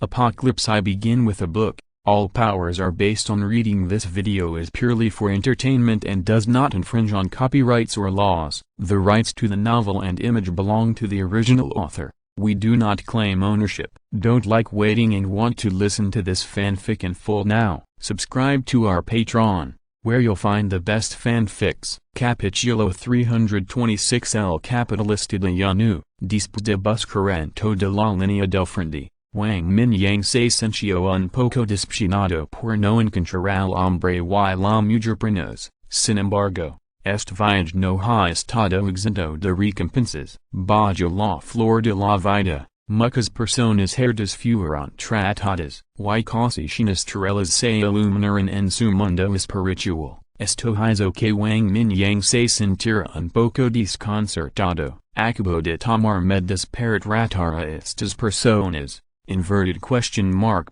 Apocalypse. I begin with a book. All powers are based on reading. This video is purely for entertainment and does not infringe on copyrights or laws. The rights to the novel and image belong to the original author. We do not claim ownership. Don't like waiting and want to listen to this fanfic in full now? Subscribe to our Patreon, where you'll find the best fanfics. Capítulo 326. El capitalista de Yanu, después de buscarento de la línea del frente, Wang Mingyang se sintió un poco decepcionado por no encontrar al hombre y la mujer prenos. Sin embargo, este viaje no ha estado exento de recompensas. Bajo la flor de la vida, muchas personas herdas fueron tratadas, y cosas naturales se iluminaron en su mundo espiritual. Esto hizo que Wang Mingyang se sintiera un poco desconcertado. Acabo de tomar medidas para tratar a estas personas.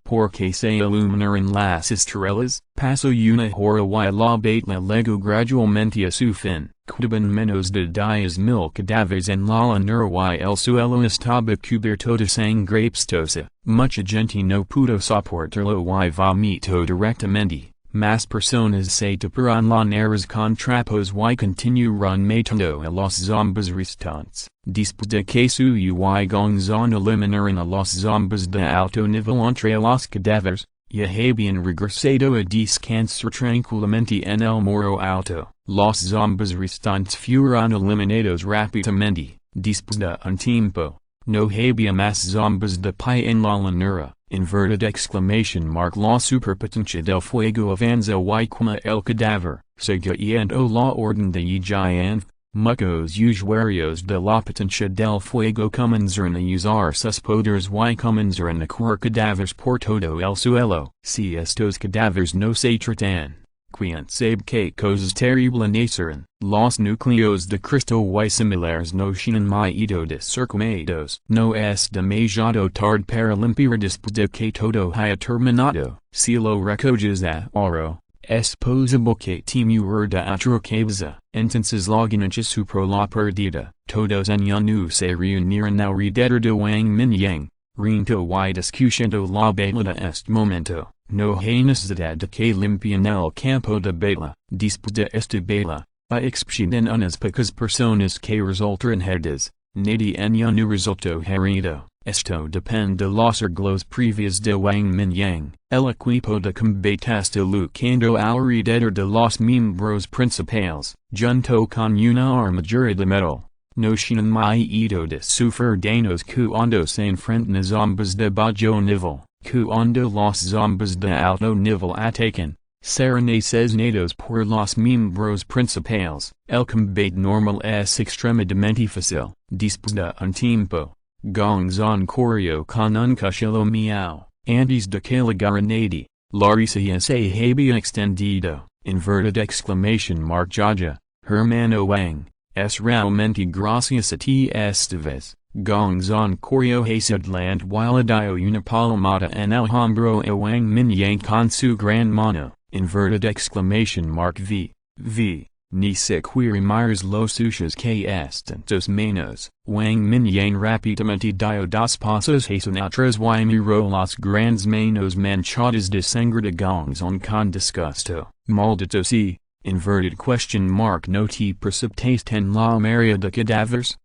Porque se iluminaron las estrellas. Pasó una hora y la beta llegó gradualmente a su fin. Quedaban menos de 10,000 cadáveres en la llanura y el suelo estaba cubierto de sangre pastosa. Mucha gente no pudo soportarlo y vomitó directamente. Más personas se taparon las nariz con trapos y continuaron matando a los zombies restantes. Después de que su Zhang eliminaron a los zombies de alto nivel entre los cadáveres, ya habían regresado a descansar tranquilamente en el muro alto. Los zombies restantes fueron eliminados rápidamente. Después de un tiempo, no había más zombies de pie en la llanura. La superpotencia del fuego avanza y quema el cadáver, siguiendo la orden de Yijian. Muchos usuarios de la potencia del fuego comenzaron a usar sus poderes y comenzaron a curar cadáveres por todo el suelo. Si estos cadáveres no se tratan, quién sabe qué cosas terribles nacieron. Los núcleos de cristal y similares no tienen miedo de ser comidos. No es demasiado tarde para limpiar después de que todo haya terminado. Si lo recoges ahora, es posible que te muera de otra cabeza. Entonces la ganancia supera la perdida. Todos en Yanu se reuniron alrededor de Wang Mingyang, riendo y discutiendo la batalla de este momento. No hay necesidad de que limpien el campo de batalla. Después de esta batalla, excepción unas pocas personas que resultaron heridas, nadie en Yanu resultó herido. Esto depende de los arreglos previos de Wang Mingyang. El equipo de combate está luchando alrededor de los miembros principales, junto con una armadura de metal. No tienen miedo de sufrir daños cuando se enfrentan a zombies de bajo nivel. Cuando los zombies de alto nivel atacan, serán asesinados por los miembros principales. El combate normal es extremadamente fácil. Después de un tiempo, Gongzon corrió con un cuchillo miau. Antes de que la granada, la risa se había extendido. Jaja, hermano Wang, es realmente gracias a ti esta vez. Gongzon corrió hacia adelante while dio una palmada en el hombro a Wang Mingyang con su gran mano. Ni siquiera miras los usos que están tus manos. Wang Mingyang rápidamente dio dos pasos hacia atrás y miró las grandes manos manchadas de sangre de Gongzon con disgusto. Maldito sea. No te precipitaste en la marea de cadáveres?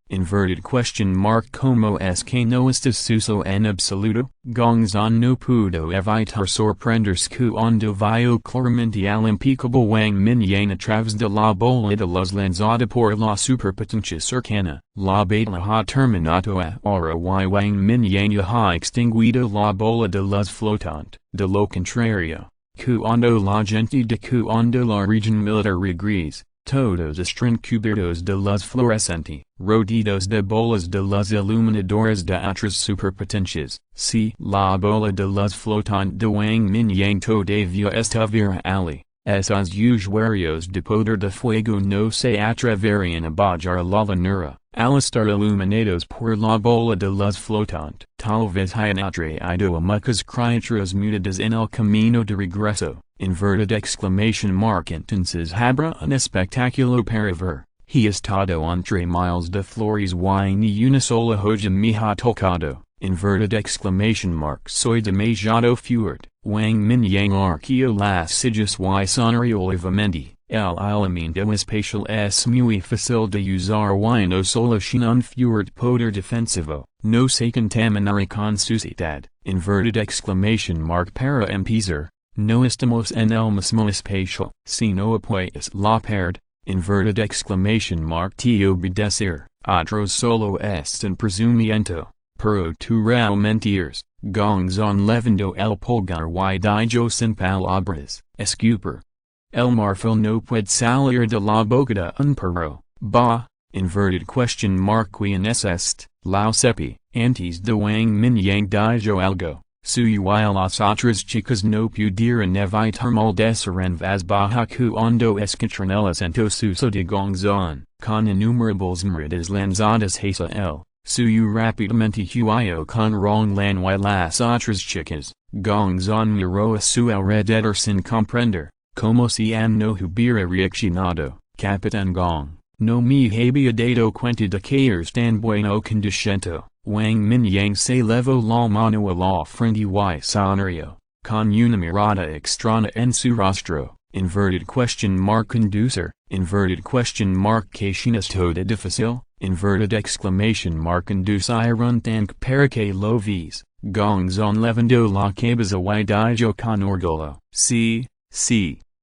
¿Cómo es que no estás sucio en absoluto? Gongzon no pudo evitar sorprenderse cuando vio claramente al impecable Wang Mingyang a través de la bola de luz lanzada por la superpotencia cercana. La batalla ha terminado ahora y Wang Mingyang ya ha extinguido la bola de luz flotante. De lo contrario, cuando la gente de cuando la región militar regresa, todos están cubiertos de luz fluorescente, rodeados de bolas de luz iluminadoras de otras superpotencias. Si la bola de luz flotante de Wang Mingyang todavía estuviera allí, esos usuarios de poder de fuego no se atreverían a bajar la llanura. Al estar iluminados por la bola de luz flotante, tal vez hayan atraído a muchas criaturas mutadas en el camino de regreso. Entonces habrá un espectáculo para ver. He estado entre miles de flores y ni una sola hoja me ha tocado. inverted exclamation mark soy demasiado fuerte, Wang Mingyang arqueo las sillas y sonoriolivamente, el alimento espacial es muy fácil de usar y no solo sin un fuerte poder defensivo, no se contaminará con suciedad, inverted exclamation mark para empezar, no estamos en el mismo espacio, sino apoyas la pared, inverted exclamation mark te obedecer, otros solo están presumiendo. Pero tu realmente eres, gongs on levando el pulgar y dijo sin palabras, escupir. El marfil no puede salir de la boca de un perro, inverted question mark quien es este, lao sepi, antes de Wang Mingyang dijo algo, suyo y las otras chicas no pudieron evitar maldecer en voz baja cuando escucharon el acento suso de gongs on, con innumerables miradas lanzadas hacia él. Suyo rápidamente huyo con rong lan y las otras chicas, gongs on miró a su alrededor sin comprender, como si no hubiera reaccionado, Capitán Gong, no me había dado cuenta de que eres tan bueno conduciendo, Wang Mingyang se levó la mano a la frente y sonrió, con una mirada extraña en su rostro, inverted question mark conducir, inverted question mark que es toda difícil. Inverted exclamation mark conducir un tanque para que lo ves, gongs on levando la cabeza y dijo con orgullo. Sí,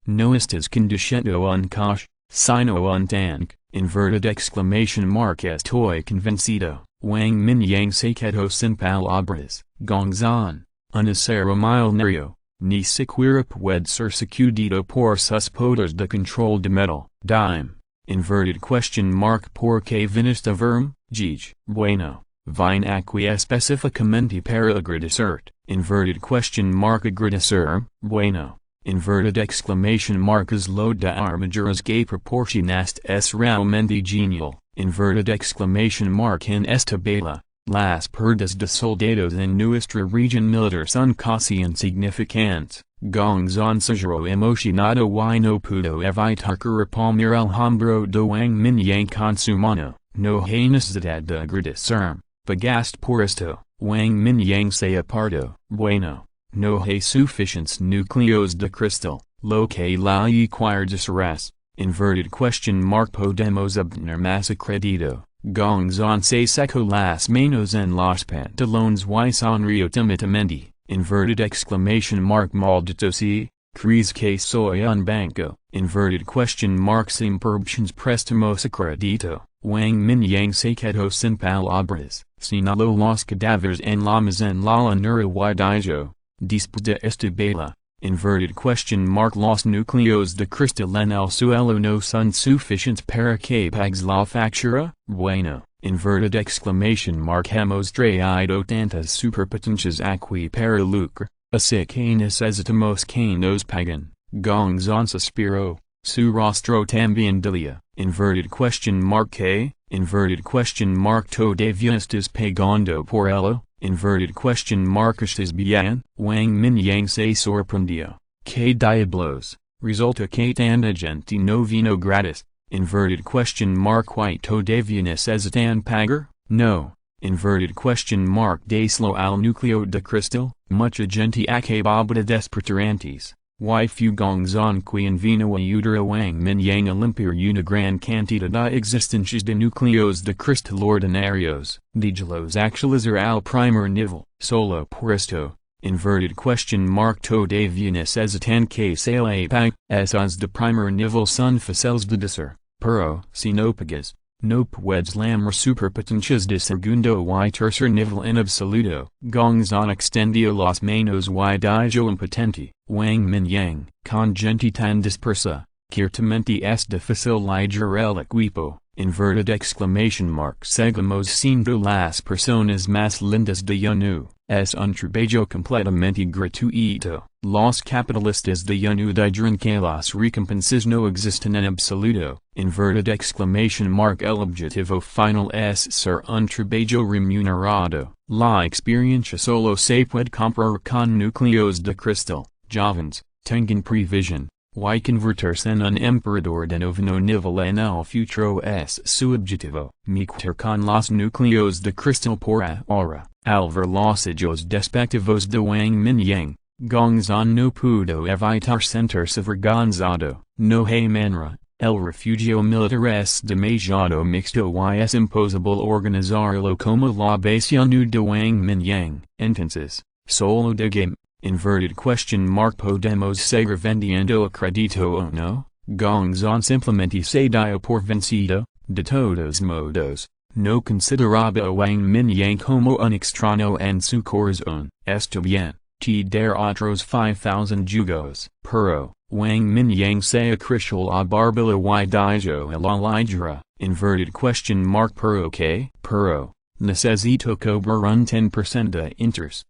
no estás conduciendo un coche, sino un tanque, inverted exclamation mark estoy convencido, Wang Mingyang se quedó sin palabras, gongs on, un acero millonario, ni siquiera puede ser sacudido por sus poderes de control de metal, dime. Inverted question mark porque viniste verme, bueno, vine aquí específicamente para agradecerte, inverted question mark agradecer, bueno, inverted exclamation mark es lo de armaduras que proporcionaste es realmente genial, inverted exclamation mark en esta bala, las perdas de soldados en nuestra región militar son casi insignificantes. Gongs on seguro emocionado y no pudo evitar que repalmar el hombro de Wang Mingyang con su mano, no hay necesidad de agradecerme, pagaste por esto, Wang Mingyang se apartó, bueno, no hay suficientes núcleos de cristal, lo que la requiere inverted question mark podemos obtener más crédito, gongs on se secó las manos en los pantalones y sonrió tímidamente. Inverted exclamation mark maldito si, crees que soy un banco, inverted question mark sin perceptions prestamos crédito, Wang Mingyang se quedó sin palabras, señaló los cadáveres en la mesa en la llanura y dijo, después de esta bala, inverted question mark los núcleos de cristal en el suelo no son suficientes para que pagues la factura, bueno. Inverted exclamation mark hemos traído tantas superpotencias aquí para lucrar, así que necesitamos que nos paguen, gongs on suspiro, su rostro también delia, inverted question mark que, inverted question mark todavía estás pagando por ello, inverted question mark estás bien, Wang Mingyang se sorprendió, que diablos, resulta que tanta gente no vino gratis. Inverted question mark y todavía necesitan pagar, no, inverted question mark deslo al núcleo de cristal, mucha gente acababa de despertar antes, y gongs on quien vino a ayudar a Wang Mingyang a limpiar una gran cantidad de existencias de núcleos de cristal ordinarios, déjalos actualizar al primer nivel, solo por esto. Inverted question mark todavía necesitan que se le pague, esos de primer nivel son fáciles de decir, pero, si no pagas, no puedes llamar superpotencias de segundo y tercer nivel en absoluto, gongs on extendió las manos y dijo impotente, Wang Mingyang, con gente tan dispersa, ciertamente es difícil liderar el equipo. Inverted exclamation mark seguimos siendo las personas más lindas de Yanu, es un trabajo completamente gratuito, los capitalistas de Yanu dirán que las recompensas no existen en absoluto, inverted exclamation mark el objetivo final es ser un trabajo remunerado, la experiencia solo se puede comprar con núcleos de cristal, jóvenes, tengan prevision. y convertirse en un emperador de novo nivel en el futuro es su objetivo. Mixtar con los núcleos de cristal por ahora. Al ver los hechos despectivos de Wang Mingyang, Gongzon no pudo evitar sentirse vergonzado. No hay manera. El refugio militar es demasiado mixto y es imposible organizarlo como la base de Wang Mingyang. Entonces, solo de game. Podemos seguir vendiendo a crédito o no? Gongzon simplemente se dio por vencido. De todos modos, no consideraba a Wang Mingyang como un extraño en su corazón. Está bien, te dar otros 5,000 jugos. Pero, Wang Mingyang se acrishal a barbilla y dijo a la ligera. Pero que? Pero, necesito cobrar un 10% de interés.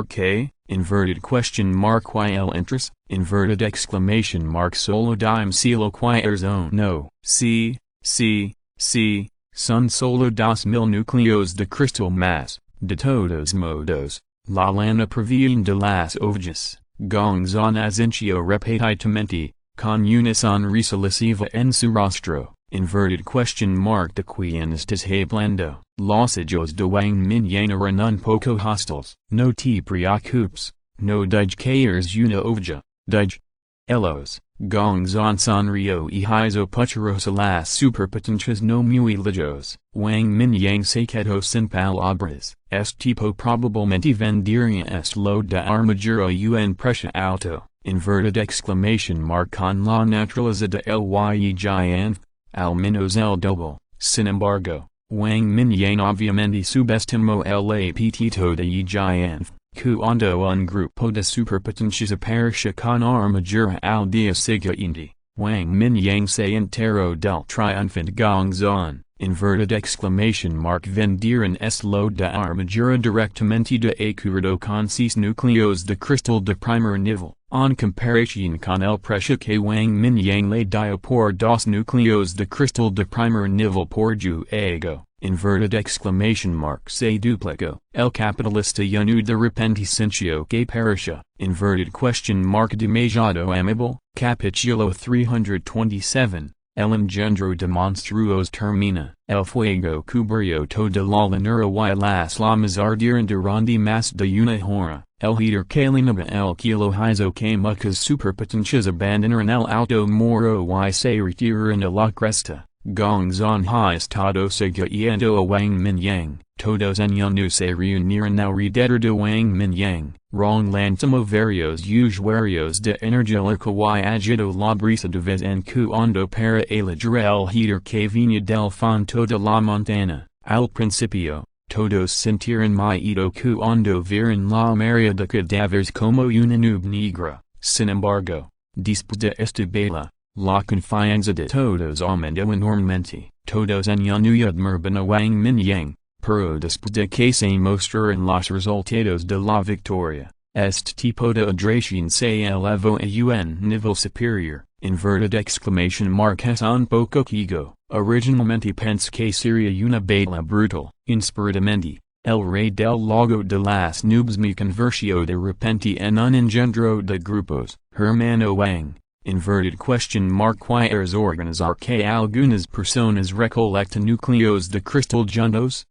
Que? Y el interés? Solo dime si lo quieres o no. Sí, son solo 2,000 núcleos de cristal más. De todos modos, la lana proviene de las ovejas. Gongzon asincio repetidamente, con una sonrisa lasciva en su rostro. De quien estás hablando. Los hechos de Wang Mingyang eran un poco hostiles. No te preocupes. No dij que eres una oveja. Dij. Elos. Gongzon sonrió y hizo pucheros a las superpotencias no muy lejos. Wang Mingyang se quedó sin palabras. Tipo probablemente vendería lo de armadura un precio alto. Con la naturaleza de el giant. Al menos el doble. Sin embargo, Wang Mingyang obviamente subestimó el apetito de giant. Cuando un grupo de superpotencias apareció con armadura al día siguiente, Wang Mingyang se enteró del triunfante Gongzon. Vendieron lo de armadura directamente de acuerdo con sus núcleos de cristal de primer nivel. En comparación con el precio que Wang Mingyang le dio por 2 núcleos de cristal de primer nivel por juego. Se duplicó. El capitalista lleno de repente sintió que parecía. Demasiado amable. Capítulo 327. El engendro de monstruos termina. El fuego cubrió toda la llanura y las llamas ardieron durante más de una hora. El heater calinaba el kilo hizo que muchas superpotencias abandonaron el auto moro y se retiraron a la cresta. Gongzon ha estado siguiendo a Wang Mingyang. Todos en uno se reunieron alrededor de Wang Mingyang. Rong lanzamo varios usuarios de energélico y agitó la brisa de vez en cuando para elegir el heater que venía del fondo de la montana. Al principio, todos sintieron miedo cuando vieron la marea de cadáveres como una nube negra. Sin embargo, después de esta bala, la confianza de todos aumentó enormemente. Todos en uno admiraban a Wang Mingyang. Pero después de que se mostraran los resultados de la victoria, este tipo de adoración se elevó a un nivel superior. Es un poco ego. Originalmente pensé que sería una batalla brutal. Inspiradamente, el rey del lago de las nubes me convirtió de repente en un engendro de grupos. Hermano Wang. ¿Quieres organizar que algunas personas recolecten núcleos de cristal juntos?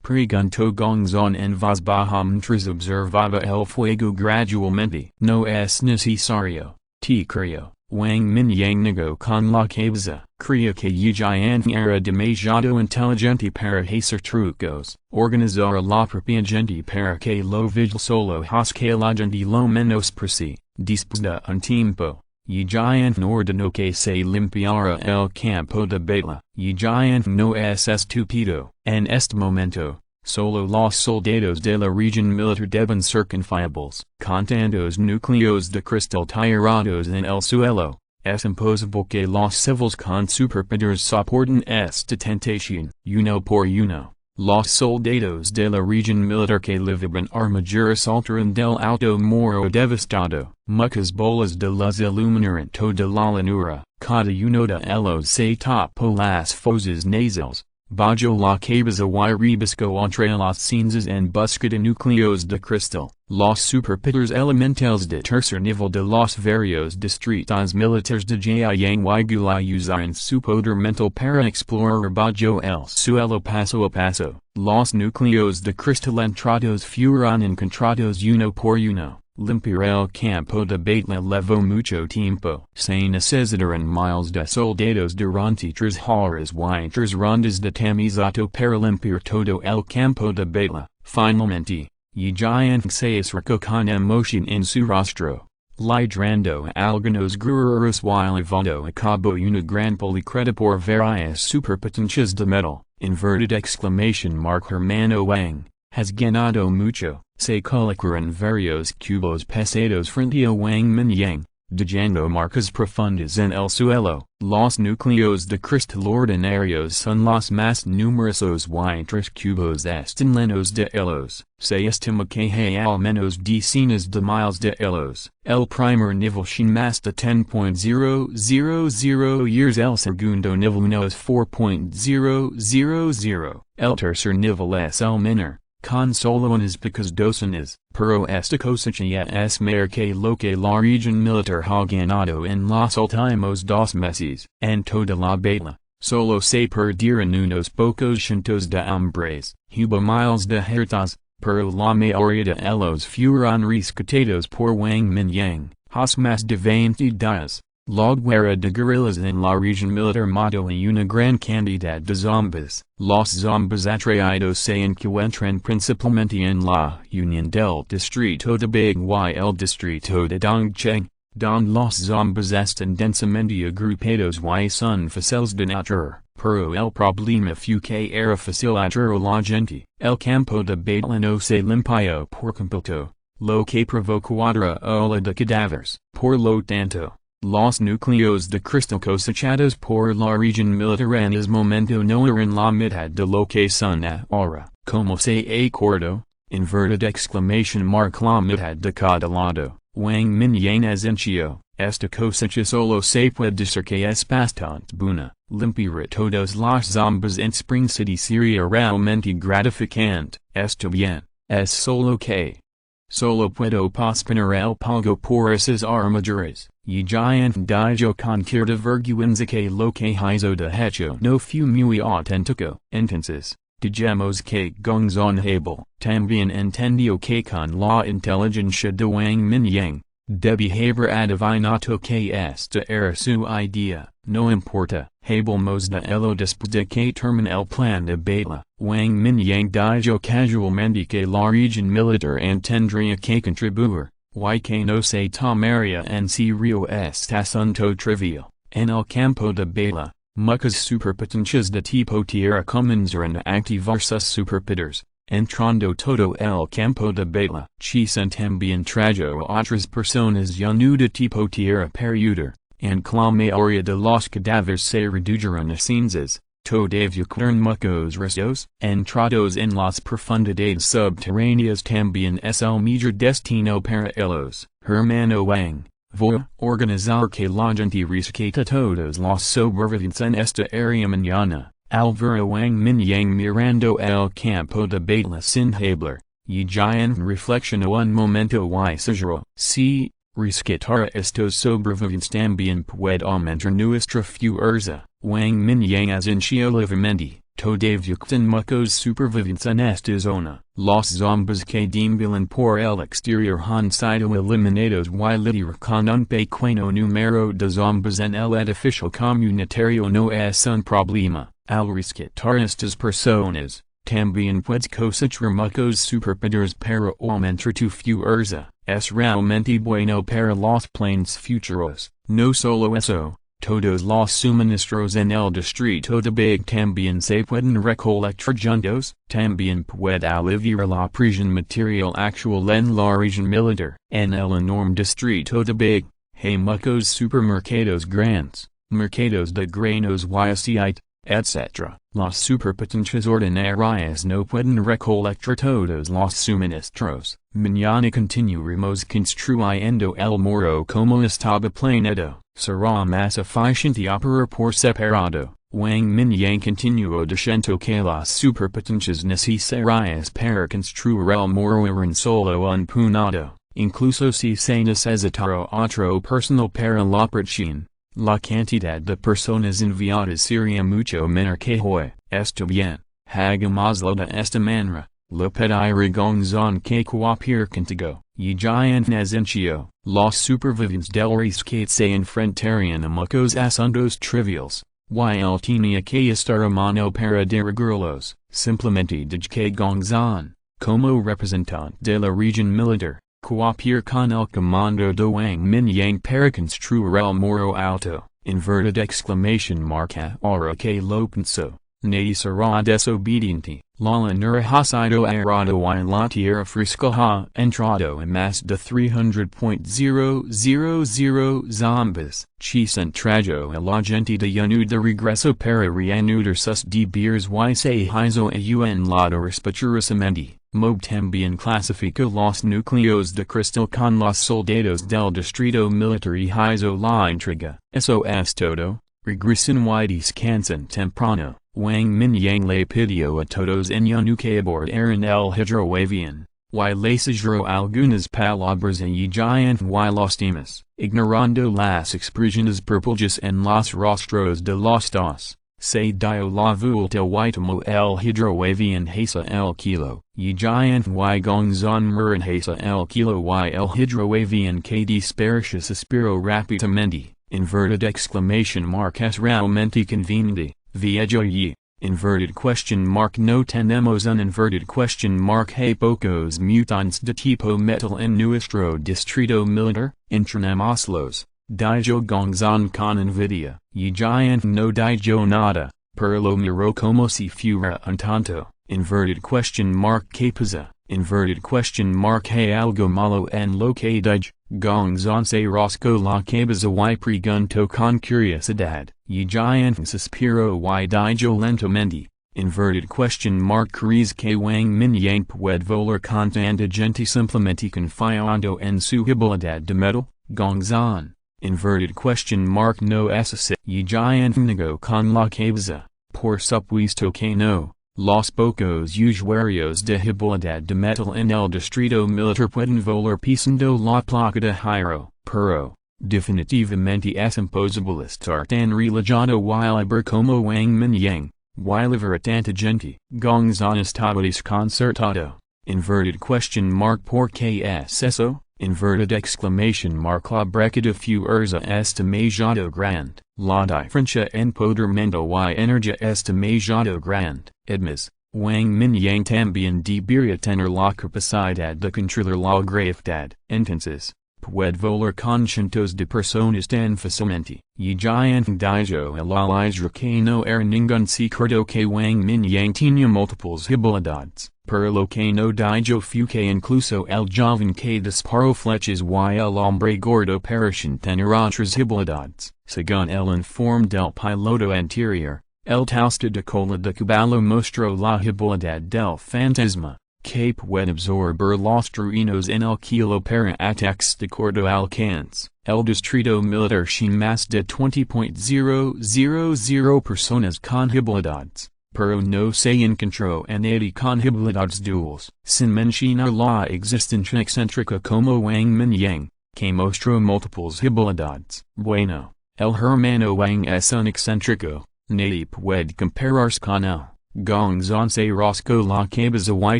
Preguntó Gongzon en voz baja mientras observaba el fuego gradualmente. No es necesario, te creo. Wang Mingyang negó con la cabeza. Creía que giant era demasiado inteligente para hacer trucos. Organizar la propia gente para que lo vigil solo has que la gente lo menosprecie. Después de un tiempo, giant ordenó que se limpiara el campo de batalla. Giant no es estúpido. En este momento, solo los soldados de la región militar deben ser confiables. Con tantos núcleos de cristal tirados en el suelo, es imposible que los civiles con superpoderes soporten esta tentación. Uno por uno, los soldados de la región militar que llevaban armadura saltaron del auto moro devastado. Muchas bolas de luz iluminaron toda la llanura. Cada uno de ellos se tapó las fosas nasales. bajo la cabeza y rebusco entre las ciencias en busca de núcleos de cristal, los superpowers elementales de tercer nivel de los varios distritos militares de Jiang Wigula usan su poder mental para explorar bajo el suelo paso a paso. Los núcleos de cristal entrados fueron encontrados uno por uno. Limpiar el campo de batalla levó mucho tiempo. Se necesitaron miles de soldados durante 3 horas y 3 rondas de tamizato para limpiar todo el campo de batalla. Finalmente, Jiang se acercó con emoción en su rostro, lidrando algunos guerreros y llevando a cabo una gran policreta por varias superpotencias de metal. Inverted exclamation mark hermano Wang has ganado mucho. Se colocaron varios cubos pesados frente a Wang Mingyang, dejando marcas profundas en el suelo. Los núcleos de cristal ordinarios son los más numerosos y 3 cubos están llenos de hilos. Se estima que hay al menos decenas de miles de hilos. El primer nivel sin más de 10.000 years. El segundo nivel unos 4.000. El tercer nivel es el menor, con solo unas pocas docenas, pero esta cosecha ya es mayor que lo que la región militar ha ganado en los últimos 2 meses. En toda la batalla, solo se perdieron unos pocos cientos de hombres, hubo miles de heridos, pero la mayoría de ellos fueron rescatados por Wang Mingyang. Hace más de 20 días, la guerra de guerrillas en la región militar mató a una gran cantidad de zombies. Los zombies atraídos se encuentran principalmente en la unión del distrito de Big y el distrito de Dongcheng, donde los zombies están densamente agrupados y son fáciles de atraer, pero el problema fue que era fácil atraer a la gente. El campo de batalla no se limpió por completo, lo que provocó otra ola de cadáveres. Por lo tanto, los núcleos de cristal cosechados por la región militar en ese momento no eran la mitad de lo que son ahora. Como se acordó, inverted exclamation mark la mitad de cada lado. Wang Mingyang asencio, esta cosecha solo se puede decir que es bastante buena. Limpiar todos los zombies en Spring City sería realmente gratificante. Está bien, es solo que solo puedo posponer el pago por esas armaduras. Jiang dijo con cierta vergüenza que lo que hizo de hecho no fue muy auténtico. Entonces, digamos que Gonzonable también entendió que con la inteligencia de Wang Mingyang, debía haber adivinado que esta era su idea. No importa, hablemos de ello después de que termine el plan de batalla. Wang Mingyang dijo casualmente que la región militar tendría que contribuir, y que no se tomaría en serio este asunto trivial. En el campo de batalla, muchas superpotencias de tipo tierra comenzaron a activar sus superpowers, entrando todo el campo de batalla. Chisan también trajo a otras personas ya no de tipo tierra para ayudar, and la mayoría de los cadáveres se redujeron a cenizas. Todavía quedan muchos restos. Entrados en las profundidades subterráneas también es el mejor destino para ellos. Hermano Wang, voy a organizar que la gente rescate a todos los sobrevivientes en esta área mañana. Al ver a Wang Mingyang mirando el campo de batalla sin hablar, Jiang reflexionó un momento y susurró: si rescatar a estos sobrevivientes también puede aumentar nuestra fuerza. Wang Mingyang asenció levemente. Todavía quedan muchos supervivientes en esta zona. Los zombies que deambulan por el exterior han sido eliminados y lidiar con un pequeño número de zombies en el edificio comunitario no es un problema. Al rescatar estas personas, también puedes cosechar muchos superpowers para aumentar tu fuerza. Es realmente bueno para los planes futuros. No solo eso, todos los suministros en el distrito de Big también se pueden recolectar juntos. También puede aliviar la presión material actual en la región militar. En el enorme distrito de Big, hay muchos supermercados grandes, mercados de granos y aceite, etc. Las superpotencias ordinarias no pueden recolectar todos los suministros. Mañana continuaremos construyendo el muro como estaba planeado. Será más eficiente operar por separado. Wang Mingyang continuo decento que las superpotencias necesarias para construir el muro eran solo un punado, incluso si se necesitara otro personal para la operación. La cantidad de personas enviadas sería mucho menor que hoy. Esto bien, hagámoslo de esta manera. Le pedir gongzon que coopere contigo, y giant nezencio. Los supervivientes del rescate se enfrentarían a muchos asuntos triviales. Y él tenía que estar a mano para dirigirlos. Simplemente dije que gongzon, como representante de la región militar, coopere con el comando de Wang Mingyang para construir el muro alto. Inverted exclamation mark ahora que lo pienso. Nadie será desobediente. La llanura ha sido arado y la tierra fresca ha entrado en más de 300,000 zombies. Chisen trajo a la gente de llano de regreso para reanudar sus deberes y se hizo a un lado respetuosamente. Mob también clasifica los núcleos de cristal con los soldados del distrito militar y hizo la intriga. Eso es todo. Regresen y descansen temprano. Wang Mingyang le pidió a todos en llano que abordaran el hidroavión, y les sugirió algunas palabras en giant y los demás, ignorando las expresiones purpullas en los rostros de los dos. Se dio la vuelta y tomó el hidroavión hacia el kilo, y giant y gongzon muran hacia el kilo y el hidroavión que dispersa suspiró rápidamente. Inverted exclamation mark es realmente conveniente. Viejo y, inverted question mark no tenemos un inverted question mark hay pocos mutantes de tipo metal en nuestro distrito militar, entrenemoslos, dijo gongzon con envidia, y giant no dijo nada, pero lo miró como si fuera un tonto, inverted question mark que pasa, inverted question mark hay algo malo en lo que dije. Gongzon se rascó la cabeza y preguntó con curiosidad, y giant suspiró y dijo lentamente, inverted question mark crees que Wang Mingyang puede volar con tanta gente simplemente confiando en su habilidad de metal. Gongzon, inverted question mark no es así, y giant negó con la cabeza, por supuesto que no. Los pocos usuarios de habilidad de metal en el distrito militar pueden volar pisando la placa de giro, pero, definitivamente es imposible estar tan relajado y libre como Wang Mingyang, y libre tanta gente. Gongzon estaba desconcertado. Inverted question mark ¿por qué es eso? Inverted exclamation mark la brecha de fuerza es demasiado grande. La diferencia en podermiento y energía es demasiado grande. Además, Wang Mingyang también debería tener la capacidad de controlar la gravedad. Entonces, puede volar con cientos de personas tan fácilmente. Y giant dijo a la liga que no era ningún secreto que Wang Mingyang tenía múltiples habilidades. Pero lo que no dijo fue que incluso el joven que disparó flechas y el hombre gordo parecen tener otras habilidades. Según el informe del piloto anterior, el tausta de cola de caballo mostró la habilidad del fantasma, que puede absorber los truenos en el kilo para ataques de corto alcance. El distrito militar sin más de 20,000 personas con habilidades. Pero no se encontró a nadie con habilidades duales, sin mencionar la existencia excéntrica como Wang Mingyang, que mostró múltiples habilidades. Bueno, el hermano Wang es un excéntrico, nadie puede compararse con él. Gongzon se rascó la cabeza y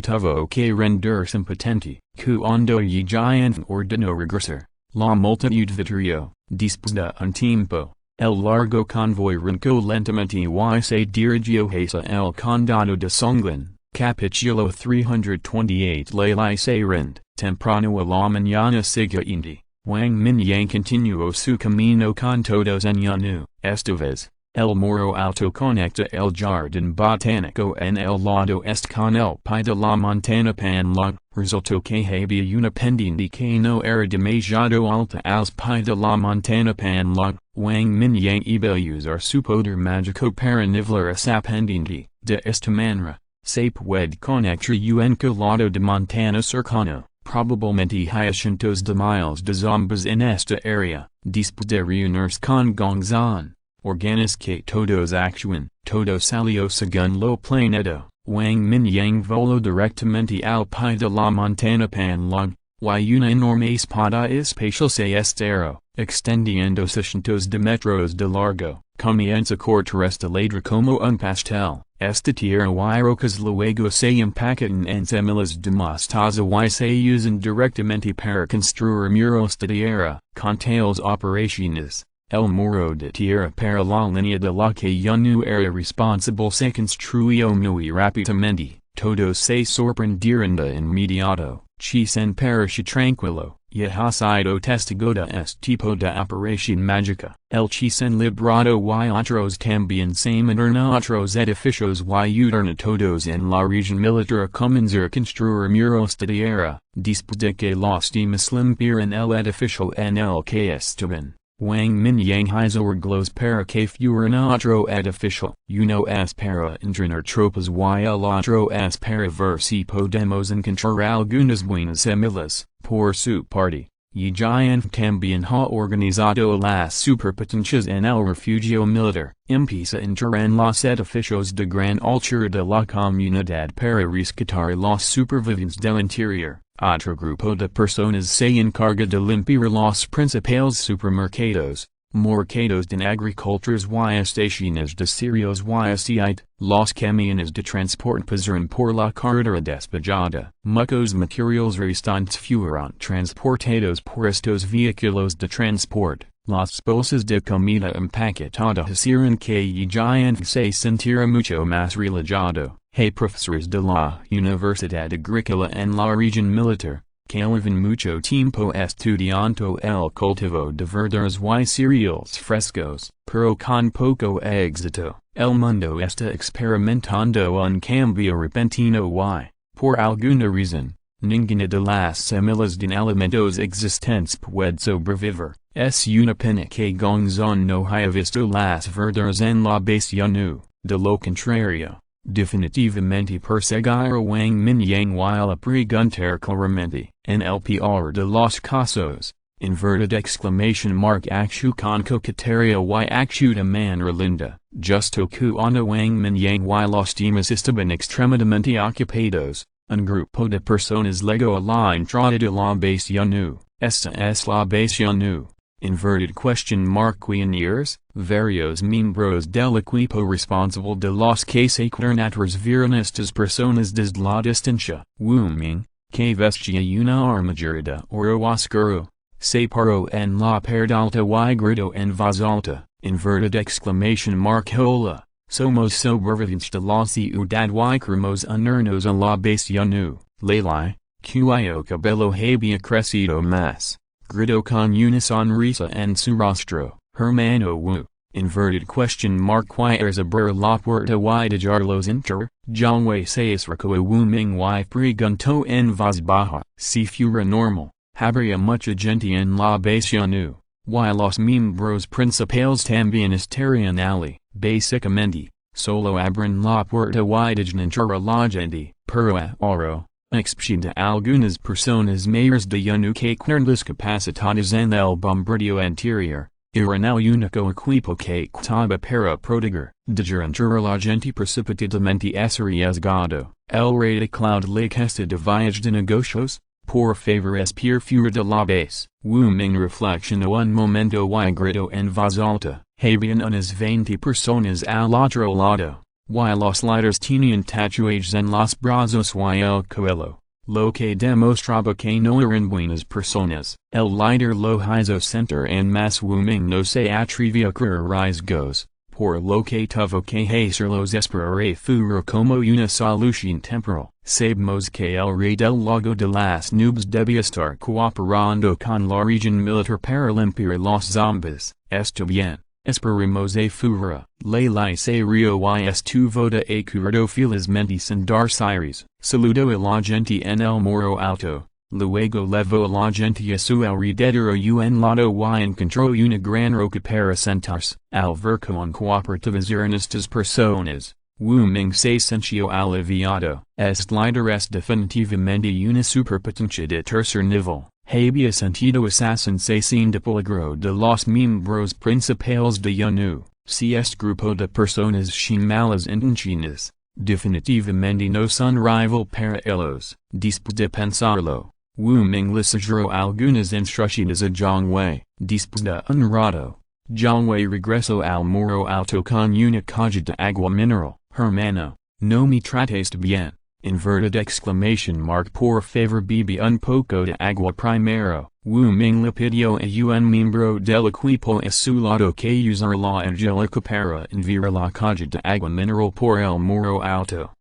tuvo que rendirse impotente, cuando y giant ordenó regresar. La multitud vitrió, después de un tiempo. El largo convoy rincó lentamente y se dirigió hacia el condado de Songlan. Capítulo 328 La se rind. Temprano a la mañana siguiente, Wang Mingyang continuó su camino con todos en llano. Esta vez, el muro alto conecta el jardín botánico en el lado este con el pie de la montana Panlong. Resultó que había una pendiente que no era demasiado alta al pie de la montana Panlong. Wang Mingyang iba usar su poder mágico para nivelar esa pendiente. De esta manera, se puede conectar un lado de montana cercano. Probablemente hay cientos de miles de zombies en esta área. Después de reunirse con Gongzon, Organis que todos actuan, todo salió según lo planeado. Wang Mingyang voló directamente al pie de la montana pan log, y una enorme espada espacial se estero, extendiendo cientos de metros de largo, comienza a cortar esta ladra como un pastel. Esta tierra y rocas luego se empaquetan en semillas de mostaza y se usan directamente para construir muros de tierra, con tales operaciones. El muro de tierra para la línea de la que ya no era responsable se construyó muy rápidamente, todos se sorprendieron de inmediato, Chisen parece tranquilo, y ha sido testigo de este tipo de operación mágica. El Chisen librado y otros también se modernan otros edificios y uterna todos en la región militar a comenzar a construir muros de tierra, después de que los demás limpiaron el edificio en el que estaban. Wang Mingyang hizo arreglos para que fueran otro edificio, uno es para entrenar tropas y el otro es para ver si podemos encontrar algunas buenas semillas. Por su parte, Zhutian también ha organizado las superpotencias en el refugio militar, empieza a entrar en los edificios de gran altura de la comunidad para rescatar los supervivientes del interior. Otro grupo de personas se encarga de limpiar los principales supermercados, mercados de agriculturas y estaciones de cereales y aceite. Los camiones de transporte pasaron por la carretera despejada. Muchos materiales restantes fueron transportados por estos vehículos de transporte. Las bolsas de comida empaquetada hicieron que Zhutian se sintiera mucho más relajado. Hay profesores de la Universidad Agrícola en la región militar, que llevan mucho tiempo estudiando el cultivo de verduras y cereales frescos, pero con poco éxito. El mundo está experimentando un cambio repentino y, por alguna razón, ninguna de las semillas de alimentos existentes puede sobrevivir. Es una pena que Gongzon no haya visto las verduras en la base ya no, de lo contrario. Definitivamente perseguir a Wang Mingyang while preguntar claramente, en el peor de los casos, inverted exclamation mark actu con coquetería y actu de manera linda, justo cuando Wang Mingyang y los demás estaban extremadamente ocupados, un grupo de personas llegó a la entrada de la base ya no, esta es la base ya no. Inverted question mark pioneers, varios miembros del equipo responsable de los que se cuernatas vieron estas personas desde la distancia. Wu Ming, que vestía una armadura de oro oscuro, se paró en la parte alta y gritó en voz alta, inverted exclamation mark hola, somos sobrevivientes de la ciudad y queremos unirnos a la base ya no, Lelai, cuyo cabello había crecido más. Gritó con una sonrisa en su rostro, hermano Wu, inverted question mark quieres abrir la puerta y dejarlos entrar. Zhang Wei se acercó a Wu Ming y preguntó en voz baja, si fuera normal, habría mucha gente en la base ya no, y los miembros principales también estarían allí. Básicamente, solo abren la puerta y dejan entrar a la gente, pero ahora, excepto algunas personas mayores de ya no que quedan discapacitadas en el bombardeo anterior, eran el único equipo que estaba para proteger, dejar entrar a la gente precipitadamente es arriesgado. El rey de Cloud Lake está de viaje de negocios, por favor espera fuera de la base. Wu Ming reflexionó un momento y gritó en voz alta, habían unas 20 personas al otro lado. Y los líderes tenían tatuajes en los brazos y el cuello, lo que demostraba que no eran buenas personas. El líder lo hizo sentar en más. Wu Ming no se atrevía a correr riesgos, por lo que tuvo que hacerlos esperar fuera como una solución temporal. Sabemos que el rey del lago de las nubes debía estar cooperando con la región militar para limpiar los zombies. Está bien. Esperemos a fuera. Lelai se rio y estuvo de acuerdo felizmente sin dar series. Saludó a la gente en el muro alto. Luego levó a la gente a su alrededor y en lado y encontró una gran roca para sentarse. Al ver con cooperativas eran estas personas, Wu Ming se sintió aliviado. Este líder es definitivamente una superpotencia de tercer nivel. Había sentido esa sensación de peligro de los miembros principales de ya no. CS grupo de personas chimalas intenciones, definitivamente no son rival para ellos, después de pensarlo. Wu Ming lisajero algunas instrucciones a Jiang Wei, después de un rato. Jiang Wei regresó al muro alto con una caja de agua mineral. Hermano, no me trates bien. Inverted exclamation mark por favor bebe un poco de agua primero. Wu Ming le pidió a un miembro del equipo a su lado que usara la angelica para enviar la caja de agua mineral por el muro alto.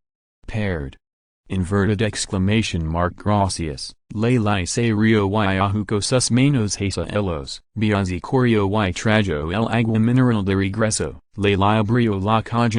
Paired. Inverted exclamation mark gracias. Le se rio y ajuco sus manos hacia ellos. Biazi corrio y trajo el agua mineral de regreso. Le abrió la caja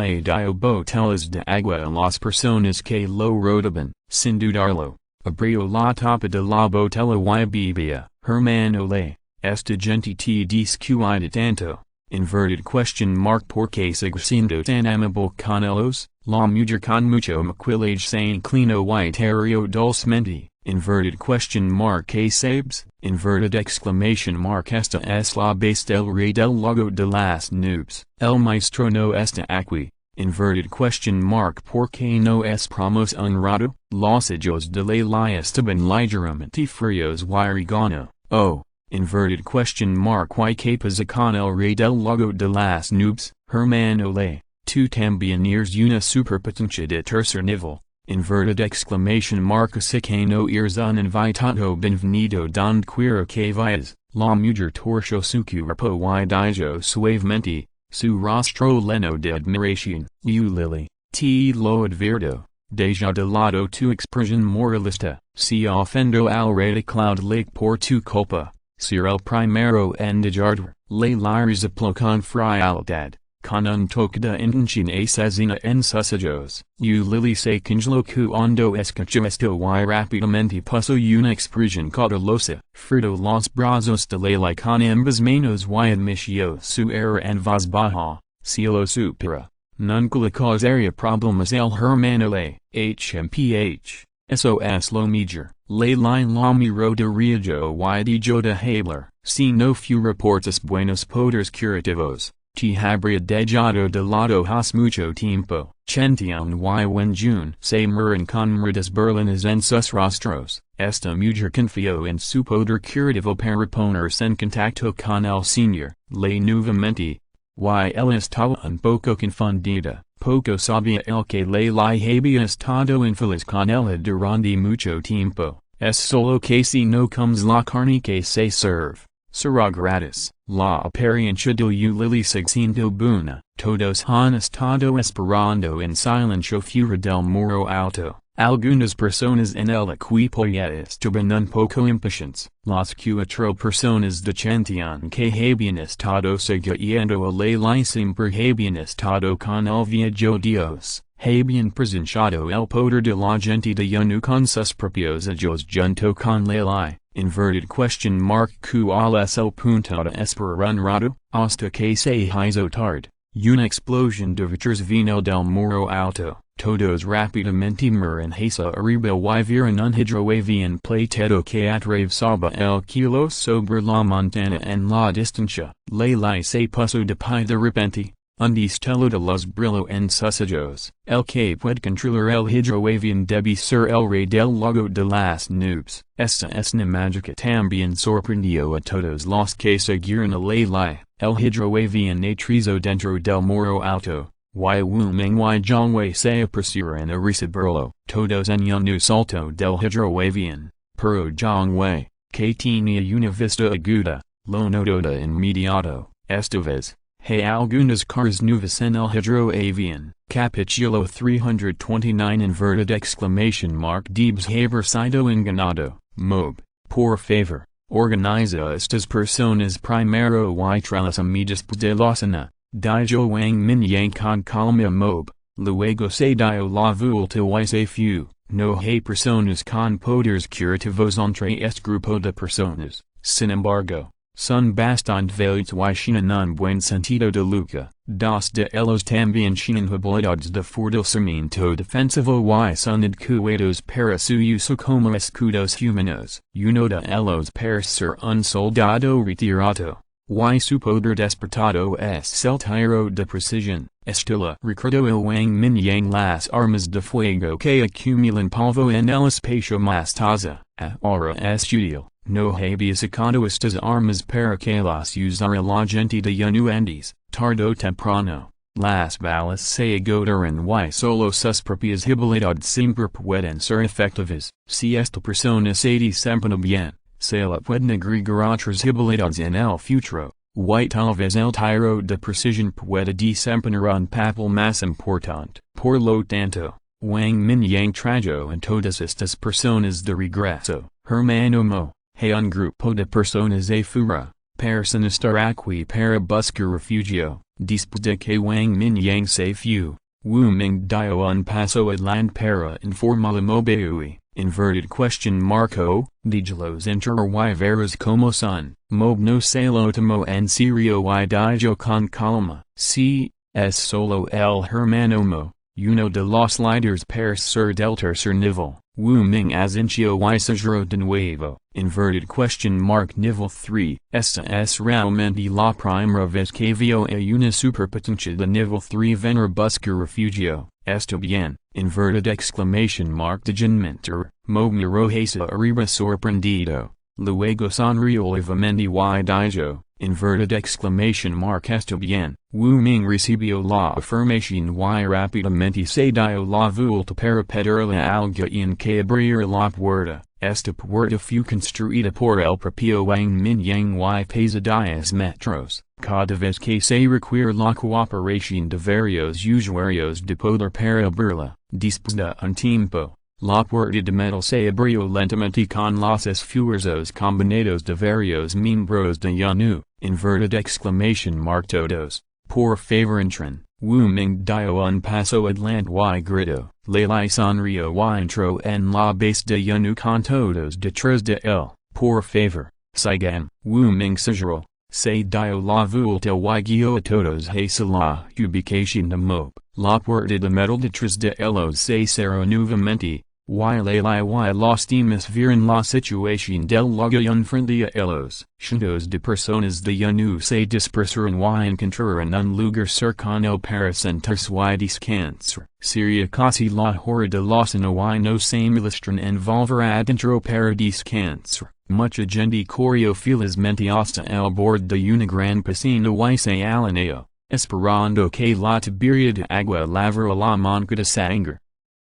y dio botellas de agua a las personas que lo rodeaban, sin dudarlo. Abrió la tapa de la botella y bebía. Hermano le, esta gente te descuida tanto. Inverted question mark porque sigue siendo tan amable con ellos. La mujer con mucho maquillaje se inclinó y terrio dulcemente. Inverted question mark que sabes. Inverted exclamation mark esta es la base del rey del lago de las nubes. El maestro no está aquí. Inverted question mark porque no es promos un rato. Los ojos de la estaban ligeramente fríos y regano. Oh. Inverted question mark y que pasa con el rey del lago de las nubes. Hermano le, tú también eres una superpotencia de tercer nivel. Inverted exclamation mark así que no eres un invitado bienvenido donde quiera que vayas. La mujer torció su cuerpo y dijo suavemente, su rostro lleno de admiración. Lily, te lo advierto. Deja de lado tu expresión moralista. Si ofendo al radicloud lake por tu culpa. Ser el primero en dejarlo. Le receplo con frialdad. Con un toque de intención asesina en sus ojos. Lily se congeló cuando escuchó esto y rápidamente puso una expresión cautelosa. Frito los brazos de Lely con ambas manos y admitió su error en voz baja. Si lo supera. Nunca le causaría problemas el hermano le. HMPH. Eso es lo mejor. Le line la miro de riesgo y dijo de hablar. Si no fuera por tus buenos poderes curativos. Te habría dejado de lado hace mucho tiempo. Chentian y Wenjun se mueren con miradas burlonas en sus rostros. Esta mujer confió en su poder curativo para ponerse en contacto con el señor. Le nuevamente. Y él estaba un poco confundida. Poco sabía el que le había estado infeliz con ella durante mucho tiempo. Es solo que si no comes la carne que se serve. Será gratis. La apariencia de Lily sigue siendo buena. Todos han estado esperando en silencio fuera del muro alto. Algunas personas en el equipo ya estaban un poco impacientes. Las 4 personas de Chentian que habían estado siguiendo a Lely siempre habían estado con el viejo Dios. Habían presenciado el poder de la gente de uno con sus propios ojos junto con Lely. Inverted question mark cuál es el punto de esperar un rato, hasta que se hizo tarde. Una explosión de víters vino del muro alto. Todos rápidamente miran hacia arriba y vieron un hidroavión plateado que atravesaba el cielo sobre la montana en la distancia. Lely se puso de pie de repente. Un destello de luz brilló en sus ojos. El que puede controlar el hidroavión debe ser el rey del lago de las nubes. Esta escena mágica también sorprendió a todos los que siguieron a Lely. El hidroavión aterrizó dentro del muro alto. Wu Ming y Jiang Wei se apresuraron a recibirlo. Todos en un salto del hidroavión. Pero Jiang Wei, que tenía una vista aguda, lo notó de inmediato. Esta vez. Hay algunas caras nuevas en el hidroavión. Capítulo 329 inverted exclamation mark debes haber sido enganado. Mob, por favor, organiza estas personas primero y trálasme después de la cena. Dijo Wang Mingyang con calma Mob. Luego se dio la vuelta y se fue. No hay personas con poderes curativos entre este grupo de personas. Sin embargo. Son bastante valientes y tienen un buen sentido de lucha. Dos de ellos también tienen habilidades de fortalecimiento defensivo y son adecuados para su uso como escudos humanos. Uno de ellos parece ser un soldado retirado. y su poder despertado es el tiro de precisión, estilo recuerdo el Wang Mingyang las armas de fuego que acumulan polvo en el espacio mostaza, ahora es útil, no había sacado estas armas para que las usara la gente de Andes, tardo temprano. Las balas se agotaron y solo sus propias habilidades siempre pueden ser efectivas. Si esta persona se desempeña bien, se la pueden agregar otras habilidades en el futuro, y tal vez el tiro de precisión pueda desempeñar un papel más importante. Por lo tanto, Wang Mingyang trajo en todas estas personas de regreso. Hermano Mo, hay un grupo de personas afuera, para estar aquí para buscar refugio. Después de que Wang Mingyang se fue, Wu Ming dio un paso adelante para informar a Mobeui, inverted question marco, dígilos entrar y veras como son, Mob no se lo tomo en serio y dijo con calma, si, es solo el hermano Mo, uno de los líderes para ser del tercer nivel. Wu Ming asintió y sugirió de nuevo, inverted question mark nivel 3, esta es realmente la primera vez que veo a una superpotencia de nivel 3 venir buscar refugio, está bien, inverted exclamation mark de mentir, Mo miró hacia arriba sorprendido, luego sonrió levemente y dijo, inverted exclamation mark está bien, Wu Ming recibió la afirmación y rápidamente se dio la vuelta para pedirle a alguien que abriera la puerta. Esta puerta fue construida por el propio Wang Mingyang y pesa 10 metros. Cada vez que se requiere la cooperación de varios usuarios de poder para abrirla, después de un tiempo, la puerta de metal se abrió lentamente con los esfuerzos combinados de varios miembros de Yanu, inverted exclamation mark todos. Por favor entren, Wu Ming dio un paso adelante y gritó, Lelai sonrió y entró en la base de Yanu con todos detrás de él, por favor, sigan, Wu Ming sugirió, se dio la vuelta y guió a todos hacia la ubicación de Mob, la puerta de metal detrás de ellos se cerró nuevamente, y Lelai y los demás vieron la situación del lugar frente a ellos. Cientos de personas de Yanu se dispersaron y encontraron un lugar cercano para sentarse y descansar. Sería casi la hora de la cena y no se molestaron en volver adentro para descansar. Mucha gente corrió felizmente hasta el borde de una gran piscina y se alineó, esperando que la tubería de agua lavara la mancha de sangre.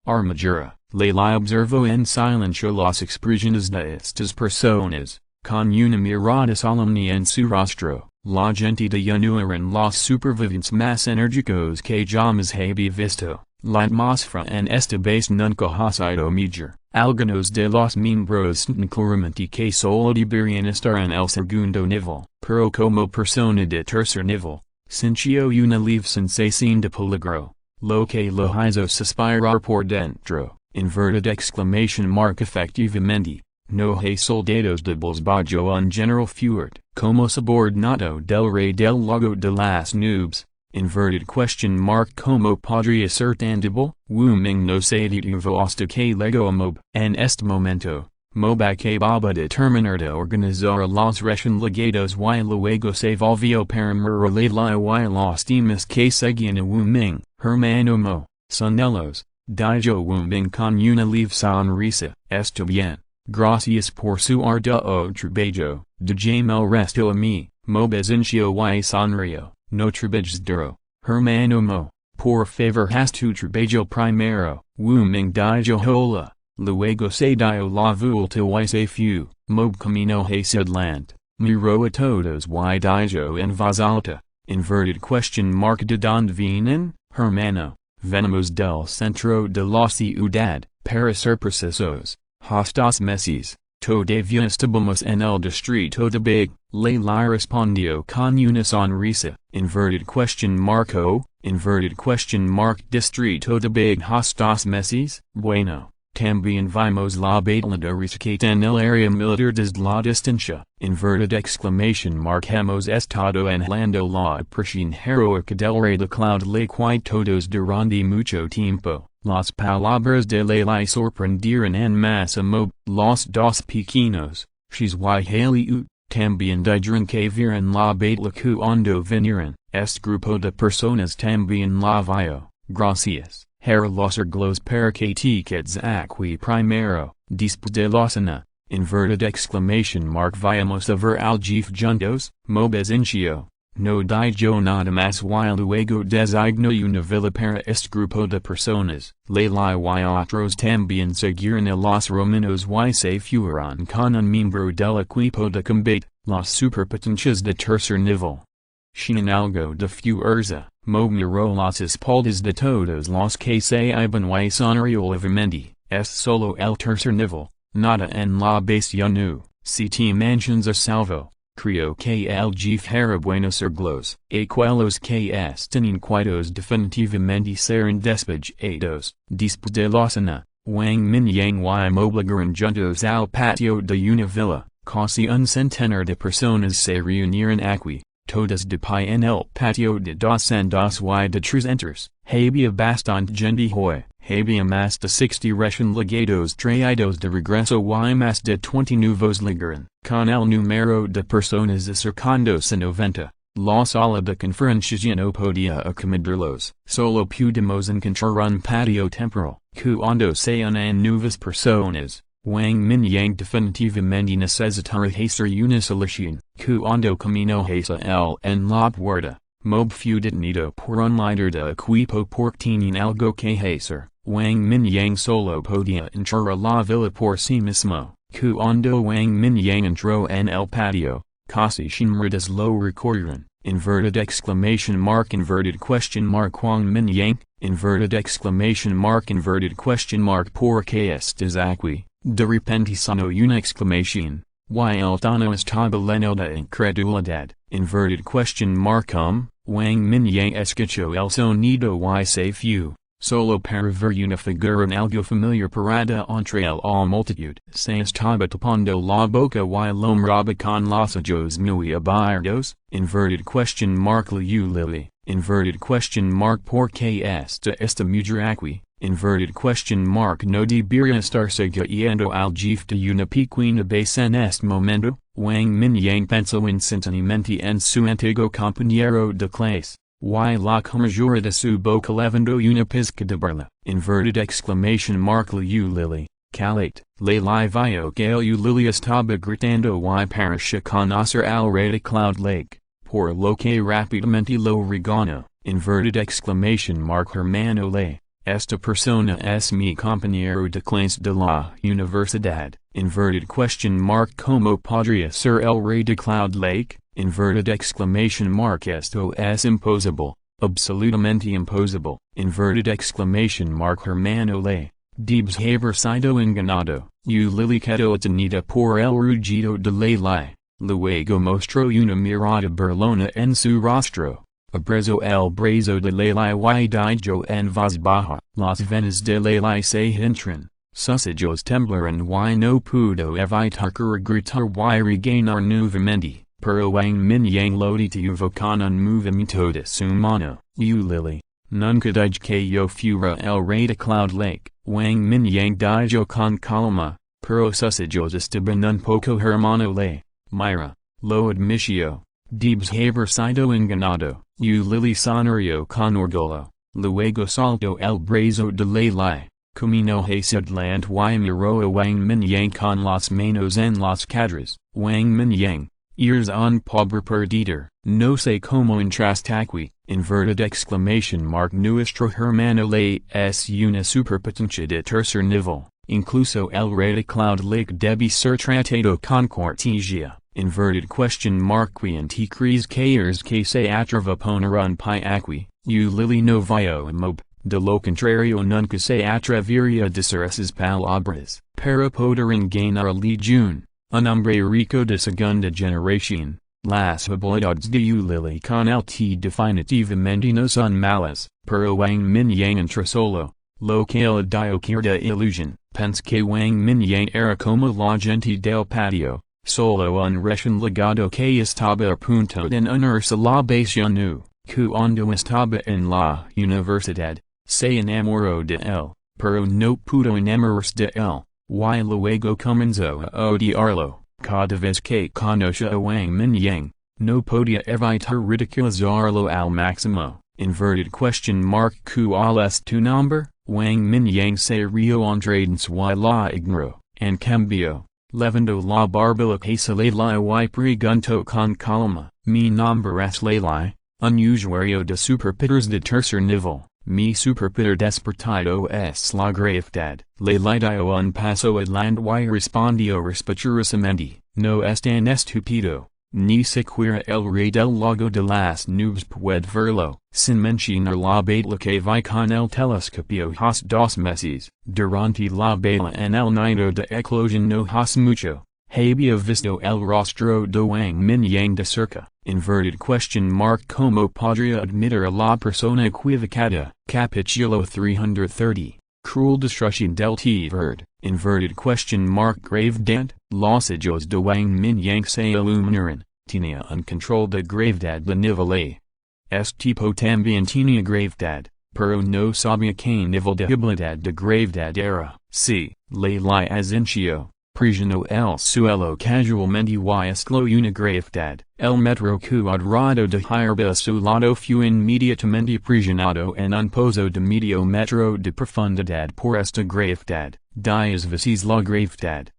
Armadura. Lelai observó en silencio las expresiones de estas personas, con una mirada solemne en su rostro. La gente de Yanu eran los supervivientes más enérgicos que jamás había visto. La atmósfera en esta base nunca ha sido mejor. Algunos de los miembros sienten claramente que solo deberían estar en el segundo nivel, pero como persona de tercer nivel, sintió una leve sensación de peligro, lo que lo hizo suspirar por dentro. Inverted exclamation mark efectivamente, no hay soldados débiles bajo un general fuerte, como subordinado del rey del lago de las nubes, inverted question mark como podría ser tan débil, Wu Ming no se detuvo hasta que llegó a Mob. En este momento, Mob acababa de terminar de organizar a los recién llegados y luego se volvió para mirar a Lelai y los demás que seguían a Wu Ming. Hermano Mo, son ellos. Dijo Wu Ming con una leve sonrisa, está bien, gracias por su arduo trabajo, déjame el resto a mí, Mo besinció y sonrió, no trabajes duro, hermano Mo, por favor haz tu trabajo primero, Wu Ming dijo hola, luego se dio la vuelta y se fue, Mo caminó hacia adelante, miró a todos y dijo en voz alta, inverted question mark de donde vienen, hermano. Venimos del centro de la ciudad, para ser precisos, hasta meses, todavía estamos en el distrito de Big, Lelai respondió con una sonrisa, inverted question marco, inverted question mark distrito de Big hasta meses, bueno. También vimos la batalla de rescate en el área militar desde la distancia, inverted exclamation mark hemos estado enlando la presión heroica del rey de Cloud Lake todos durante mucho tiempo, las palabras de Lelai sorprendieron en masa Mob, los dos pequeños, Shiz y Haley También digeron que vieron la baitla cuando vinieron, este grupo de personas también la vio, gracias, para los arglos para que tickets aquí primero, después de la cena, inverted exclamation mark vayamos a ver al jefe juntos, mobes incio. No digo nada más y luego designo una villa para este grupo de personas. La y otros también seguieron a los romanos y se fueron con un miembro del equipo de combate, los superpotencias de tercer nivel. Sin algo de fuerza, miró las espaldas de todos los que se iban y sonrió es solo el tercer nivel, nada en la base ya no, si te mansions a salvo. Creo que el jefe hará buenos arglos, aquellos que están inquietos definitivamente serán despejados. Después de la cena, Wang Mingyang y m'obligaron juntos al patio de una villa, casi un centenar de personas se reunieron aquí, todas de pie en el patio de 200 y de 300, había bastante gente hoy. Había más de 60 recién llegados traídos de regreso y más de 20 nuevos llegaron. Con el número de personas acercándose a 90, la sala de conferencias ya no podía acomodarlos. Solo pudimos encontrar un patio temporal. Cuando se unen nuevas personas, Wang Mingyang definitivamente necesitará hacer una solución. Cuando camino hacia él en la puerta, mob fue detenido por un líder de equipo porque tenían algo que hacer. Wang Mingyang solo podía entrar a la villa por sí mismo. Cuando Wang Mingyang entró en el patio, casi sin miradas lo recorrieron. Inverted exclamation mark Wang Mingyang, inverted exclamation mark ¿por qué estás aquí? De repente sonó una exclamación, y el tono estaba lleno de incredulidad. Inverted Wang Mingyang escuchó el sonido y se fue. Solo para ver una figura en algo familiar parada entre la multitud. Se estaba tapando la boca y lo miraba con los ojos muy abiertos. Inverted Lily. Inverted ¿por qué esta mujer aquí? Inverted no debería estarse guiando al jefe de una pequeña base en este momento. Wang Mingyang pensó instantáneamente en su antiguo compañero de clase. Y la comisura de su boca levando una pizca de burla. Inverted Lily. Calate. La vio que el Lily estaba gritando y para conocer al rey de Cloud Lake. Por lo que rápidamente lo regañó. Inverted hermano le. Esta persona es mi compañero de clase de la universidad. Inverted ¿Cómo podría ser el rey de Cloud Lake? Inverted esto es imposible, absolutamente imposible. Inverted hermano le. Debes haber sido engañado. Lily quedó detenida por el rugido de la. Luego mostró una mirada burlona en su rostro. Abrazo el brazo de la y dijo en voz baja. Las venas de la se hinchan. Sus ojos temblaron y no pudo evitar gritar y regañar nuevamente. Pero Wang Mingyang lo detuvo con un movimiento de su mano. Lily. Nunca dije que yo fuera el rey de Cloud Lake. Wang Mingyang dijo con calma, pero sus ojos estaban un poco hermano le. Mira, lo admitió. Debes haber sido engañado. Lily sonrió con orgullo. Luego saltó el brazo de la. Camino hacia adelante y miró a Wang Mingyang con las manos en los cadres. Wang Mingyang. Eres un pobre perdedor. No sé cómo entraste aquí. Inverted Nuestro hermano le es una superpotencia de tercer nivel. Incluso el rey de Cloud Lake debe ser tratado con cortesía. Inverted ¿Quién te crees que eres que se atreva poner un pie aquí? Lily no vio a mob. De lo contrario nunca se atrevería a decir esas palabras. Para poder engañar a Legión. Un hombre rico de segunda generación, las habilidades de Lily con el definitivamente no son malas, pero Wang Mingyang entró solo, lo que le dio cierta ilusión. Pensé que Wang Mingyang era como la gente del patio, solo un recién llegado que estaba a punto de unirse a la base ya no. Cuando estaba en la universidad, se enamoró de él, pero no pudo enamorarse de él. Y luego comenzó a odiarlo. cada vez que conoce a Wang Mingyang, no podía evitar ridiculizarlo al máximo. Inverted question mark ¿Cuál es tu nombre? Wang Mingyang se rió entrance y la ignoró. En cambio, levantó la barba que se le y preguntó con calma. Mi nombre es Leilai, un usuario de superpowers de tercer nivel. Mi superpoder despertado es la gravedad. Leilai dio un paso adelante y respondió respetuosamente. No es tan estúpido. Ni siquiera el rey del lago de las nubes puede verlo, sin mencionar la batalla que vi con el telescopio hace 2 meses. Durante la batalla en el nido de eclosión no hace mucho, había visto el rostro de Wang Mingyang de cerca. Inverted question mark ¿Cómo podría admitir a la persona equivocada? Capítulo 330. Cruel destruction del T-Verd. Inverted question mark Gravedad. Los ojos de Wang Mingyang se iluminaron. Tenía un control de gravedad de nivel A. Este tipo también tenía gravedad, pero no sabía qué nivel de habilidad de gravedad era. Sí, Leilai asenció. Presionó el suelo casualmente y escaló una gravedad. El metro cuadrado de hierba a su lado fue inmediatamente presionado en un pozo de medio metro de profundidad por esta gravedad. 10 veces la gravedad.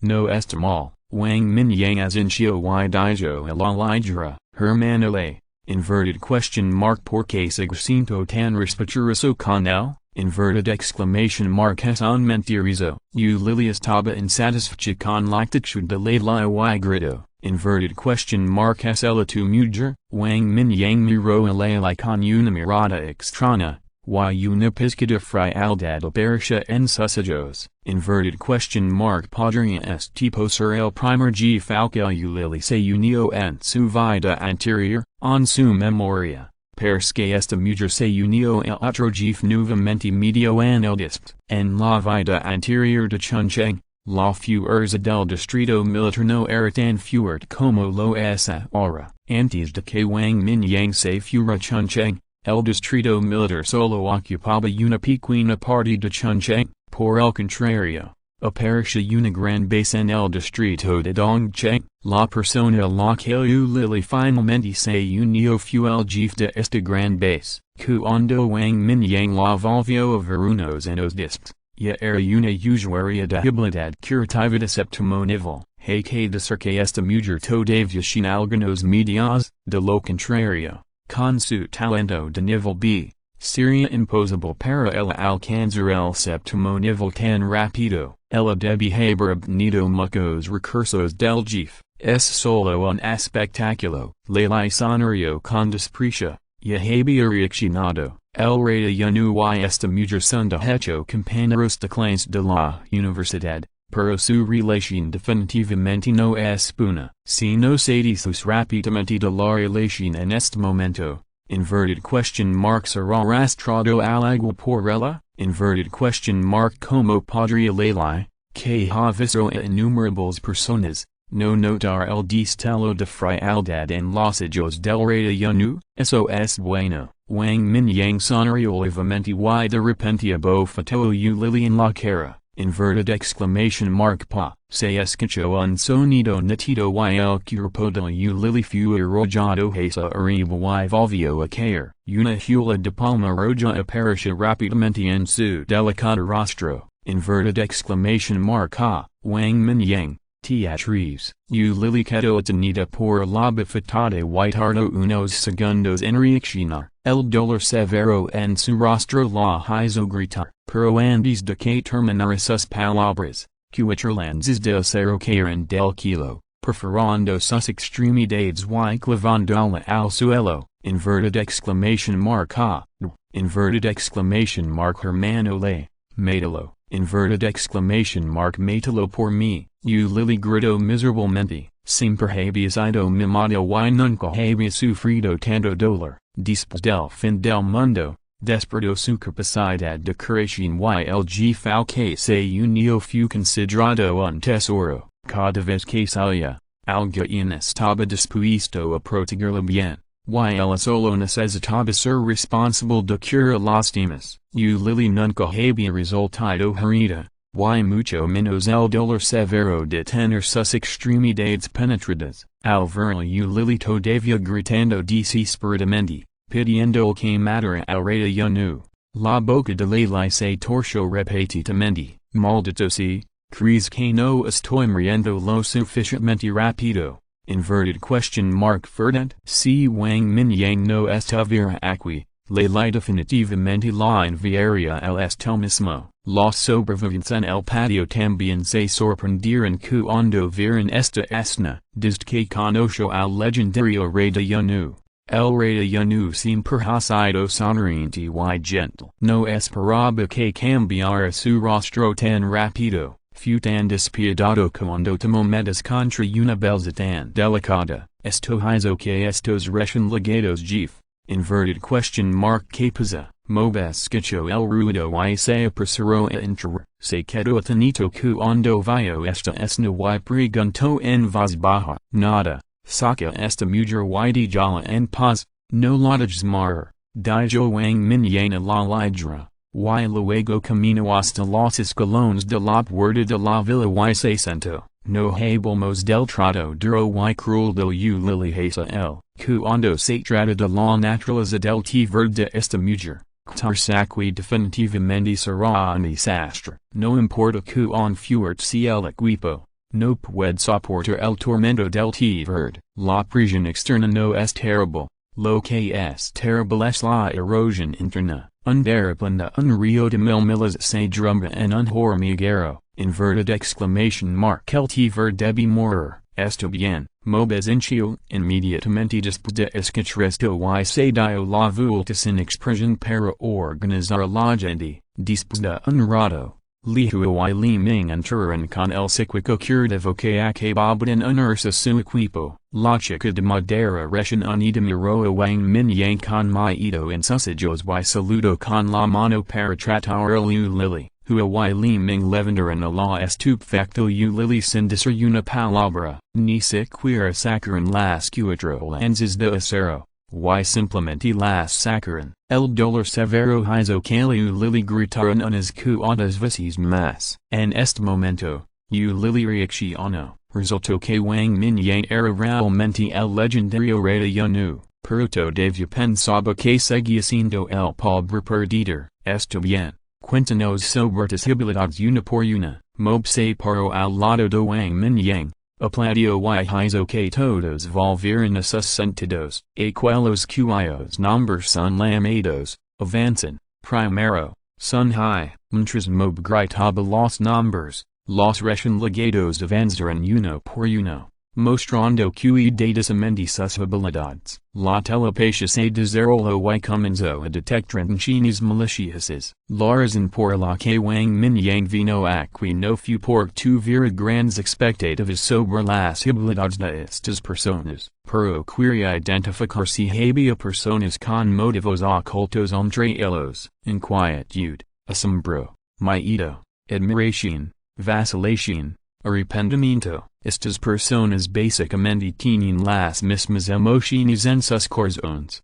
No está mal. Wang Mingyang asenció y dijo a la ligera, hermano le. Inverted question mark ¿Por qué se siento tan respetuoso con él? Inverted exclamation mark es un mentiroso. Lily estaba insatisfecha con la actitud de Leilai y gritó. Inverted question mark ¿Es ella tu mujer? Wang Mingyang miró a Leilai con una mirada extraña, y una pizca de frialdad apareció en sus ojos. Inverted question mark ¿Podría este tipo ser el primer jefe que Lily se unió en su vida anterior, en su memoria? Porque esta mujer se unió el otro jefe nuevamente medio en el disp. En la vida anterior de Chuncheng, la fuerza del distrito militar no era tan fuerte como lo es ahora. Antes de que Wang Mingyang se fuera a Chuncheng, el distrito militar solo ocupaba una pequeña parte de Chuncheng. Por el contrario, apareció una gran base en el distrito de Dongcheng. La persona a la que Lily finalmente se unió fue el jefe de esta gran base. Cuando Wang Mingyang la volvió a ver unos años después, ya era una usuaria de habilidad curativa de séptimo nivel. Hay que decir que esta mujer todavía sin algunos medios, de lo contrario, con su talento de nivel B, sería imposible para ella alcanzar el séptimo nivel tan rápido. Ella debe haber obtenido muchos recursos del jefe. Es solo un espectáculo. Leilai sonrió con desprecio. Ya había reaccionado. El rey de Yanu y esta mujer son de hecho compañeros de clase de la universidad, pero su relación definitivamente no es buena. Si no se dices rápidamente de la relación en este momento, inverted question mark será arrastrado al agua por ella? Inverted question mark ¿Cómo podría Leilai, que ha visto a innumerables personas, no notar el destello de frialdad en los ojos del rey de Yanu? Eso es bueno. Wang Mingyang sonrió levemente y de repente abofeteó a Lily en la cara. Inverted exclamation mark pa. Se escuchó un sonido nítido y el cuerpo de Lily fue arrojado hacia arriba y volvió a caer. Una hula de palma roja apareció rápidamente en su delicado rostro. Inverted exclamation mark ah. Wang Mingyang. Teatriz. Lily quedó detenida por la bofetada y tardó unos segundos en reaccionar. El dolor severo en su rostro la hizo gritar. Pero antes de que terminara sus palabras, cuatro de acero cayeron del kilo, perforando sus extremidades y clavándola al suelo. Inverted exclamation mark ah. Inverted exclamation mark hermano le. Mátalo. Inverted exclamation mark mátalo por mí. Lily gritó miserablemente. Siempre había sido mimado y nunca había sufrido tanto dolor. Después del fin del mundo, despertó su capacidad de creación y el jefe al que se unió fue considerado un tesoro. Cada vez que salía, alguien estaba dispuesto a protegerlo bien. Y ella solo necesitaba ser responsable de curar las demás. Lily nunca había resultado herida, y mucho menos el dolor severo de tener sus extremidades penetradas, al verlo Lily todavía gritando desesperadamente, pidiendo el que matara al rey ya no. La boca de Lily se torció repetidamente, maldito sea, crees que no estoy muriendo lo suficientemente rápido. Inverted question mark verdad. Si Wang Mingyang no estuviera aquí, Lily definitivamente la enviaría al esto mismo. Los sobrevivientes en el patio también se sorprendieron cuando vieron esta escena, desde que conoció al legendario rey de Yanu. El rey de Yanu siempre ha sido sonriente y gentle. No esperaba que cambiara su rostro tan rápido. Fue tan despiadado cuando tomó medidas contra una belleza tan delicada. Esto hizo que estos recién legados jef. Inverted question mark que pasa, Mob escuchó el ruido y se apresuró a entrar. Se quedó atenito cuando vio esta escena y preguntó en voz baja. Nada, saca esta mujer y déjala en paz, no la dejes morir. Dijo Wang Mingyang a la lidra. Y luego camino hasta los escalones de la puerta de la villa y se sentó. No hablamos del trato duro y cruel del Lily hacia él, cuando se trata de la naturaleza del verde de esta mujer. Tarsaqui definitivamente será un desastre. No importa cuán fuerte sea el equipo, no puede soportar el tormento del verde. La presión externa no es terrible. Lo que es terrible es la erosión interna. Derrapando un río de mil millas se derrumba en un hormiguero. Inverted exclamation mark el verde debe morir. Esto bien, Mobes hinchó inmediatamente después de escuchar esto y se dio la vuelta sin expresión para organizar la gente. Después de un rato, Liu y Li Ming entraron con el psíquico curativo que acababa de unirse a su equipo. La chica de madera recién unida miró a Wang Mingyang con miedo en sus ojos y saludó con la mano para tratar el Lily. Hua y Li Ming levantaron a la estupefacto Lily sin decir una palabra, ni siquiera sacaron las cuatro lanzas de acero, y simplemente las sacaron. El dolor severo hizo que Lily gritara unas cuantas veces más. En este momento, Lily reaccionó. Resultó que Wang Mingyang era realmente el legendario rey de Yanu, pero todavía pensaba que seguía siendo el pobre perdedor. Esto bien. Cuéntanos sobre tus habilidades una por una. Mob se paró al lado de Wang Mingyang, aplaudió y hizo que todos volvieran a sus sentidos. Aquellos cuyos nombres son llamados, avanzan, primero, son high, mientras Mob gritaba los nombres, los recién legados avanzaron uno por uno, mostrando cuidadosamente sus habilidades. La telepatia se desarrolló y comenzó a detectar intenciones maliciosas. La razón por la que Wang Mingyang vino aquí no fue por tuviera grandes expectativas sobre las habilidades de estas personas, pero quería identificar si había personas con motivos ocultos entre ellos. Inquietud, asombro, miedo, admiración, vacilación, arrepentimiento. Estas personas básicamente tienen las mismas emociones en sus corazones.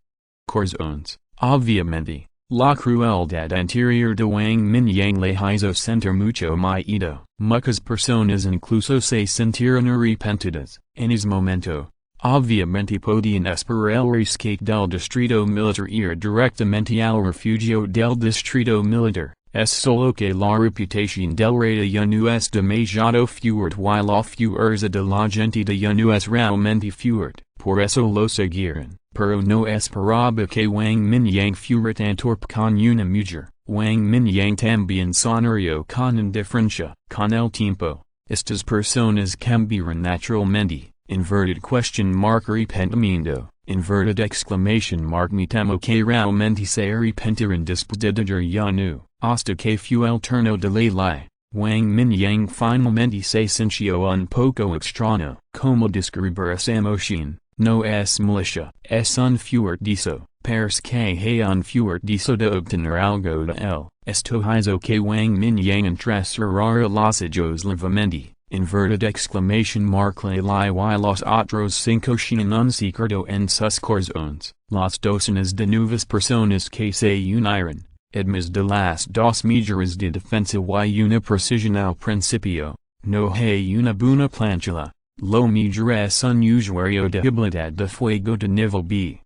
Obviamente, la crueldad anterior de Wang Mingyang le hizo sentir mucho miedo. Muchas personas incluso se sintieron arrepentidas. En ese momento, obviamente podían esperar el rescate del distrito militar ir directamente al refugio del distrito militar. Es solo que la reputación del rey de Yanu es demasiado fuerte y la fuerza de la gente de Yanu es realmente fuerte, por eso lo siguieron. Pero no esperaba que Wang Mingyang fuera tan torpe con una mujer. Wang Mingyang también sonrió con indiferencia. Con el tiempo, estas personas cambiaron naturalmente. Inverted question mark arrepentimiento. Inverted exclamation mark me temo que realmente se arrepentirán después de dejar Yanu. Hasta que fue el turno de Lily, Wang Mingyang finalmente se sintió un poco extraño. Como describir esa emoción, no es milicia, es un fuertizo, parce que hay un fuertizo de obtener algo de él. Esto hizo que Wang Mingyang entrecerrara los ojos levemente. Inverted exclamation mark Lily y los otros cinco tienen un secreto en sus corazones. Las docenas de nuevas personas que se unieron, admis de las dos mejoras de defensa y una precisión al principio, no hay una buena plancha, lo mejor es un usuario de habilidad de fuego de nivel B.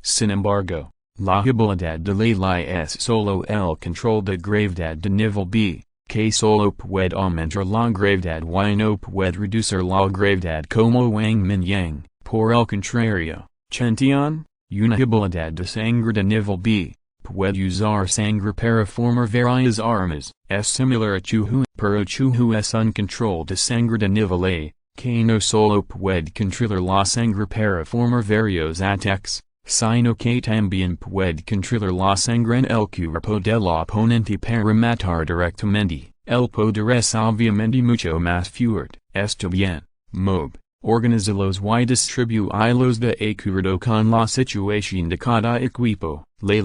Sin embargo, la habilidad de Ley es solo el control de gravedad de nivel B, que solo puede aumentar la gravedad y no puede reducir la gravedad como Wang Mingyang. Por el contrario, Zhutian, una habilidad de sangre de nivel B, puede usar sangre para formar varias armas, es similar a Chuhu, pero Chuhu es un control de sangre de nivel A, que no solo puede controlar la sangre para formar varios ataques, sino que también puede controlar la sangre en el cuerpo del oponente para matar directamente. El poder es obviamente mucho más fuerte. Esto bien, Mob, organizalos y distribuilos de acuerdo con la situación de cada equipo. Ley,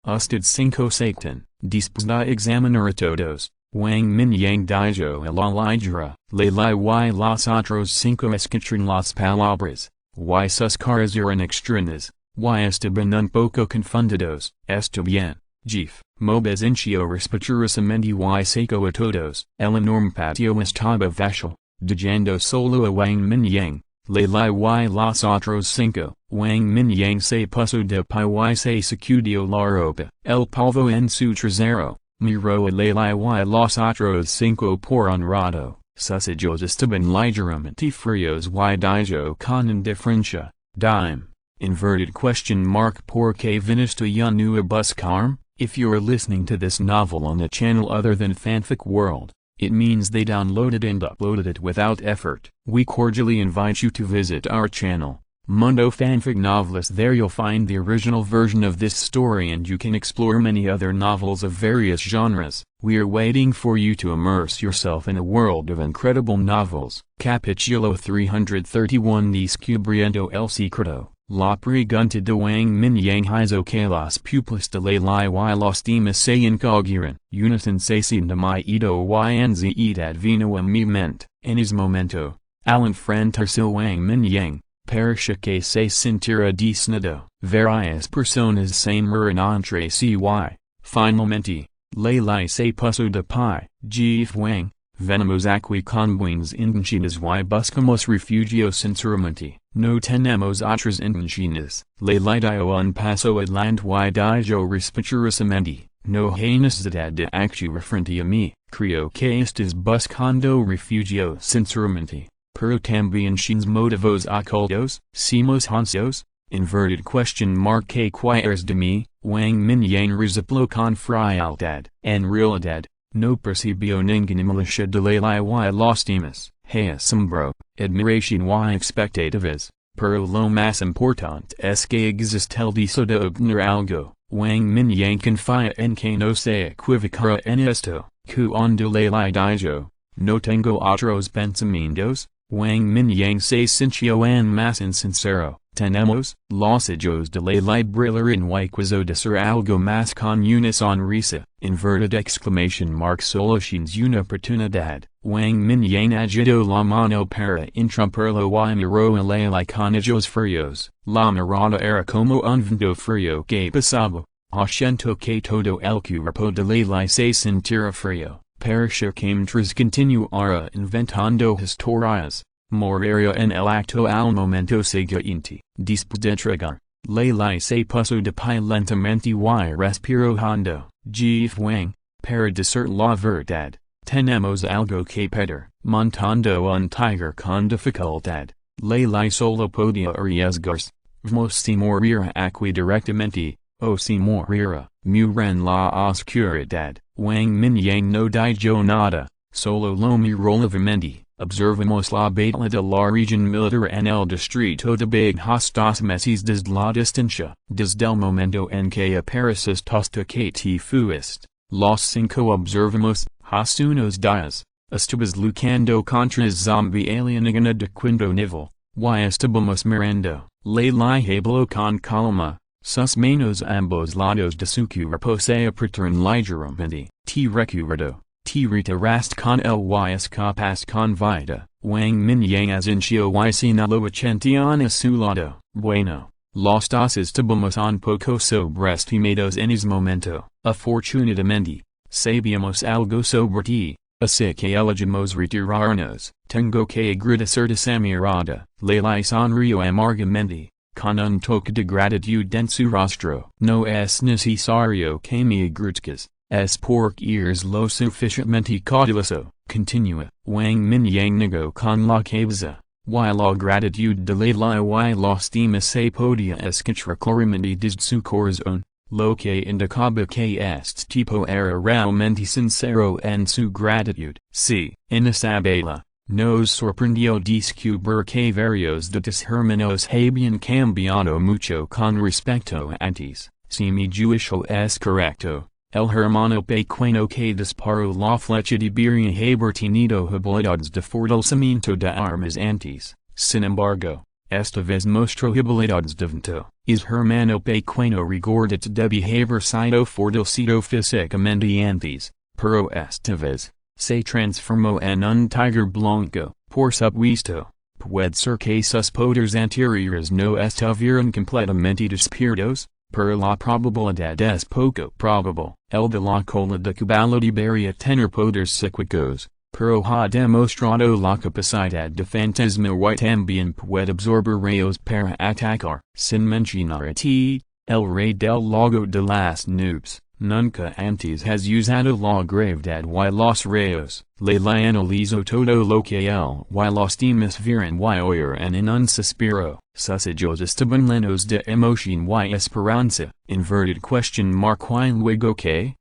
usted 5 Satan, después de examinar a todos, Wang Mingyang dijo a la ligera, Ley y los otros 5 escuchan las palabras, y sus caras eran extrañas. Y estaban un poco confundidos. Esto bien, Jeff, Mob esencio respetuosamente y seco a todos. El enorme patio estaba vacío, dejando solo a Wang Mingyang, Ley y los otros 5. Wang Mingyang se puso de pie y se sacudió la ropa. El polvo en su trasero, miró a Ley y los otros 5 por un rato. Sus ojos estaban ligeramente fríos y dijo con indiferencia, dime. Inverted question mark por que viniste ya nu a buscarme? If you're listening to this novel on a channel other than Fanfic World, it means they downloaded and uploaded it without effort. We cordially invite you to visit our channel, Mundo Fanfic Novelist. There you'll find the original version of this story and you can explore many other novels of various genres. We are waiting for you to immerse yourself in a world of incredible novels. Capítulo 331 Descubriendo el secreto. La pregunta de Wang Mingyang hizo que las pupilas de Ley y los demás se encogieran. Una sensación de miedo y ansiedad vino a mi mente. En ese momento, al enfrentarse Wang Mingyang, parecía que se sintiera desnudo. Varias personas se miraron entre sí y, finalmente, Ley se puso de pie. Jeff Wang, venimos aquí con buenas intenciones y buscamos refugio sinceramente. No tenemos otras intenciones. Ley dio un paso adelante y dijo respetuosamente, no hay necesidad de actuar frente a mí. Creo que estás buscando refugio sinceramente, pero también tienes motivos ocultos. Somos hansos? Inverted question mark que quieres de mí. Wang Mingyang resopló con frialdad. En realidad, no percibió ninguna milicia de Ley y los demás. Asombro, admiración y expectativas, pero lo más importante es que existe el deseo de obtener algo. Wang Mingyang confía en que no se equivocará en esto. Cuando Ley dijo, no tengo otros pensamientos, Wang Mingyang se sintió en más insincero. Tenemos, los ojos de Ley brillaron y quiso decir algo más con una sonrisa. Inverted exclamation mark solo tienes una oportunidad. Wang Mingyang agitó la mano para interrumpirlo y miró a Ley con ojos fríos. La mirada era como un viento frío que pasaba. Siento que todo el cuerpo de Ley se sintiera frío. Parecía que mientras continuara inventando historias, moriría en el acto al momento siguiente. Después de entregar, Ley se puso de pie lentamente y respiró hondo. Jeff Wang, para decir la verdad, tenemos algo que pedir. Montando un tiger con dificultad, Ley solo podía arriesgarse. Vamos si morirá aquí directamente, o si morirá, en la oscuridad. Wang Mingyang no dijo nada, solo lo miró levemente. Observamos la batalla de la región militar en el distrito de Bajos dos meses desde la distancia. Desde el momento en que apareces hasta que te fuiste, los 5 observamos, hace unos días, estabas luchando contra zombie alienígena de quinto nivel, y estábamos mirando. Ley habló con calma, sus manos ambos lados de su cuerpo se apretaron ligeramente. Te recuerdo. Te retiraste con el y escapas con vida. Wang Mingyang asintió y señaló a Zhutian a su lado. Bueno, Los dos estamos un poco sobreestimados en ese momento. Afortunadamente, sabíamos algo sobre ti, así que elegimos retirarnos. Tengo que agradecer esa mirada. Leila sonrió amargamente, con un toque de gratitud en su rostro. No es necesario que me agradezcas, es porque eres lo suficientemente cauteloso. Continúa. Wang Mingyang negó con la cabeza. Y la gratitud de Leila y la estima se podía escuchar claramente desde su corazón, lo que indicaba que este tipo era realmente sincero en su gratitud. Sí, en esa vela, nos sorprendió descubrir que varios de tus hermanos habían cambiado mucho con respecto a antes. Si mi juicio es correcto, el hermano pequeño que disparó la flecha debería haber tenido habilidades de fortalecimiento de armas antes. Sin embargo, esta vez mostró habilidades de vento. Es hermano pequeño recuerda debe haber sido fortalecido físicamente antes, pero esta vez, se transformó en un tigre blanco. Por supuesto, puede ser que sus poderes anteriores no estuvieran completamente despiertos, pero la probabilidad es poco probable. El de la cola de caballo debería tener poderes psíquicos, pero ha demostrado la capacidad de fantasma y también puede absorber rayos para atacar. Sin mencionar a ti, el rey del lago de las nubes, nunca antes has usado la gravedad y los rayos. Leila analizó todo lo que él y los demás vieron y oyeron en un suspiro. Sus ojos estaban llenos de emoción y esperanza. Inverted question mark. Y luego que?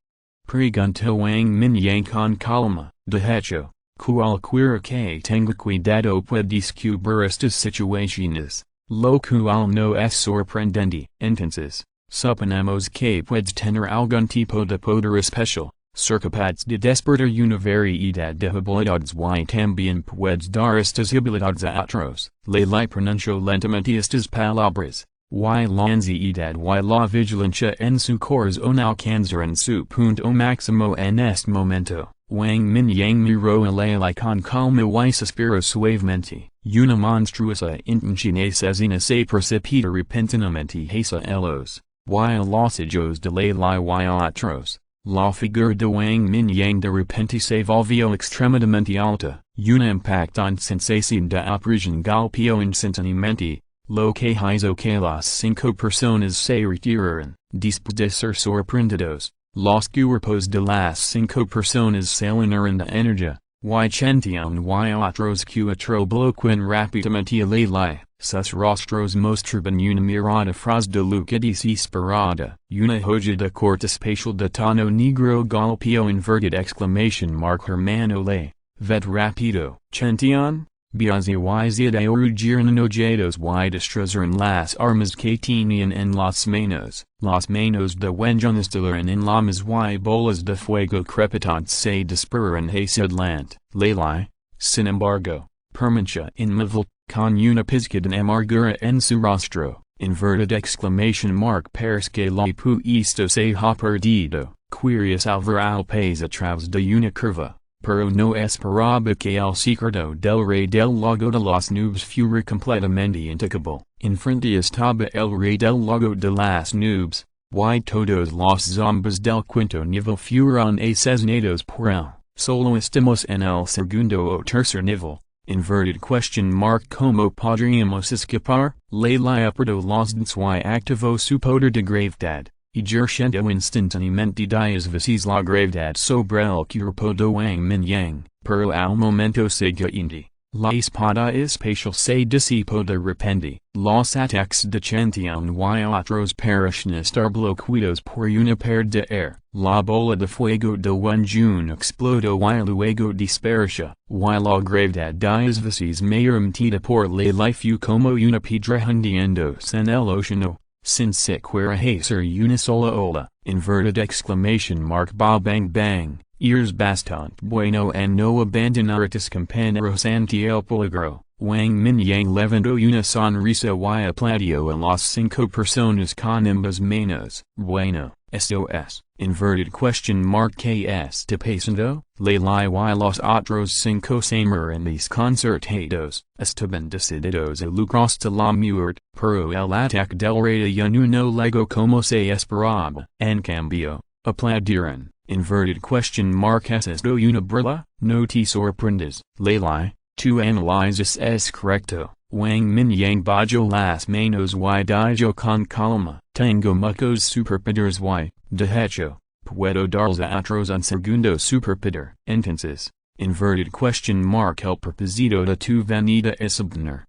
Preguntó Wang Mingyang con calma. De hecho, cualquiera que tenga cuidado puede descubrir estas situaciones, lo cual no es sorprendente. Entonces, suponemos que puedes tener algún tipo de poder especial, ser capaz de despertar una variedad de habilidades y también puedes dar estas habilidades a otros. Leila pronunció lentamente estas palabras, y la ansiedad y la vigilancia en su corazón alcanzaron su punto máximo en este momento. Wang Mingyang miró a Leila con calma y suspiró suavemente. Una monstruosa intención asesina se precipita repentinamente hacia ellos, y los ojos de Leila y otros. La figura de Wang Mingyang de repente se volvió extremadamente alta. Una impactante sensación de opresión golpeó instantáneamente, lo que hizo que las 5 personas se retiraran. Después de ser sorprendidos, los cuerpos de las 5 personas se llenaron de energía, y Chentian y otros cuatro bloquean rápidamente a Leila. Sus rostros mostraban una mirada fraz de luca desesperada. Una joya de corte especial de tono negro golpeó inverted exclamation mark hermano le. Ved rápido. Chentian, Biazi y de orugir enojados y destrozaron las armas que tenían en las manos. Las manos de Wenjun estallaron en llamas y bolas de fuego crepitantes se dispararon hacia adelante. Leila, sin embargo, permaneció inmóvil, con una pizca de amargura en su rostro. Inverted exclamation mark porque la puesto se ha perdido. Quería salvar al país a través de una curva, pero no esperaba que el secreto del rey del lago de las nubes fuera completamente intocable. Enfrente estaba el rey del lago de las nubes, y todos los zombies del quinto nivel fueron asesinados por él. Solo estamos en el segundo o tercer nivel. Inverted question mark. ¿Cómo podríamos escapar? Leila apretó los dientes y activó su poder de gravedad, ejerciendo instantáneamente 10 veces la gravedad sobre el cuerpo de Wang Mingyang. Pero al momento siguiente, la espada especial se disipó de repente. Los ataques de Chentian y otros parecen estar bloqueados por una pared de air. La bola de fuego de Wenjun explotó y luego dispersó, y la gravedad 10 veces mayor metida por Leila fue como una piedra hundiéndose en el océano, sin siquiera hacer una sola ola. Inverted exclamation mark. Ba bang bang. Eres bastante bueno en no abandonar a tus compañeros ante el peligro. Wang Mingyang levantó una sonrisa y aplaudió a las 5 personas con ambas manos. Bueno, SOS, inverted question mark KS te pasando, le li y los otros cinco samer en mis concertados, estaban decididos a lucros de la muerte, pero el ataque del rey ya no lego como se esperaba. En cambio, aplaudieron, inverted question mark es esto una brilla, no te sorprendes, le li, tu análisis es correcto. Wang Mingyang bajo las manos y dijo con calma, tengo muchos superpoderes y, de hecho, puedo darles a otros un segundo superpoder. Entonces, inverted question mark el propósito de tu venida es obtener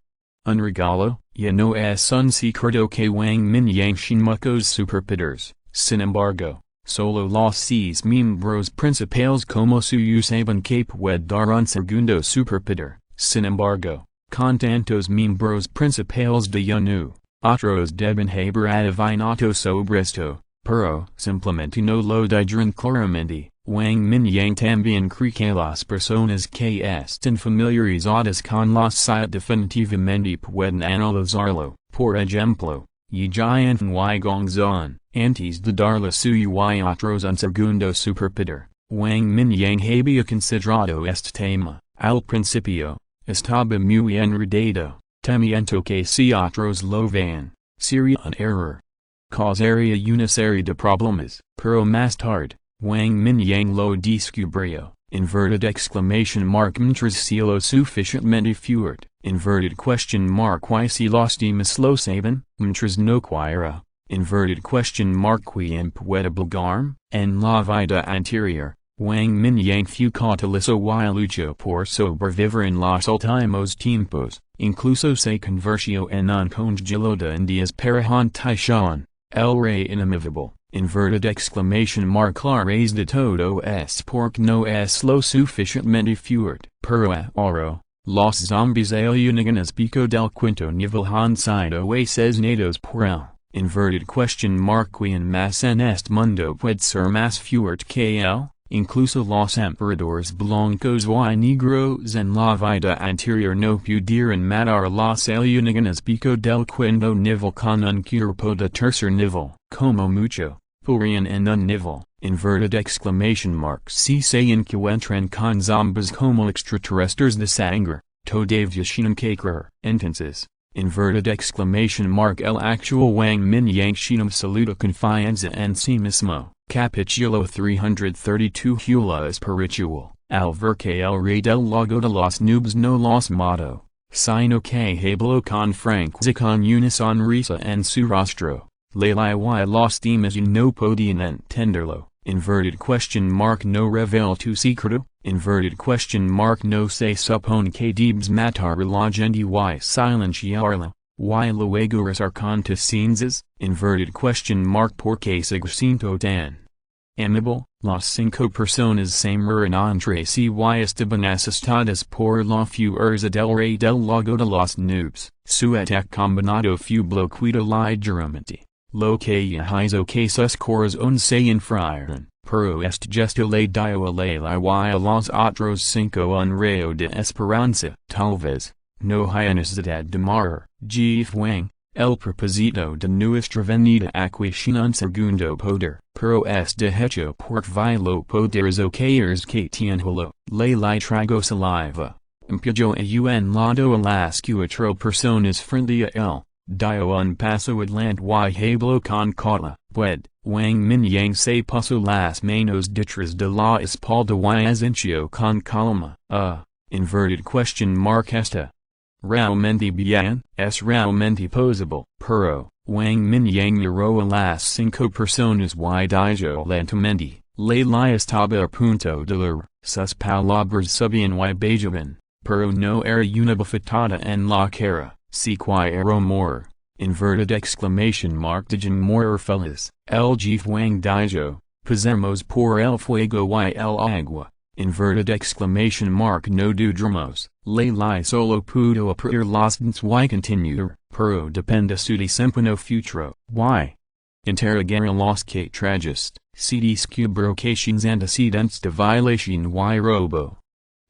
un regalo, ya no es un secreto que Wang Mingyang tiene muchos superpoderes. Sin embargo, solo los seis miembros principales como su saben que puede dar un segundo superpoder. Sin embargo, con tantos miembros principales de UNU, otros deben haber adivinado sobre esto, pero simplemente no lo dijeron claramente. Wang Mingyang también cree que las personas que están familiarizadas con la site definitivamente pueden analizarlo. Por ejemplo, Yijian y Gongzon, antes de darle suyo y otros un segundo superpoder. Wang Mingyang había considerado este tema, al principio. Estaba muy enredado, temiendo que si otros lo vean, sería un error. Causaría una serie de problemas, pero más tarde, Wang Mingyang lo descubrió, inverted exclamation mark mientras si lo suficientemente fuerte, inverted question mark y si los demás lo saben, mientras no quiera, inverted question mark quien puede obligarme, en la vida anterior. Wang Mingyang fue cauteloso y luchó por sobrevivir en los últimos tiempos, incluso se convirtió en un congelado de indias para Shan, el rey inamovible, inverted exclamation mark la raíz de todo es porque no es lo suficientemente fuerte, pero ahora, los zombies llegan a pico del quinto nivel han sido asesinados por él, inverted question mark quien más en este mundo puede ser más fuerte que él. Incluso los emperadores blancos y negros en la vida anterior no pudieron matar los alienígenas pico del quinto nivel con un cuerpo de tercer nivel, como mucho, podrían en un nivel, inverted exclamation mark si se encuentran con zombies como extraterrestres de sangre, todavía tienen que creer. Entonces, inverted exclamation mark el actual Wang Mingyang tiene absoluta confianza en sí mismo. Capítulo 332 Hula espiritual, al ver que el rey del lago de los nubes no los mató, sino que habló con franqueza con una sonrisa en su rostro, le y los demás no podían entenderlo, inverted question mark no reveló tu secreto, inverted question mark no se supone que debes matar a la gente y silenciarla. Y luego rezar con tus cenizas, inverted question mark porque se siento tan amable, las cinco personas se mueren entre sí y estaban asustadas por la fuerza del rey del lago de los nubes, su ataque combinado fue bloqueado ligeramente, lo que hizo que sus corazones se enfriaran, pero este gesto le dio a Leila y a los otros cinco un rayo de esperanza, tal vez. No hay necesidad de morir, Jeff Wang, el propósito de nuestra venida aquí sin un segundo poder, pero es de hecho por lo poderes que tienlo, le trago saliva, empujó a un lado a las cuatro personas frente a él, dio un paso adelante y habló con cautela, Wang Mingyang se puso las manos detrás de la espalda y asintió con calma, inverted question mark esta. Realmente bien, es realmente posible, pero, Wang Mingyang miró a las cinco personas y dijo lentamente, le estaba a punto de leer, sus palabras subían y bajaban, pero no era una bofetada en la cara, si quiero morir, inverted exclamation mark digan morir feliz, el Jeff Wang dijo, pasemos por el fuego y el agua. Inverted exclamation mark no dudamos, le solo pudo aprender los dentes y continuar, pero depende su desempeño futuro, y interrogaron los que trajiste, si descubrió que sus antecedentes de violación y robo.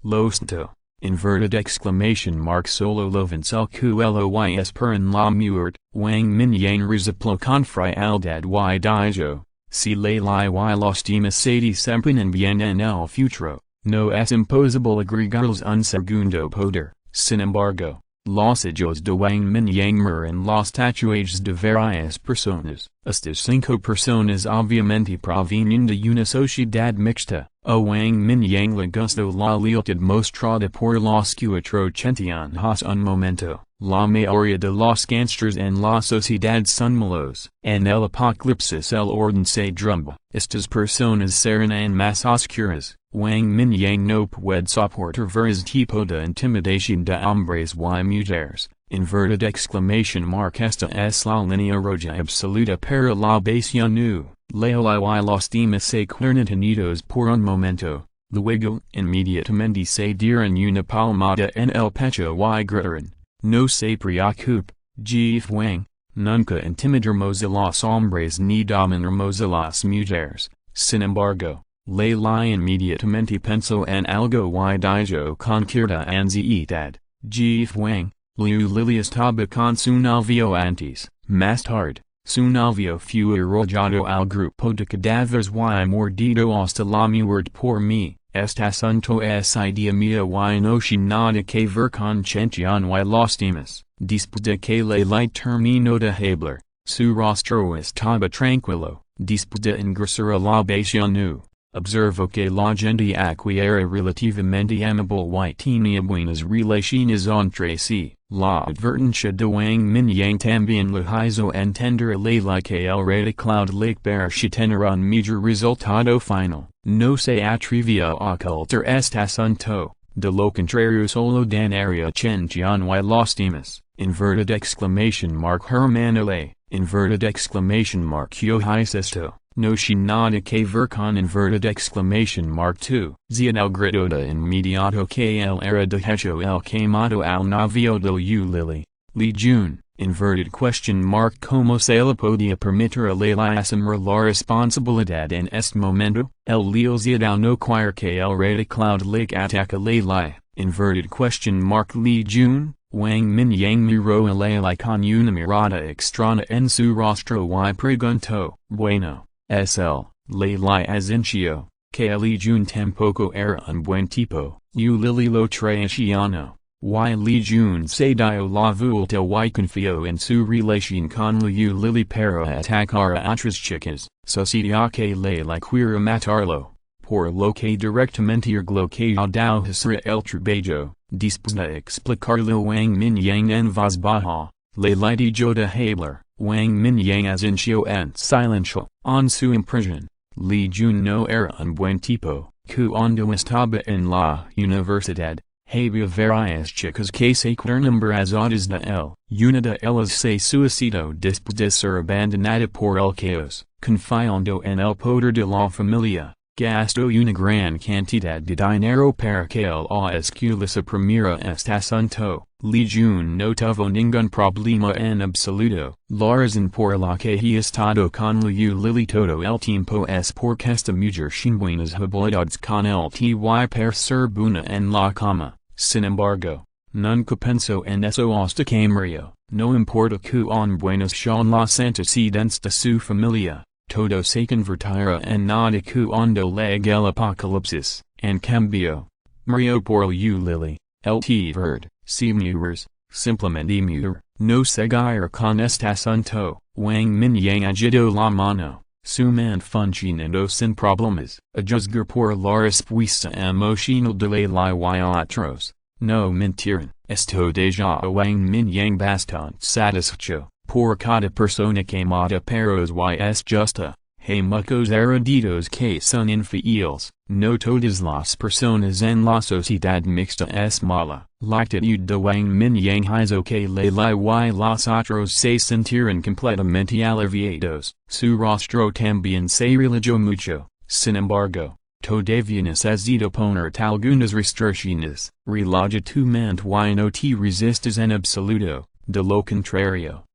Lo siento, inverted exclamation mark solo lo vencel cuelo y esperan la muerte, Wang Mingyang resopló con frialdad y dijo, si le li y los temas se desempeñan bien en el futuro, no es imposible agregarlos un segundo poder. Sin embargo, los hechos de Wang Mingyang mueren los tatuajes de varias personas. Estas 5 personas obviamente provienen de una sociedad mixta. A Wang Mingyang le gustó la lealtad mostrada por los 481 un momento. La mayoría de los gangsters en la sociedad son malos. En el apocalipsis el orden se derrumba. Estas personas serán más oscuras. Wang Mingyang no puede soportar varios tipo de intimidación de hombres y mujeres. Inverted exclamation mark esta es la línea roja absoluta para la pasión nu. Leo y los temas se quedan tenidos por un momento. Luego, inmediatamente se dieron una palmada en el pecho y gritaron. No se preocupe, Jeff Wang, nunca intimidaremos a los hombres ni dominaremos a las mujeres. Sin embargo, le li inmediatamente pensó en algo y dijo con cierta ansiedad. Jeff Wang, Liu Lili estaba con su novio antes. Más tarde, su novio fue arrojado al grupo de cadáveres y mordido hasta la muerte por mí. Este asunto es idea mía y no tiene nada que ver con Chenchian y los demás. Después de que le light terminó de hablar, su rostro estaba tranquilo. Después de ingresar a la pasión nu, observó que la gente aquí era relativamente amable y tenía buenas relaciones entre sí. La advertencia de Wang Mingyang también le hizo entender a Leila que el radicado para tener un major resultado final. No se atrevía a ocultar este asunto, de lo contrario solo dañaría Chenchian y los demás. Inverted exclamation mark hermanale, inverted exclamation mark yo hice esto. No tiene nada que ver con inverted exclamation mark 2. Zian el grito de inmediato que él era de hecho el quemado al novio de Liu Lili. Li Jun, inverted question mark como se le podía permitir a Leila asumir la responsabilidad en este momento. El lealtad no quiere que el radicado le ataque a Leila. Inverted question mark Li Jun. Wang Mingyang miró a Leila con una mirada extraña en su rostro y preguntó. Bueno. Es el, Leila asintió, que Li Jun tampoco era un buen tipo. Liu Lili lo traicionó. Y Li Jun se dio la vuelta y confió en su relación con Liu Lili para atacar a otras chicas. Sucedió que Leila quería matarlo, por lo que directamente arglocado hacia el trabajo. Después de explicarle Wang Mingyang en voz baja, Leila dijo de hablar. Wang Mingyang asintió en silencio. En su impresión, Li Jun no era un buen tipo. Cuando estaba en la universidad, había varias chicas que se quedaron embarazadas de él. Una de ellas se suicidó después de ser abandonada por el caos. Confiando en el poder de la familia, gastó una gran cantidad de dinero para que la escuela suprimiera este asunto. Li Jun no tuvo ningún problema en absoluto. La razón por la que he estado con Liu Lili todo el tiempo es porque esta mujer tiene buenas habilidades con el ty para ser buena en la cama. Sin embargo, nunca pensó en eso hasta que murió. No importa cuán buenas son las antecedentes de su familia, todo se convertirá en nada cuando llegue el apocalipsis. En cambio, murió por Liu Lili. El T-Verd, si mujeres, simplemente mujer, no seguir con este asunto. Wang Mingyang agitó la mano, su man funcionando sin problemas, a juzgar por la respuesta emocional de Leila y otros. No mentiran, esto deja a Wang Mingyang bastante satisfecho, por cada persona que mata perros y es justa. Hay muchos eruditos que son infieles. No todas las personas en la sociedad mixta es mala. La actitud de Wang Mingyang hizo que Leila y los otros se sintieran completamente aliviados. Su rostro también se relajó mucho. Sin embargo, todavía necesito ponerte algunas restricciones. Relaja tu mente y no te resistas en absoluto. De lo contrario,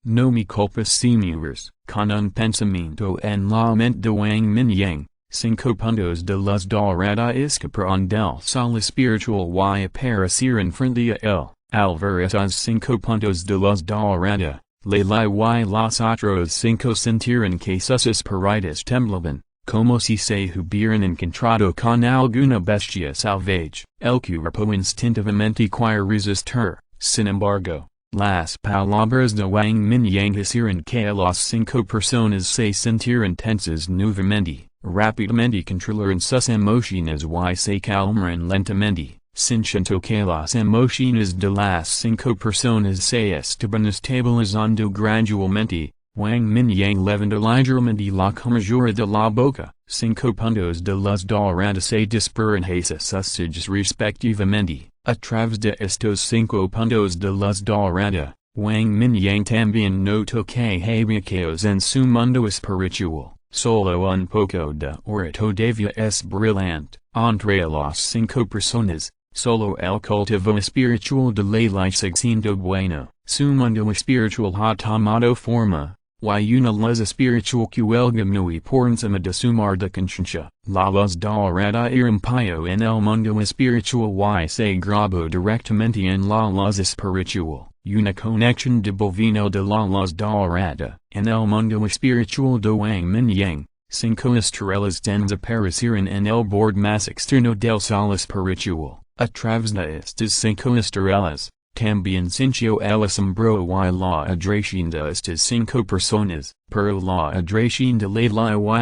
no me culpas si mueres. Con un pensamiento en la mente de Wang Mingyang, 5 puntos de luz dorada escaparon del sol espiritual y aparecieron frente a él. Al ver esos 5 puntos de luz dorada, Lelai y los otros cinco sintieron que sus espíritus temblaban, como si se hubieran encontrado con alguna bestia salvaje. El cuerpo instintivamente quiere resistir, sin embargo. Las palabras de Wang Mingyang hicieron que las cinco personas se sintieran tensas nuevamente, rápidamente controlaron sus emociones y se calmaron lentamente, sintiendo que las emociones de las cinco personas se estaban estabilizando gradualmente. Wang Mingyang levantó ligeramente la comisura de la boca. 5 puntos de luz dorada se disparan hacia sus ojos respectivamente. A través de estos 5 puntos de luz dorada, Wang Mingyang también notó que había caos en su mundo espiritual. Solo un poco de oro todavía es brillante. Entre las 5 personas, solo el cultivo espiritual de la ley siendo bueno. Su mundo espiritual ha tomado forma. Y una luz espiritual cuelga muy por encima de su mar de conciencia. La luz dorada irrumpió en el mundo espiritual y se grabó directamente en la luz espiritual. Una conexión divina de la luz dorada. En el mundo espiritual de Wang Mingyang, 5 estrellas desaparecieron en el borde más externo del sol espiritual. A través de estas 5 estrellas, también sintió el asombro y la adoración de estas 5 personas, pero la adoración de la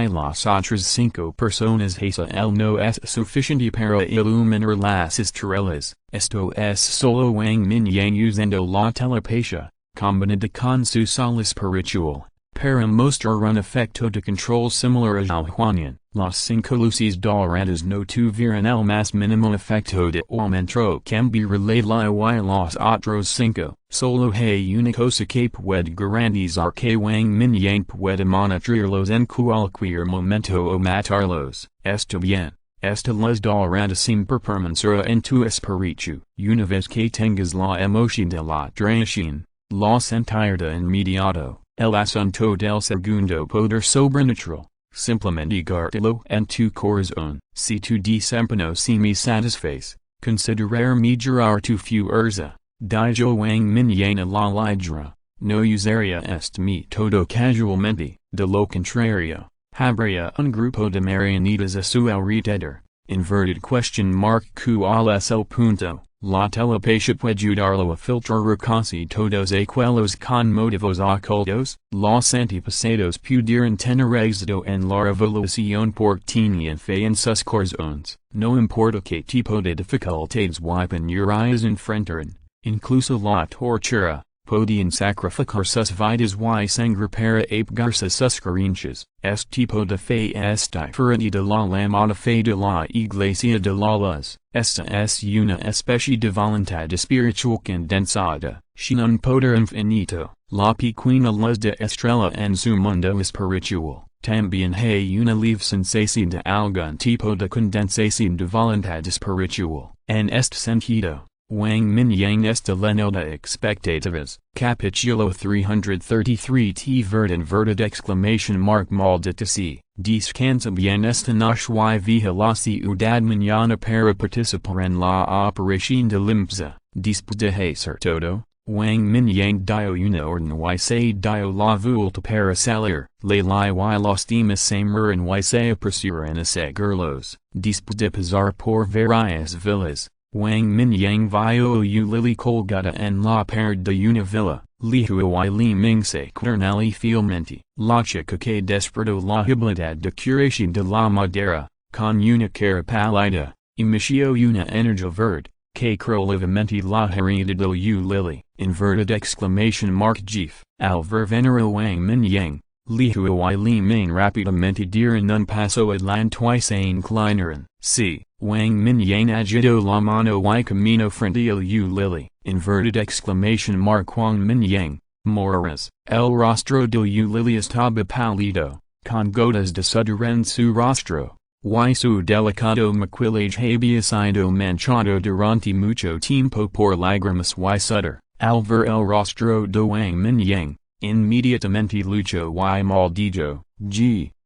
y las otras 5 personas hacia él no es suficiente para iluminar las estrellas. Esto es solo Wang Mingyang usando la telepatía, combinada con su sol espiritual, para mostrar un efecto de control similar al Huanian. Las 5 luces doradas no tuvieron el más mínimo efecto de aumento cambiar la y los otros 5. Solo hay una cosa que puede garantizar que Wang Mingyang puede monitorearlos en cualquier momento o matarlos. Está bien. Esta luz dorada siempre permanecerá en tu espíritu. Una vez que tengas la emoción de la adoración, la sentirá inmediato. El asunto del segundo poder sobrenatural. Simplemente guárdalo en tu corazón. Si tu desempeño se me satisface, considerar mejorar tu fuerza. Dijo Wang Mingyang a la ligra. No usaría este método casualmente. De lo contrario, habría un grupo de marionetas a su alrededor. Inverted question mark ¿Cuál es el punto? La telepatía puede ayudarlo a filtrar casi todos aquellos con motivos ocultos. Los antepasados pudieron tener éxito en la evolución porque tenían fe en sus corazones. No importa qué tipo de dificultades y enfrentaran, incluso la tortura, podían sacrificar sus vidas y sangre para apagarse sus creencias. Este tipo de fe es diferente de la llamada fe de la Iglesia de la Luz. Esta es una especie de voluntad espiritual condensada, sin un poder infinito. La pequeña luz de estrella en su mundo espiritual. También hay una leve sensación de algún tipo de condensación de voluntad espiritual. En este sentido, Wang Mingyang está lleno de expectativas. Capítulo 333 T verdad exclamation mark maldita sea. Descansa bien esta noche y vigila la ciudad mañana para participar en la operación de limpieza. Después de hacer todo, Wang Mingyang dio una orden y se dio la vuelta para salir. La y los demás se mueren y se apresuran a seguirlos. Después de pasar por varias villas, Wang Mingyang vio a Lily colgada en la pared de una villa. Lihu y Li Ming se quedaron fielmente. La chica que despertó la habilidad de curación de la madera, con una cara pálida, inició una energía verde, que creó levemente la herida de Lily. Inverted exclamation mark GIF. Al ver venir a Wang Mingyang, Lihu y Li Ming rápidamente dieron un paso adelante y se inclinaron. Sí. Wang Mingyang agitó la mano y camino frente a Lily. Inverted exclamation mark Wang Mingyang, moras. El rostro de Lily estaba pálido, con gotas de sudor en su rostro, y su delicado maquillaje había sido manchado durante mucho tiempo por lágrimas y sudor. Al ver el rostro de Wang Mingyang, inmediatamente luchó y maldijo.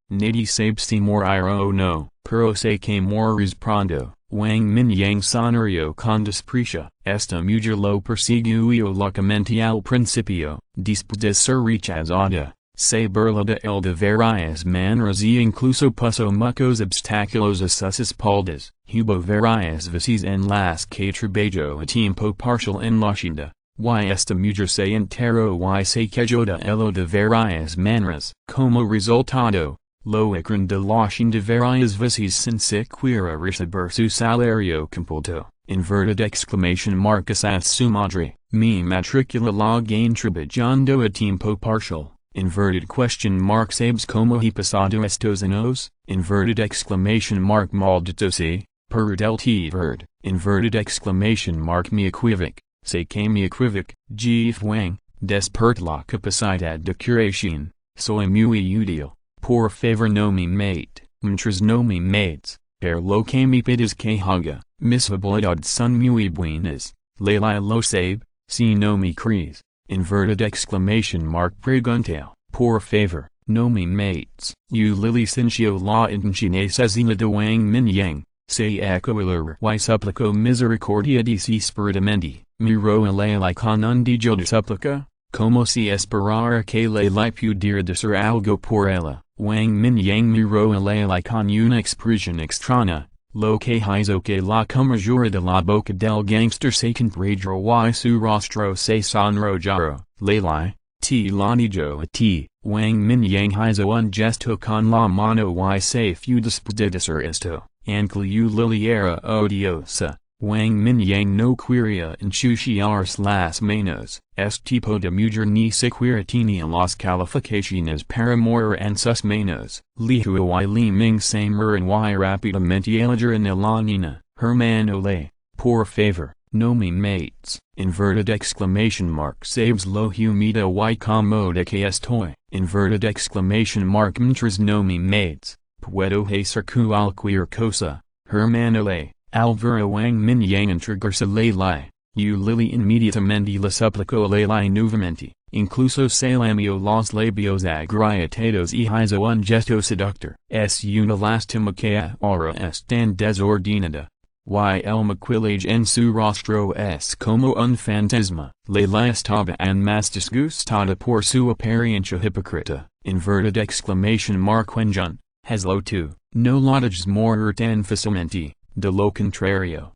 Nadie sabe si morirá o no. Pero sé que morirás pronto. Wang Mingyang sonorio con desprecia, esta mujer lo persiguió locamente al principio, después de ser rechazada, se burla de él de varias maneras y incluso puso muchos obstáculos a sus espaldas, hubo varias veces en las que trabajó a tiempo parcial en la tienda. Y esta mujer se enteró y se quejó de él de varias maneras. Como resultado, lo echan de la tienda varias veces sin siquiera recibir su salario completo. Inverted exclamation mark asas su madre, mi matricula la gain trabajando a tiempo parcial. Inverted question mark sabes como he pasado estos años. Inverted exclamation mark maldito sea, per del verd. Inverted exclamation mark mi equivoc. Se que mi equivoc, Jeff Wang, despert la capacidad de curación, soy muy útil, por favor no me mate, mientras no me mates, lo que me pides que haga, mis habilidades son muy buenas, Leila lo sabe, si no me crees. Inverted exclamation mark pregunta, por favor, no me mates. You licencio la intención asesina de Wang Mingyang, se echo el y suplico misericordia de si spiritamente. Miro Leila con un dijo de súplica, como si esperara que Leila pudiera decir algo por ella. Wang Mingyang miró Leila con una expresión extraña, lo que hizo que la composura de la boca del gangster se contrajera y su rostro se sonrojara. Leila, te lo digo a ti. Wang Mingyang hizo un gesto con la mano y se fue después de decir esto, aunque Lili era odiosa. Wang Mingyang no quería ensuciarse las manos, tipo de mujer ni siquiera tenía las calificaciones para morir en sus manos. Lihu y Li Ming se mueren y rápidamente eligieron a la nina, hermano le, por favor, no me mates. Inverted exclamation mark sabes lo humida y cómoda que estoy. Inverted exclamation mark mientras no me mates, puedo hacer cualquier cosa, hermano le. Alvaro Wang Mingyang entregarse Leila, Lili inmediatamente le suplicó Leila nuevamente, incluso se lamió los labios agrietados y hizo un gesto seductor. Es una lástima que ahora es tan desordenada. Y el maquillaje en su rostro es como un fantasma. Leila estaba aún más disgustada por su apariencia hipócrita. Inverted exclamation mark Wenjun, hazlo tú, no lo dejes morir tan fácilmente. De lo contrario,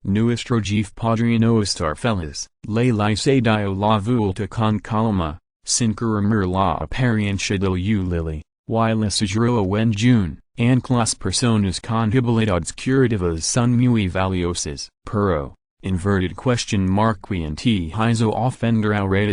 nuestro jefe podría no estar feliz. Leila se dio la vuelta con calma, sin querer la apariencia del Lili, y le susurró a Wenjun, aunque las personas con habilidades curativas son muy valiosas. Pero, inverted question mark quien te hizo ofender ahora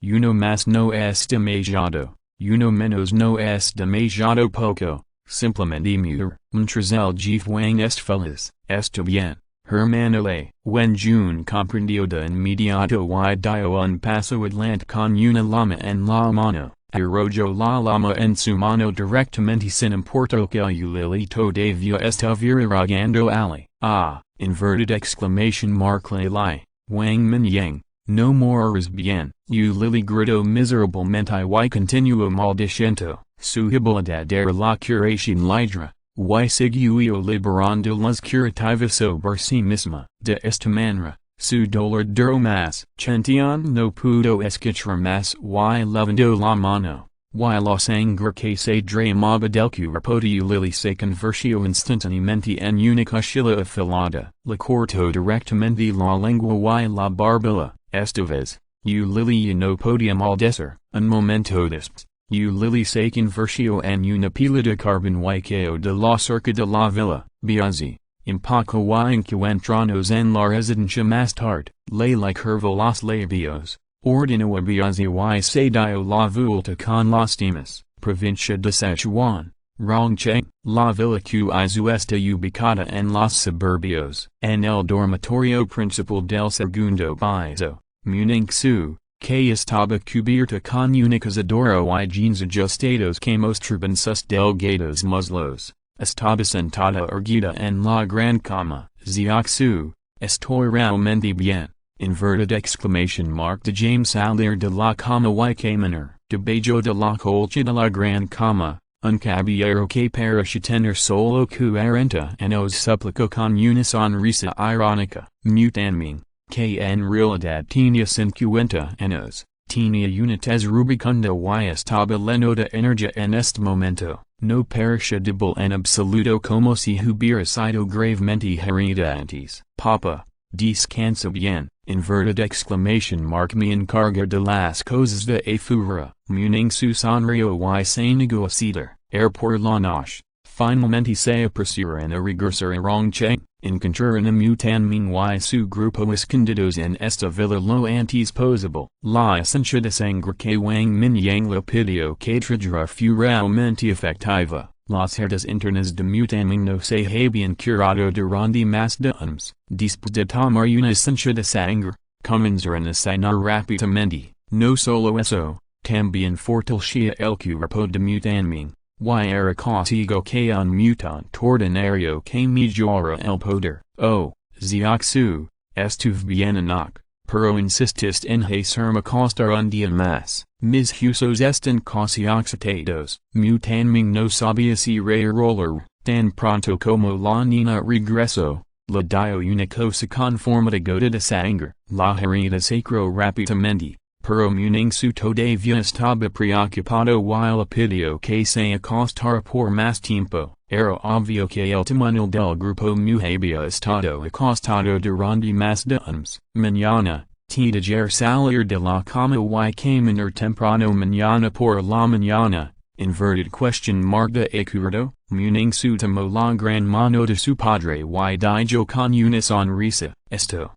uno más no es demasiado, uno menos no es demasiado poco. Simplemente muir, mientras el jefe Wang est feliz, está bien, hermano le. Wenjun comprendió de inmediato y dio un paso adelante con una lama en la mano, arrojó la lama en su mano directamente sin importar que Lili todavía estuviera rogando ali. Inverted exclamation mark Leila, Wang Mingyang, no morirás bien. Lili gritó miserablemente y continuó maldiciendo. Su habilidad era la curación lidra, y siguió liberando las curativas sobre sí misma. De esta manera, su dolor duró más. Chentian no pudo escuchar más y levantó la mano, y la sangre que se derramaba del cuerpo de Lili se convirtió instantáneamente en una cuchilla afilada. Le cortó directamente la lengua y la barbilla. Esta vez, Lili no podía maldecer. Un momento después, Lili se convirtió en una pila de carbón y cayó de la cerca de la villa. Biazi, poco y encuentranos en la residencia más tarde. Leila curvó los labios, ordenó a Biazi y se dio la vuelta con las demás. Provincia de Sichuan, Rongcheng, la villa que está ubicada en los suburbios. En el dormitorio principal del segundo piso, Munich-su, que estaba cubierta con una cazadora y jeans ajustados que mostraban sus delgados muslos. Estaba sentada erguida en la gran cama. Xiaxu, estoy realmente bien. Inverted exclamation mark de James salir de la cama y caminar. Debajo de la colcha de la gran cama, un caballero que para tener solo 40 años suplico con una sonrisa irónica, mutanming, que en realidad tenía 50 años, tenía una tez rubicunda y estaba lleno de energía en este momento, no perishable en absoluto como si hubiera sido gravemente herido antes. Papa, descansa bien, inverted exclamation mark me encarga de las cosas de afuera, muning su sonrio y se negociar, por la noche, finalmente se apresura en regresar a Rongcheng, encontrar una mutanming y su grupo escondidos en esta villa lo antes posible. La esencia de sangre que Wang Mingyang le pidió que trajera realmente efectiva. Las herdas internas de mutanming no se habían curado durante más de años. Después de tomar una esencia de sangre, comenzaron a sanar rápidamente. No solo eso, también fortalecía el cuerpo de mutanming. Y era consigo que un mutante ordinario que mejora el poder. Oh, Xiaxu, estuve bien enoch, pero insististe en hacerme costar un día más. Mis huesos están casi oxidados. Mutanming no sabía si reírlo. Tan pronto como la niña regresó, le dio una cosa con forma de gota de sangre. La herida se curó rápidamente. Pero muning su todavía estaba preocupado y le pidió que se acostara por más tiempo. Era obvio que el tamaño del grupo mu había estado acostado durante más de años. Mañana, te dejar salir de la cama y caminar temprano mañana por la mañana. Inverted question mark de acuerdo. Muning su tomó la gran mano de su padre y dijo con una sonrisa. Esto.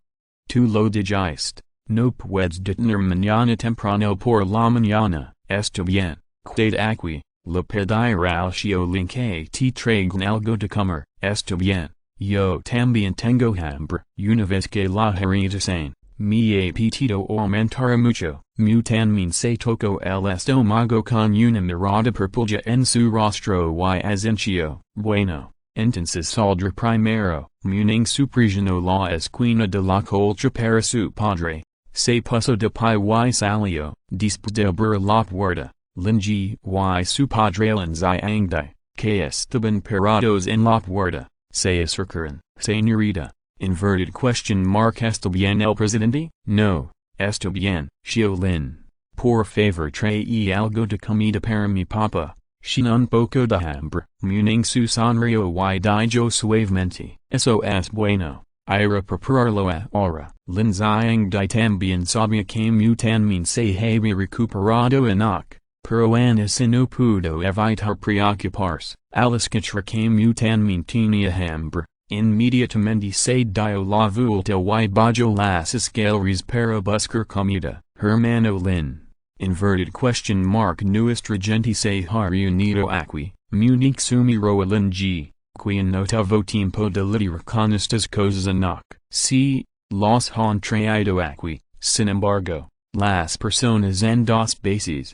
Tú lo dijiste. No puedes detener mañana temprano por la mañana. Está bien. Quédate aquí. Le pediré al Xiaolin que te traigan algo de comer. Está bien. Yo también tengo hambre. Una vez que la herida sane, mi apetito aumentará mucho. Mutanming se tocó el estómago con una mirada purpurya en su rostro y asenció. Bueno, entonces saldrá primero. Muning suprisionó la esquina de la colcha para su padre. Se puso de pie y salió. Después de abrir la puerta, Linji y su padre Zhang, que estaban parados en la puerta, se acercaron. Señorita, inverted question mark. ¿Está bien el presidente? No, está bien. Xiaolin, por favor trae algo de comida para mi papa. Sin un poco de hambre. Muning su sonrió y dijo suavemente. Eso es bueno. Ira prepararlo ahora. Lin Zhang también sabía que mutanming se había recuperado enoch, pero aún así no pudo evitar preocuparse. Al escuchar que mutanming tenía hambre, inmediatamente se dio la vuelta y bajó las escaleras para buscar comida. Hermano Lin. Inverted question mark. Nuestra gente se ha reunido aquí. Munich sumiro a Linji. Quien no tuvo tiempo de lidiar con estas cosas enoch. Si, los han traído aquí, sin embargo, las personas en dos bases.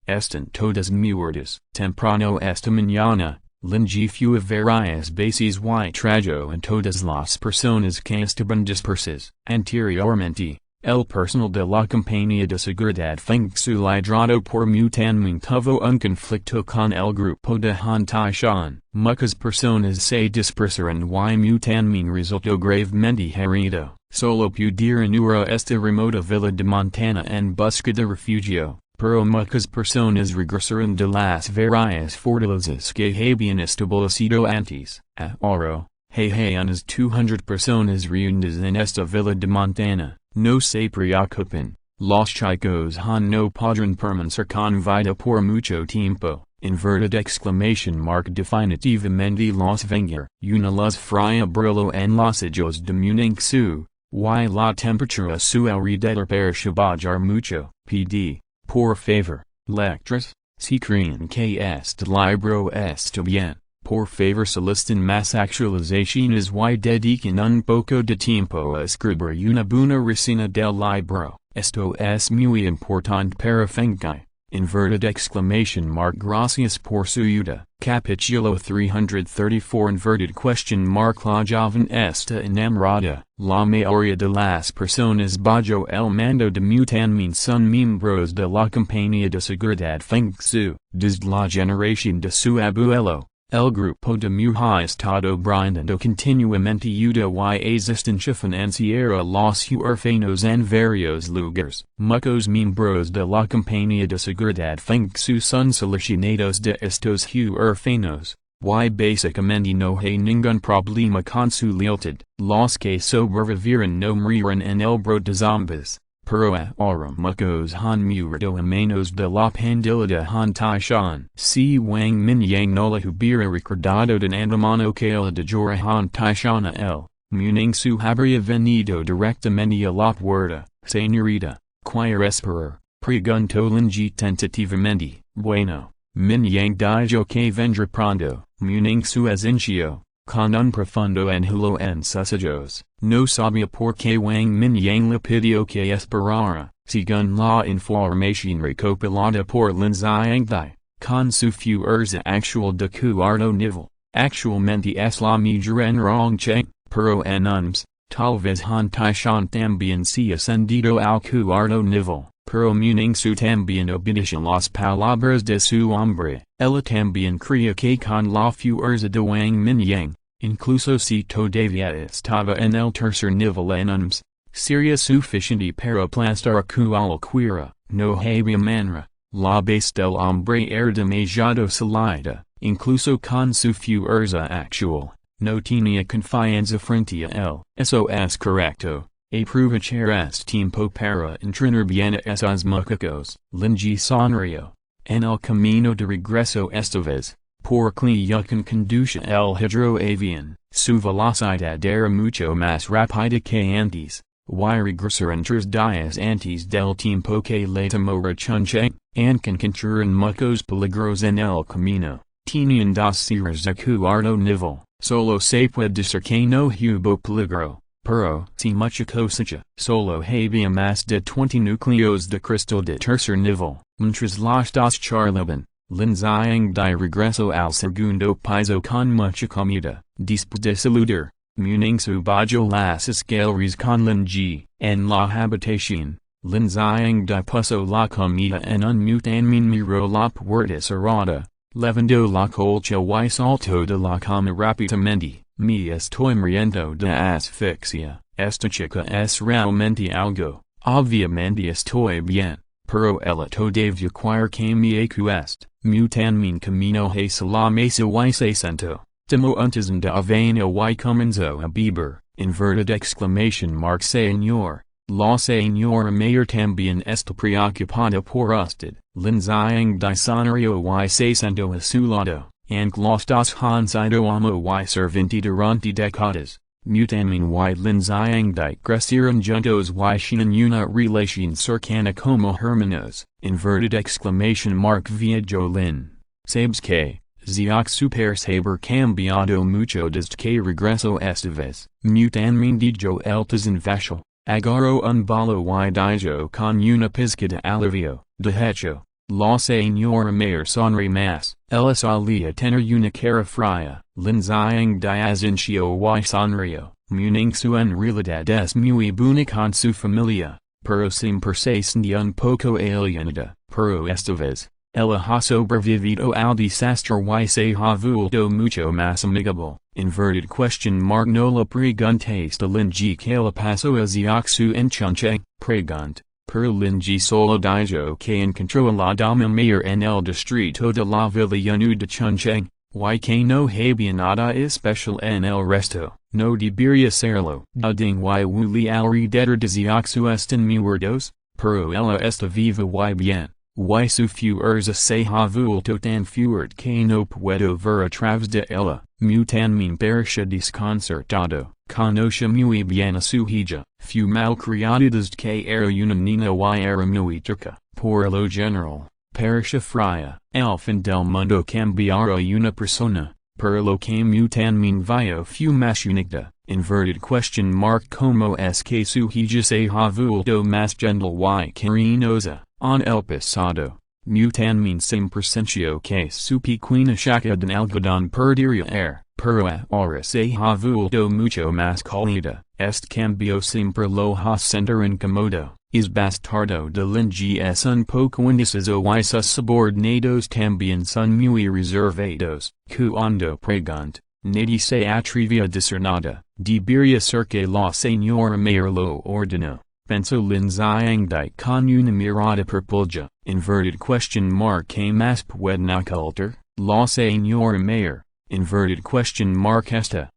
Están todas muertas. Temprano esta mañana, Linji fue a varias bases y trajo en todas las personas que estaban dispersas. Anteriormente, el personal de la compañía de seguridad fue liderado por mutanming tuvo un conflicto con el grupo de Han Shan. Muchas personas se dispersaron y mutanming resultó gravemente herido. Solo pudieron ir a esta remota villa de Montana en busca de refugio, pero muchas personas regresaron de las varias fortalezas que habían establecido antes. Ahora, hay unas 200 personas reunidas en esta villa de Montana. No se preocupen, los chicos han no podrán permanecer con vida por mucho tiempo. Inverted exclamation mark. Definitivamente los vengar. Una luz fría brilló en los ojos de Munich su, y la temperatura su alrededor para bajar mucho. PD, por favor, lectores, si creen que este libro está bien, por favor soliciten más actualizaciones y dediquen un poco de tiempo a escribir una buena reseña del libro. Esto es muy importante para Fengkai. inverted exclamation mark gracias por su ayuda, capítulo 334 inverted question mark la joven está enamorada, la mayoría de las personas bajo el mando de Mutanmin son miembros de la compañía de seguridad Feng Su, desde la generación de su abuelo. El grupo de ha estado brindando continuamente ayuda y asistencia financiera a los huérfanos en varios lugares. Muchos miembros de la compañía de seguridad Feng Su son seleccionados de estos huérfanos, y básicamente no hay ningún problema con su lealtad. Los que sobrevivieron no morirán en el brote de zombies. Pero ahora muchos han muerto a manos de la pandilla de Han Taishan. Si Wang Mingyang no la hubiera recordado de antemano que el de Jora Han Taishan a él, Mingyang su habría venido directamente a la puerta. Señorita, quiere esperar, preguntó Linji tentativamente. Bueno, Mingyang dijo que vendrá pronto. Mingyang su asintió, con un profundo anhelo en sus ojos. No sabía por qué Wang Mingyang le pidió que esperara, según la información recopilada por Lin Ziyangdai, con su fuerza actual de cuarto nivel. Actualmente es la mayor en Rongcheng, pero en uns, tal vez Han Taishan también se ascendido al cuarto nivel, pero Mingyang su también obedece las palabras de su hombre. Ella también creía que con la fuerza de Wang Mingyang, incluso si todavía estaba en el tercer nivel en uns, sería suficiente para aplastar a cualquiera. No había manera. La base del hombre era demasiado sólida, incluso con su fuerza actual. No tenía confianza frente a él. Eso es correcto. Aprovechar este tiempo para entrenar bien a esos muchachos. Linji sonrió. En el camino de regreso esta vez, porque Yukon conduce el hidroavión, su velocidad era mucho más rápida que antes, y regresaron 3 días antes del tiempo que le tomó a Chongqing, aunque encontraron muchos peligros en el camino. Tenían 2 series de cuarto nivel, solo se puede decir que no hubo peligro, pero, si mucha cosecha, solo había más de 20 núcleos de cristal de tercer nivel, mientras los dos charlaban. Lin Ziyangdai regresó al segundo piso con mucha comida. Después de saludar, Mingyang subió las escaleras con Linji. En la habitación, Lin Ziyangdai puso la comida en un Mutanmin miró la puerta cerrada, levantó la colcha y saltó de la cama rápidamente. Me estoy muriendo de asfixia. Esta chica es realmente algo. Obviamente estoy bien. Pero ella todavía quiere que me acueste. Mutanmin camino hacia la mesa y se sentó. Tomó un de avena y comenzó a beber. Inverted exclamation mark señor. La señora mayor también está preocupada por usted. Lin Ziyangdai sonrió y se sentó a su lado. Aunque los dos han sido amo y servente durante décadas, Mutanmin y Lin Ziyangdai crecieron juntos y tienen una relación cercana como hermanos. Inverted exclamation mark viajó Lin. Sabes que, Ziok super saber cambiado mucho desde que regresó esta vez. Mutanmin dijo el desenvaso, agarró un balo y dijo con una pizca de alivio. De hecho, la señora mayor sonríe más. Ella solía tener una cara fría. Lin Ziyangdai asintió y sonrió. Mingyang su en realidad es muy buena con su familia, pero siempre se sentía un poco alienada. Pero esta vez, ella ha sobrevivido al desastre y se ha vuelto mucho más amigable. Inverted question mark no le preguntaste a Linji que le pasó a Ziok su en Chongqing. Pregunt. Pero Linji solo dijo que encontró a la dama mayor en el distrito de la Villa de Chongqing, y que no había nada especial en el resto. No debería serlo. Ding y wuli alrededor de Ziok su están muertos, pero ella está viva y bien. Y su fuerza se ha vuelto tan fuerte que no puedo ver a través de ella. Mutanmin pareció desconcertado. Conoce muy bien a su hija. Fue malcriada desde que era una niña y era muy terca. Por lo general, pareció fría. Al fin del mundo cambiará una persona. Pero lo que Mutanmin vio fue más única. Inverted question mark como es que su hija se ha vuelto más gentle y cariñosa. En el pasado, mutanmin sim presentio que supi quina shaka den algodon perdiria pero ahora se ha vuelto mucho más cálida, este cambio siempre lo centro incomodo, es bastardo de linges un poco indeciso y sus subordinados también son muy reservados, cuando pregunt, nadie se atreve a decir nada, debería ser que la señora mayor lo ordenó. Pensó Lin Xiang con una mirada perpulja, inverted question mark que más pueden ocultar, la señora mayor, inverted question mark esta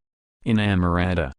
enamorada,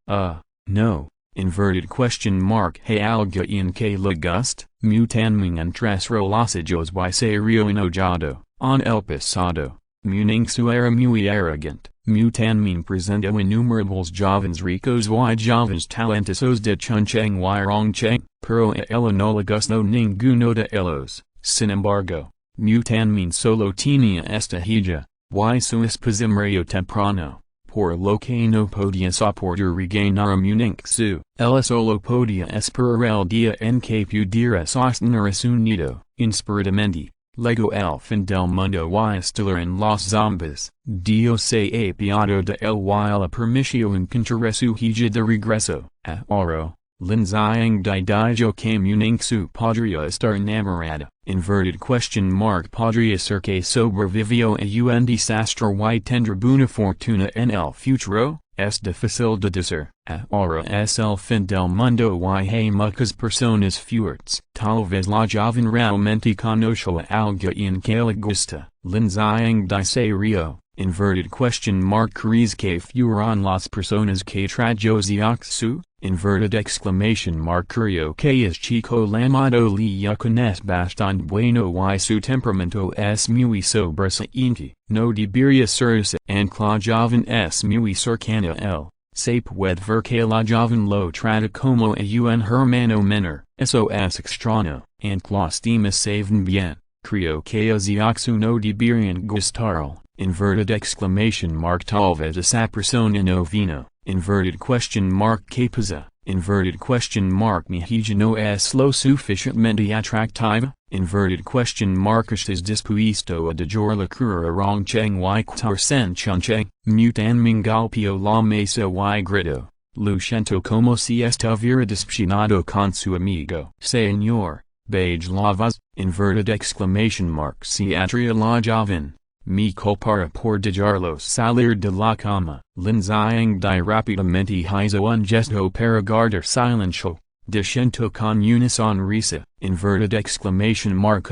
no, inverted question mark hay algo en que le gusta, mutanmin entre relojos y serio enojado, en el pasado, Muningsu era muy arrogant, mutanmin presentó innumerables jóvenes ricos y jóvenes talentosos de Chongcheng y Rongcheng, pero a ella no le gustó ninguno de ellos, sin embargo, mutanmin solo tenía esta hija, y su esposa murió temprano, por lo que no podía soportar regañar a Muningsu, ella solo podía esperar el día en que pudiera sostener a su nido, inspiradamente. Lego el fin del mundo y estiller en los zombies, Dios se ha apiado de él y la permitió encontrar su hija de regreso, ahora, Lin Xiang dijo que Muningsu podría estar enamorada, inverted question mark podría ser que sobrevivió a un desastre y tendrá buena fortuna en el futuro, es difícil de decir, ahora es el fin del mundo y hay muchas personas fuertes, tal vez la joven realmente conoce algo en que le gusta, Lin Xiang dice río, inverted question mark crees que fueron las personas que trajo Xiaoxu, inverted exclamation mark creo que es chico llamado Liyuan es bastante bueno y su temperamento es muy sobresaliente, no debería serse, and la joven es muy cercana a él, se puede ver que la joven lo trata como a un hermano menor, eso es extraño, and las demás saben bien, creo que a Xiaoxu no deberían gustarle. Inverted exclamation mark tal vez esa persona no vino, inverted question mark que pasa, inverted question mark mi hija no es lo suficientemente atractiva, inverted question mark estás dispuesto a dejar la cura a Rongcheng y quitarse en Chongcheng, mutanmin golpeó la mesa y gritó, lo siento como si estuviera decepcionado con su amigo. Señor, beige la voz, inverted exclamation mark si atria la joven. Mi culpara por dejarlo salir de la cama, Lin Xiang di rápidamente hizo un gesto para guardar silencio, diciendo con una sonrisa, inverted exclamation mark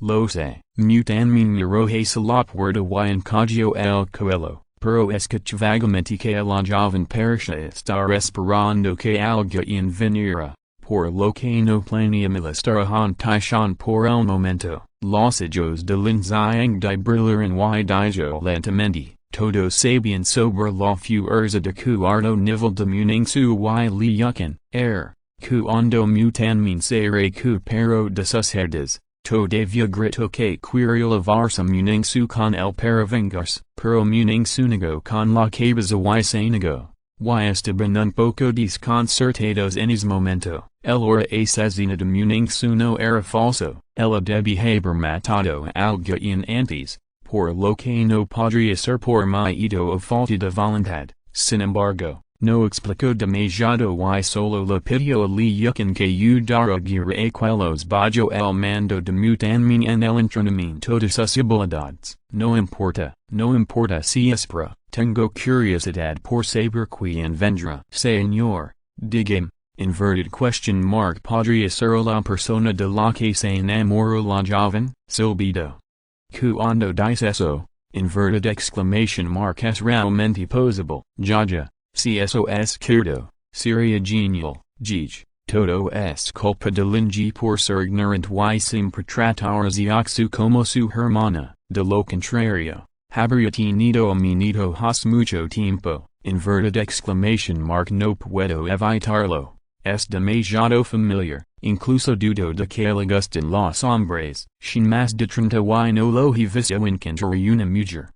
lo sé, mutanmin miró hacia la puerta y encogió el cuello, pero escuché vagamente que la joven parecía estar esperando que alguien viniera, por lo que no planea molestar a Taishan por el momento. Los ojos de Lin Xiang di brillaron y dijo lentamente, todos sabían sobre la fuerza de cuarto nivel de Muningsu y Liyuan, cuando mutanmin se recuperó de sus herdas, todavía gritó que quería llevarse a Muningsu con él para vengarse, pero Muningsu negó con la cabeza y se negó. Y estaban un poco desconcertados en ese momento, el asesino de Muningsu no era falso, ella debía haber matado a alguien antes, por lo que no podría ser por miedo o falta de voluntad, sin embargo, no explicó demasiado y solo le pidió a Liyuan que ayudara a guiar aquellos bajo el mando de mutanmin en el entrenamiento de sus habilidades. No importa si espera. Tengo curiosidad por saber quién vendrá. Señor, dígame, inverted question mark podría ser la persona de la que se enamoró la joven, silbido. Cuando dice eso, inverted exclamation mark es realmente posible, Jaja, si eso es cierto, sería genial, todo es culpa de Linji por ser ignorante y siempre tratar a Xiaoxu como su hermana, de lo contrario. Habría tenido a mi nido hace mucho tiempo, inverted exclamation mark no puedo evitarlo, es demasiado familiar, incluso dudo de que le gusten los hombres, sin más de 30 y no lo he visto encontrar una mujer,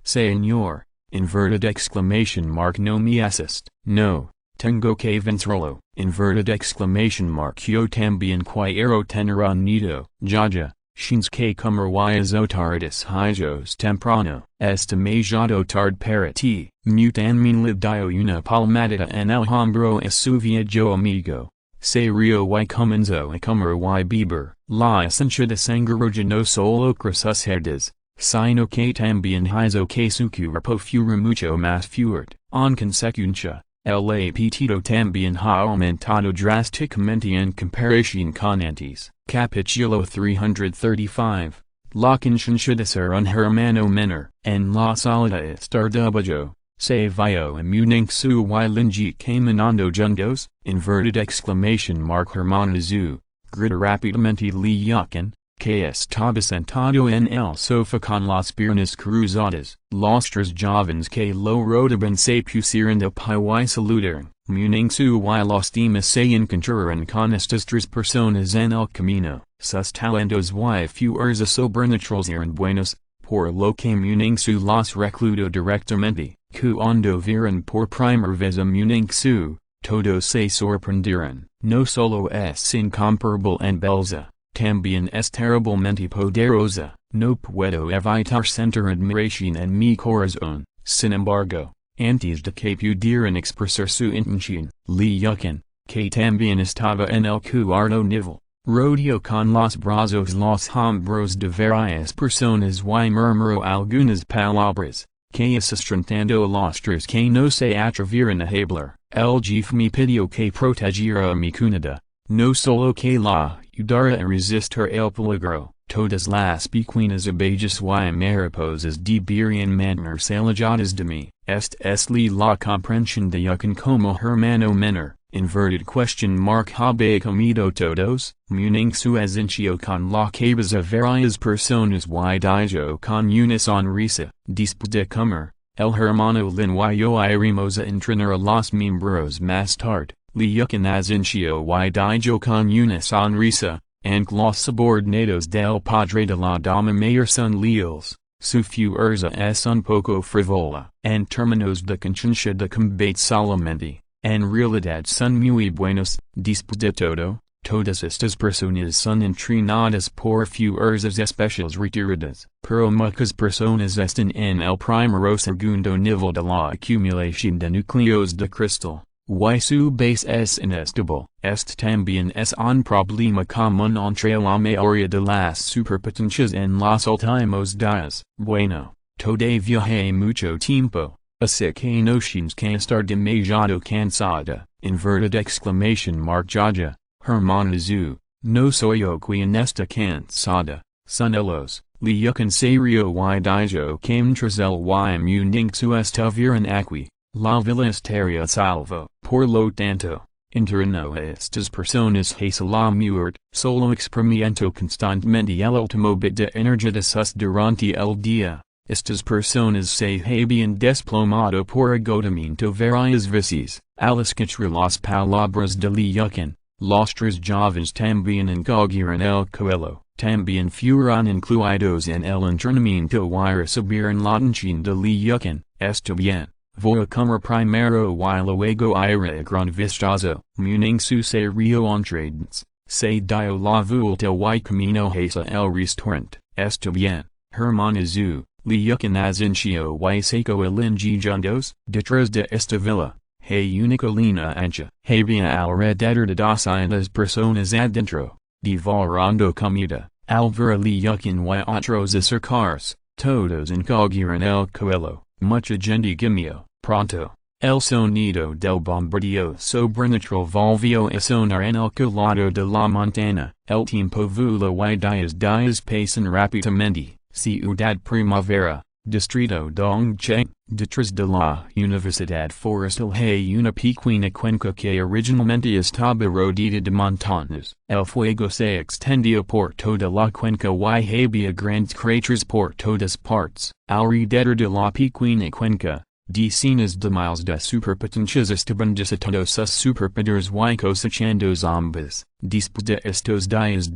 señor, inverted exclamation mark no me asist, no, tengo que vencerlo, inverted exclamation mark yo también quiero tener un nido, Jaja. Shinsuke como y azotardis hijos temprano, estimado tard para ti, mutan lib dio una palmadita en el hombro esuvia yo amigo. Se rio y comenzo a comer y beber, la esencia de sangre no solo cruzas herdes, sino que también hizo que su cuerpo fuera mucho más fuerte. En consecuencia, el apetito también ha aumentado drásticamente en comparación con antes. Capítulo 335. La conciencia de ser un hermano menor. En la salida estar debajo, se vio imuning su y linji caminando juntos, inverted exclamation mark hermanazu, grita rápidamente Li Yukin, que estaba sentado en el sofá con las piernas cruzadas. Los tres jóvenes que lo rodeaban se pusieron de pie y saludaron, muning su y los demás se encontraron con estas tres personas en el camino. Sus talentos y fuerzas sobrenaturales eran buenos, por lo que muning su los reclutó directamente. Cuando vieron por primera vez a muning su, todos se sorprendieron. No solo es incomparable en belleza, también es terriblemente poderosa. No puedo evitar sentir admiración en mi corazón. Sin embargo, antes de que pudieran expresar su intención, Li Yukin, que también estaba en el cuarto nivel, rodeó con los brazos los hombros de varias personas y murmuró algunas palabras, que asustando a los tres que no se atrevieron a hablar. El jefe me pidió que protegiera a mi cuñada, no solo que la ayudara a resistir el peligro. Todas las pequeñas abejas y mariposas deberían mantenerse alejadas de mí. Esta es la comprensión de Yukin como hermano menor. Inverted question mark habe comido todos, muning su asencio con la cabeza varias personas y dijo con una sonrisa. Después de comer, el hermano Lin y yo iremos a entrenar a los miembros más tarde. Li Yukin asencio y dijo con una sonrisa. And los subordinados del padre de la dama mayor son leales, su fuerza es un poco frivola. En términos de conciencia de combate solamente, en realidad son muy buenos. Después de todo, todas estas personas son entrenadas por fuerzas especiales retiradas, pero muchas personas están en el primero o segundo nivel de la acumulación de núcleos de cristal. Y su base es inestable. Este también es un problema común entre la mayoría de las superpotencias en los últimos días. Bueno, todavía hay mucho tiempo, así que no tienes que estar demasiado cansada. Inverted exclamation mark Jaja, hermanazu, no soy yo quien está cansada, son ellos. Li Yukin serio y dijo que mientras el y muning su estuvieran aquí, la villa estaría salvo. Por lo tanto, interno a estas personas hacia la muerte, solo experimento constantemente el último bit de energía de sus durante el día. Estas personas se habían desplomado por agotamiento varias veces. Al escuchar las palabras de Li Yukin, los tres jóvenes también encogieron el cuello, también fueron incluidos en el entrenamiento y recibieron la atención de Li Yukin. Está bien. Voy a comer primero y luego iré a gran vistazo, muning su se rio entrades, se dio la vuelta y camino hacia el restaurante. Está bien, hermanazu, Li Yukin asencio y seco el linji juntos. Detrás de esta villa, hay una colina ancha, había alrededor de 200 personas adentro, devorando comida. Al ver Li Yukin y otros acercarse, todos encogieron el cuello. Mucha gente gimió. Pronto, el sonido del bombardeo sobrenatural volvió a sonar en el otro lado de la montana. El tiempo voló y días pasan rápidamente. Ciudad Primavera, Distrito Dongcheng, detrás de la Universidad Forestal hay una pequeña cuenca que originalmente estaba rodeada de montañas. El fuego se extendió por toda la cuenca y había grandes cráteres por todas partes. Alrededor de la pequeña cuenca, decenas de miles de superpotencias estaban desatando sus superpoderes y cosechando zombies. Después de estos días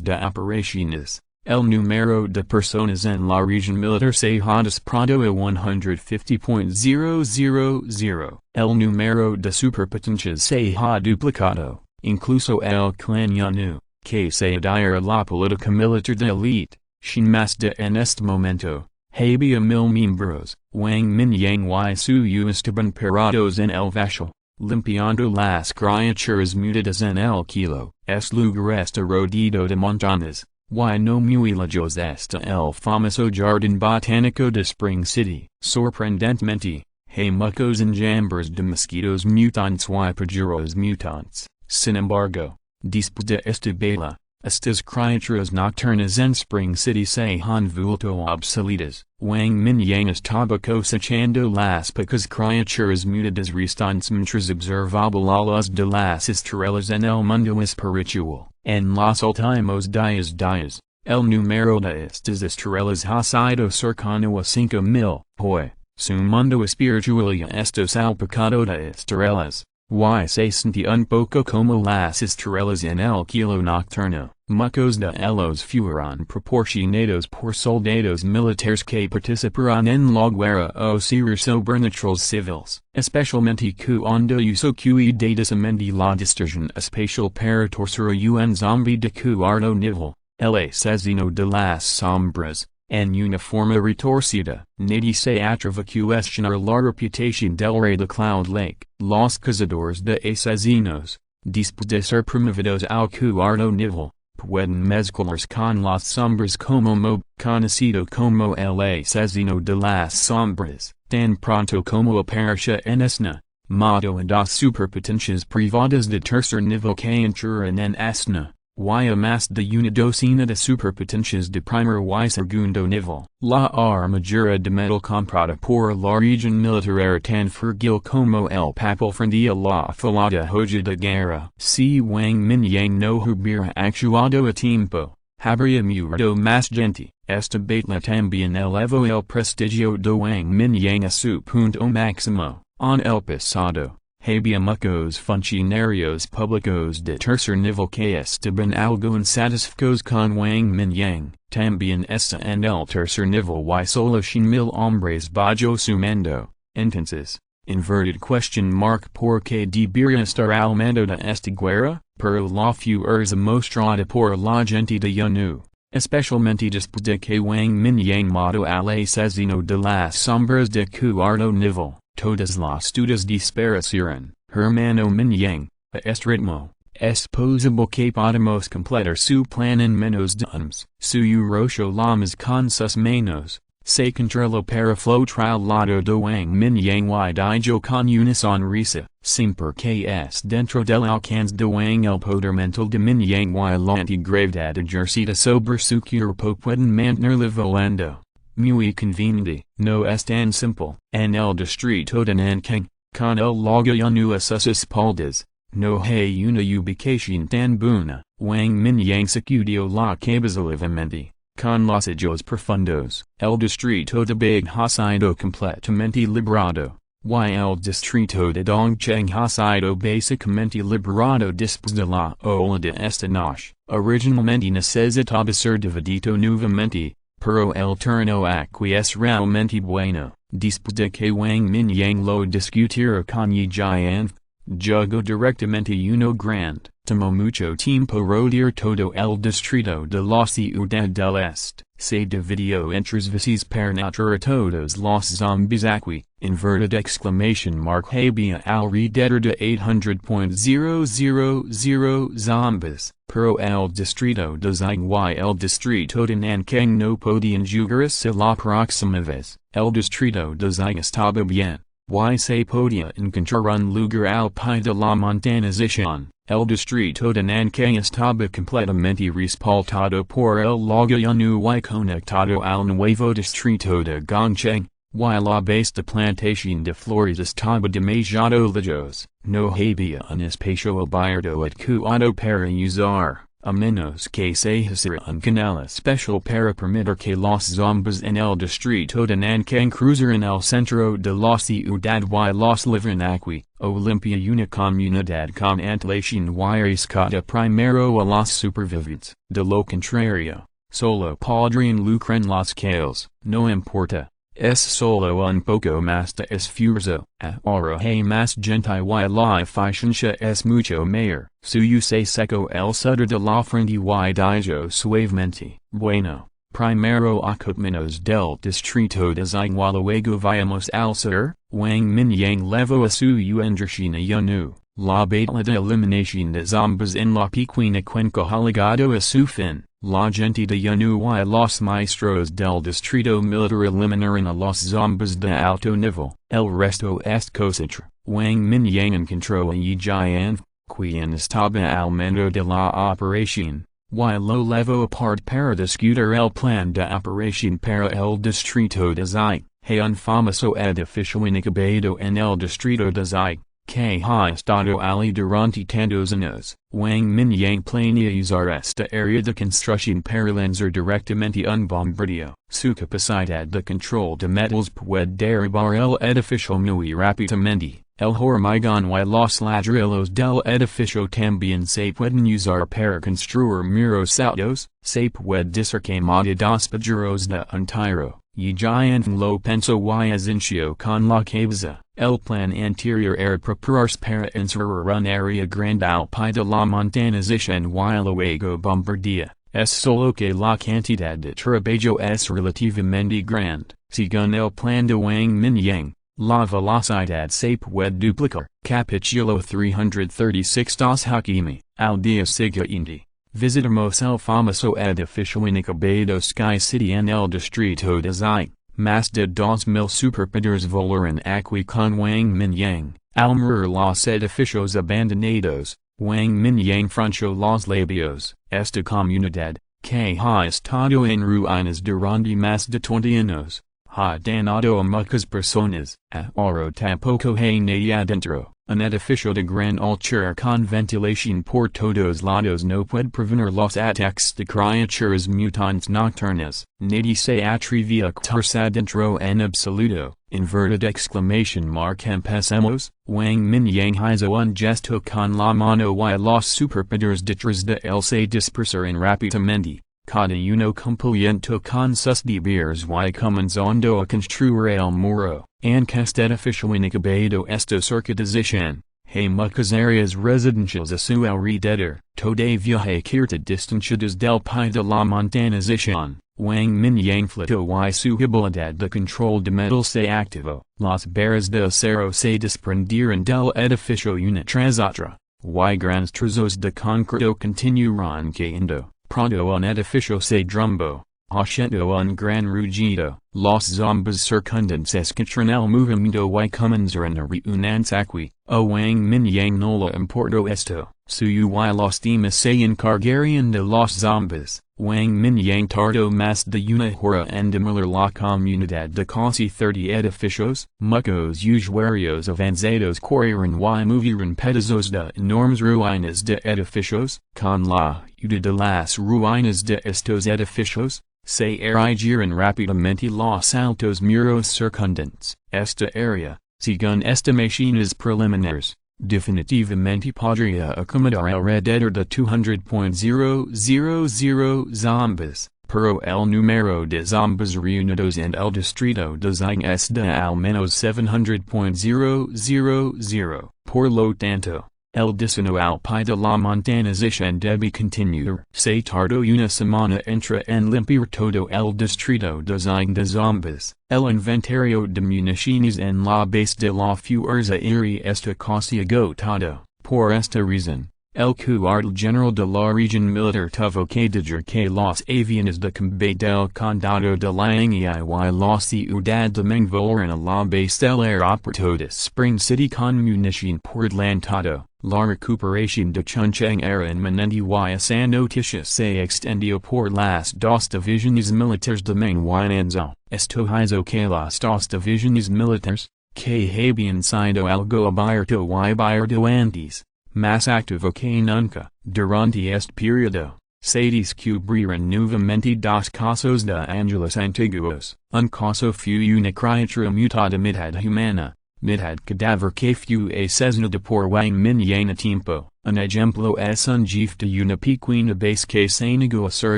de operaciones, el número de personas en la región militar se ha disparado a 150.000. El número de superpotencias se ha duplicado, incluso el clan Yanu, que se dire la politica militar de elite, sin más de en este momento, había mil miembros. Wang Mingyang y su estaban parados en el vacío, limpiando las criaturas mutadas en el kilo. Es lugar está rodeado de montañas, y no muy lejos está el famoso jardín botánico de Spring City. Sorprendentemente, hay muchos enjambres de mosquitos mutantes y pajaros mutantes. Sin embargo, después de esta bala, estas criaturas nocturnas en Spring City se han vuelto obsoletas. Wang Mingyang estaba cosechando las pocas criaturas mutadas restantes mientras observaba la luz de las estrellas en el mundo espiritual. En los últimos días, el número de estas estrellas ha sido cercano a 5,000. Hoy, su mundo espiritual ya está salpicado de estrellas. Y se sentía un poco como las estrellas en el kilo nocturno. Muchos de ellos fueron proporcionados por soldados militares que participaron en la guerra o seres sobrenaturales civiles. Especialmente cuando uso cuidadosamente la distorsión espacial para torcer un zombie de cuarto nivel. El asesino de las sombras, en una forma retorcida. Nadie se atreve a cuestionar la reputación del rey de Cloud Lake. Los cazadores de asesinos, después de ser promovidos al cuarto nivel, pueden mezclarse con las sombras como Mob, conocido como el asesino de las sombras, tan pronto como aparece en escena. Modo a dos superpotencias privadas de tercer nivel que entran en escena. Y más de una docena de superpotencias de primer y segundo nivel. La armadura de metal comprada por la región militar era tan frágil como el papel frente a la afilada hoja de guerra. Si Wang Mingyang no hubiera actuado a tiempo, habría muerto más gente. Esta batalla también elevó el prestigio de Wang Mingyang a su punto máximo. En el pasado, había muchos funcionarios públicos de tercer nivel que estaban algo insatisfechos con Wang Mingyang. También está en el tercer nivel y solo 100,000 hombres bajo su mando. Entonces, inverted question mark ¿por qué debería estar al mando de esta guerra? Por la fuerza mostrada por la gente de Yanu. Especialmente después de que Wang Mingyang mató al asesino de las sombras de cuarto nivel. Todas las dudas desaparecieron. Hermano Mingyang, a este ritmo, es posible que podamos completar su plan en menos de años. Su rocho lamas con sus manos, se controló para flotar al lado de Wang Mingyang y dijo con una sonrisa. Siempre que es dentro del alcance de Wang el poder mental de Mingyang y la antigravedad ejercida sobre su cuerpo pueden mantenerle volando. Muy conveniente. No es tan simple. En el distrito de Nanking, con el lago Yanu a sus espaldas, no hay una ubicación tan buena. Wang Mingyang sacudió la cabeza levemente, con los ojos profundos. El distrito de Big ha sido completamente liberado. Y el distrito de Dongcheng ha sido básicamente liberado después de la ola de esta noche. Originalmente necesitaba ser dividido nuevamente. Pero el turno aquí es realmente bueno. Después de que Wang Mingyang lo discutiera con Yi Jian, jugó directamente uno grande. Tomó mucho tiempo rodear todo el distrito de la ciudad del este. Se dividió entre veces para matar a todos los zombies aquí. Inverted exclamation mark había alrededor de 800,000 zombies. Pero el distrito de Zhang y el distrito de Nanking no podían jugarse la próxima vez. El distrito de Zhang estaba bien. Y se podía encontrar un lugar al pie de la montanización. El distrito de Nanking estaba completamente respaldado por el lago Yanu y conectado al nuevo distrito de Gongcheng. Y la base de plantación de flores estaba demasiado lejos. No había un espacio abierto adecuado para usar, a menos que se hiciera un canal especial para permitir que los zombies en el distrito de Nanking cruzaran el centro de la ciudad y los livran aquí. Olimpia una comunidad con antelación y rescata primero a los supervivientes. De lo contrario, solo podrían lucrar los cales. No importa. es solo un poco más de esfuerzo, ahora hay más gente y la eficiencia es mucho mayor. Suyo se seco el sudor de la frente y dijo suavemente, bueno, primero ocupémonos del distrito de Zhang luego vayamos al sur. Wang Mingyang levó a su endrechina yanu, la batalla de eliminación de zombies en la pequeña cuenca ha llegado a su fin. La gente de Yanu y los maestros del distrito militar eliminaron a los zombies de alto nivel. El resto es cosecha. Wang Mingyang encontró a Yijian, quien estaba al mando de la operación, y lo llevó aparte para discutir el plan de operación para el distrito de Zhang. Hay un famoso edificio inacabado en el distrito de Zhang, que ha estado allí durante tantos años. Wang Mingyang planea usar esta área de construcción para lanzar directamente un bombardeo. Su capacidad de control de metales puede derribar el edificio muy rápidamente. El hormigón y los ladrillos del edificio también se pueden usar para construir muros altos. Se puede decir que más de 2 pajeros de un tiro. Yijian lo pensó y asintió con la cabeza. El plan anterior era prepararse para encerrar un área grande al pie de la montanización y luego bombardea. Es solo que la cantidad de trabajo es relativamente grande. Según el plan de Wang Mingyang, la velocidad se puede duplicar. Capítulo 336 Dos Hakimi, al día siguiente. Visitamos el famoso edificio inacabado Sky City en el distrito de Zhang. Más de 2000 superpowers volaron aquí con Wang Mingyang. Al mirar los edificios abandonados, Wang Mingyang frunció los labios. Esta comunidad, que ha estado en ruinas durante más de 20 años, ha danado a muchas personas. Ahora tampoco hay nadie adentro. Un edificio de gran altura con ventilación por todos lados no puede prevenir los ataques de criaturas mutantes nocturnas. Nadie se atreve a quedarse adentro en absoluto. Inverted exclamation mark empecemos. Wang Mingyang hizo un gesto con la mano y los superpowers detrás de él se dispersaron rápidamente. Cada uno cumpliendo con sus deberes y comenzando a construir el muro. Aunque este edificio inacabado está cerca de Zishan, hay muchas áreas residenciales a su alrededor. Todavía hay cierta distancia desde el pie de la montanización. Wang Mingyang flotó y su habilidad de control de metal se activó. Las barras de acero se desprendieron del edificio una tras otra, y grandes trozos de concreto continuaron cayendo. Pronto un edificio se derrumbó, haciendo un gran rugido. Los zombies circundantes escucharon el movimiento y comenzaron a reunirse aquí. A Wang Mingyang no le importó esto. Suyo y los demás se encargarían de los zombies. Wang Mingyang tardó más de una hora en demoler la comunidad de casi 30 edificios. Muchos usuarios avanzados corrieron y movieron pedazos de enormes ruinas de edificios. Con la ayuda de las ruinas de estos edificios, se erigieron rápidamente los altos muros circundantes. Esta área, según estimaciones preliminares, definitivamente podría acomodar alrededor de 200.000 zombies, pero el número de zombies reunidos en el distrito de Zhang es de al menos 700.000. Por lo tanto, el diseño al pie de la montanización debe continuar. Se tardó una semana en limpiar todo el distrito de Zhang de zombies. El inventario de municiones en la base de la fuerza aérea está casi agotado. Por esta razón, el cuartel general de la región militar tuvo que decir que los aviones de combate del condado de Liangyi y la ciudad de Meng volaron a la base del aeropuerto de Spring City con munición por adelantado. La recuperación de Chongqing era inminente y esa noticia se extendió por las dos divisiones militares de Meng y Nanzhou. Esto hizo que las dos divisiones militares, que habían sido algo abierto y abierto antes, más activo que nunca, durante este periodo, se descubrieron nuevamente dos casos de ángeles antiguos. Un caso fue una criatura mutada mitad humana, mitad cadáver que fue asesinada por Wang Mingyang a tiempo. Un ejemplo es un jefe de una pequeña base que se negó a ser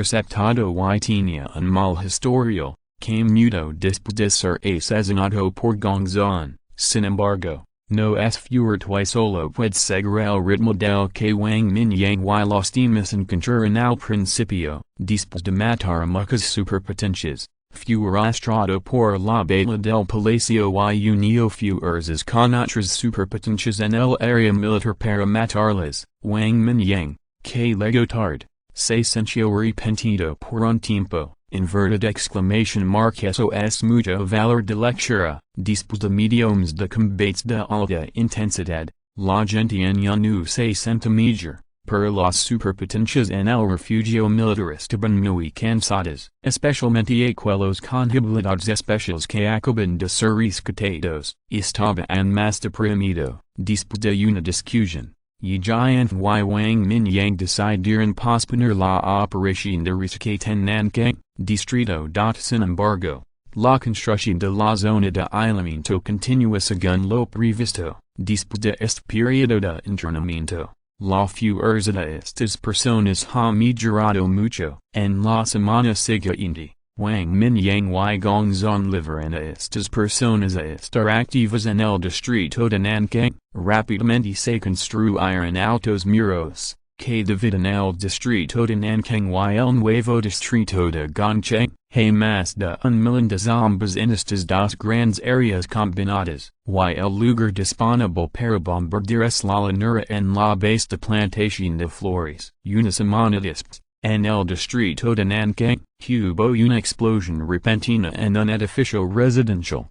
aceptado y tenía un mal historial. que mudo después de ser asesinado por Gongzon. Sin embargo, no es fuerte solo puede seguir el ritmo del que Wang Mingyang y los demás encontraron al principio. Después de matar a muchas superpotencias, fue arrastrado por la batalla del palacio y unió fuerzas con otras superpotencias en el área militar para matarlas. Wang Mingyang, que luego tarde, se sintió arrepentido por un tiempo. Eso es mucho valor de lectura. Después de medios de combates de alta intensidad, la gente ya no se siente mejor, pero las superpotencias en el refugio militar estaban muy cansadas, especialmente aquellos con habilidades especiales que acaban de ser rescatados. Estaban más deprimido. Después de una discusión, Zhutian y Wang Mingyang decidieron posponer la operación de rescate en Nanking, distrito. Sin embargo, la construcción de la zona de aislamiento continúa según lo previsto. Después de este periodo de entrenamiento, la fuerza de estas personas ha mejorado mucho. En la semana siguiente, Wang Mingyang y Gongzon liberan a estas personas a estar activas en el distrito de Nanking. Rápidamente se construyeron altos muros, que dividen el distrito de Nanking y el nuevo distrito de Gongcheng. Hay más de 1 millón de zombies en estas dos grandes áreas combinadas, y el lugar disponible para bombardear es la llanura en la base de plantación de flores. Una semana después, en el distrito de Nanking, hubo una explosión repentina en un edificio residencial.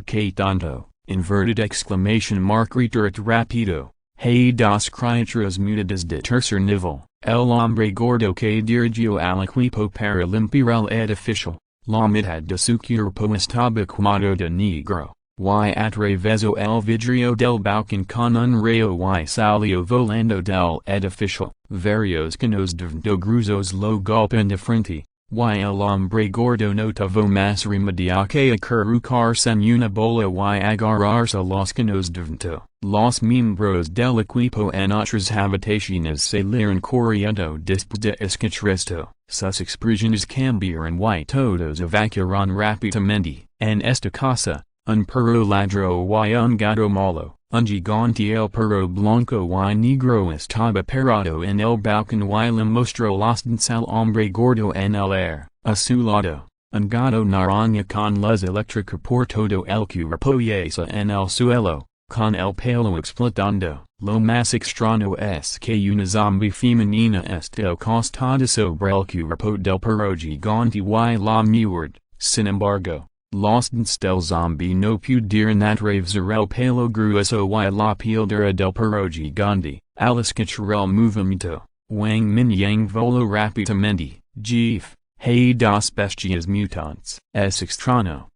Que tanto, retrat rápido. Hay dos criaturas mutadas de tercer nivel. El hombre gordo que dirigió al equipo para limpiar el edificio, la mitad de su cuerpo estaba quemado de negro, y atravesó el vidrio del balcón con un rayo y salió volando del edificio. Varios canos de gruzos lo golpean de frente, y el hombre gordo no tuvo más remedio que acurrucarse en una bola y agarrarse a los canos de vento. Los miembros del equipo en otras habitaciones salieron corriendo después de escuchar esto. Sus expresiones cambiaron y todos evacuaron rápidamente. En esta casa, un perro ladró y un gato malo, un gigante el perro blanco y negro estaba parado en el balcón y le mostró los dientes al hombre gordo en el aire. A su lado, un gato naranja con luz eléctrica por todo el cuerpo yace en el suelo, con el pelo explotando. Lo más extraño es que una zombie femenina está acostada sobre el cuerpo del perro gigante y la muerde. Sin embargo, los dientes del zombie no pudieron atravesar el pelo grueso y la piel dura del perro gigante. Al escuchar el movimiento, Wang Mingyang voló rápidamente. Hay dos bestias mutantes. Es extraño.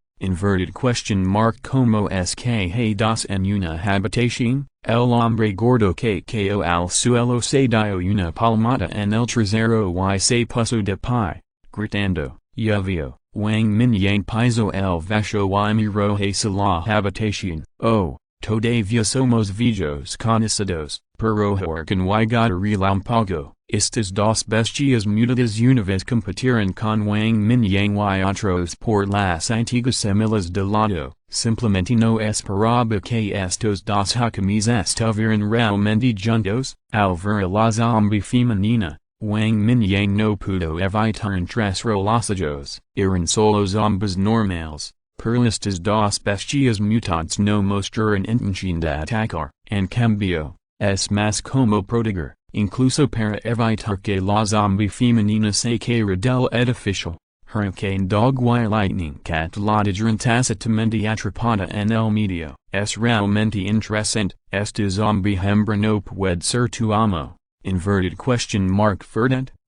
Como es que hay dos en una habitación. El hombre gordo que cayó al suelo se dio una palmada en el trasero y se puso de pie, gritando. Vio. Wang Mingyang pisó el vaso y miró hacia la habitación. Oh, todavía somos viejos conocidos, pero Horkan y gato relámpago. Estas dos bestias mutadas una vez compitieron con Wang Mingyang y otros por las antiguas semillas de lado. Simplemente no esperaba que estos dos hakamis estuvieran realmente juntos. Al ver la zombie femenina, Wang Mingyang no pudo evitar entre los ojos. Eran solo zombies normales, pero estas dos bestias mutantes no mostraron intención de atacar. En cambio, es más como proteger. Incluso para evitar que la zombie femenina se caiga del edificio. Hurricane Dog y Lightning Cat la dejaron tácitamente atrapada en el medio. Es realmente interesante. Esta zombie hembra no puede ser tu amo. ¿Verdad?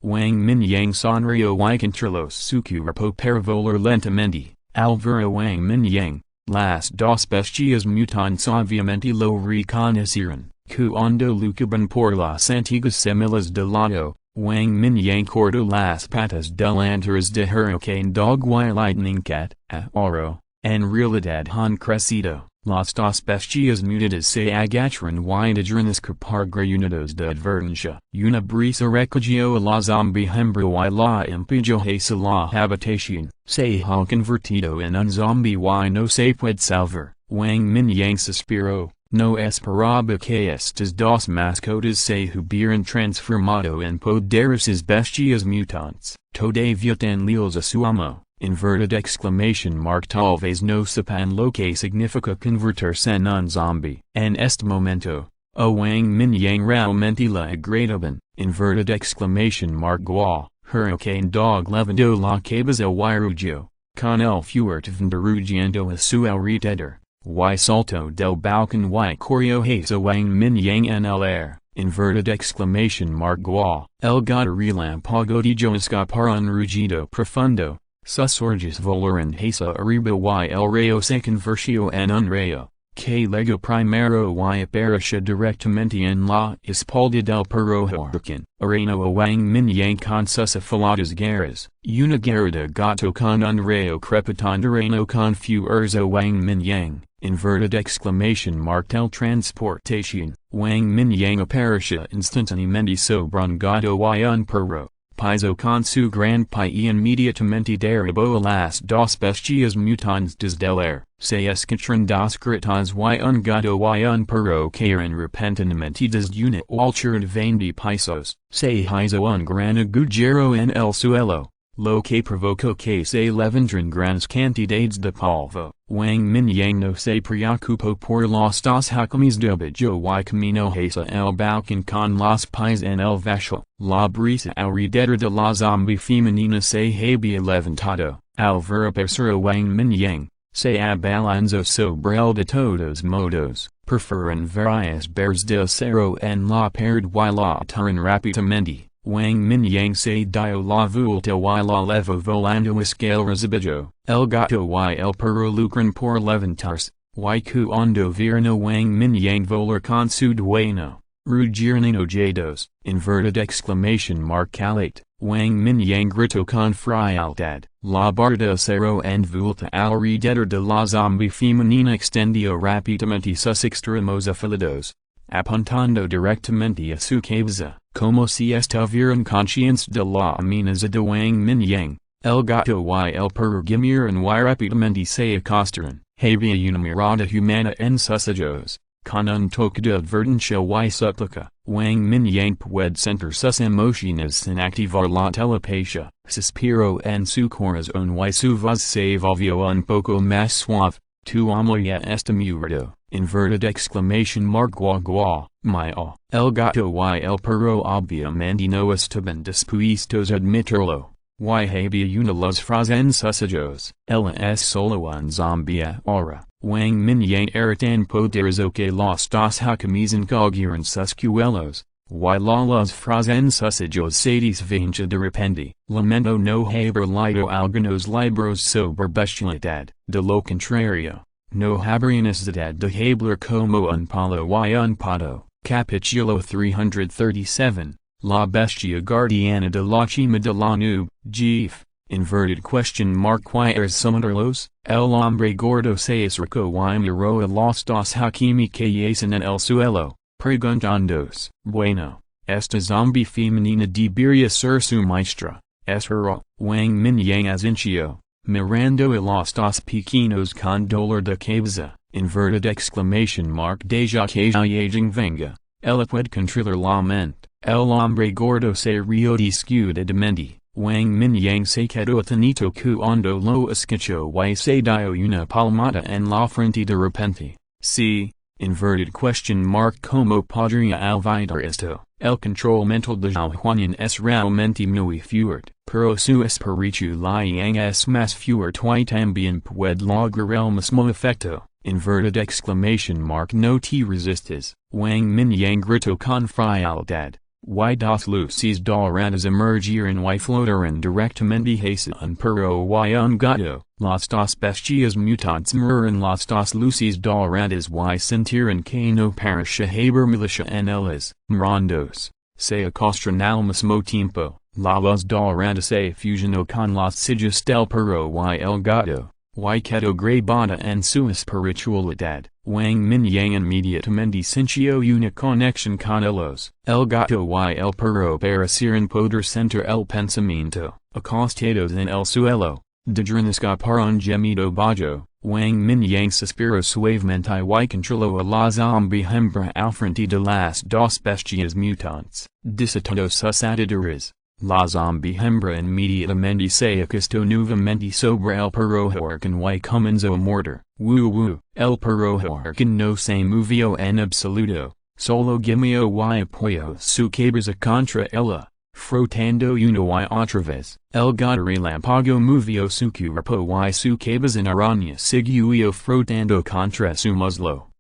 Wang Mingyang sonrió y controló su cuerpo para volar lentamente. Al ver a Wang Mingyang, las dos bestias mutantes obviamente lo reconocieron. Cuando luchaban por las antiguas semillas de lado, Wang Mingyang cortó las patas delanteras de Hurricane Dog y Lightning Cat. Ahora, en realidad han crecido. las dos bestias mutadas se agatran y digeranas capargra unidos de advertencia. Una brisa recogio a la zombie hembra y la impidió hacia la habitación. Se ha convertido en un zombie y no se puede salvar. Wang Mingyang suspiró. No esperaba que estas dos mascotas se hubieran transformado en poderosas bestias mutantes. Todavía tan leales a su amo. Inverted exclamation mark. Tal vez no sepan lo que significa convertirse en un zombie. En este momento, a Wang Mingyang realmente le agradaban. Inverted exclamation mark. Gua, hurricane dog levantó la cabeza y rugió, con el furtivo rugiendo a su alrededor. Y salto del balcón y corrió hacia Wang Mingyang en el air. Inverted exclamation mark. Gua, el gato relámpago dijo escapar un rugido profundo. Sus orges volaron hacia arriba y el rayo se convirtió en un rayo, que luego primero y apareció directamente en la espalda del perro hurricane. Areno a Wang Mingyang con sus afiladas garras. Una garra de gato con un rayo crepitante areno con fuerza Wang Mingyang. Inverted exclamation mark. Teletransportación. Wang Mingyang apareció instantáneamente sobre un gato y un perro. Piso con su gran pie y inmediatamente derribó a las dos bestias mutantes desde el air. Se escucharon dos gritos y un gato y un perro cayeron repentinamente desde una altura de 20 pisos. Se hizo un gran agujero en el suelo, lo que provocó que se levantaran grandes cantidades de polvo. Wang Mingyang no se preocupó por los dos jacomes de bello y camino hacia el balcón con los pies en el vacío. La brisa alrededor de la zombie femenina se había levantado. Al ver aparecer a Wang Mingyang, se abalanzó sobre él de todos modos. Prefieren varias barras de acero en la pared y la ataron rápidamente. Wang Mingyang se dio la vuelta y la levó volando escaleras abajo. El gato y el perro lucran por levantarse, y cuando vieron a Wang Mingyang volar con su dueño, rugieron enojados. Inverted exclamation mark. Calate. Wang Mingyang gritó con frialdad. La barra de acero envuelta alrededor de la zombie femenina extendió rápidamente sus extremos afilados, apuntando directamente a su cabeza, como si estuvieran conscientes de la amenaza de Wang Mingyang. El gato y el perro gimieron y rápidamente se acostaron. Había una mirada humana en sus ojos, con un toque de advertencia y súplica. Wang Mingyang puede sentir sus emociones sin activar la telepatia. Suspiró en su corazón y su voz se volvió un poco más suave. Tu amo ya está muerto. Inverted exclamation mark. Gua gua, el gato y el perro obviamente no estaban dispuestos a admitirlo. Y había una luz fraz en sus ojos. Ella es solo un zombie ahora. Wang Mingyang era tan poderoso que los dos jacomes encogieron sus cuellos, y la luz fraz en sus ojos se desvanció de repente. Lamento no haber leído algunos libros sobre bestialidad. De lo contrario, no habría necesidad de hablar como un palo y un pato. Capítulo 337. La bestia guardiana de la cima de la nube. Jeff. Inverted question mark. ¿Quieres someterlos? El hombre gordo se acercó y miró a los dos jacomes que yacen en el suelo, preguntándose. Bueno, esta zombie femenina debería ser su maestra. Es hera. Wang Mingyang asintió, mirando a los dos pequeños con dolor de cabeza. Inverted exclamation mark. Deja que yaging venga, ella puede controlar la mente. El hombre gordo se rió discutidamente. Wang Mingyang se quedó atenito cuando lo escuchó y se dio una palmada en la frente de repente. Sí, inverted question mark. ¿Cómo podría olvidar esto? El control mental de Zhutian es realmente muy fuerte, pero su espíritu Liang es más fuerte y también puede lograr el mismo efecto. Inverted exclamation mark. No te resistes. Wang Mingyang gritó con frialdad. Y dos luces doradas emergieron y flotaron directamente hacia un perro y un gato. Las dos bestias mutantes miraron las dos luces doradas y sintieron que no parecía haber milicia en ellas. Mirándose, se acostaron al mismo tiempo. La luz dorada se fusionó con las sillas del perro y el gato, y keto grabada en su espiritualidad, Wang Mingyang inmediatamente sintió una conexión con ellos. El gato y el perro parecieron poder sentir el pensamiento, acostados en el suelo, de escapar un gemido bajo. Wang Mingyang suspiró suavemente y controló a la zombie hembra al frente de las dos bestias mutantes. Desató sus ataduras. La zombie hembra inmediatamente se acostó nuevamente sobre el perro huracán y comenzó a morder. El perro huracán no se movió en absoluto, solo gimió y apoyó su cabeza contra ella, frotando una y otra vez. El gato relámpago movió su cuerpo y su cabeza en araña siguió frotando contra su muslo.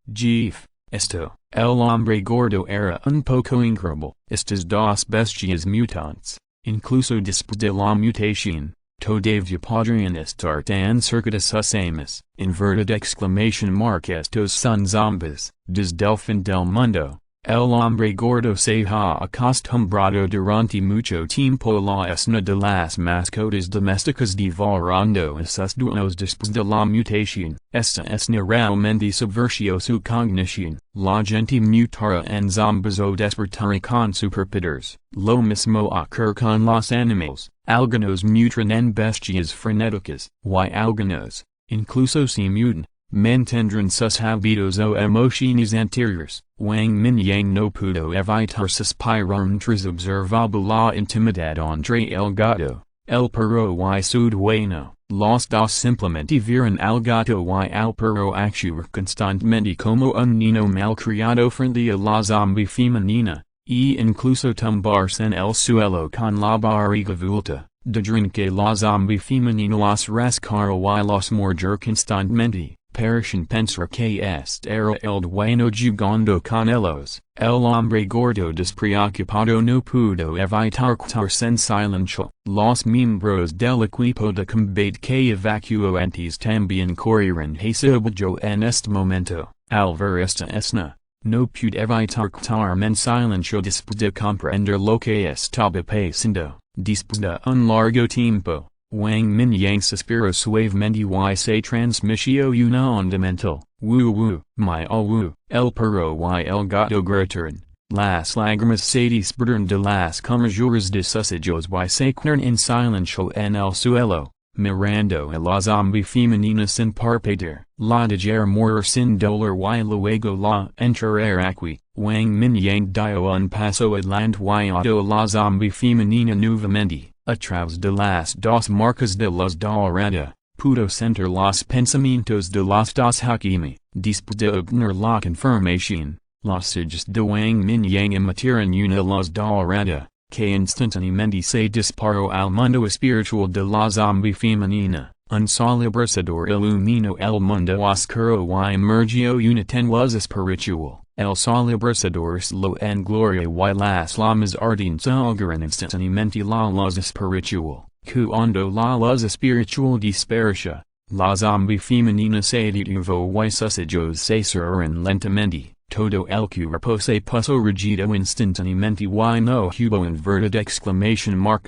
Esto, el hombre gordo era un poco increíble. Estas dos bestias mutantes, incluso después de la mutación, todavía podrían estar tan cerca de sus amas. Inverted exclamation mark. Estos son zombies. Desde el fin del mundo, el hombre gordo se ha acostumbrado durante mucho tiempo a la escena de las mascotas domésticas devorando a sus dueños después de la mutación. Esta escena realmente subvirtió su cognición. La gente mutará en zombies o despertará con superpoderes. Lo mismo ocurre con los animales. Algunos mutan en bestias frenéticas, y algunos, incluso si mutan, mantendrán sus hábitos o emociones anteriores. Wang Mingyang no pudo evitar suspirar tras observar la intimidad entre el gato, el perro y su dueño. Los dos simplemente vieron al gato y al perro actuar constantemente como un niño malcriado frente a la zombie femenina, e incluso tumbarse en el suelo con la barriga vuelta, de que la zombie femenina los rascara y los morder constantemente. Parecen pensar que este era el dueño jugando con ellos. El hombre gordo despreocupado no pudo evitar quitarse en silencio. Los miembros del equipo de combate que evacuó antes también corrieron hacia abajo en este momento. Al ver esta escena, no pude evitar quitarme en silencio después de comprender lo que estaba pasando. Después de un largo tiempo, Wang Mingyang suspiró suavemente y se transmitió una onda mental. El perro y el gato gritaron. Las lágrimas se despertaron de las comisiones de sus ojos y se quedaron en silencio en el suelo, mirando a la zombie femenina sin parpadear. La dejar morir sin dolor y luego la enterrar aquí. Wang Mingyang dio un paso adelante y ató a la zombie femenina nuevamente. A través de las dos marcas de luz dorada, pudo sentir los pensamientos de los dos Hakimi. Después de obtener la confirmación, los ojos de Wang Mingyang emitieron una luz dorada, que instantáneamente se disparó al mundo espiritual de la zombie femenina. Un sol abrasador iluminó el mundo oscuro y emergió una luz espiritual. El sol abrasador lo en gloria y las llamas ardientes ahogaron instantáneamente la luz espiritual. Cuando la luz espiritual dispersa, la zombie femenina se detuvo y sus ojos se cerraron lentamente. Todo el cuerpo se puso rígido instantáneamente y no hubo inverted exclamation mark.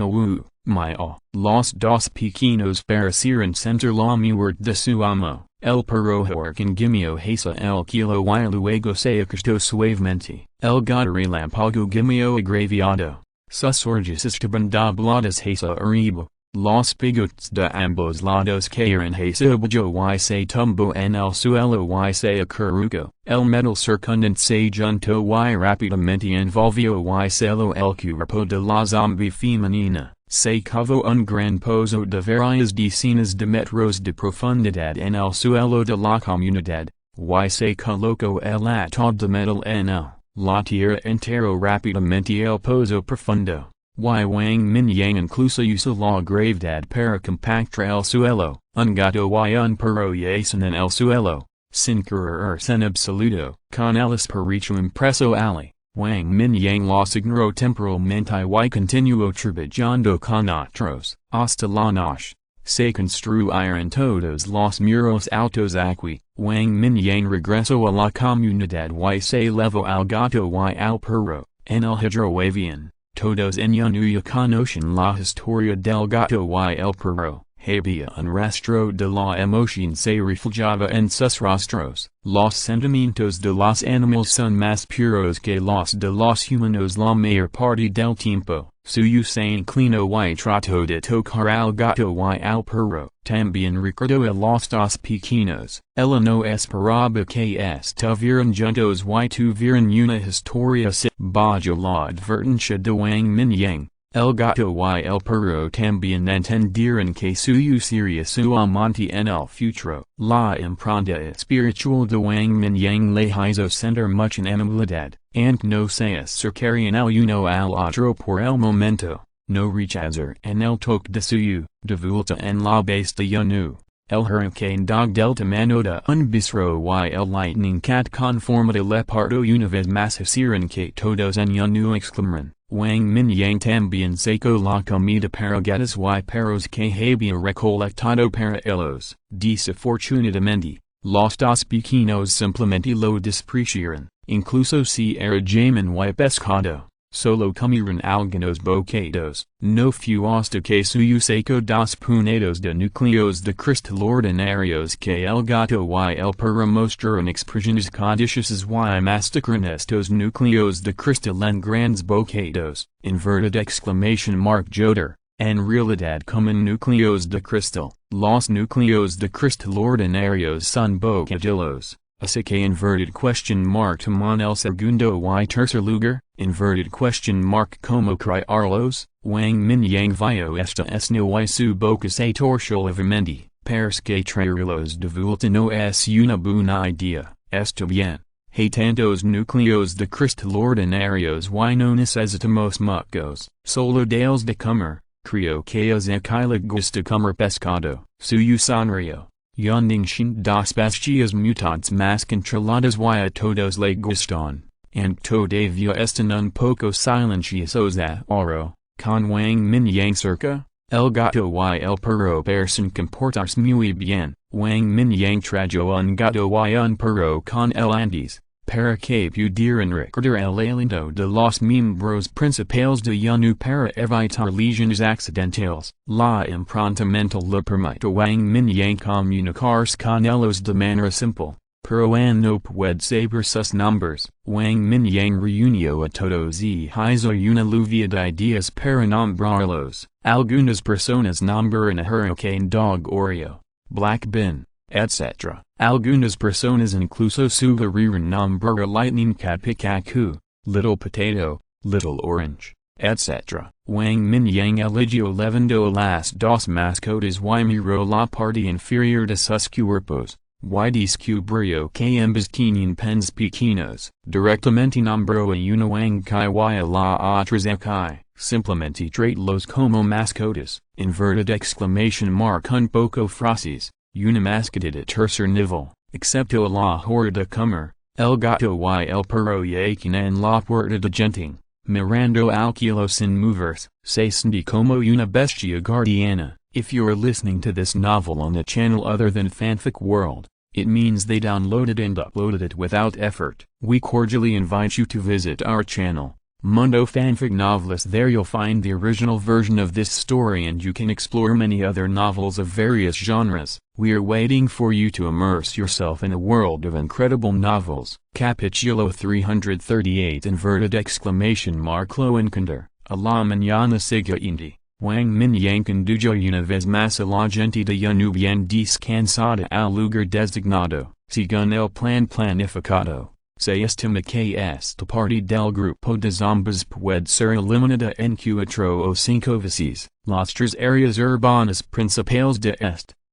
Los dos pequeños parecieron sentir la muerte de su amo. El perro huracán gimió hacia el kilo y luego se acostó suavemente. El gato relámpago gimió agraviado. Sus orejas estaban dobladas hacia arriba. Los bigotes de ambos lados cayeron hacia abajo y se tumbó en el suelo y se acurrucó. El metal circundante se juntó y rápidamente envolvió y celó el cuerpo de la zombie femenina. Se cavó un gran pozo de varias decenas de metros de profundidad en el suelo de la comunidad, y se colocó el atado de metal en él. La tierra enterró rápidamente el pozo profundo. Y Wang Mingyang incluso usó la gravedad para compactar el suelo. Un gato y un perro yacen en el suelo, sin caerse en absoluto. Con el espíritu impreso ali, Wang Mingyang los ignoró temporalmente y continuó trabajando con otros. Hasta la noche, se construyeron todos los muros altos aquí. Wang Mingyang regresó a la comunidad y se levó al gato y al perro. En el hidroavión, todos en Yanuya conocen la historia del gato y el perro. había un rastro de la emoción se refugiaba en sus rostros. Los sentimientos de los animales son más puros que los de los humanos la mayor parte del tiempo. Suyo se inclinó y trató de tocar al gato y al perro. También recordó a los dos pequeños. Ella no esperaba que estuvieran juntos y tuvieran una historia sin. Bajo la advertencia de Wang Mingyang, el gato y el perro también entendieron que suyo sería su amante en el futuro. La impronta espiritual de Wang Mingyang le hizo sentir mucha animalidad, and no se acercarían al uno al otro por el momento. No rechazar en el toque de suyo, de vuelta en la base de Yanu. El hurricane dog del tamaño de un bistro y el lightning cat conformada le parto una vez más hicieron que todos en Yanu exclamaran. Wang Mingyang también sacó la comida para gatos y perros que había recolectado para ellos. Desafortunadamente, los dos pequeños simplemente lo despreciaron, incluso si era jamón y pescado. Solo comieron algunos bocados. No fue hasta que suyo sacó dos puñados de núcleos de cristal ordinarios que el gato y el perro mostraron expresiones codiciosas y masticaron estos núcleos de cristal en grandes bocados. Inverted exclamation mark joder. En realidad comen núcleos de cristal. Los núcleos de cristal ordinarios son bocadillos. Así que inverted question mark toman el segundo y tercer lugar, inverted question mark como criarlos. Wang Mingyang vio esta escena y su boca se torció levemente, parce que traerlos de vuelta no es una buena idea. Está bien. Hay tantos núcleos de cristal ordinarios y no necesitamos muchos, solo deles de comer. Creo que es que le gusta comer pescado. Suyo sonrió. Yonding shin dos bestias mutantes más controladas y a todos le gustan, and todavía están un poco silenciosos ahora, con Wang Mingyang cerca. El gato y el perro parecen comportarse muy bien. Wang Mingyang trajo un gato y un perro con él antes, para que pudieran recordar el aliento de los miembros principales de Yanu para evitar lesiones accidentales. La impronta mental le permite a Wang Mingyang comunicarse con ellos de manera simple, pero no puede saber sus nombres. Wang Mingyang reunió a todos y hizo una lluvia de ideas para nombrarlos. Algunas personas nombran a hurricane dog Oreo, black bin, etc. Algunas personas incluso sugirieron nombrar a lightning cat Pikachu, little potato, little orange, etc. Wang Mingyang eligió levando las dos mascotas y miró la parte inferior de sus cuerpos, y descubrió que ambas tenían pens pequeños. Directamente nombró a una Wang Kai y a la otra Zekai. Simplemente traitlos como mascotas. Inverted exclamation mark un poco frases. Una mascota de tercer nivel, excepto a la hora de comer, el gato y el perro yakin en la puerta de genting, mirando al kilo sin moverse, se siente como una bestia guardiana. If you're listening to this novel on a channel other than Fanfic World, it means they downloaded and uploaded it without effort. We cordially invite you to visit our channel, Mundo Fanfic Novelist. There you'll find the original version of this story and you can explore many other novels of various genres. We're waiting for you to immerse yourself in a world of incredible novels. Capítulo 338 inverted exclamation mark Lo encontrar, a la mañana siguiente, Wang Mingyang condujo una vez más a la gente de Yanu bien descansada al lugar designado, según el plan planificado. Se estima que esta parte del grupo de zombies puede ser eliminada en 4 o 5 veces. Las tres áreas urbanas principales de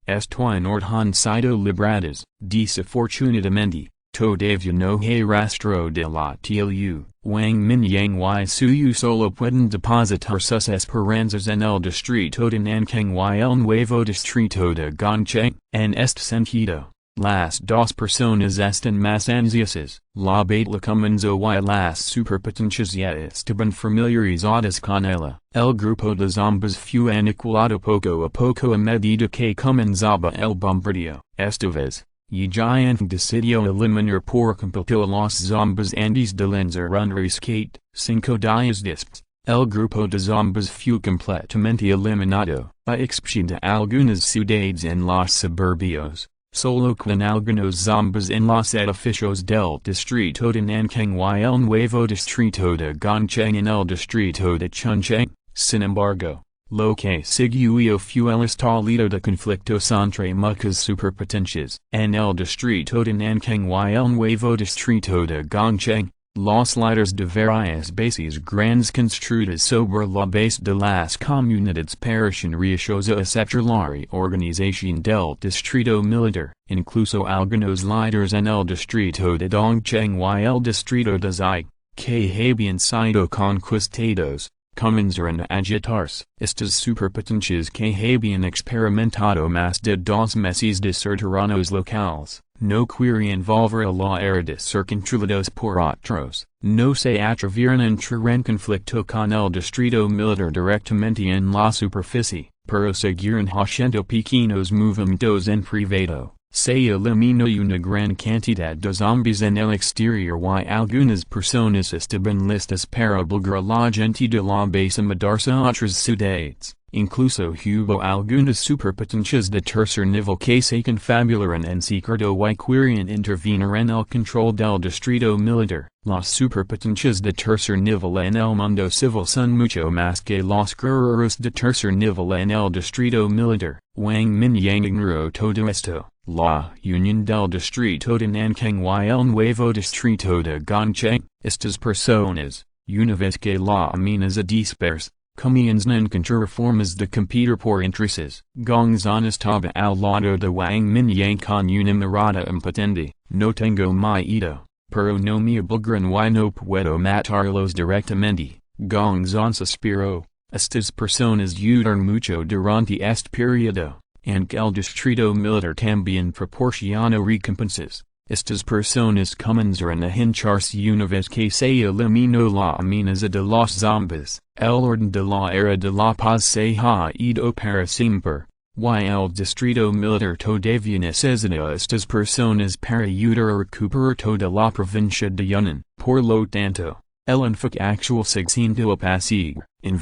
están han sido libradas. Desafortunadamente, todavía no hay rastro de la TLU. Wang Mingyang y suyo solo pueden depositar sus esperanzas en el distrito de Nanking y el nuevo distrito de Gongcheng. En este sentido, las dos personas están más ansiosas. La beta comenzó y las superpotencias ya estaban familiarizadas con ella. El grupo de zombies fue aniquilado poco a poco a medida que comenzaba el bombardeo. Esta vez, Giant decidió eliminar por completo a los zombies antes de lanzar un rescate. 5 días después, el grupo de zombies fue completamente eliminado. a expedición de algunas ciudades en los suburbios, solo con algunos zombies en los edificios del distrito de Nanking y el nuevo distrito de Gongcheng en el distrito de Chongqing. Sin embargo, lo que siguió fue el estallido de conflictos entre muchas superpotencias. En el distrito de Nanking y el nuevo distrito de Gongcheng, los líderes de varias bases grandes construidas sobre la base de las comunidades parecen reacios a aceptar la reorganización del distrito militar. Incluso algunos líderes en el distrito de Dongcheng y el distrito de Zai, que habían sido conquistados, comenzaron a agitarse. Estas superpotencias que habían experimentado más de 2 meses de ser tiranos locales, no querían volver a la era de ser controlados por otros. No se atrevieron a entrar en conflicto con el distrito militar directamente en la superficie, pero siguieron haciendo pequeños movimientos en privado. Se eliminó una gran cantidad de zombies en el exterior y algunas personas estaban listas para obligar a la gente de la base a mudarse a otras ciudades. Incluso hubo algunas superpotencias de tercer nivel que se confabularon en secreto y querían intervenir en el control del distrito militar. Las superpotencias de tercer nivel en el mundo civil son mucho más que los guerreros de tercer nivel en el distrito militar. Wang Mingyang ignoró todo esto. La unión del distrito de Nanking y el nuevo distrito de Gongcheng. Estas personas, una vez que la amenaza dispersa, comienzan a encontrar formas de competir por intereses. Gongzan estaba al lado de Wang Mingyang con una mirada impotente. No tengo miedo, pero no me obligaron y no puedo matarlos directamente. Gongzan suspiró. Estas personas ayudaron mucho durante este periodo, and el distrito militar también proporciona recompensas. Estas personas comenzaron a hincharse una vez que se eliminó la amenaza de los zombies. El orden de la era de la paz se ha ido para siempre, y el distrito militar todavía necesita a estas personas para ayudar a recuperar toda la provincia de Yunnan. Por lo tanto, el enfoque actual siendo a pasivo. ¿De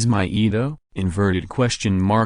miedo?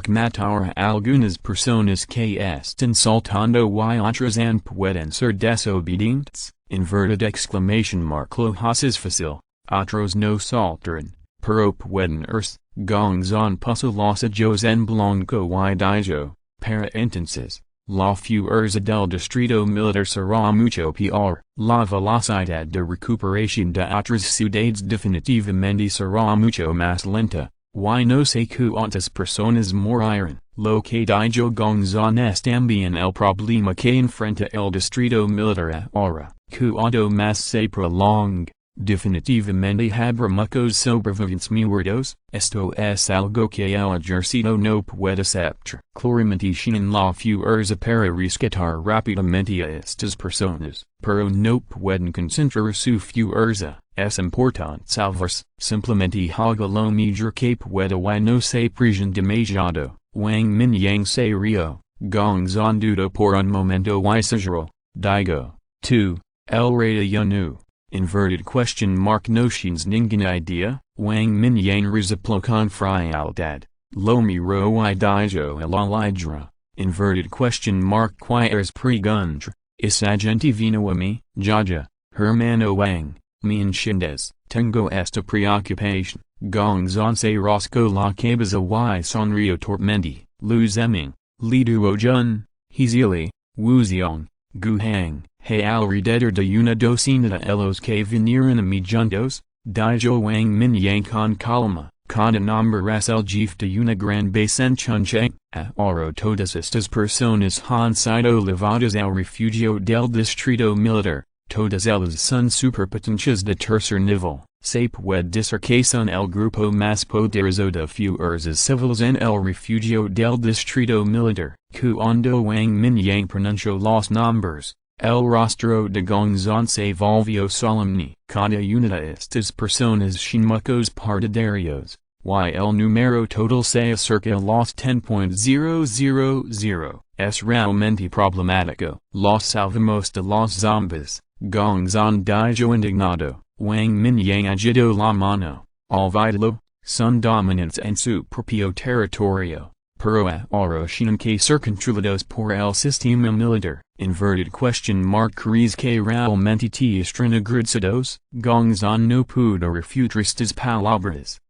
Matar a algunas personas que están saltando y otras pueden ser desobedientes. Lo haces fácil, otros no saltarán, pero pueden irse. Gongzan puso los ojos en blanco y dijo, para entonces, la fuerza del distrito militar será mucho peor. La velocidad de recuperación de otras ciudades definitivamente será mucho más lenta. Y no sé cuántas personas morirán. Lo que dijo Gongzan es también el problema que enfrenta el distrito militar ahora. Cuando más se prolonga, definitivamente habrá muchos sobrevivientes muertos. Esto es algo que el ejército no puede aceptar. Claramente tienen la fuerza para rescatar rápidamente a estas personas, pero no pueden concentrar su fuerza. Es importante salvarse. Simplemente haga lo mejor que pueda y no se presionen demasiado. Wang Mingyang se rió. Gongzan dudó por un momento y susurró. Digo, tú, el rey de Yunnan. No tienes ninguna idea. Wang Mingyang resopló con frialdad. Lo miró y dijo el alidra. ¿Quieres preguntar? Esa gente vino a mí, Jaja, hermano Wang. Me entiendes, tengo esta preocupación. Gongzan se rascó la cabeza y sonrió torpemente. Lu Zeming, Li Duo Jun, Hezili, Wu Xiong, Gu Hang, he alrededor de una docena de los que vinieron a mí juntos, dijo Wang Mingyang con calma. Cada nombre es el jefe de una gran base en Chongqing. Ahora todas estas personas han sido llevadas al refugio del distrito militar. Todas ellas son superpotencias de tercer nivel. Se puede decir que son el grupo más poderoso de fuerzas civiles en el refugio del distrito militar. Cuando Wang Mingyang pronunció los nombres, el rostro de Gongzan se volvió solemne. Cada una de estas personas son muchos partidarios, y el número total se acerca a los 10.000. Es realmente problemático. Los salvamos de los zombies. Gongzan dijo indignado. Wang Mingyang agitó la mano. Olvídalo, sun dominance and superpio territorio, pero ahora que ser controlados por el sistema militar, (Crees que realmente están agradados, Gongzon no pudo refutar estas palabras,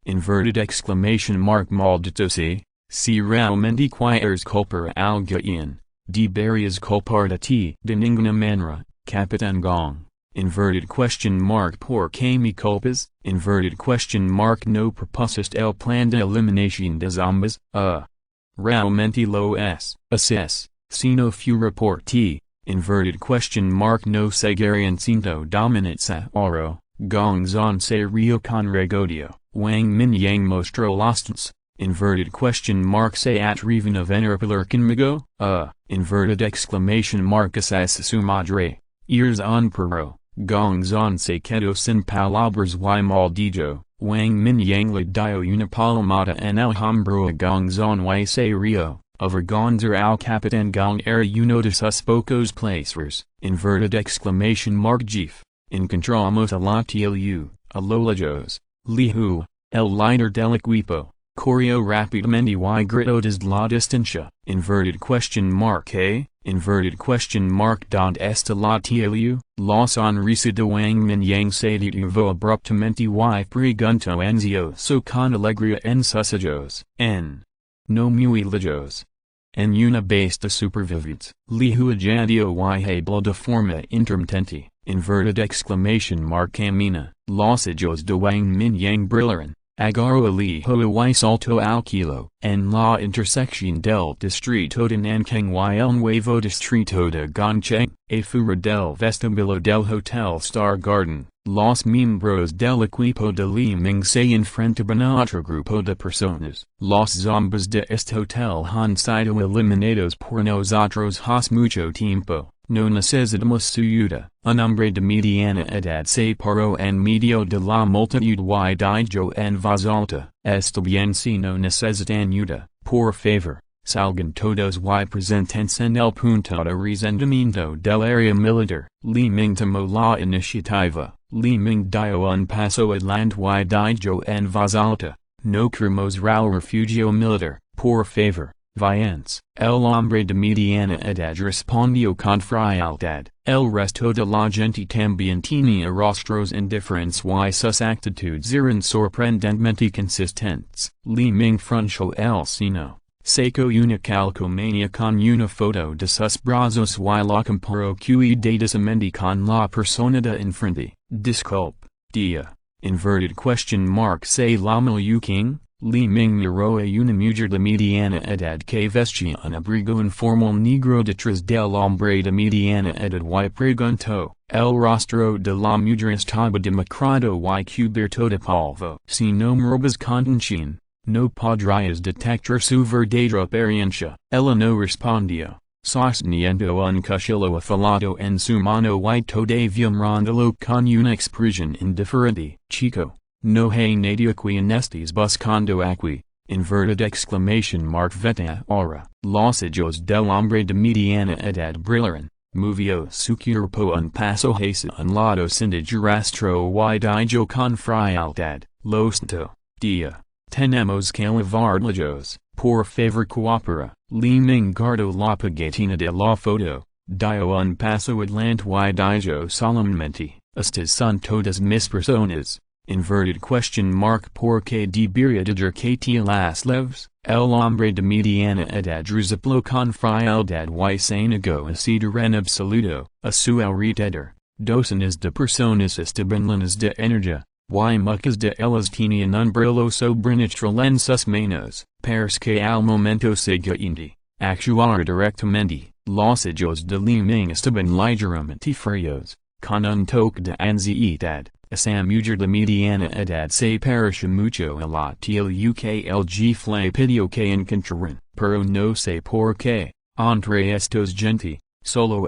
Maldito sea, si realmente quieres culpar a alguien, deberías culpar a ti de ninguna manera, Capitán Gong. ¿Por qué me culpas? No propusiste el plan de eliminación de zombies, realmente lo es, si no fuera por ti, no seguirían siendo dominantes ahora, Gongzon se rio con regodio, Wang Mingyang mostró lostens, se atreven a venerar conmigo, así su madre, ears on pero, Gongzon se quedó sin palabras y maldito, Wang Mingyang le dio una palmada en el hombro a Gongzon y se rio. Avergonzar al Capitán Gong era uno de sus pocos placeres, Jeef, encontramos a la TLU, a Lolajos, Lihu, el líder del equipo, corrió rápidamente y gritó desde la distancia, ¿Dónde está la TLU? La sonrisa de Wang Mingyang se detuvo abruptamente y preguntó ansioso con alegría en sus ojos, no muy lejos. En una base de supervivientes, Lihu añadió y habló de forma intermitente, camina, los ojos de Wang Mingyang brillaron, agarró a Lihu y saltó al kilo, en la intersección del distrito de Nanking y el nuevo distrito de Gongcheng, afuera del vestíbulo del Hotel Star Garden. Los miembros del equipo de Li Ming se enfrentaban a otro grupo de personas. Los zombies de este hotel han sido eliminados por nosotros hace mucho tiempo. No necesitamos su ayuda. Un hombre de mediana edad se paró en medio de la multitud y dijo en voz alta, está bien si no necesitan ayuda, por favor. Salgan todos y presentes en el punto de resentimiento del área militar. Li Ming tomó la iniciativa. Li Ming dio un paso adelante y dijo en voz alta, no queremos al refugio militar, por favor, váyanse. El hombre de mediana edad respondió con frialdad. El resto de la gente también tenía rostros indiferentes y sus actitudes eran sorprendentemente consistentes. Li Ming frunció el ceño. Sacó una calcomanía con una foto de sus brazos y la comparó cuidadosamente con la persona de enfrente. Disculpe, tía. ¿Se llama Yu King? Li Ming miró a una mujer de mediana edad que vestía un abrigo informal negro detrás del hombre de mediana edad y preguntó. El rostro de la mujer estaba demacrado y cubierto de polvo. Si no me robas contención, no podrías detectar su verdadera apariencia. Ella no respondió, sosteniendo un cuchillo afilado en su mano y todavía mirándolo con una expresión indiferente. Chico, no hay nadie que estés buscando aquí, vete ahora. Los ojos del hombre de mediana edad brillaron. Movió su cuerpo un paso hacia un lado sin rastro y dijo con frialdad, lo siento, tía. Tenemos que llevarlos, por favor coopera. Li Ming guardó la pegatina de la foto, dio un paso adelante y dijo solemnemente, estas son todas mis personas. ¿Por qué debería decir que te las leves? El hombre de mediana edad resopló con frialdad y se negó a ceder en absoluto, a su alrededor. Docenas de personas estaban llenas de energía. Y muchas de ellas tenían un brillo sobrenatural en sus manos, parce que al momento siguiente, actuar directamente, los ojos de Li Ming estaban ligeramente fríos, con un toque de ansiedad. Esa mujer de mediana edad se pareció mucho a la TLUK fle pidió que encontraran, pero no sé por qué, entre estos gente, solo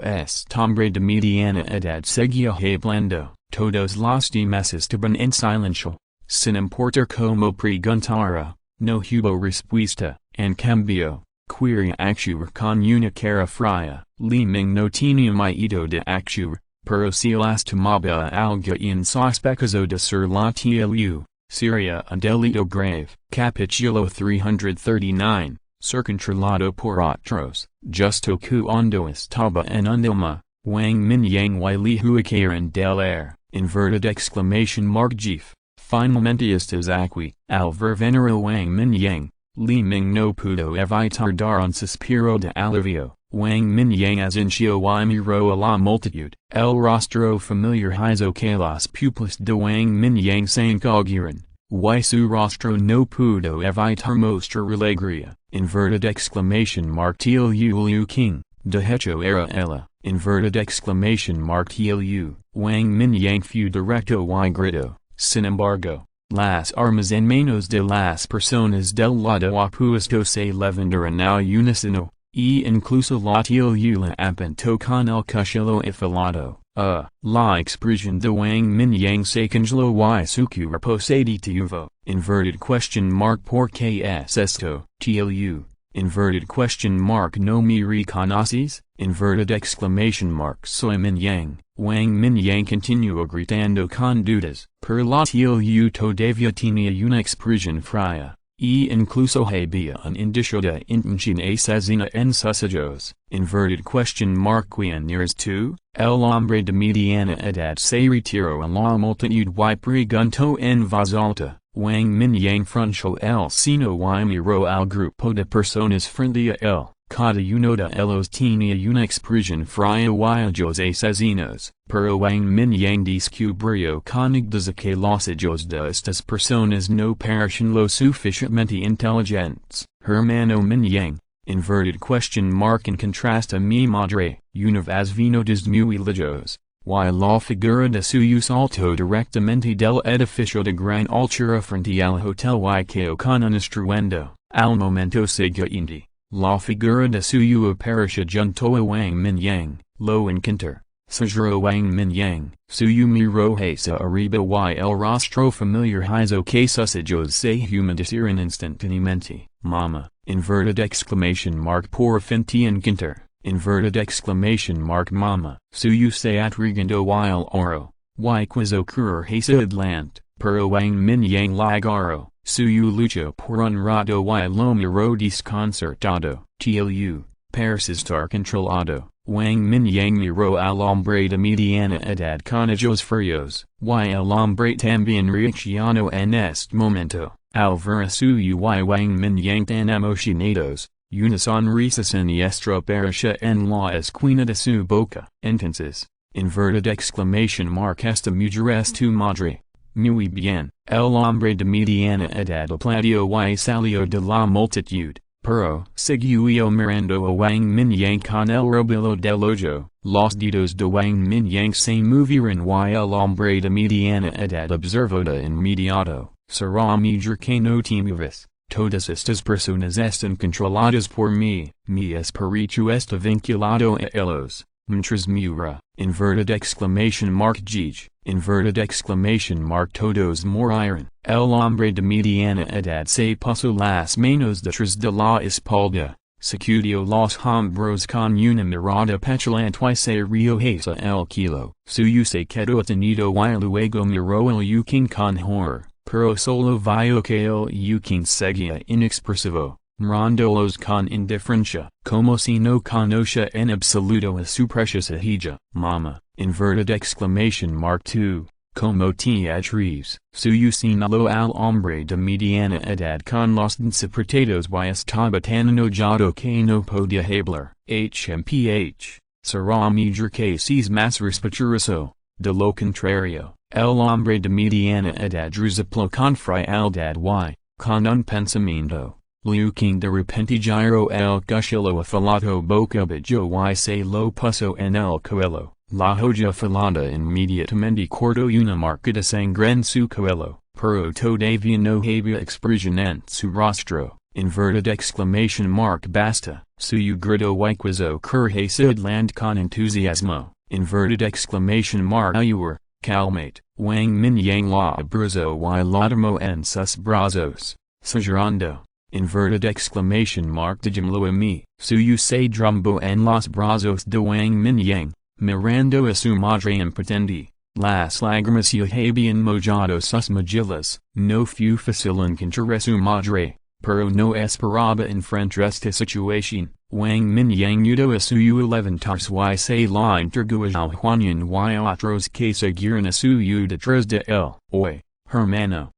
hombre de mediana edad seguía hablando. Todos los demás estaban en silencio, sin importar cómo preguntara, no hubo respuesta. En cambio, quería actuar con una cara fría. Li Ming no tenía miedo de actuar, pero si lastimaba a alguien sospechoso de ser la TLU, Syria a delito grave. Capitulo 339, circontrolato por otros, justo que hondo estaba en undilma, Wang Mingyang y li huicaron del air, inverted exclamation mark gif. Finalmente estos aquí, al ver venero Wang Mingyang, Li Ming no pudo evitar dar un suspiro de alivio. Wang Mingyang asintió y miró a la multitud. El rostro familiar hizo que las pupilas de Wang Mingyang se encogiran, y su rostro no pudo evitar mostrar alegría. Inverted exclamation mark Liu King, de hecho era ella, inverted exclamation mark Liu. Wang Mingyang fue directo y gritó, sin embargo, las armas en manos de las personas del lado opuesto se levantaron a unísono, y incluso la Liu apuntó con el cuchillo afilado. La expresión de Wang Mingyang se congeló y su cuerpo se detuvo. Inverted question mark ¿por qué es esto, Liu? Inverted question mark ¿no me reconoces? Inverted exclamation mark soy Mingyang. Wang Mingyang continuó gritando con dudas. Per la Liu todavía tenía una expresión fría, y incluso había un indicio de intención asesina en sus ojos. Inverted question mark ¿quién eres tú? El hombre de mediana edad se retiró a la multitud y preguntó en voz alta. Wang Mingyang frunció el ceño y miró al grupo de personas frente a él. Cada uno de ellos tenía una expresión fría y ojos asesinos, pero Wang Mingyang descubrió con agudeza que los ojos de estas personas no parecían lo suficientemente inteligentes. Hermano Mingyang, inverted question mark en contraste a mi madre, una vez vino desde muy lejos, y la figura de suyo saltó directamente del edificio de gran altura frente al hotel y quedó con un estruendo. Al momento siguiente, la figura de suyo apareció junto a Wang Mingyang, lo encontrar. Susurró Wang Mingyang, suyo miró hacia arriba y el rostro familiar hizo que sus ojos se humedecieran instantáneamente. Mama, inverted exclamation mark por fin te encontrar. Inverted exclamation mark mama, suyo se atrigando y el oro, y quiso ocurrir hacia adelante, pero Wang Mingyang la agarró, suyo luchó por un rato y lo miró desconcertado. Liu, parece estar controlado. Wang Mingyang miró al hombre de mediana edad con ojos fríos, y el hombre también reaccionó en este momento, al ver a suyo y Wang Mingyang tan emocionados. Una sonrisa siniestra apareció en la esquina de su boca. Entonces, inverted exclamation mark esta mujer es tu madre. Muy bien. El hombre de mediana edad aplaudió y salió de la multitud, pero siguió mirando a Wang Mingyang con el rubilo del ojo. Los dedos de Wang Mingyang se movieron y el hombre de mediana edad observó de inmediato. Será mejor que no te muevas. Todas estas personas están controladas por mí, mi espíritu está vinculado a ellos. Mientras mira, inverted exclamation mark gij, inverted exclamation mark todos murieron. El hombre de mediana edad se puso las manos detrás de la espalda, sacudió los hombros con una mirada petulante y se rió hacia el kilo. Suyo se quedó atenido y luego miró el Yuking con horror. Pero solo vio que el Yuking seguía inexpresivo, mirándolos con indiferencia, como si no conocía en absoluto a su preciosa hija. Mama, inverted exclamation mark 2, como te atreves. Suyo señaló al hombre de mediana edad con los dientes apretados y estaba tan enojado que no podía hablar. HMPH, será mejor que seas más respetuoso. De lo contrario, el hombre de mediana edad resopló con frialdad y, con un pensamiento, Liu King de repente giró el cuchillo afilado boca abajo y se lo puso en el cuello. La hoja afilada inmediatamente cortó una marca de sangre en su cuello, pero todavía no había expresión en su rostro. Inverted exclamation mark basta, suyo grito y quiso correr hacia adelante con entusiasmo. Inverted exclamation mark ayur, calmate. Wang Mingyang la abrazó y la tomó en sus brazos, susurrando. Inverted exclamation mark dijimlo a mí. Suyo se drumbó en los brazos de Wang Mingyang, mirando a su madre impotente. las lágrimas y habían mojado sus mejillas, no fue fácil encontrar su madre, pero no esperaba enfrentar esta situación. Wang Mingyang ayudó a su levantarse y se la entregó a Zhutian y otros que siguieron a su detrás de él. Hoy, hermano.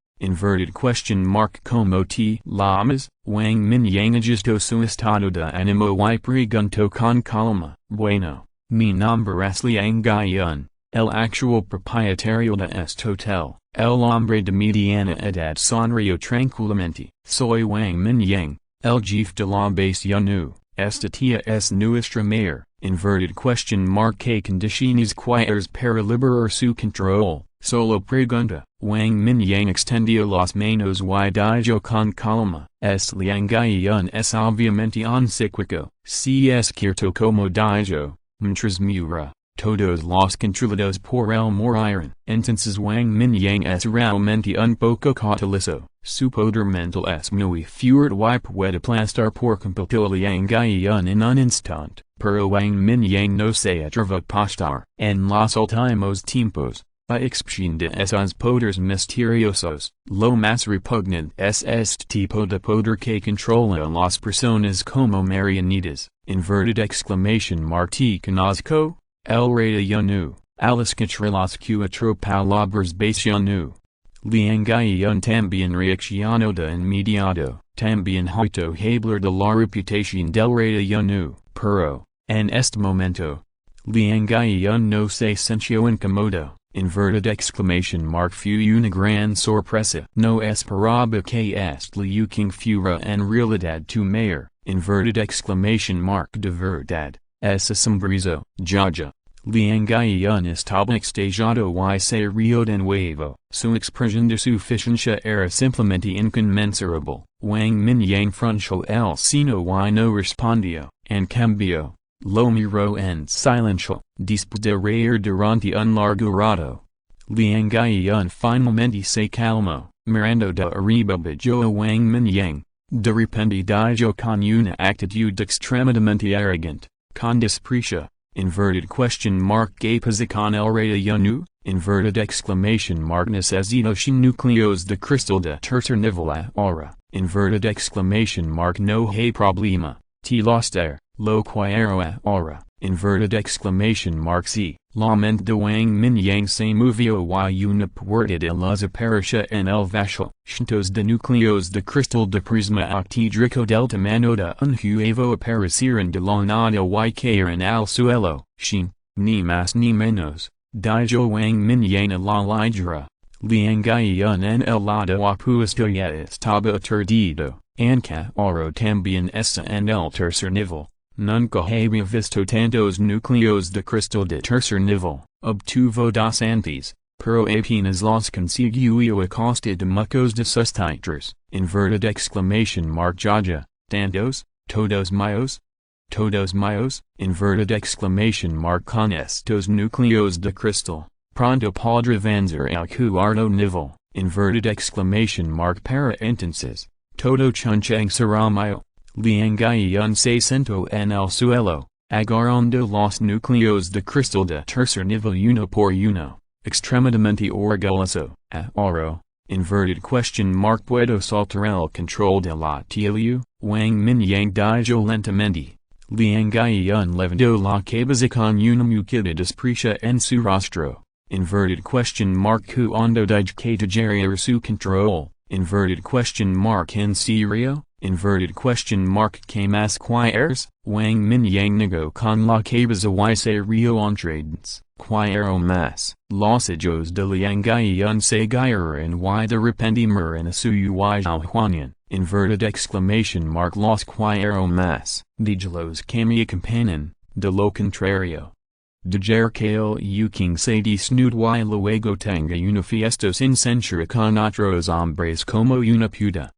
¿Cómo te llamas? Wang Mingyang ajustó su estado de ánimo y preguntó con calma. Bueno, mi nombre es Liang Gaiyun, el actual propietario de este hotel. El hombre de mediana edad sonrió tranquilamente. Soy Wang Mingyang, el jefe de la base Yanu. Esta tía es nuestra mayor. ¿Qué condiciones quieres para liberar su control? Solo pregunta. Wang Mingyang extendió las manos y dijo con calma. Liang Gaiyun es obviamente un psíquico. Si es cierto como dijo, mientras mura, todos los controlados por el moriran. Entonces Wang Mingyang es realmente un poco cauteloso. Su poder mental es muy fuerte y puede aplastar por completo a Liang Gaiyun en un instante. Pero Wang Mingyang no se atreve a apostar. En los últimos tiempos, a excepción de esos poderes misteriosos, lo más repugnante es este tipo de poder que controla a las personas como marionetas. Te conozco, el rey de Yanu, a las las cuatro palabras base Yanu. Liang Gaiyun también reaccionó de inmediato, también hizo hablar de la reputación del rey de Yanu, pero, en este momento, Liang Gaiyun no se sintió incómodo. Fue una gran sorpresa. No esperaba que este Liu King fuera en realidad tu mayor. De verdad, es asombroso. Jaja. Liang Gaiyun estaba extasiado y se rió de nuevo. Su expresión de suficiencia era simplemente inconmensurable. Wang Mingyang frunció el ceño y no respondió. En cambio, lo miró en silencio. Después de reír durante un largo rato, Liang Gaiyun finalmente se calmó, mirando de arriba a Wang Mingyang. De repente dijo con una actitud extremadamente arrogante, con desprecio. ¿Qué pasa con el rey de Yanu? Necesito núcleos de cristal de tercer nivel ahora. No hay problema. Te los dar, lo quiero ahora. Sí. La mente de Wang Mingyang se movió y una puerta de luz apareció en el vacío. Cientos de núcleos de cristal de prisma octahedrico del tamaño de un huevo aparecieron de la nada y cayeron al suelo. Ni más ni menos, dijo Wang Mingyang a la ligera. Liang Gaiyun en el lado opuesto ya estaba aturdido. Ahora también está en el tercer nivel. Nunca había visto tantos núcleos de cristal de tercer nivel. Obtuvo dos antes, pero apenas los consiguió a costa de muchos de sus títulos. Jaja. ¿Tantos? ¿Todos míos? ¿Todos míos? Con estos núcleos de cristal, pronto podrá avanzar al cuarto nivel. Para entonces, todo Chunchang será mío. Liang Gaiyun se sentó en el suelo, agarrando los núcleos de cristal de tercer nivel uno por uno, extremadamente orgulloso. Ahora, ¿puedo soltar el control de la Liu? Wang Mingyang dijo lentamente. Liang Gaiyun levantó la cabeza con una mueca de desprecio en su rostro. Cuando dije que tomaría su control. ¿En serio? ¿Qué más quieres? Wang Mingyang negó con la cabeza y se rió entre dientes. Quiero más. Los ojos de Liang Gaiyun se giran y de repente miran a su Zhutian. Los quiero más. Dígalos que me acompañan, de lo contrario. Dejar que el Liu King se desnude y luego tenga una fiesta sin censura con otros hombres como una puta.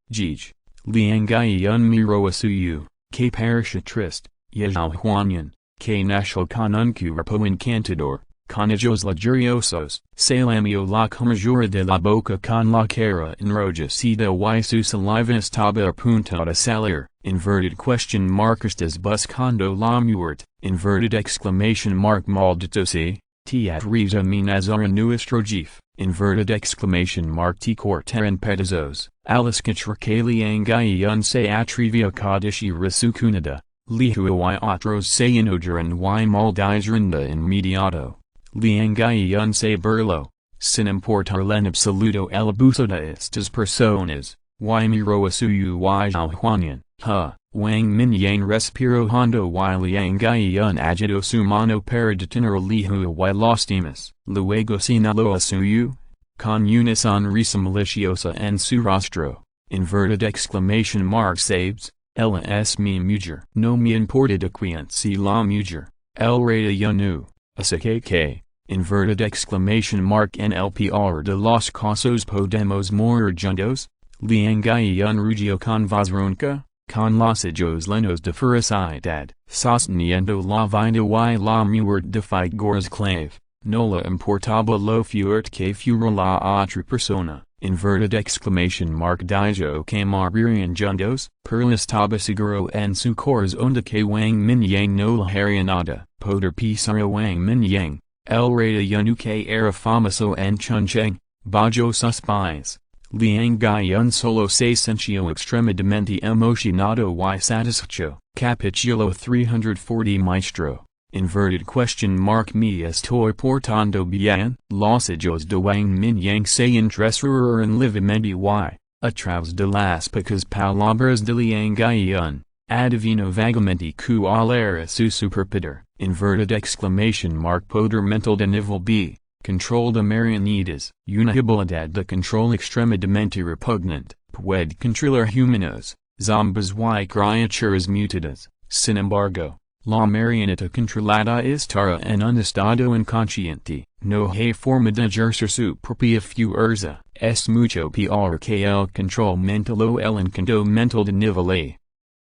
Liang Gaiyun miró a su que parecía triste, y Zhutian, que nació con un cuerpo encantador, con ojos lujosos, se lamió la comisura de la boca con la cara enrojecida y su saliva estaba a punto de salir. ¿Estás buscando la muerte? Maldito sea, Tiat Riza Minazara Nuestrojif, inverted exclamation mark T Corteran Pedazos, Aliskachrakali Angayan Se Atrivia Kadishi Risukunada, Lihua y Otros Sayanojaran y Maldizrinda in Mediato, Liangayan Se Burlo, Sinimportar Len Absoluto Elabusoda Estas Personas, y Miro Asuyu y Zhaohuanian, Wang Mingyang Respiro Hondo y Liangayan Agito Sumano Paradetinero Lihua y Lostimus, Luego Sinaloa Suyu, Con Unison Risa Maliciosa en su rostro, inverted exclamation mark Sabes, Ella es mi mujer. No me importa de quien si la mujer, el rey de Yanu, así inverted exclamation mark NLPR de los casos podemos morir juntos, Liangayan Rugio con Vazronka, con los hijos lenos de felicidad, sosteniendo la vida y la muerte defy goras clave, no le importaba lo fuerte que fuera la otra persona, inverted exclamation mark Dijo que morirían juntos, pero estaba seguro en su corazón de que Wang Mingyang no la haría nada, poder pisar a Wang Mingyang, el rey de Yanu que era famoso en Chuncheng, bajo sus pies. Liangayan solo se sentio extremamente emocionado y satisfecho. Capítulo 340 Maestro. Inverted question mark me estoy portando bien. Los hijos de Wang Mingyang se interesaron livamente y, a través de las pocas palabras de Liangayan, adivino vagamente cuál era su superpoder. Inverted exclamation mark poder mental de nivel B. Control de marionetas, una habilidad de control extremadamente repugnant, puede controlar humanos, zombies y criaturas mutadas. Sin embargo, la marioneta controlada estará en un estado inconsciente, no hay forma de ejercer su propia fuerza, es mucho peor que el control mental o el encanto mental de nivel A.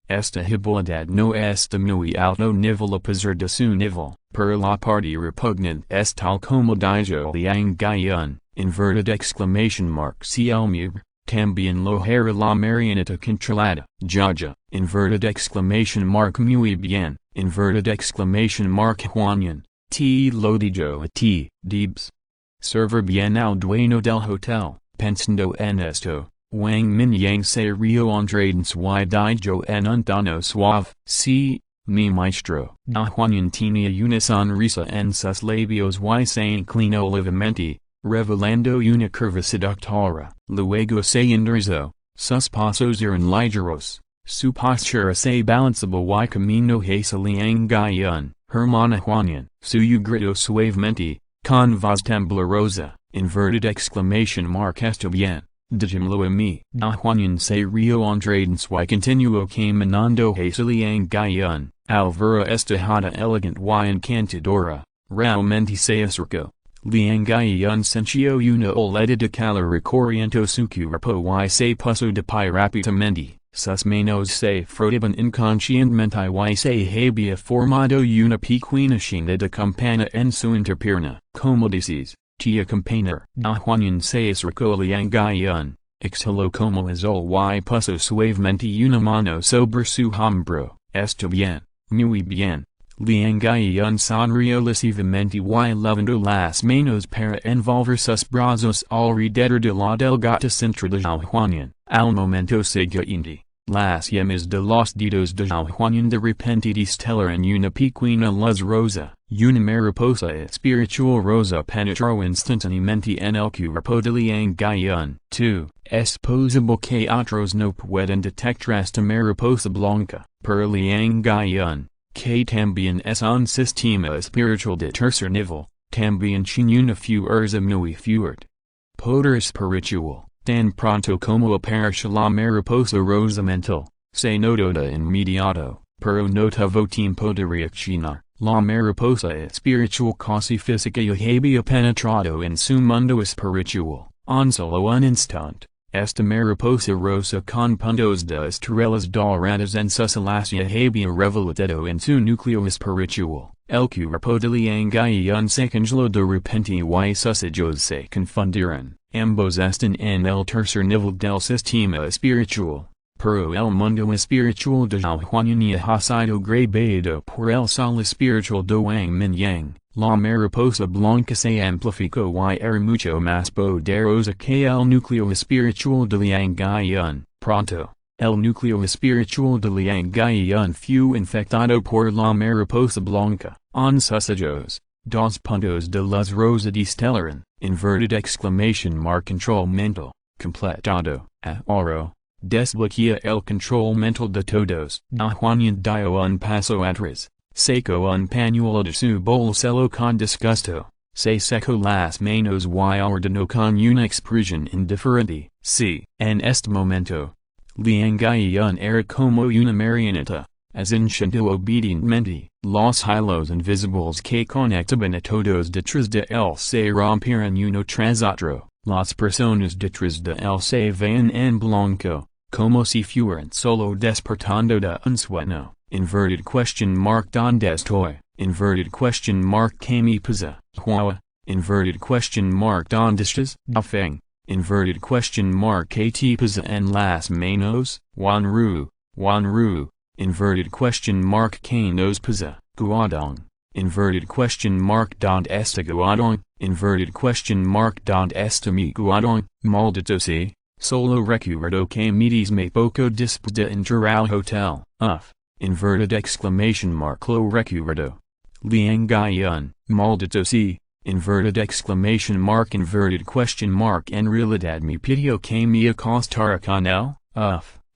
Esta habilidad no está muy alto nivel a pesar de su nivel, pero la parte repugnant es tal como dijo Liangayan, inverted exclamation mark si el mujer, también lo era la marioneta controlada, Jaja, inverted exclamation mark muy bien, inverted exclamation mark Huanian, T lo dijo a ti, Debs. Server bien al dueño del hotel, pensando en esto. Wang Mingyang se rio entrades y dijo en un tono suave, sí, mi maestro. Huanian tenía una sonrisa en sus labios y se inclinó levemente, revelando una curva seductora. Luego se enderezó, sus pasos eran ligeros, su postura se balanceaba y camino hacia Liangayan, hermana Huanian. Suyu gritó suavemente, con voz temblorosa, inverted exclamation mark está bien. Dijimlo a mí. Huanian se rio entrades y continuó caminando hacia Liangayan, Alvera esta jada elegant y encantadora, realmente se acercó. Liangayan senció una oleda de calor corriendo su cuerpo y se puso de pie rápidamente, sus manos se frotaban inconscientemente y se había formado una pequeña señal de campana en su entrepierna. Como dices, tía campaner. Huanian se acercó a Liangayan, exhaló como azul y puso suavemente una mano sobre su hombro. Está bien, muy bien. Liangayan sonrió lascivamente y levantó las manos para envolver sus brazos alrededor de la delgada cintura de Huanian. Al momento siguiente, las yemas de los dedos de Huanian de repente destellaron una pequeña luz rosa. Una mariposa espiritual rosa penetró instantáneamente en el cuerpo de Liangayan. 2. Es posible que otros no puedan detectar esta mariposa blanca, pero Liangayan, que también es un sistema espiritual de tercer nivel, también tiene una fuerza muy fuerte. Poder espiritual, tan pronto como aparece la mariposa rosa mental, se notó de inmediato, pero no tuvo tiempo de reaccionar. La mariposa espiritual casi física y había penetrado en su mundo espiritual, en solo un instante. Esta mariposa rosa con puntos de estrellas doradas en sus alas había revelado en su núcleo espiritual. El cuerpo de Liangayan se congeló de repente y sus ojos se confundieron. Ambos están en el tercer nivel del sistema espiritual. Pero el mundo espiritual de Huanian ha sido grabado por el sol espiritual de Wang Mingyang. La mariposa blanca se amplificó y era mucho más poderosa que el núcleo espiritual de Liang Gaiyun. Pronto, el núcleo espiritual de Liang Gaiyun fue infectado por la mariposa blanca. En sus ojos, dos puntos de luz rosa destellaron, inverted exclamation mark control mental, completado, ahora, desbloquea el control mental de todos. Juanian dio un paso atrás. Seco un pañuelo de su bolsillo con disgusto, se secó las manos y ordenó con una expresión indiferente. Sí. En este momento, Liang Gaiyun era como una marioneta, as enchanto obedientemente. Los hilos invisibles que conectaban a todos detrás de él se rompieron uno tras otro. Las personas detrás de él se veían en blanco, como si fueran solo despertando de un sueño. Inverted question mark donde estoy, inverted question mark que me pasa, Hua, inverted question mark donde estás, Feng, inverted question mark que te pasa en las manos, Wanru, inverted question mark que nos pasa, Guadong, inverted question mark donde está Guadong, inverted question mark donde está mi Guadong, maldito sea, solo recuerdo que me disme poco después de entrar al hotel, inverted exclamation mark lo recuerdo. Liang Gaiyun, maldito sea, inverted exclamation mark inverted question mark en realidad me pidió que me acostara con él,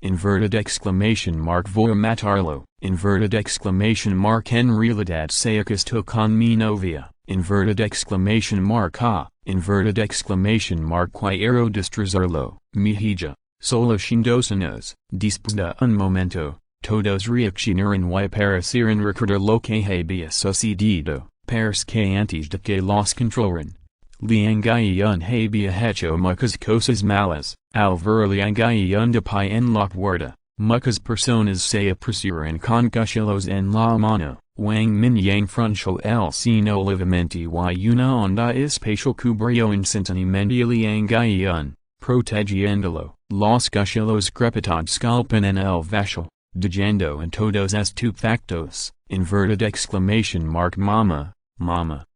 inverted exclamation mark voy a matarlo, inverted exclamation mark en realidad se acostó con mi novia, inverted exclamation mark inverted exclamation mark quiero destrozarlo, mi hija, solo shindosanos, después de un momento. Todos reaccionaron y parecieron recordar lo que había sucedido, parece que antes de que los controlaran. Liang Gaiyun había hecho muchas cosas malas, al ver Liang Gaiyun de pie en la puerta, muchas personas se apresuraron con cuchillos en la mano. Wang Mingyang frunció el ceño levemente y una onda espacial cubrió instantáneamente a Liang Gaiyun, protegiéndolo. Los cuchillos crepitados golpean en el vacío. Dejando en todos estupefactos, inverted exclamation mark mama,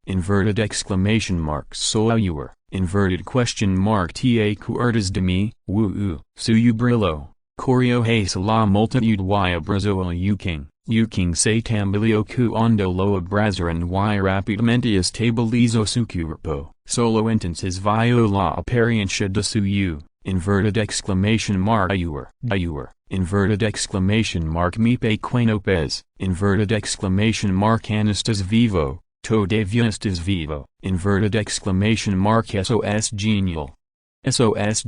inverted exclamation mark soy your, inverted question mark te acuerdas de mí, suyo brillo, corrió hacia la multitud y abrazó al Yuking se tambaleó cuando lo abrazaron y rápidamente estabilizó su cuerpo, solo entonces vio la apariencia de suyo. Inverted exclamation mark ayur, inverted exclamation mark me pequeñopes, inverted exclamation mark anastas vivo, todavía estás vivo, inverted exclamation mark sos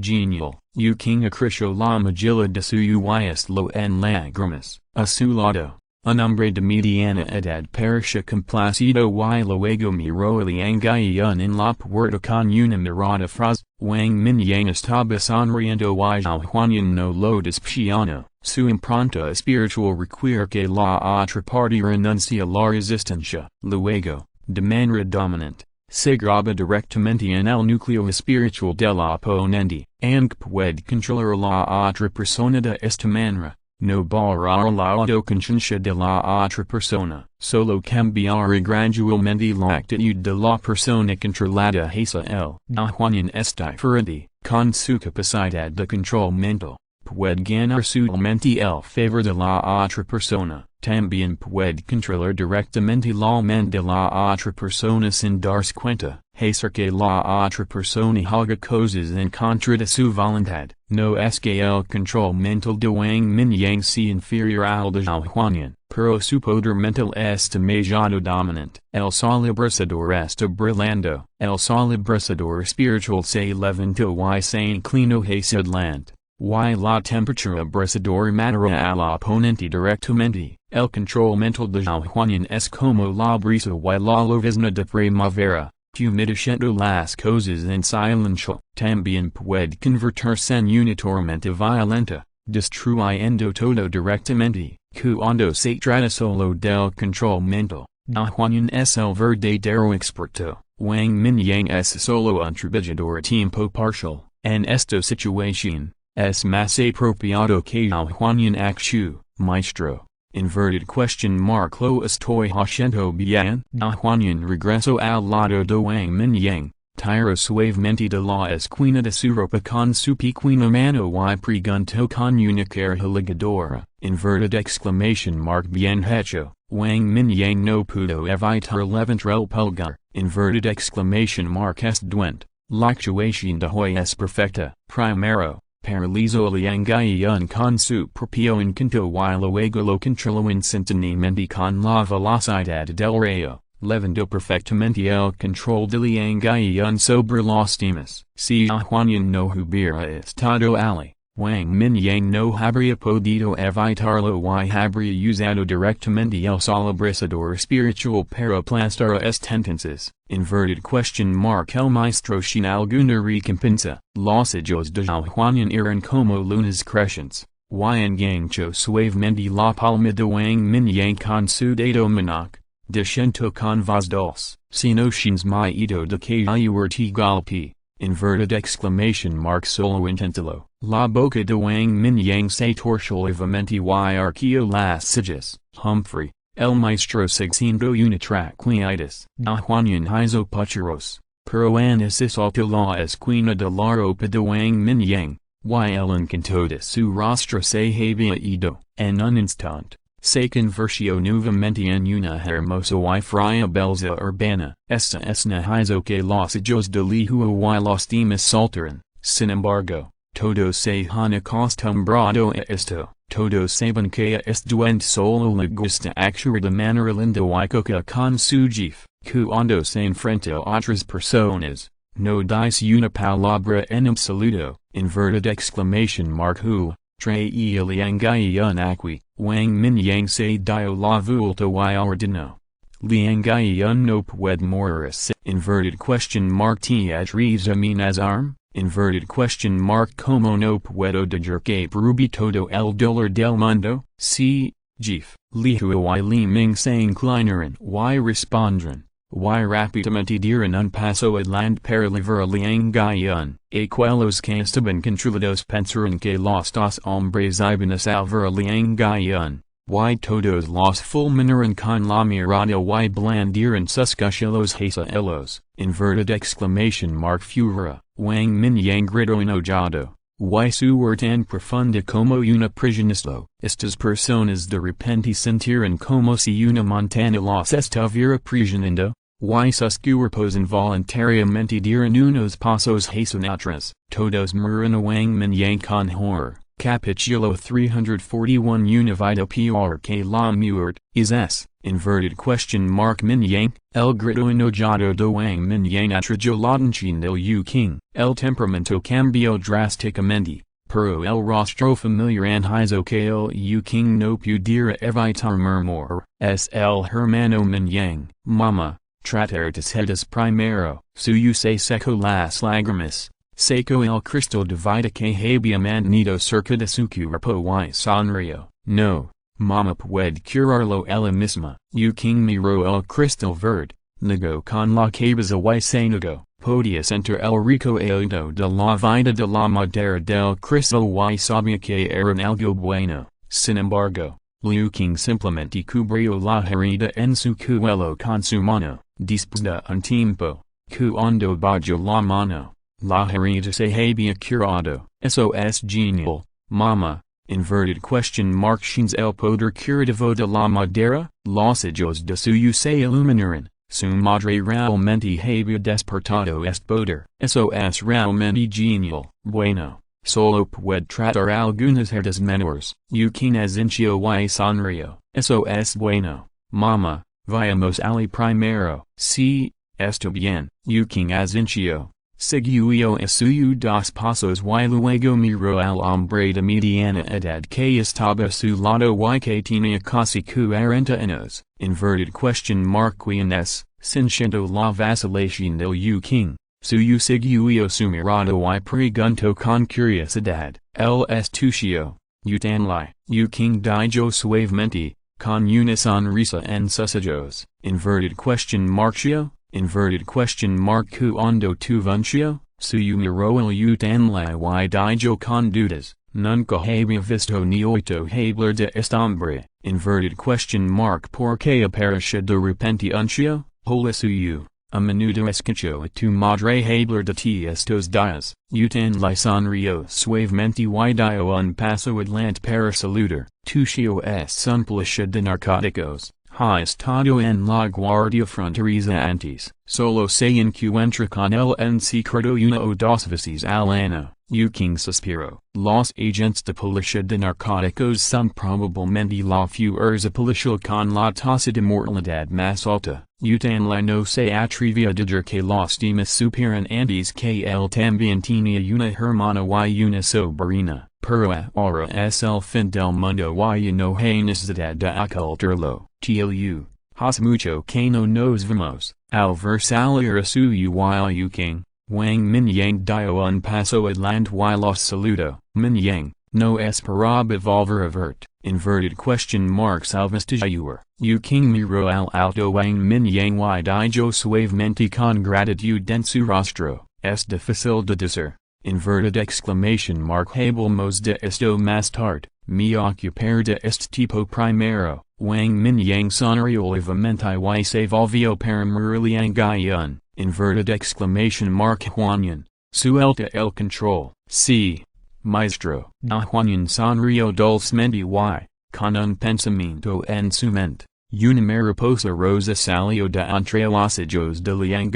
genial. Yuking acreció la magilla de suyo y lo en lágrimas, a su lado. Un hombre de mediana edad parecía complacido y luego miró a Liang Gaiyun en la puerta con una mirada fraz. Wang Mingyang estaba sonriendo y Juanian no lo despiano. Su impronta espiritual requiere que la otra parte renuncie la resistencia. Luego, de manera dominante, se graba directamente en el núcleo espiritual del oponente. Ang puede controlar la otra persona de esta manera. No borrar la autoconciencia de la otra persona, solo cambiar gradualmente la actitud de la persona controlada hacia él. Juanian está diferente, con su capacidad de control mental, puede ganar sutilmente el favor de la otra persona, también puede controlar directamente la mente de la otra persona sin darse cuenta, hacer que la otra persona haga cosas en contra de su voluntad. No es que el control mental de Wang Mingyang sea inferior al de Juanian, pero su poder mental es demasiado dominante. El sol abrasador está brillando, el sol abrasador espiritual se levantó y se inclinó hacia adelante. Y la temperatura abrasadora matará al oponente directamente. El control mental de Juanian es como la brisa y la llovizna de primavera, humedeciendo las cosas en silencio. También puede convertirse en una tormenta violenta, destruyendo todo directamente, cuando se trata solo del control mental. Juanian es el verdadero experto, Wang Mingyang es solo un trabajador a tiempo parcial. En esta situación, es más apropiado que Juanian actúe, maestro. inverted question mark lo estoy haciendo bien, da Huanyan regreso al lado de Wang Mingyang, tiro suavemente de la esquina de su ropa con su pequeña mano y pregunto con una cara halagadora, inverted exclamation mark bien hecho, Wang Mingyang no pudo evitar levantar el pulgar, inverted exclamation mark es duente, la actuación de hoy es perfecta, primero. Paralizo liangayan con su propio encanto y luego lo controlo instantáneamente con la velocidad del rayo, levando perfectamente el control de liangayan sobre los demás. Si Huanyan no hubiera estado allí, Wang Mingyang no habría podido evitarlo y habría usado directamente el salvavidas espiritual para aplastar a tendencies. Inverted question mark el maestro sin alguna recompensa. Los ojos de Huanyan eran como lunas crecientes. Enganchó suavemente la palma de Wang Mingyang con su dedo meñique, diciendo con voz dulce, si no tienes miedo de que yo te golpee. Inverted exclamation mark solo inténtalo. La boca de Wang Mingyang se torció levemente y arqueó las cejas. Humphrey, el maestro siguiendo una tranquilitas. Da Huanyan hizo pucheros, pero antes saltó la esquina de la ropa de Wang Mingyang, y el encanto de su rostro se había ido. En un instante, se convirtió nuevamente en una hermosa y fría belleza urbana. Esta escena hizo que los ojos de Liu y los demás saltaran. Sin embargo, todos se han acostumbrado a esto. Todos saben que a este duende solo le gusta actuar de manera linda y coca con su jefe. Cuando se enfrenta a otras personas, no dice una palabra en absoluto. Inverted exclamation mark who. Traía liangayan aquí, Wang Mingyang se dio la vuelta y ordenó. Liangayan no puede morirse. Inverted question mark te atreves arm? Inverted question mark como no puedo dejar que pruebe todo el dolor del mundo? Sí, jefe. Liu y Li Ming se inclinaron y respondrán. Y rápidamente dieron un paso adelante para liberar a Liangayan. Aquellos que estaban controlados pensaron que los dos hombres iban a salvar a Liangayan. Y todos los fulminaron con la mirada y blandieron sus cuchillos hacia ellos. Inverted exclamation mark furor. Wang Mingyang gritó enojado. Y su tan profunda como una prisionista. Estas personas de repente sintieron como si una montaña los estuviera presionando. Y sus cuerpos involuntariamente dieron unos pasos hacia atrás. Todos miran a Wang Mingyang con horror. Capítulo 341 Una vida peor que la muerte. ¿Es inverted question mark Mingyang? El grito enojado de Wang Mingyang atrayó la atención del Yu King. El temperamento cambió drásticamente, pero el rostro familiar hizo que el Yu King no pudiera evitar murmurar. Es el hermano Mingyang. Mama, tratar tus hedas primero. Suyo se secó las lágrimas. Seco el cristal de vida que había mantenido cerca de su cuerpo y sonrió. No, mama puede curarlo ella misma. Yu King miró el cristal verde, negó con la cabeza y se negó. Podía sentir el rico hálito de la vida de la madera del cristal y sabía que eran algo bueno. Sin embargo, Liu King simplemente cubrió la herida en su cuello con su mano. Después de un tiempo, cuando bajó la mano, la herida se había curado. Eso es genial, mama. Inverted question mark shins el poder curativo de la madera. Los ojos de suyo se iluminaron. Su madre realmente había despertado este poder. Eso es realmente genial. Bueno, solo puede tratar algunas herdas menores. Yu King asintió y sonrió. Eso es bueno, mama. Vayamos al primero. Sí, está bien. Yu King asintió. Siguió a suyo dos pasos y luego miró al hombre de mediana edad que estaba a su lado y que tenía casi 40 años. Inverted question mark quién es, sintiendo la vacilación del Yu King. Suyo siguió su mirada y preguntó con curiosidad. El estucio. Zhutian Li. Yu King dijo suavemente, con una sonrisa en sus ojos. Inverted question mark yo. Inverted question mark cuando tu venció, suyo miró el Zhutian Li y dijo con dudas, Nunca había visto ni oito hablar de estambre, inverted question mark porque apareció de repente uncio, hola suyo, a menudo escucho a tu madre hablar de ti estos días, tan le sonrío suavemente y dio un paso adelante para saludar, tuyo es un policía de narcóticos. Ha estado en la guardia fronteriza antes, solo se encuentra con él en secreto una o dos veces al año, King suspiro. Los agentes de policía de narcóticos son probablemente la fuerza policial con la tasa de mortalidad más alta, tan la no se atrevía a decir que los demás superan antes que él también tenía una hermana y una sobrina, pero ahora es el fin del mundo y no hay necesidad de ocultarlo. Tlu, hace mucho que no nos vemos, al ver salir a suyo y King, Wang Mingyang dio un paso adelante y los saludo. Mingyang, no esperaba volver a verte, inverted question mark salvaste ayer. King miró al alto Wang Mingyang y dijo suavemente con gratitud en su rostro, es difícil de decir, inverted exclamation mark hablamos de esto más tarde, me ocupar de este tipo primero. Wang Mingyang sonrió levemente y se volvió para mirarle inverted exclamation mark Juanian, suelta el control, sí, maestro. Juanian sonrió dulcemente y, con un pensamiento en su mente, una mariposa rosa salió de entre los ojos de Liang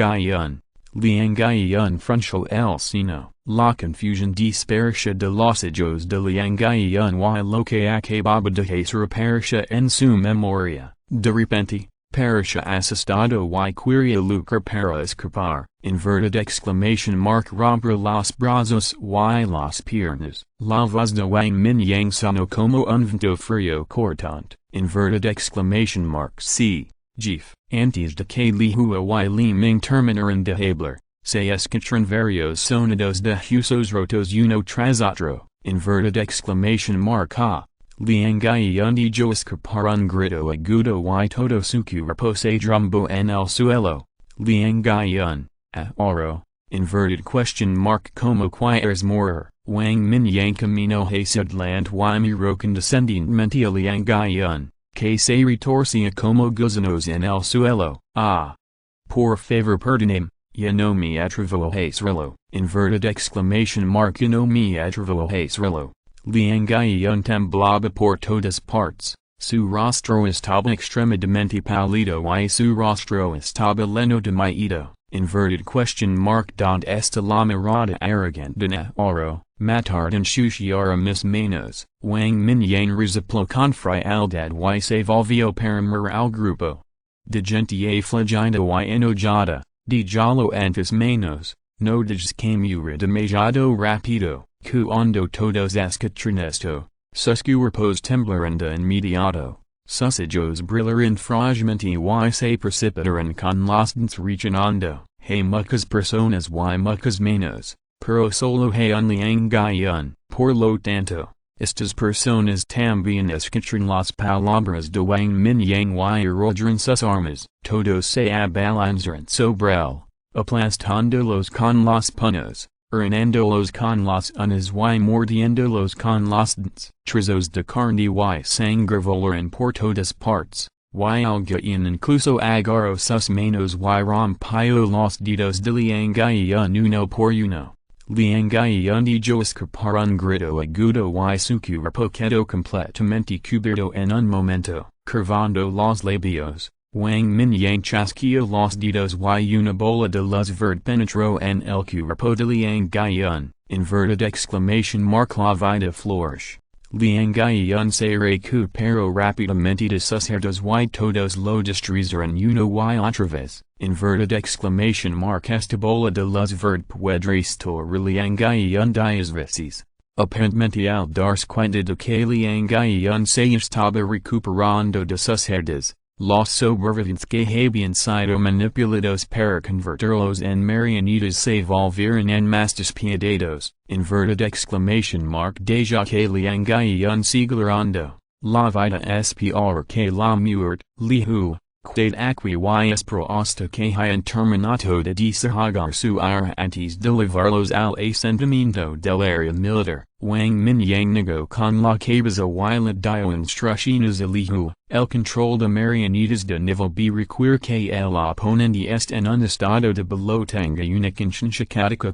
Liang frunció el seno. La confusión dispersa de los ojos de Liang y lo que acababa de hacer apareció en su memoria. De repente, pareció asustado y quería luchar para escapar, inverted exclamation mark romper los brazos y las piernas. La voz de Wang Mingyang sonó como un viento frío cortante, inverted exclamation mark sí, jeef, antes de que Li Hua y Li Ming terminaran de hablar. Se escuchan varios sonidos de huesos rotos uno tras otro, inverted exclamation mark ha. Liang dijo escapar un grito agudo y todo su cuerpo se derrumbó en el suelo. Liang ahora, inverted question mark como quieres morir. Wang Mingyang camino hacia adelante y miró condescendientemente a Liang que se retorcía como gusanos en el suelo. Ah. Por favor perdóname. Ya no me atrevo a hacerlo, inverted exclamation mark ya no me atrevo a hacerlo. Liang temblaba por todas partes, su rostro estaba extremadamente pálido y su rostro estaba lleno de miedo, inverted question mark donde está la mirada arrogante de ahora, matar en ensuciar a mis manos. Wang Mingyang resopló con frialdad y se volvió para mirar al grupo de gente afligida y enojada. Dijalo antes menos, no descamura demasiado rápido, cuando todos escuchan esto, sus cuerpos temblarán de inmediato, sus ojos brillarán fragmente y se precipitarán con los dentes rechinando. Hay muchas personas y muchas manos, pero solo hay un Liang por lo tanto, estas personas también escuchan las palabras de Wang Mingyang y arrojan sus armas, todos se abalanzan sobre él, aplastándolos con los puños, hiriéndolos con las uñas y mordiéndolos con los dentes. Trozos de carne y sangre volaron por todas partes, y alguien incluso agarró sus manos y rompió los dedos de Liang uno por uno. Liang dijo escapar un grito agudo y su cuerpo quedó completamente cubierto en un momento, curvando los labios. Wang Mingyang chasqueó los dedos y una bola de luz verde penetró en el cuerpo de Liang inverted exclamation mark la vida flourish. Liang se recuperó rápidamente de sus heridas y todos lo destruyeron uno y otra vez, inverted exclamation mark esta bola de luz verde puede restaurar Liang 10 veces. Aparentemente al darse cuenta de que Liang se estaba recuperando de sus heridas, los sobrevivientes que habían sido manipulados para convertirlos en marionetas se volvieron en más despiadados, inverted exclamation mark deja que Liang seguirando, la vida es peor que la muerte. Li Hu, quid acqui yis pro osta que hian terminato de desahogar su ira antes de livarlos al asentamiento del área militar. Wang Mingyang negó con la cabeza y le dio instrucciones elihu, el control de marionetas de nivel B requiere que el oponente esté en un estado de bloqueo tenga una conciencia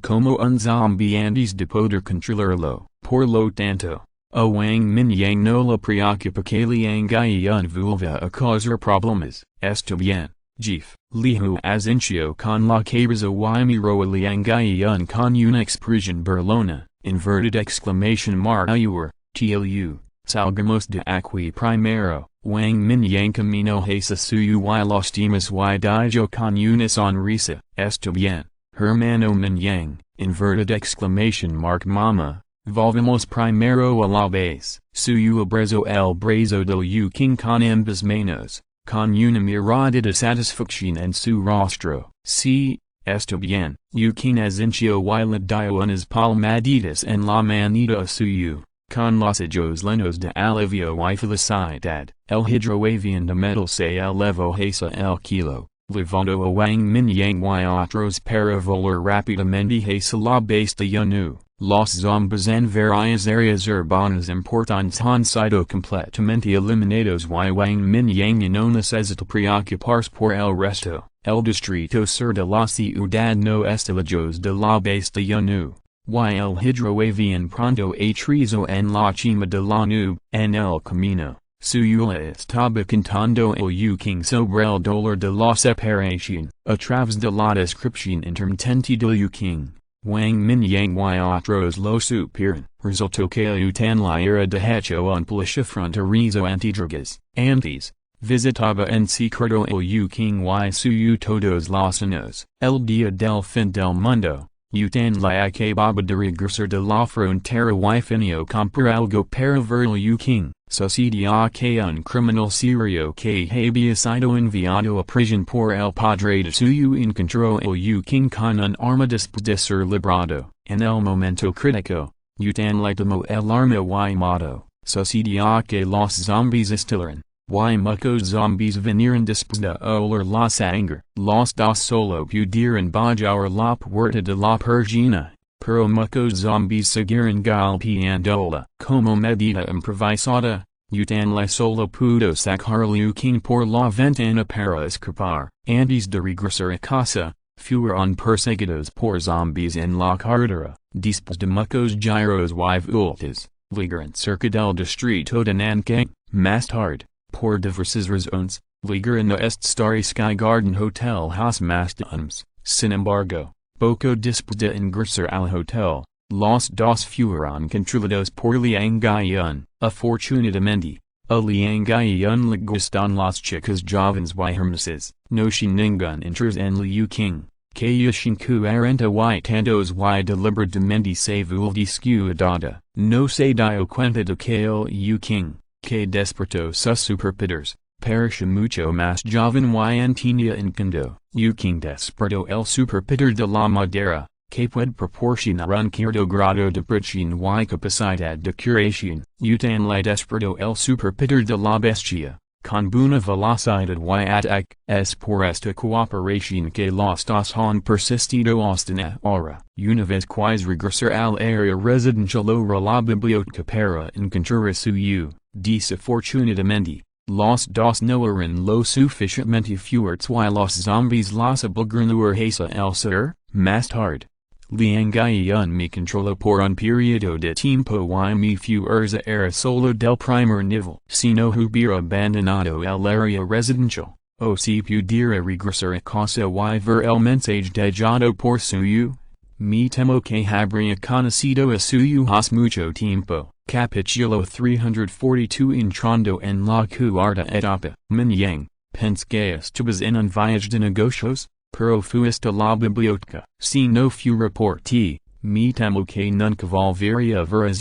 como un zombie antes de poder controlarlo. Por lo tanto, a Wang Mingyang no le preocupa que Liang Gaiyun vuelva a causar problemas. Esto bien, Jif, Lihu asencio con la cabeza y miró a Liang Gaiyun con una expresión burlona, inverted exclamation mark ayur, tlu, salgamos de aquí primero. Wang Mingyang camino hacia suyo y los temas y dijo con una sonrisa. Esto bien, hermano Mingyang, inverted exclamation mark mama. Volvemos primero a la base. Suyo abrazo el brazo del King con ambas manos, con una mirada de satisfacción en su rostro. Sí, esto bien. King asencio y le dio unas palmaditas en la manita a suyo, con los ojos llenos de alivio y felicidad. El hidroavión de metal se elevó hacia el kilo, levando a Wang Mingyang y otros para volar rápidamente hacia la base de Yanu. Los zombies en varias áreas urbanas importantes han sido completamente eliminados y Wang Mingyang no necesita preocuparse por el resto. El distrito sur de la ciudad no está lejos de la base de Yanu, y el hidroavión pronto aterrizó en la cima de la nube. En el camino, Suyula estaba contando el King sobre el dolor de la separación. A través de la descripción intermitente del King, Wang Mingyang y otros lo supieron. Resultó que Zhutian la era de hecho un policía fronterizo antidrogas. Antes, visitaba en secreto el King y suyo todos los años. El día del fin del mundo, Zhutian la acababa de regresar de la frontera y finio comprar algo para ver el King. Sucedió que un criminal sirio que había sido enviado a prisión por el padre de suyo encontró el King con un arma después de ser librado. En el momento crítico, Zhutian le tomó el arma y mató. Sucedió que los zombies estilaron, y muchos zombies vinieron después de oler la sangre. Los dos solo pudieron bajar la puerta de la persiana, pero muchos zombies siguieron golpeándola. Como medida improvisada, Zhutian le solo pudo sacar al King por la ventana para escapar. Antes de regresar a casa, fueron perseguidos por zombies en la carretera. Después de muchos giros y vueltas, llegaron cerca del distrito de Nanking. Más tarde, por diversas razones, llegaron a este Sky Garden Hotel House más times. Sin embargo, poco después de ingresar al hotel, los dos fueron controlados por Liang Gaiyun. Afortunadamente, a Liang Gaiyun le gustan las chicas jóvenes y hermosas. No sin ningún interés en Liu King, que Yashinku arenta y tantos y deliberadamente se vuelve descuidada. No se dio cuenta de que el King, que despertó sus superpoderes, parecía mucho más joven y tenía encanto. King despertó el superpoder de la madera, que puede proporcionar un cierto grado de presión y capacidad de curación. Zhutian le despertó el superpoder de la bestia, con buena velocidad y ataque. Es por esta cooperación que los dos han persistido hasta ahora. Una vez que regresar al área residencial o la biblioteca para encontrar a suyo, desafortunadamente, los dos no eran lo suficientemente fuertes y los zombies los obligaron a huir hacia el sur. Más tarde, Liang Gaiyun me controló por un periodo de tiempo y mi fuerza era solo del primer nivel. Si no hubiera abandonado el área residencial, o si pudiera regresar a casa y ver el mensaje dejado por suyo, me temo que habría conocido a suyo hace mucho tiempo. Capítulo 342. Entrando en la cuarta etapa. Mingyang, pensé que estabas en un viaje de negocios, pero fuiste a la biblioteca. Si no fuera por ti, me temo que nunca volvería a ver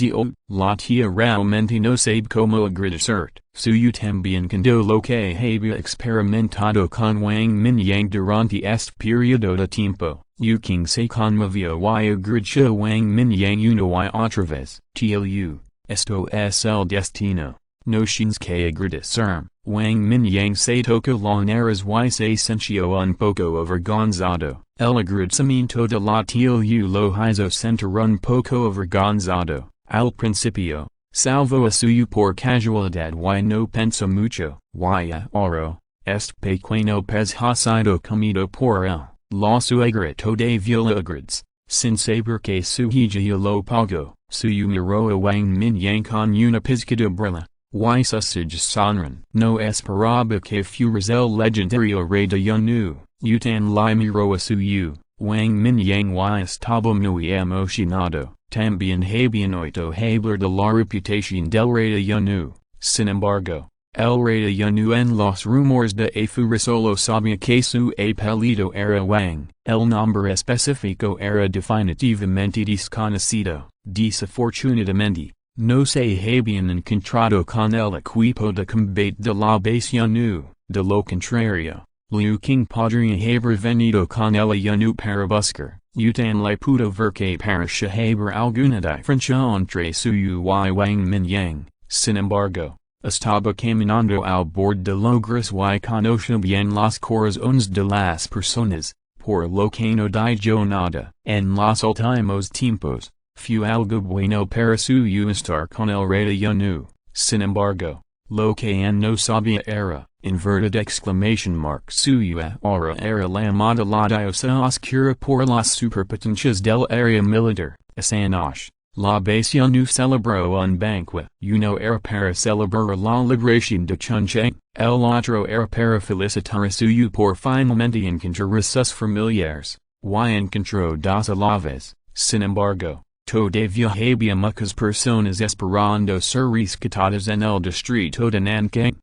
la tía realmente no sabe cómo agradecerte. Suyo también contó lo que había experimentado con Wang Mingyang durante este periodo de tiempo. King se conmovió y agradeció a Wang Mingyang una y otra vez. Tlu, esto es el destino. No tienes que agradecerme. Wang Mingyang se toca launeras y se sentio un poco avergonzado, el agradecimiento de la tlu lo hizo sentir un poco avergonzado, al principio, salvo a suyo por casualidad y no pensó mucho, y ahora, este pequeño pez ha sido comido por él, la suegra todavía lo agrades, sin saber que su hija lo pagó, suyo miró a Wang Mingyang con una pizca de brilla. Y susage sonren. No esperaba que fueras el legendario rey de Yanu, Zhutian li miró a suyo, Wang Mingyang y estaba muy emocionado, también habían oído hablar de la reputación del rey de Yanu. Sin embargo, el rey de Yanu en los rumores de afuera solo sabía que su apellido era Wang, el nombre específico era definitivamente desconocido, desafortunadamente. No se habían encontrado con el equipo de combate de la base Yanu, de lo contrario, Liu King podría haber venido con el Yanu para buscar, Zhutian le pudo ver que parecía haber alguna diferencia entre suyo y Wang Mingyang, sin embargo, estaba caminando al borde de logros y conocía bien los corazones de las personas, por lo que no dijo nada. En los últimos tiempos, fue algo bueno para suyo estar con el rey de Yanu. Sin embargo, lo que no sabía era, inverted exclamation mark suyo ahora era la moda la diosa oscura por las superpotencias del área militar, esa noche, la base Yanu celebró un banquet. Uno era para celebrar la liberación de Chongqing, el otro era para felicitar a suyo por finalmente encontrar a sus familiares, y encontró dos a la vez. Sin embargo, todavía había muchas personas esperando ser rescatadas en el distrito de Nanking.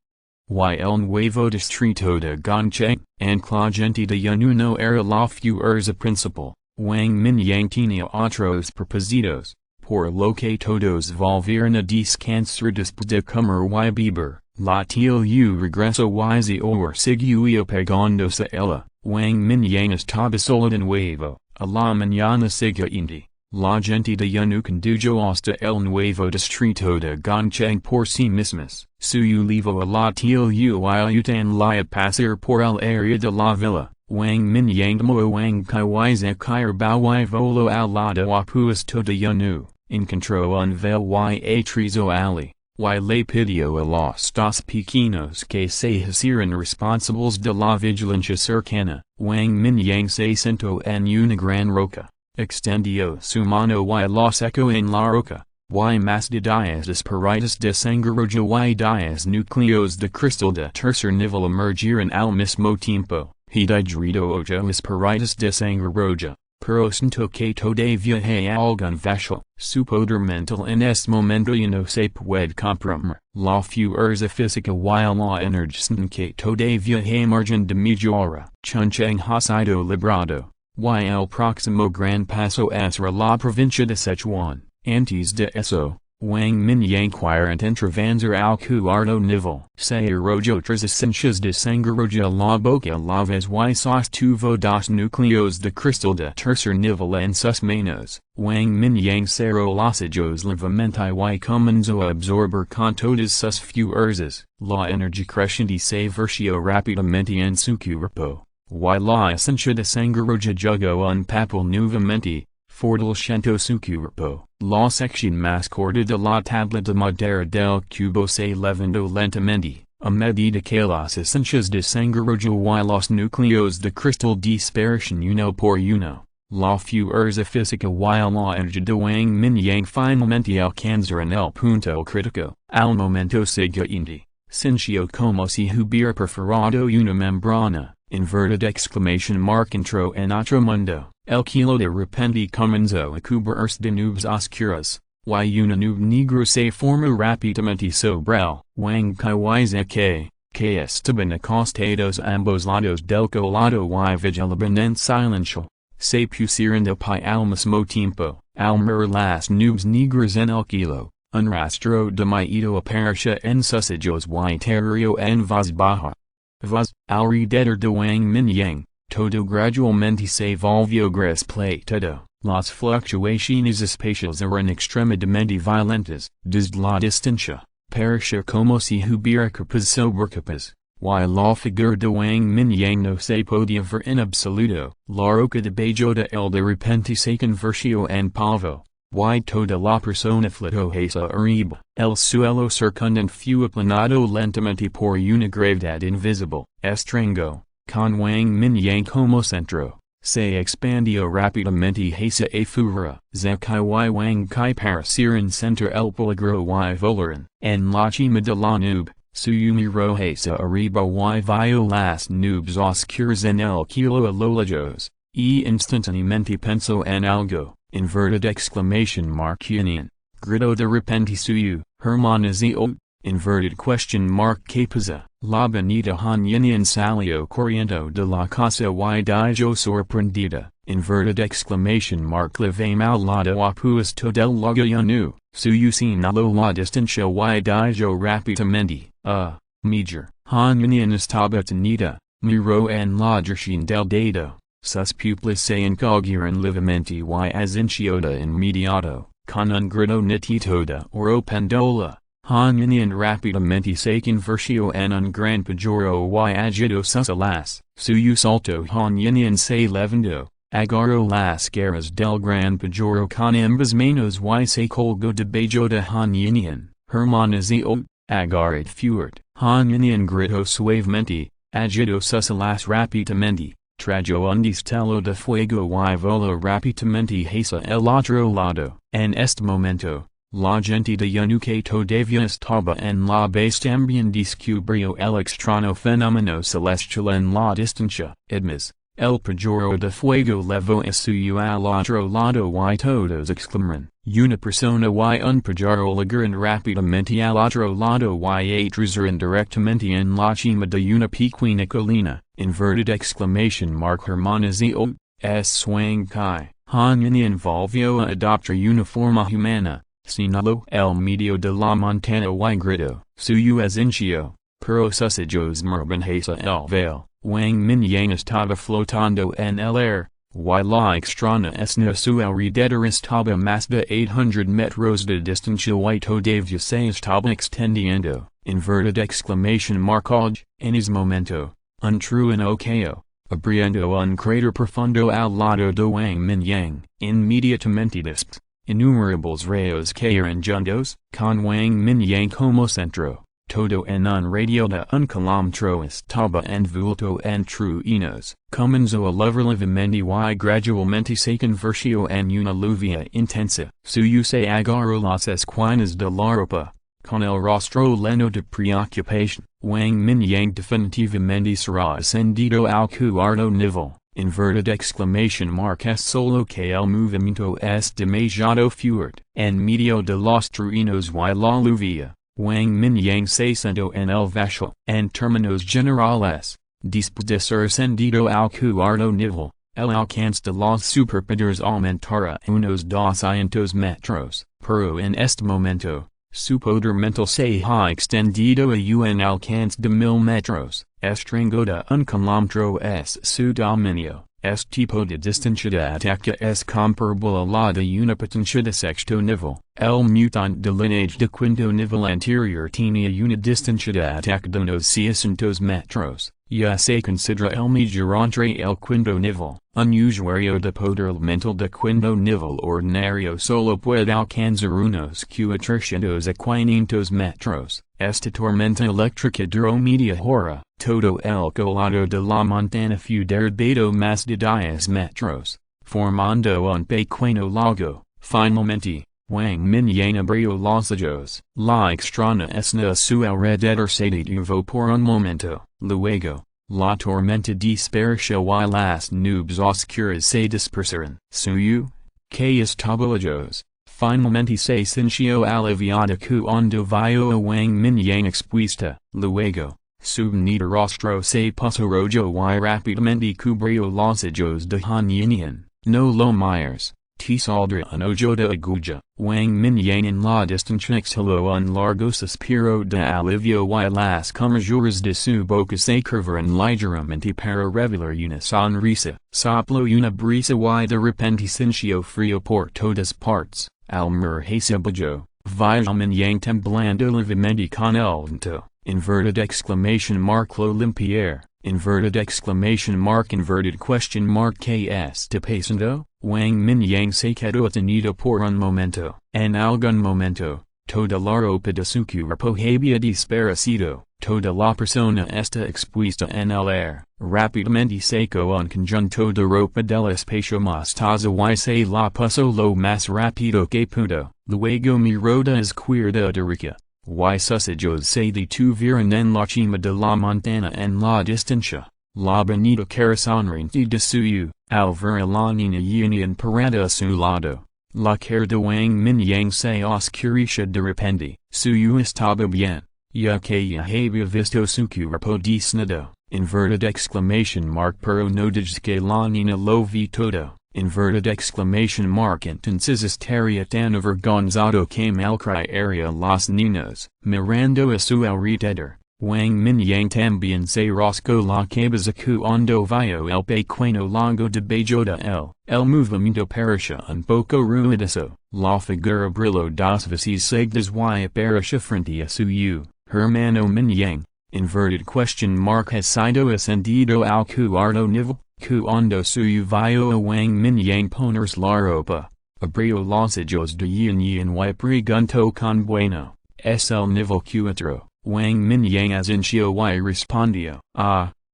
Y el nuevo distrito de Gongcheng, aunque la gente de Yanu no era la fuerza principal, Wang Mingyang tenía otros propósitos, por lo que todos volvieron a descansar después de comer y beber. La tlu regresó y ahora siguió pegándose a ella. Wang Mingyang estaba solo de nuevo, a la mañana siguiente. La gente de Yanu condujo hasta el nuevo distrito de Gongcheng por sí mismas. Suyo llevó a la tlu y Zhutian li a pasar por el área de la villa. Wang Mingyang tomó a Wang Kai y Bao y voló al lado opuesto de Yanu. Encontró un vel y atrezo ali, y le pidió a los dos pequeños que se hicieran responsables de la vigilancia cercana. Wang Mingyang se sentó en una gran roca. Extendió su mano y la secó en la roca, y más de 10 espiritas de sanguijuela y 10 núcleos de cristal de tercer nivel emergieron al mismo tiempo. He digerido 8 espiritas de sanguijuela, pero siento que todavía hay algún vacío. Su poder mental en este momento ya no se puede comprometer. La fuerza física y la energía que todavía hay margen de mejora. Chongqeng ha sido librado. Y el próximo gran paso es la provincia de Sichuan. Antes de eso, Wang Mingyang quiere intervenir al cuarto nivel. Se arrojó tras esencias de sanguijuela la boca la vez y sostuvo 2 núcleos de cristal de tercer nivel en sus manos. Wang Mingyang cerró los ojos levemente y comenzó a absorber con todas sus fuerzas. La energía creciente se versió rápidamente en su cuerpo. Y la esencia de sanguijuela llegó un papel nuevamente, fortaleciendo su cuerpo. La sección más corta de la tabla de madera del cubo se levantó lentamente, a medida que las esencias de sanguijuela y los núcleos de cristal dispersan uno por uno. La fuerza física y la energía de Wang Mingyang finalmente alcanzaron el punto crítico. Al momento siguiente, sintió como si hubiera perforado una membrana. Inverted exclamation mark entró en otro mundo. El kilo de repente comenzó a cubrirse de nubes oscuras, y una nube negra se formó rápidamente sobre él. Wang Kai que estaban acostados a ambos lados del colado y vigilaban en silencio, se pusieron de pie al mismo tiempo. Al mirar las nubes negras en el kilo, un rastro de miedo apareció en sus ojos y terror en voz baja. Alrededor de Wang Mingyang, todo gradualmente se volvió gris plateado. Las fluctuaciones espaciales eran extremadamente violentas. Desde la distancia, Perisha como si hubiera capas sobre capas. Y la figura de Wang Mingyang no se podía ver en absoluto. La roca de bellota el de repente se convirtió en polvo. Y toda la persona flotó hacia arriba. El suelo circundante fue aplanado lentamente por una gravedad invisible. Estrango, con Wang Mingyang como centro, se expandió rápidamente hacia afuera. Zeki y Wang Kai parecieron sentir el peligro y volaron. En la cima de la nube, su miró hacia arriba y vio las nubes oscuras en el cielo a lo lejos, y instantáneamente pensó en algo. Inverted exclamation mark union. Gritó de repente suyo, hermanazo. Inverted question mark que pasa. La bonita han union salió corriendo de la casa y dijo sorprendida. Inverted exclamation mark levame al lado opuesto del lago suyo señaló la distancia y dijo rápidamente. Major. Han union estaba tenida. Miró en la dirección del dedo. Sus pupillas se encogieren levemente y azinchioda inmediato, con un grito nitito de oro pendola. Han union rápidamente se convirtió en un gran pajoro y agitó sus alas. Suyo salto Han union se levantó, agarró las garras del gran pajoro con ambas manos y se colgó de bellota Han union. Hermanazo, agarrad fuerte. Han union gritó suavemente, agitó sus alas rápidamente. Trajo un destello de fuego y voló rápidamente hacia el otro lado. En este momento, la gente de que todavía estaba en la base también descubrió el extraño fenómeno celestial en la distancia. Además, el pajoro de fuego levó a suyo al otro lado y todos exclamaron. Una persona y un pajaro llegaron rápidamente al otro lado y atrasaron directamente en la cima de una pequeña colina. Inverted exclamation mark hermanazo. Swang Kai. Han union volvió a adoptar una forma humana. Señaló el medio de la montana y gritó. Suyo azinchio. Pero sus ojos miraban hacia el veil. Wang Mingyang estaba flotando en el aire. Y la extraña escena su alrededor estaba más de 800 metros de distancia y todavía se estaba extendiendo. Inverted exclamation mark en ese momento, un trueno cayó, abriendo un cráter profundo al lado de Wang Mingyang. Inmediatamente después, innumerables rayos cayeron juntos, con Wang Mingyang como centro. Todo en un radio de un kilómetro estaba envuelto en truenos. Comenzó a lever levemente y gradualmente se convirtió en una lluvia intensa. Suyo se agarró las esquinas de la ropa, con el rostro lleno de preocupación. Wang Mingyang definitivamente será ascendido al cuarto nivel. Inverted exclamation mark es solo que el movimiento es demasiado fuerte. En medio de los truenos y la lluvia, Wang Mingyang se sentó en el vacío. En términos generales, después de ser ascendido al cuarto nivel, el alcance de los superpowers aumentará unos 200 metros, pero en este momento, su poder mental se ha extendido a un alcance de 1000 metros. Estrango de un kilómetro es su dominio. Este tipo de distancia de ataque es comparable a la de una potencia de sexto nivel. El mutante de lineage de quinto nivel anterior tenía una distancia de ataque de unos 600 metros. Ya se considera el mayor entre el quinto nivel. Un usuario de poder mental de quinto nivel ordinario solo puede alcanzar unos 400 a 500 metros. Esta tormenta eléctrica duró media hora. Todo el colado de la montana fue derribado más de 10 metros, formando un pequeño lago. Finalmente, Wang Mingyang abrió los ojos. La extraña escena a su alrededor se detuvo por un momento. Luego, la tormenta desapareció y las nubes oscuras se dispersaron. Suyo, que estaba lejos, finalmente se sintió aliviada cuando vio a Wang Mingyang expuesta. Luego, su bonito rostro se puso rojo y rápidamente cubrió los ojos de Han Union. No lo mires. Te saldrá un ojo de aguja. Wang Mingyang en la distancia exhaló un largo suspiro de alivio y las comisuras de su boca se curvaron ligeramente para revelar una sonrisa. Sopló una brisa y de repente sintió frío por todas partes. Al mirar hacia abajo, Vitamin yang temblando livimenti con el vento, inverted exclamation mark l'Olympiere, inverted exclamation mark inverted question mark que este pasando, Wang Mingyang se quedó tenido por un momento, en algún momento, toda la ropa de su cuerpo había desaparecido, toda la persona está expuesta en el aire, rápidamente seco un conjunto de ropa del espacio mostaza y se la puso lo más rápido que pudo, luego miró de izquierda a derecha, y sus ojos se detuvieron en la cima de la montaña en la distancia. La bonita cara sonriente de suyo, al ver a la niña Yunian parada a su lado. La cara de Wang Mingyang se oscureció de repente, suyo estaba bien, ya que ya había visto su cuerpo desnudo, inverted exclamation mark pero no digas que la niña lo vi todo, inverted exclamation mark entonces estaría tan avergonzado que malcriaría los niños, mirando a su alrededor. Wang Mingyang también se rascó la cabeza cuando vio el pequeño lago de bellota el movimiento pareció un poco ruidoso, la figura brilló dos veces seguidas y apareció frente a su hermano Mingyang, inverted question mark has sido ascendido al cuarto nivel, cuando su vio a Wang Mingyang ponerse la ropa, abrió los ojos de Yin y preguntó con bueno, es el nivel cuatro. Wang Mingyang asintió y respondió,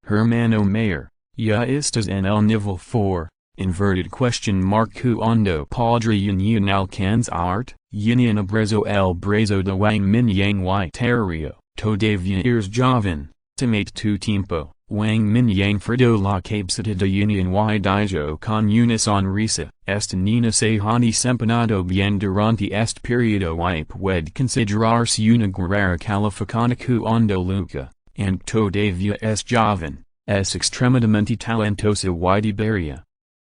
hermano mayor, ya estás en el nivel 4, inverted question mark cuando podrían alcanzarte, Yin abrazo el brazo de Wang Mingyang y terrio, todavía eres joven, tomate tu tiempo, Wang Mingyang fritó la cabeza de Yin y dijo con una sonrisa, esta niña se ha desempeñado bien durante este periodo y puede considerarse una guerrera calificada cuando lucha, and todavía es joven, es extremadamente talentosa y debería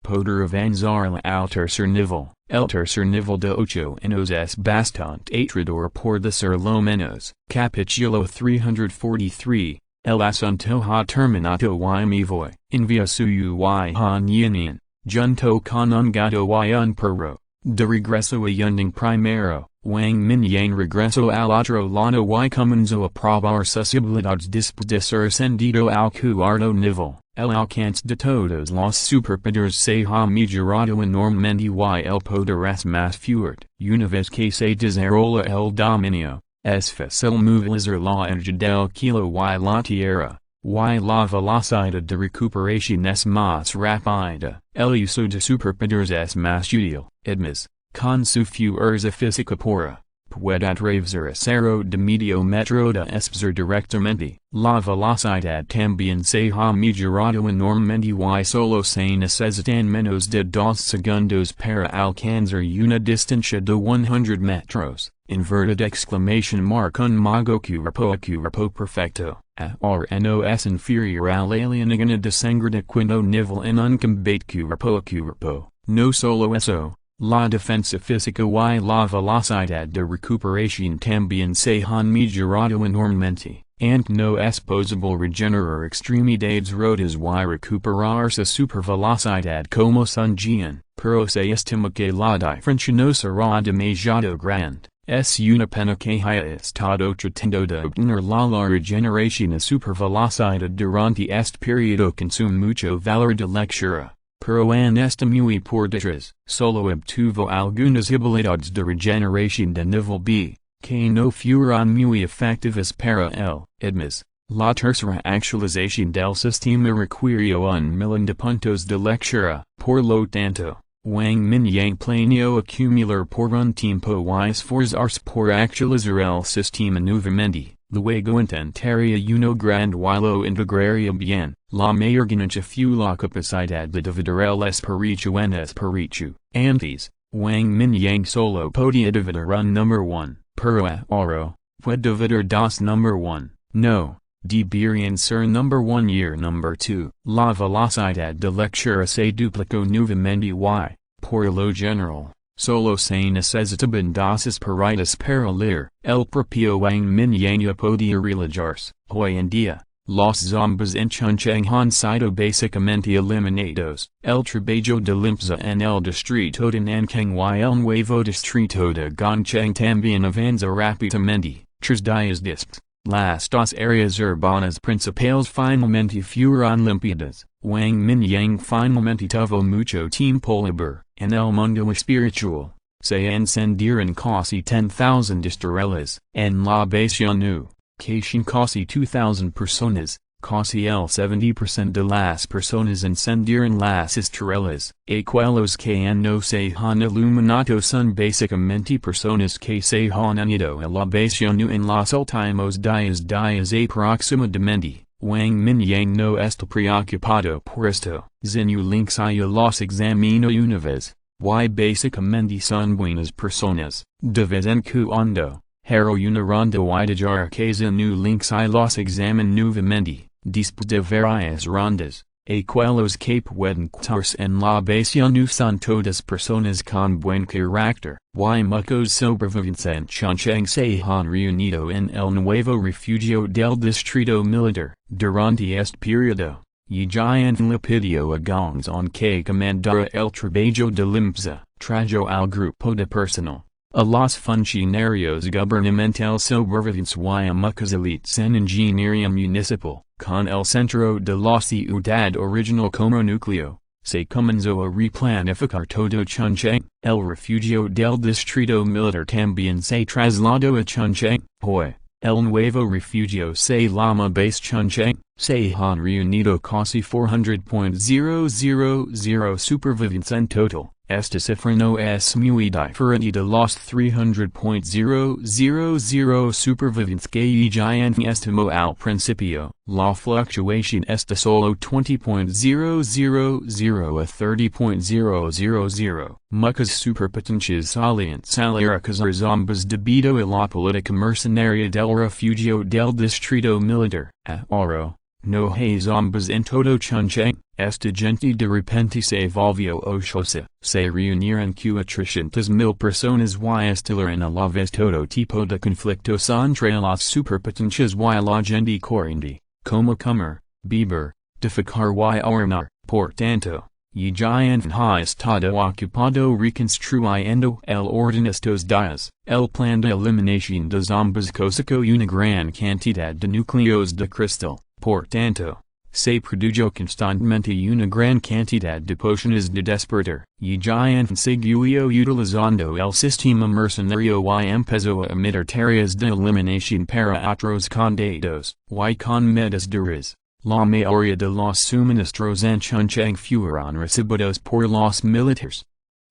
poder avanzar al tercer nivel. El tercer nivel de 8 años es bastante atrador por decir lo menos. Capítulo 343. El asunto ha terminado y me voy. Envía suyo y han Yinian, junto con un gato y un perro. De regreso a Yunding primero, Wang Mingyang regresó al otro lado y comenzó a probar sus habilidades después de ser ascendido al cuarto nivel. El alcance de todos los superpoderes se ha mejorado enormemente y el poder es más fuerte. Una vez que se desarrolla el dominio, es fácil movilizar la energía del kilo y la tierra, y la velocidad de recuperación es más rápida. El uso de superpoderes es más útil, además, con su fuerza física pura, puede atravesar acero de medio metro de espesor directamente. La velocidad también se ha mejorado enormemente y solo se necesitan menos de 2 segundos para alcanzar una distancia de 100 metros. Inverted exclamation mark un mago cuerpo a cuerpo perfecto, ahora no es inferior al alienígena de sangre de quinto nivel en un combate cuerpo a cuerpo. No solo eso, la defensa física y la velocidad de recuperación también se han mejorado enormemente, and no es posible regenerar extremidades rotas y recuperar su supervelocidad como un Jian, pero se estima que la diferencia no será demasiado grande. Es una pena que haya estado tratando de obtener la regeneración a supervelocidad durante este periodo consume mucho valor de lectura, pero en esta muy por detrás, solo obtuvo algunas habilidades de regeneración de nivel B, que no fueron muy efectivas para él. Además, la tercera actualización del sistema requirió 1,000,000 de puntos de lectura, por lo tanto, Wang Mingyang planeó acumular por un tiempo y esforzarse por actualizar el sistema nuevamente, luego intentaría uno grande y lo integraría bien. La mayor ganancia fue la capacidad de dividir el espíritu en espíritu. Antes, Wang Mingyang solo podía dividir un número 1, pero ahora, puede dividir 2 número 1, no. Deberían ser number 1 y number 2. La velocidad de lectura se duplicó nuevamente y, por lo general, solo se necesitaban 2 espíritus para leer. El propio Wang Mingyang podía realizarse. Hoy en día, Los zombas en Chunchang han sido básicamente eliminados. El trabajo de limpieza en el distrito de Nankang y el nuevo distrito de Gongchang también avanza rápidamente. Tres días después, las dos áreas urbanas principales finalmente fueron limpiadas. Wang Mingyang finalmente tuvo mucho tiempo libre. En el mundo espiritual, se encendieron casi 10,000 estrelas. En la base nu, caían casi 2,000 personas. Casi el 70% de las personas encendieron las estrellas. Aquellos que no se han iluminado son básicamente personas que se han unido a la base nu en los últimos días aproximadamente. Wang Mingyang no está preocupado por esto. Zinu links a los examina una vez. Y básicamente son buenas personas. De vez en cuando, pero una ronda y de jar que Zinu links a los examen nuevamente. Después de varias rondas, aquellos que pueden quedarse en la base nu son todas personas con buen carácter. Y muchos sobrevivientes en Chunchang se han reunido en el nuevo refugio del distrito militar. Durante este periodo, y ya han le pidió a Gongzon que comandara el trabajo de limpieza. Trajo al grupo de personal, a los funcionarios gubernamentales sobrevivientes y a muchas elites en ingeniería municipal. Con el centro de la ciudad original como núcleo, se comenzó a replanificar todo Chunchang. El refugio del distrito militar también se trasladó a Chunchang. Hoy, el nuevo refugio se llama Base Chunchang. Se han reunido casi 400.000 supervivientes en total. Esta cifra no es muy diferente de los 300.000 supervivientes que ya estimó al principio. La fluctuación está solo 20.000 a 30.000. Muchas superpotencias salieron a zombas debido a la política mercenaria del refugio del distrito militar. Ahora, no hay zombas en todo Chunchang. Esta gente de repente se volvió ociosa. Se reunieron 400,000 personas y estilaron a la vez todo tipo de conflictos entre las superpotencias y la gente corriente, como comer, beber, defecar y orinar. Por tanto, y ya ha estado ocupado reconstruyendo el orden estos días. El plan de eliminación de zombas cosecó una gran cantidad de núcleos de cristal. Por tanto, se produjo constantemente una gran cantidad de pociones de despertar. Y ya siguió utilizando el sistema mercenario y empezó a emitir tareas de eliminación para otros condados. Y con medidas. La mayoría de los suministros en Chunchang fueron recibidos por los militares.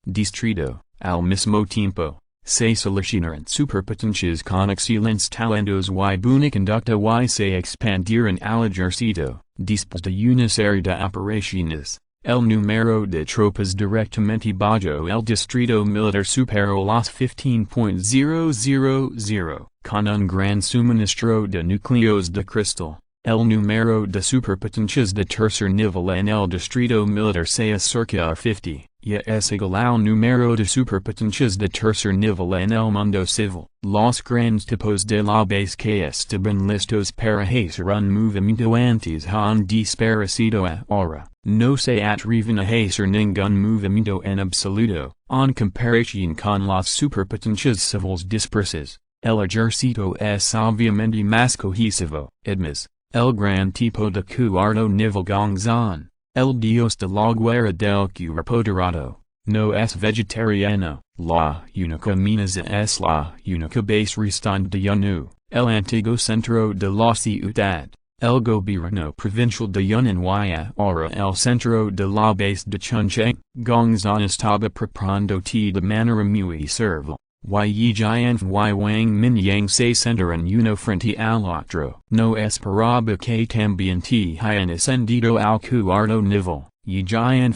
Distrito, al mismo tiempo, se seleccionaron superpotencias con excelentes talentos y buena conducta y se expandieron al ejército. Después de una serie de operaciones, el número de tropas directamente bajo el distrito militar superó los 15.000. Con un gran suministro de núcleos de cristal, el número de superpotencias de tercer nivel en el distrito militar se acerca a 50. Ya es igual al número de superpotencias de tercer nivel en el mundo civil. Los grandes tipos de la base que estaban listos para hacer un movimiento antes han desaparecido ahora. No se atreven a hacer ningún movimiento en absoluto, en comparación con las superpotencias civiles dispersas. El ejército es obviamente más cohesivo. Además, el gran tipo de cuarto nivel Gongzon, el dios de la guerra del cuerpo dorado, no es vegetariano. La única amenaza es la única base restante de Yunu, el antiguo centro de la ciudad. El gobierno provincial de Yunnan y ahora el centro de la base de Chunchang. Gongzon estaba preparando de manera muy servil. Y Wang Mingyang se sentaron uno frente al otro. No esperaba que también hayan ascendido al cuarto nivel. Y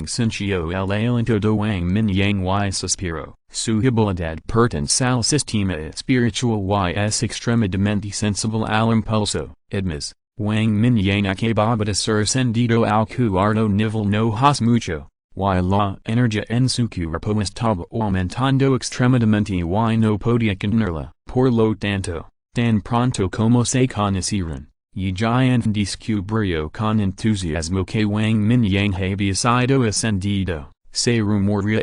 sintió el aliento de Wang Mingyang y suspiró. Su habilidad pertenece al sistema espiritual y es extremadamente sensible al impulso. Además, Wang Mingyang acababa de ser ascendido al cuarto nivel no hace mucho. Y la energía en su cuerpo estaba aumentando extremadamente y no podía contenerla. Por lo tanto, tan pronto como se conocieron, Ye giant descubrio con entusiasmo que Wang Mingyang había sido ascendido, se rumorea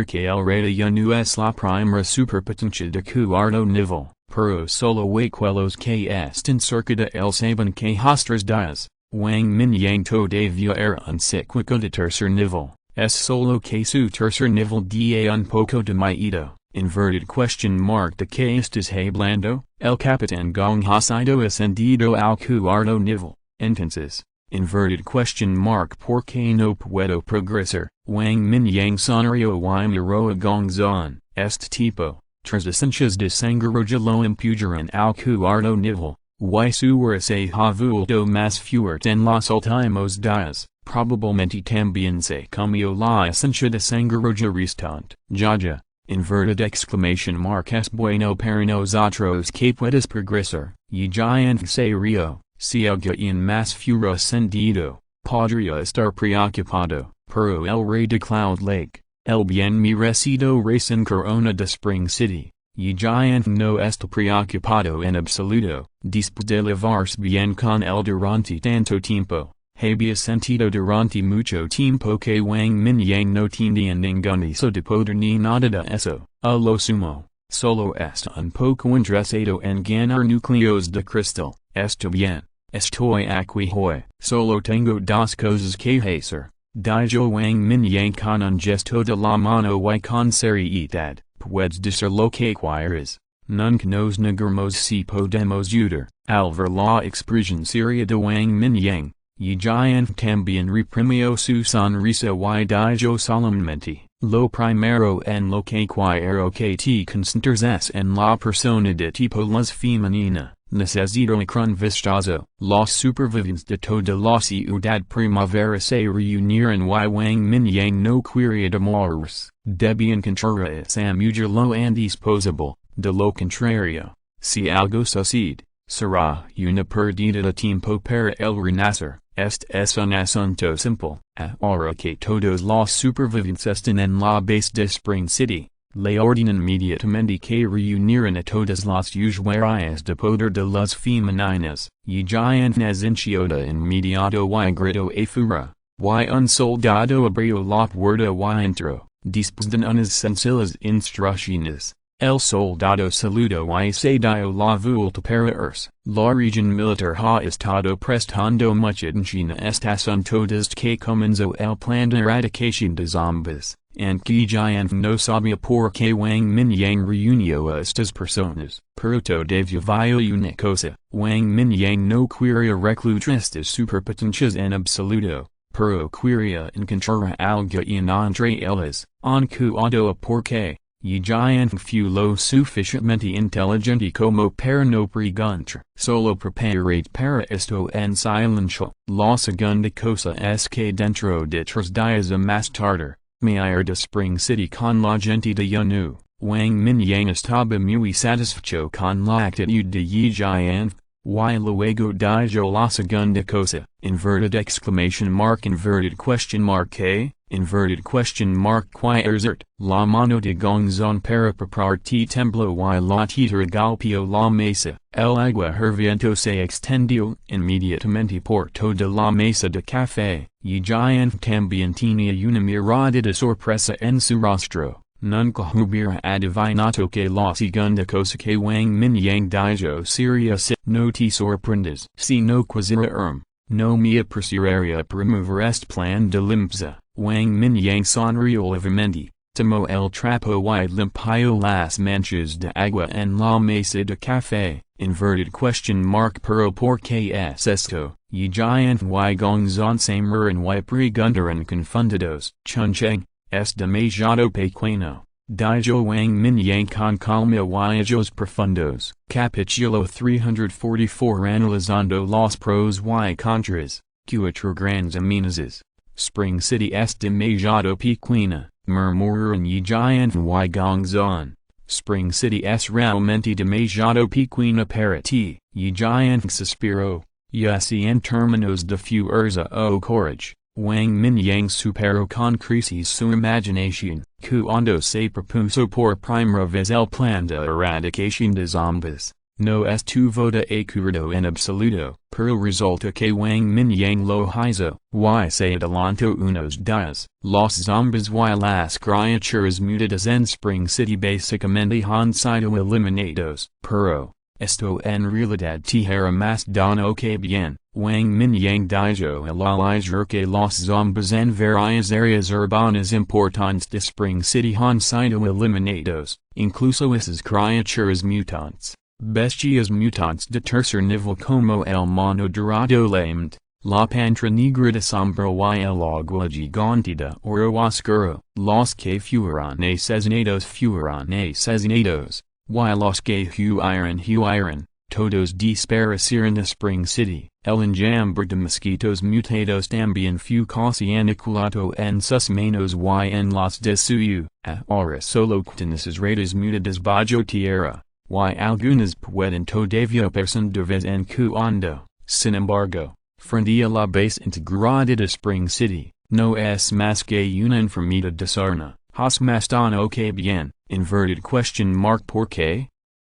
que el rey ya no es la primera superpotencia de cuarto nivel, pero solo aquellos que están cerca de él saben que hastras días, Wang Mingyang todavía era un psíquico de tercer nivel, es solo que su tercer nivel da un poco de miedo. Inverted question mark de que estás hablando, el capitán Gong ha sido ascendido al cuarto nivel, entonces, inverted question mark porque no puedo progresar, Wang Mingyang sonrió y miró a Gong Zon, este tipo, tras ascensos de sangre lo empujaron al cuarto nivel, y su se ha vuelto más fuerte en los últimos días, probablemente también se comió la ascensión de sangre restante, ya. Inverted exclamation mark es bueno para nosotros que puedes progresar, y giant serio, si alguien más fuera ascendido, podría estar preocupado, pero el rey de Cloud Lake, el bien merecido recién corona de Spring City, y giant no está preocupado en absoluto, después de llevarse bien con él durante tanto tiempo. Había sentido durante mucho tiempo que Wang Mingyang no tenía ningún deseo de poder ni nada de eso, a lo sumo, solo está un poco interesado en ganar núcleos de cristal, está bien, estoy aquí hoy, solo tengo dos cosas que hacer, dijo Wang Mingyang con un gesto de la mano y con seriedad, puedes decir lo que quieras. Nunca nos negaremos si podemos ayudar, al ver la expresión seria de Wang Mingyang. Ye giant también reprimió su sonrisa y dijo solemnemente, lo primero en lo que quiero que te concentres es en la persona de tipo las femenina, necesito con vistazo, los supervivientes de toda la ciudad primavera se reunieron y Wang Mingyang no quería demorarse, debían encontrar esa mujer lo antes posible, de lo contrario, si algo sucede, será una pérdida de tiempo para el renacer. Este es un asunto simple, ahora que todos los supervivientes están en la base de Spring City, le ordenan inmediatamente que reúnan a todas las usuarias de poder de las femeninas, y giant nezenció de inmediato y gritó afuera, y un soldado abrió la puerta y entró, después de unas sencillas instrucciones. El soldado saludó y se dio la vuelta para irse. La región militar ha estado prestando mucha atención a este asunto desde que comenzó el plan de erradicación de zombies, aunque giant no sabía por qué Wang Mingyang reunió a estas personas, pero todavía vio una cosa, Wang Mingyang no quería reclutar estas superpotencias en absoluto, pero quería encontrar algo entre ellas, en cuanto a por qué. Ye giant fue lo suficientemente inteligente como para no preguntar. Solo preparate para esto en silencio. La segunda cosa es que dentro de 3 días más tarde, me iré de Spring City con la gente de Yanu. Wang Mingyang estaba muy satisfecho con la actitud de Ye giant. Y luego dijo la segunda cosa, inverted exclamation mark inverted question mark que, inverted question mark quierzert, la mano de Gongzon para prepararte tembló y la tierra golpeó la mesa, el agua hirviendo se extendió inmediatamente por toda la mesa de café, y giant también tenía una mirada de sorpresa en su rostro. Nunca hubiera adivinado que la segunda cosa que Wang Mingyang dijo sería no te sorprendas. Si no quisiera no me apreciaría promover este plan de limpieza. Wang Mingyang sonrió levemente, tomó el trapo y limpió las manchas de agua en la mesa de café. Inverted question mark pero por qué es esto, y giant y Gongzon se miran y preguntaron confundidos. Chuncheng. Es demasiado pequeño, dijo Wang Mingyang con calma y ojos profundos. Capítulo 344 Analizando los pros y contras, 4 grandes amenazas. Spring City es demasiado pequeña, murmuraron Ye giant y Gongzon. Spring City es realmente demasiado pequeña para ti, Ye giant suspiró, y así en términos de fuerza o courage. Wang Mingyang superó con creces su imaginación, cuando se propuso por primera vez el plan de erradicación de zombies. no es tu voto accurado en absoluto, pero resulta que Wang Mingyang lo hizo, y se adelanto unos días. Los zombies y las criaturas mutadas en Spring City básicamente han sido eliminados, pero esto en realidad tierra más dano que bien. Wang Mingyang dijo el ayer que los zombies en varias áreas urbanas importantes de Spring City han sido eliminados, incluso esas criaturas mutantes, bestias mutantes de tercer nivel como el mono dorado lamed, la pantra negra de sombra y el agua gigante de oro oscuro, los que fueron asesinados, y los que huyeron, todos desaparecieron de Spring City. El enjambre de mosquitos mutados también fue casi aniquilado en sus manos y en las de suyo. Ahora solo quedan esas ratas mutadas bajo tierra, y algunas pueden todavía verse de vez en cuando. Sin embargo, frente a la base integrada de Spring City, no es más que una enfermedad de sarna. Has más dano que bien, inverted question mark por qué?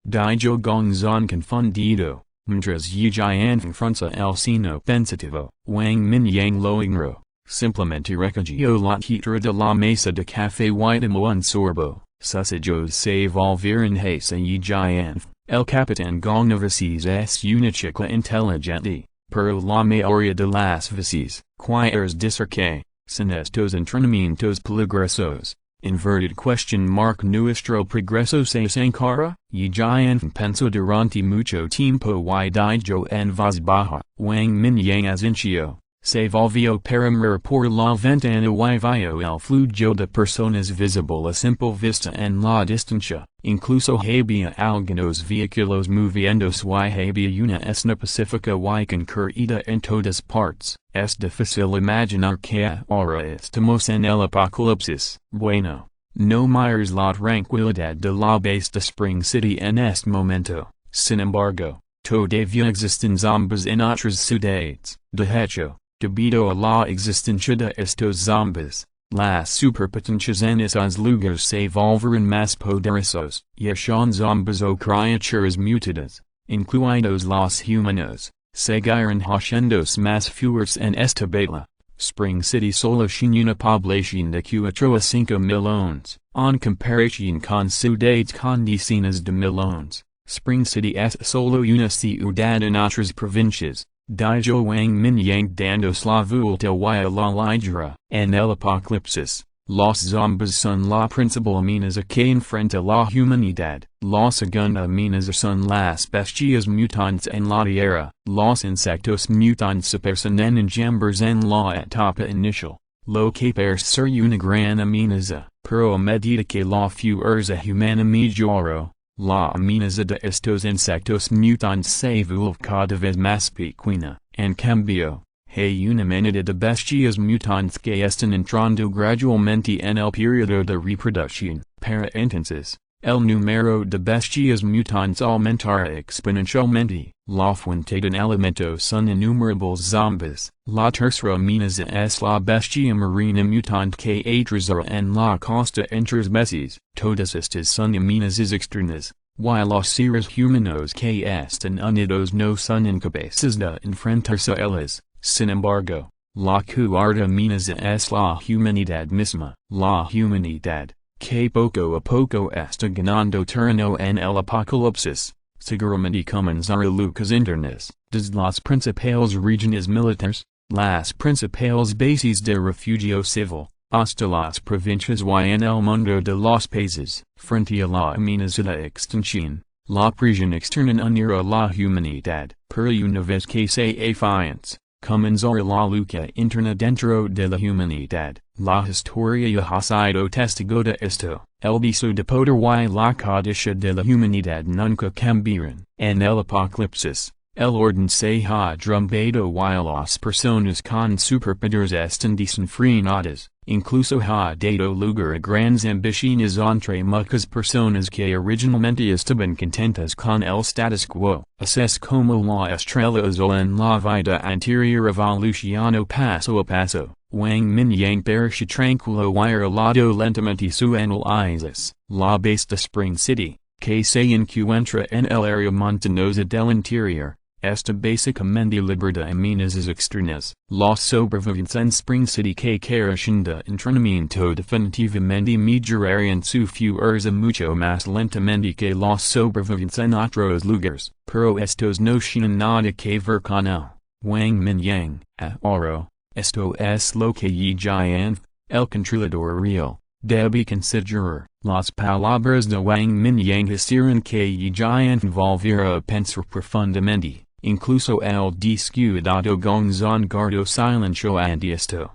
Dijo gongzon confundido. Mientras Yijian confronta el sino pensativo, Wang Mingyang lo ignoró, simplemente recogió la guitarra de la mesa de café y tomó un sorbo. Sus ojos se volvieron hacia Yijian. El capitán Gong Navises es una chica inteligente, pero la mayoría de las veces, quieres decir que, sin estos entrenamientos peligrosos, inverted question mark nuestro progreso se estancara. Yijian pensó durante mucho tiempo y dijo en voz baja. Wang Mingyang asintió, se volvió para mirar por la ventana y vio el flujo de personas visible a simple vista en la distancia, incluso había algunos vehículos moviéndose y había una escena pacífica y concurrida en todas partes. Es difícil imaginar que ahora estamos en el apocalipsis. Bueno, no mires la tranquilidad de la base de Spring City en este momento. Sin embargo, todavía existen zombies en otras ciudades. De hecho, debido a la existencia de estos zombies, las superpotencias en esos lugares se volverán más poderosos. Ya son zombies o criaturas mutadas, incluidos los humanos, seguirán haciéndose más fuertes en esta batalla. Spring City solo tiene una población de 4 a 5 millones, en comparación con ciudades con decenas de millones. Spring City es solo una ciudad en otras provincias, dijo Wang Mingyang dándose la vuelta y la ligera. En el apocalipsis, los zombies son la principal amenaza que enfrenta la humanidad. La segunda amenaza son las bestias mutantes en la tierra. Los insectos mutantes aparecen en enjambres en la etapa inicial, lo que parece ser una gran amenaza, pero a medida que la fuerza humana mejoró, la amenaza de estos insectos mutantes se vuelve cada vez más pequeña. En cambio, hay una manada de bestias mutantes que están entrando gradualmente en el periodo de reproducción. Para entonces, el número de bestias mutantes aumentará exponencialmente. La fuente de alimento son innumerables zombies. La tercera amenaza es la bestia marina mutante que atrasará en la costa en 3 meses. Todas estas son amenazas externas, y los seres humanos que están unidos no son incapaces de enfrentarse a ellas. Sin embargo, la cuarta amenaza es la humanidad misma. La humanidad, que poco a poco está ganando terreno en el apocalipsis, seguramente comenzará luchas internas, desde las principales regiones militares, las principales bases de refugio civil, hasta las provincias y en el mundo de los países. Frente a la amenaza de extinción, la presión externa unirá la humanidad, pero una vez que se afiance, comenzará la lucha interna dentro de la humanidad. La historia ha sido testigo de esto. El deseo de poder y la codicia de la humanidad nunca cambiarán. En el apocalipsis, el orden se ha derrumbado y las personas con superpoderes están desenfrenadas. Incluso ha dado lugar a grandes ambiciones entre muchas personas que originalmente estaban contentas con el status quo. Así es como la estrella azul en la vida anterior evolucionó paso a paso. Wang Mingyang parece tranquilo y relado lentamente su análisis. La base de Spring City, que se encuentra en el área montañosa del interior. Esta básicamente liberada a minas externas. Los sobrevivientes en Spring City que carecen de entrenamiento definitivamente mejorarían su fuerza mucho más lentamente que los sobrevivientes en otros lugares. Pero estos no tienen nada que ver con el Wang Mingyang. Ahora, esto es lo que Zhutian, el controlador real, debe considerar. Las palabras de Wang Mingyang hicieron que Zhutian volviera a pensar profundamente. Incluso el descuidado Gongzon guardó silencio ante esto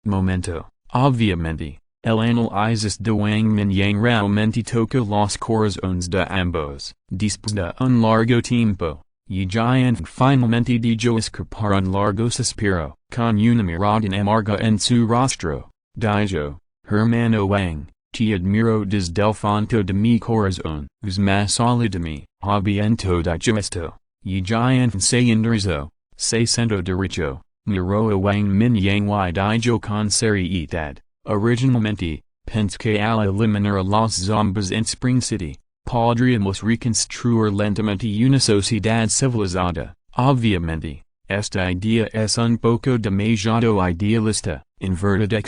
momento. Obviamente, el análisis de Wang Mingyang realmente toca los corazones de ambos. Después de un largo tiempo, Zhutian finalmente dejó escapar un largo suspiro, con una mirada amarga en su rostro. Dijo, hermano Wang, te admiro desde el fondo de mi corazón. Más allá de mí, habiendo dicho esto, Zhutian se enderezó, se sentó derecho, miró a Wang Mingyang y dijo con seriedad, originalmente, pensé que al eliminar a los zombies en Spring City, podríamos reconstruir lentamente una sociedad civilizada. Obviamente, esta idea es un poco demasiado idealista. En verdad!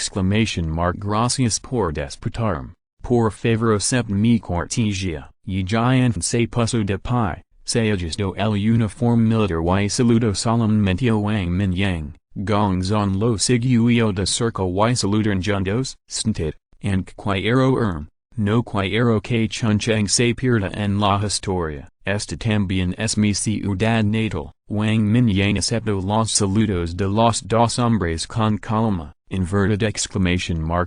Gracias por despertarme. Por favor acepte mi cortesía. Zhutian se puso de pie, se ajustó el uniforme militar y saludó solemnemente a Wang Mingyang. Gongzon lo siguió de cerca y saludaron juntos. Sentid, en quiero no quiero que Chuncheng se pierda en la historia. Esta también es mi ciudad natal. Wang Mingyang aceptó los saludos de los dos hombres con calma. En verdad!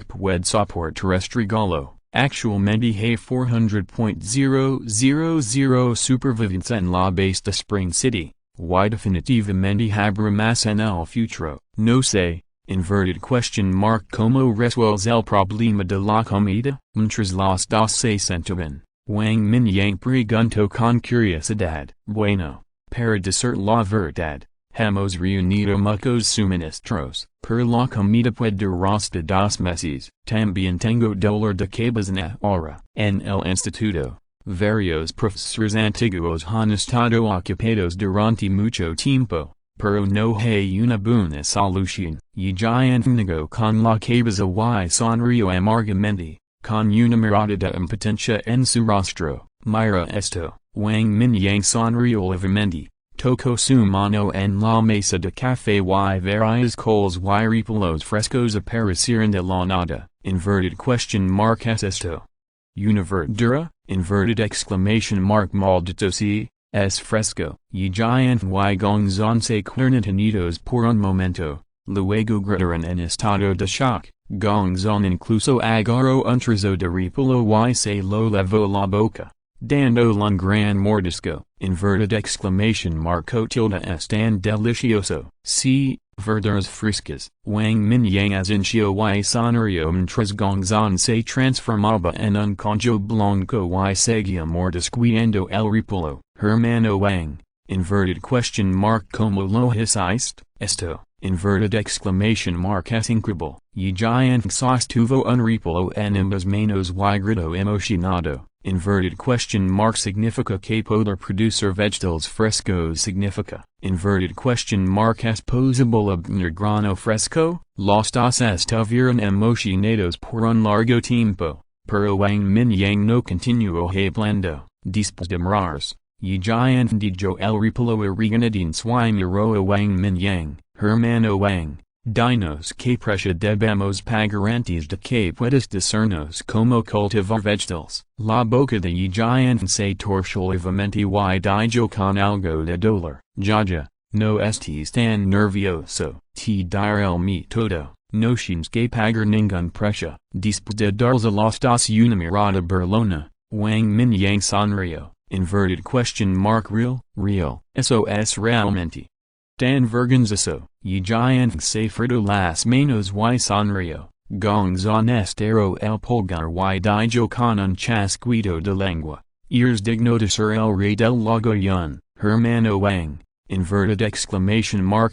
Puede soportar este regalo. Actualmente hay 400.000 supervivientes en la base de Spring City, y definitivamente habrá más en el futuro. No sé, en verdad! ¿Cómo resuelves el problema de la comida? Mientras los dos se sentaban, Wang Mingyang preguntó con curiosidad. Bueno, para decir la verdad, hemos reunido muchos suministros. Per la comida puede durar hasta 2 meses. También tengo dolor de cabeza ahora. En el instituto, varios profesores antiguos han estado ocupados durante mucho tiempo, pero no hay una buena solución. Zhutian negó con la cabeza y sonrió amargamente, con una mirada de impotencia en su rostro. Mira esto. Wang Mingyang sonrió levemente. Tocó su mano en la mesa de café y varias colas y repolos frescos aparecieron de la nada. En verdad! ¿Es esto una verdura? En verdad! Maldito sí, es fresco. Zhutian y Gongzon se quedaron detenidos por un momento, luego gritaron en estado de shock. Gongzon incluso agarró un trozo de repolo y se lo llevó a la boca, dando un gran mordisco. En verdad! Es tan delicioso. Sí, verduras frescas. Wang Mingyang asintió y sonrió mientras Gongzon se transformaba en un concho blanco y seguía mordisqueando el repolo. Hermano Wang, en verdad! ¿Cómo lo hiciste? Esto, en verdad! Es increíble. Zhutian sostuvo un repolo en ambas manos y gritó emocionado. En verdad! ¿Significa que poder producir vegetales frescos? Significa, en verdad! ¿Es posible obtener grano fresco? Los dos estuvieron emocionados por un largo tiempo, pero Wang Mingyang no continuó hablando. Después de mirarse, Zhutian dejó el repolo a regañadientes y miró a Wang Mingyang. Hermano Wang, dinos que precio debemos pagar antes de que puedas decirnos cómo cultivar vegetales. La boca de Zhutian se torció levemente y dijo con algo de dolor. Ya, no estés tan nervioso. Te daré el mi todo. No tienes que pagar ningún precio. Después de darles a los dos una mirada burlona, Wang Mingyang sonrió. En verdad! Real. Eso es realmente tan vergonzoso. Zhutian se frotó las manos y sonrió. Gongzon estiró el pulgar y dijo con un chasquido de lengua. Eres digno de ser el rey del Lagoyun, hermano Wang. En verdad!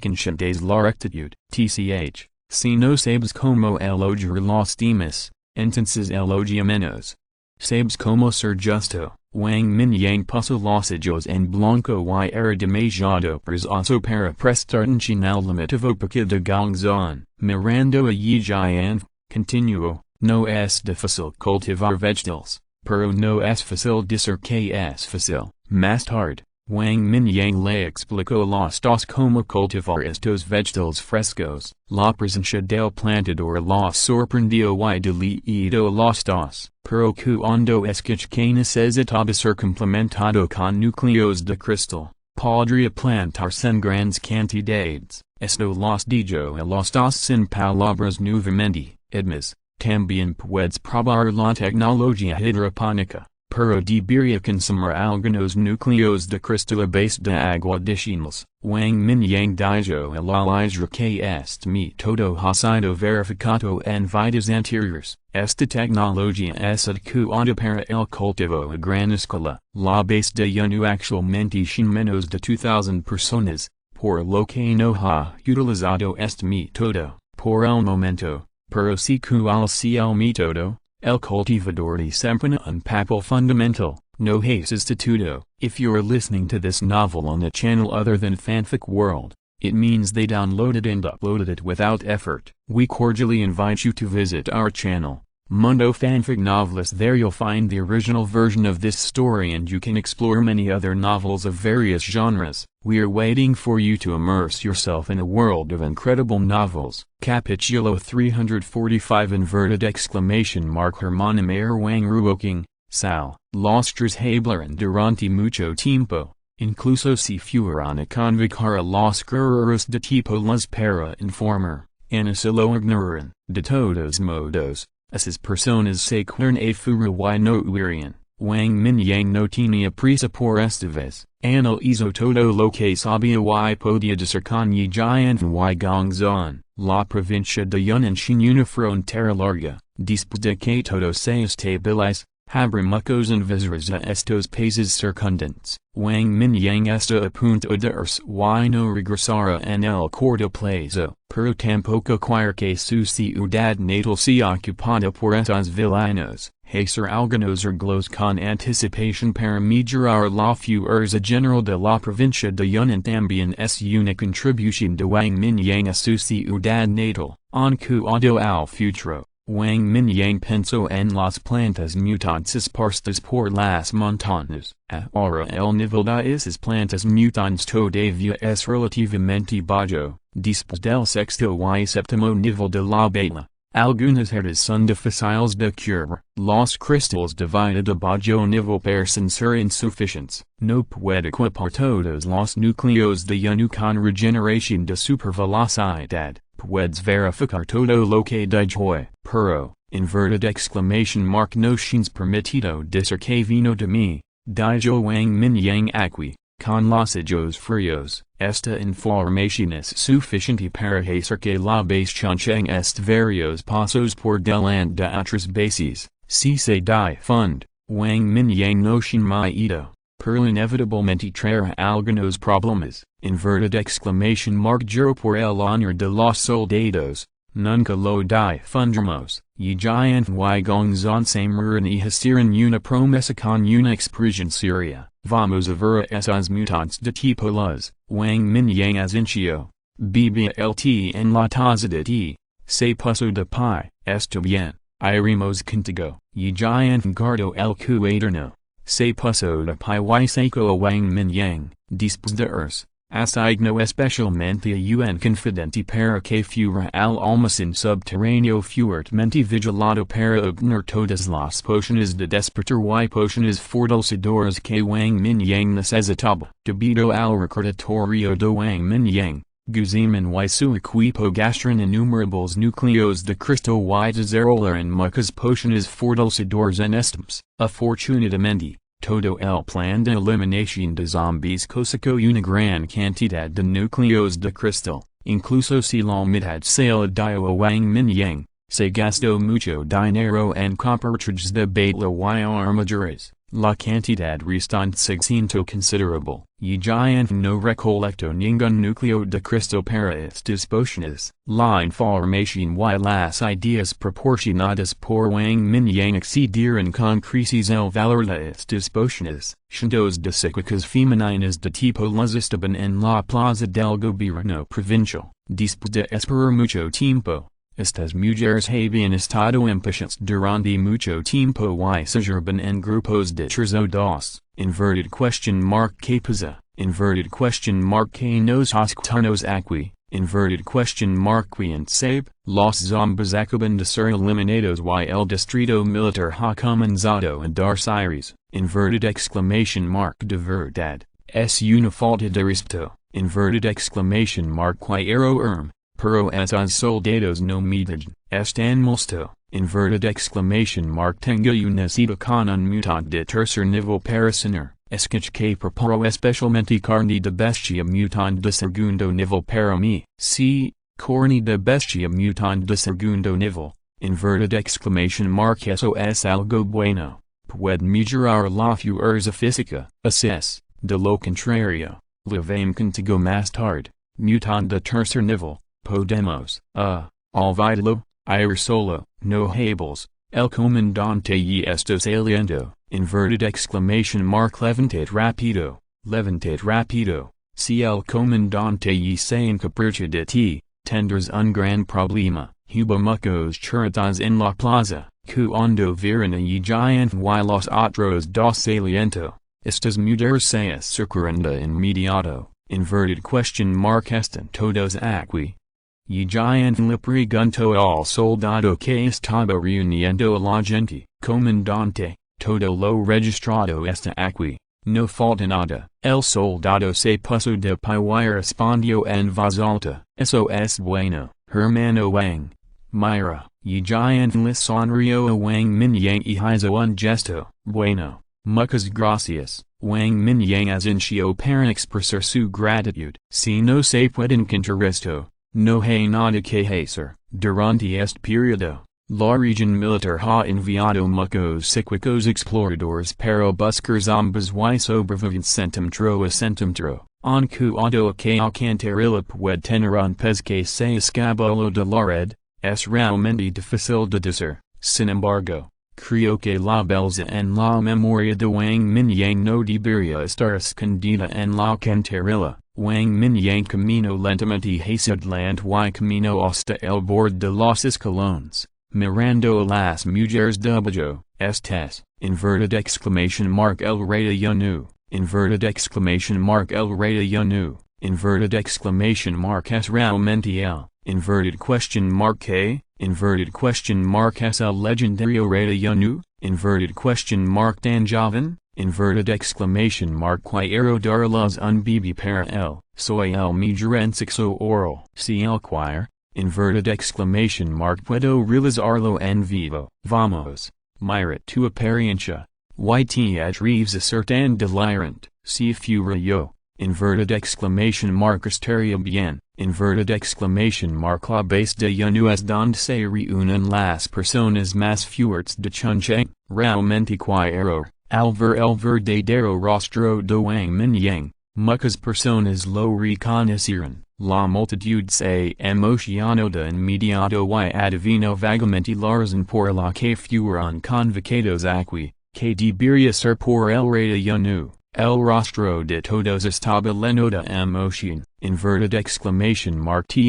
Enchentes la rectitud. Tch. Si no sabes cómo elogiar los demás, entonces elogia menos. Sabes cómo ser justo. Wang Mingyang puso los ojos en blanco y era demasiado presoso para prestar atención al limitivo porque de gongzon, mirando allí giant, continuo, no es difícil cultivar vegetales, pero no es fácil decir que es fácil. Más tarde, Wang Mingyang le explicó los dos cómo cultivar estos vegetales frescos. La presencia del plantador los sorprendió y deleitó los dos, pero cuando escuché que necesitaba ser complementado con núcleos de cristal, podría plantarse en grandes cantidades. Esto los dijo a los dos sin palabras nuevamente. Además, también puedes probar la tecnología hidropónica, pero debería consumir algunos núcleos de cristal a base de agua adicionales. Wang Mingyang dijo a la Isra que este método ha sido verificado en vidas anteriores. Esta tecnología es adecuada para el cultivo a gran escala. La base de uno actualmente sin menos de 2,000 personas, por lo que no ha utilizado este método, por el momento. Pero si cual sea el método, el cultivador desempeña un papel fundamental. No hay sustituto. If you're listening to this novel on a channel other than Fanfic World, it means they downloaded and uploaded it without effort. We cordially invite you to visit our channel, Mundo Fanfic Novelist. There you'll find the original version of this story and you can explore many other novels of various genres. We are waiting for you to immerse yourself in a world of incredible novels. Capítulo 345 inverted exclamation mark Hermanum Wang Ruoking, Sal. Los tres hablaron durante mucho tiempo, incluso si fueron a convocar a los guerreros de tipo las para informar, and se lo ignoran. De todos modos, esas personas se quedaron afuera y no huirían. Wang Mingyang no tenía prisa por esta vez. Analizó todo lo que sabía y podía decir con y giant y gongzon. La provincia de Yunnan sin una frontera larga. Después de que todo se estabilice, habremos en visras a estos países circundantes. Wang Mingyang está a punto de irse y no regresará en el corto plazo, pero tampoco quiere que su ciudad natal sea ocupada por estos villanos. Hacer algunos arreglos con anticipación para mejorar la fuerza general de la provincia de Yunnan también es una contribución de Wang Mingyang a su ciudad natal. En cuanto al futuro, Wang Mingyang pensó en las plantas mutantes esparcidas por las montañas. Ahora el nivel de esas plantas mutantes todavía es relativamente bajo. Después del sexto y séptimo nivel de la beta, algunas herdas son difíciles de curar. Los cristales de vida de bajo nivel parecen ser insuficientes. No puede equipar todos los núcleos de uno con regeneración de supervelocidad. Puedes verificar todo lo que dijo, pero, inverted exclamation mark no shins permitido decir que vino de mí, dijo Wang Mingyang aquí, con los ojos fríos. Esta información es suficiente para hacer que la base chanchen est varios pasos por delante de otras bases. Si se difunde, Wang Mingyang no shin miedo, pero inevitablemente traerá algunos problemas. Inverted exclamation mark juro por el honor de los soldados, nunca lo difundremos. Y giant y gongzon se mueren y hicieron una promesa con una expresión seria. Vamos a ver a esos mutantes de tipo las. Wang Mingyang asintió. BBLT en la taza de ti. Se puso de pie. Esto bien. Iremos contigo. Y giant guardo el cuaderno. Se puso de pie y sacó a Wang Mingyang. Después de irse, asignó especialmente a un confidente para que fuera al almacén subterráneo fuertemente vigilado para obtener todas las pociones de despertar y pociones fortalecedoras que Wang Mingyang necesitaba. Debido al recordatorio de Wang Mingyang, Guzman y su equipo gastaron innumerables núcleos de cristal y desarrollaron muchas pociones fortalecedoras en estos. Afortunadamente, todo el plan de eliminación de zombies cosecó una gran cantidad de núcleos de cristal, incluso si la mitad se le dio a Wang Mingyang. Se gastó mucho dinero en cartridges de bala y armaduras. la cantidad restant significa considerable, y giant no recolecto ningún núcleo de Cristo para estas disposiciones. La información y las ideas proporcionadas por Wang Mingyang excedieron con creces el valor de estas disposiciones. Cientos de psíquicas femeninas de tipo las estaban en la plaza del gobierno provincial. Después de esperar mucho tiempo, estas mujeres habían estado impatientes durante mucho tiempo y se agrupaban en grupos de 3 o 2, ¿qué pasa? ¿Qué nos oscutanos aquí? ¿Quién sabe? Los zombies acaban de ser eliminados y el distrito militar ha comenzado a dar aires, de verdad, es una falta de respeto, quiero pero esos soldados no me dejan, están molesto, tengo una cita con un mutante de tercer nivel para cenar, que preparo especialmente carne de bestia mutante de segundo nivel para mí, sí, carne de bestia mutante de segundo nivel, eso es algo bueno, puede mejorar la fuerza física, así, de lo contrario, le vemos contigo más tarde, mutante de tercer nivel. Podemos, olvidarlo, ir solo, no hables, el comandante y está saliendo, levantate rápido, si el comandante y se encapricha de ti, tendrás un gran problema, hubo muchos churritos en la plaza, cuando vieron y giant y los otros dos saliendo, estas mujeres se acercaron de inmediato, están todos aquí. Y giant le preguntó al soldado que estaba reuniendo a la gente, comandante, todo lo registrado está aquí, no falta nada. El soldado se puso de pie y respondió en voz alta, eso es bueno, hermano Wang. Mira, y giant le sonrió a Wang Mingyang y hizo un gesto, bueno, muchas gracias. Wang Mingyang asintió para expresar su gratitud. Si no se puede encontrar esto, no hay nada que hacer. Durante este periodo, la región militar ha enviado muchos psíquicos exploradores para buscar zombies y sobrevivientes centímetro a centímetro, en cuanto a que alcantarilla puede tener un pez que se escapó de la red, es realmente difícil de decir. Sin embargo, creo que la belleza en la memoria de Wang Mingyang no debería estar escondida en la alcantarilla. Wang Mingyang caminó lentamente hacia adelante y caminó hasta el borde de los escalones, mirando a las mujeres debajo, estas, el rey de Yanu, el rey de Yanu, es realmente él, es el legendario rey de Yanu, tan joven, quiero darles un bebé para él, soy el mejor en sexo oral. Si el choir, puedo realizarlo en vivo. Vamos, mira tu apariencia, y te atreves a ser tan delirante, si fuera yo, estaría bien, la base de Yanu es donde se reúnen las personas más fuertes de Chongqing, realmente quiero. Al ver el verdadero rostro de Wang Mingyang, muchas personas lo reconocieron, la multitud se emocionó de inmediato y adivinó vagamente la razón por la que fueron convocados aquí, que debería ser por el rey de Yanu. El rostro de todos estaba lleno de emoción, te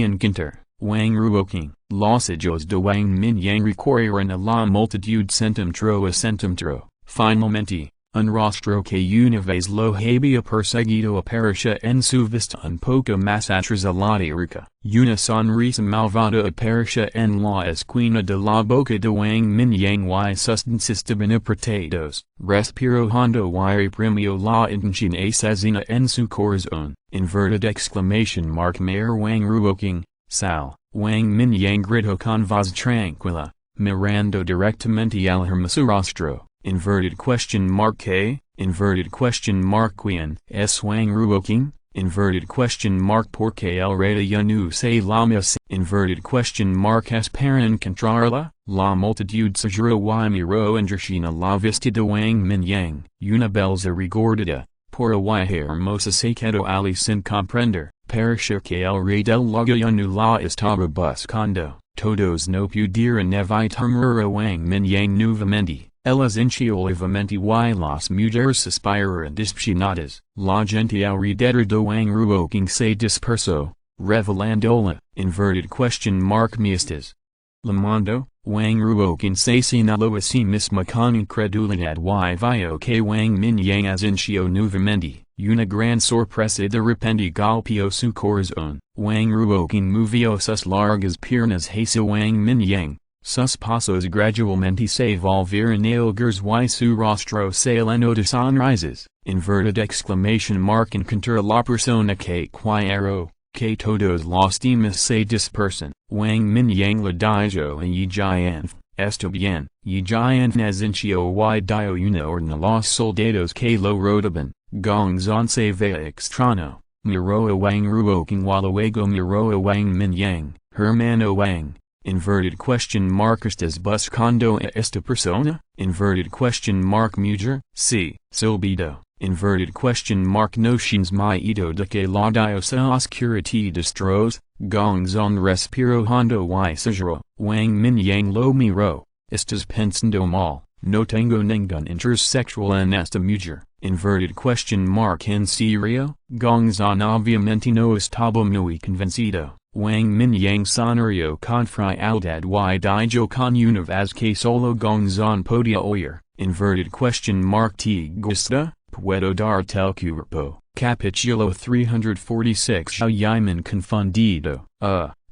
encantar, Wang Ruoking. Los ojos de Wang Mingyang recorrieron a la multitud centímetro a centímetro. Finalmente, un rostro que una vez lo había perseguido apareció en su vista un poco más atrás a la derecha. Una sonrisa malvada apareció en la esquina de la boca de Wang Mingyang y sus dientes estaban apretados. Respiró hondo y reprimió la intención asesina en su corazón. Mayor Wang Ruoking, Sal, Wang Mingyang gritó con voz tranquila, mirando directamente al hermoso rostro. ¿Qué? ¿Quién es Wang Ruoking? Porque el rey ya no se la misa, Esperan encontrarla, la multitud seguro y miró en la vista de Wang Mingyang, una belleza regordada, por y hermosa se quedó ali sin comprender, parecer que el rey del lago ya no la estaba buscando, todos no pudieron evitar a Wang Mingyang nuevamente. Ellas enchiolivamente y las mujeres suspiraron despinadas, la gente alrededor de Wang Ruoking se dispersó, revelándola, mistas. Le mundo, Wang Ruoking se señaló a sí misma con incredulidad y vio que Wang Mingyang asintió nuevamente, una gran sorpresa de repente golpeó su corazón, Wang Ruoking movió sus largas piernas hacia Wang Mingyang. Sus pasos gradualmente se volvieron alegres y su rostro se llenó de sonrisas, encontrar la persona que quiero, que todos los demás se dispersan, Wang Mingyang le dijo y Yijian, está bien, Yijian asintió y dio una orden a los soldados que lo rodeaban, Gongzon se ve extraño, miró a Wang Ruoking y luego miró a Wang Mingyang, hermano Wang. ¿Estás buscando a esta persona? Mujer, sí, silbido. Notions miedo de que la diosa oscuridad destroz, Gongzon respiró hondo y susurró, Wang Mingyang lo miró, estás pensando mal, no tengo ningún interés sexual en esta mujer. ¿En serio? Gongzon obviamente no estaba muy convencido. Wang Mingyang sonrió con frialdad y dijo con una voz que solo Gongzon podía oír, ¿Te gusta? Puedo darte el cuerpo. Capítulo 346 Xiaoyiman confundido.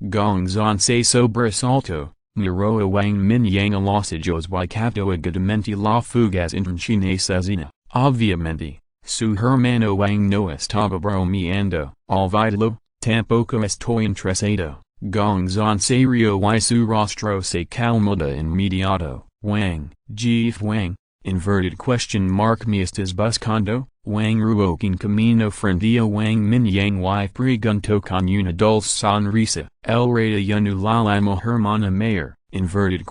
Gongzon se sobresaltó, miró a Wang Mingyang a los ojos y captó agudamente la fugaz intención asesina. Obviamente, su hermano Wang no estaba bromeando, olvídalo. Tampoco estoy interesado. Gongzon se rió y su rostro se calmó de inmediato. Wang, Jeff Wang, ¿Me estás buscando? Wang Ruoking camino frente a Wang Mingyang y preguntó con una dulce sonrisa. El rey ya no la llamo hermana mayor. Podría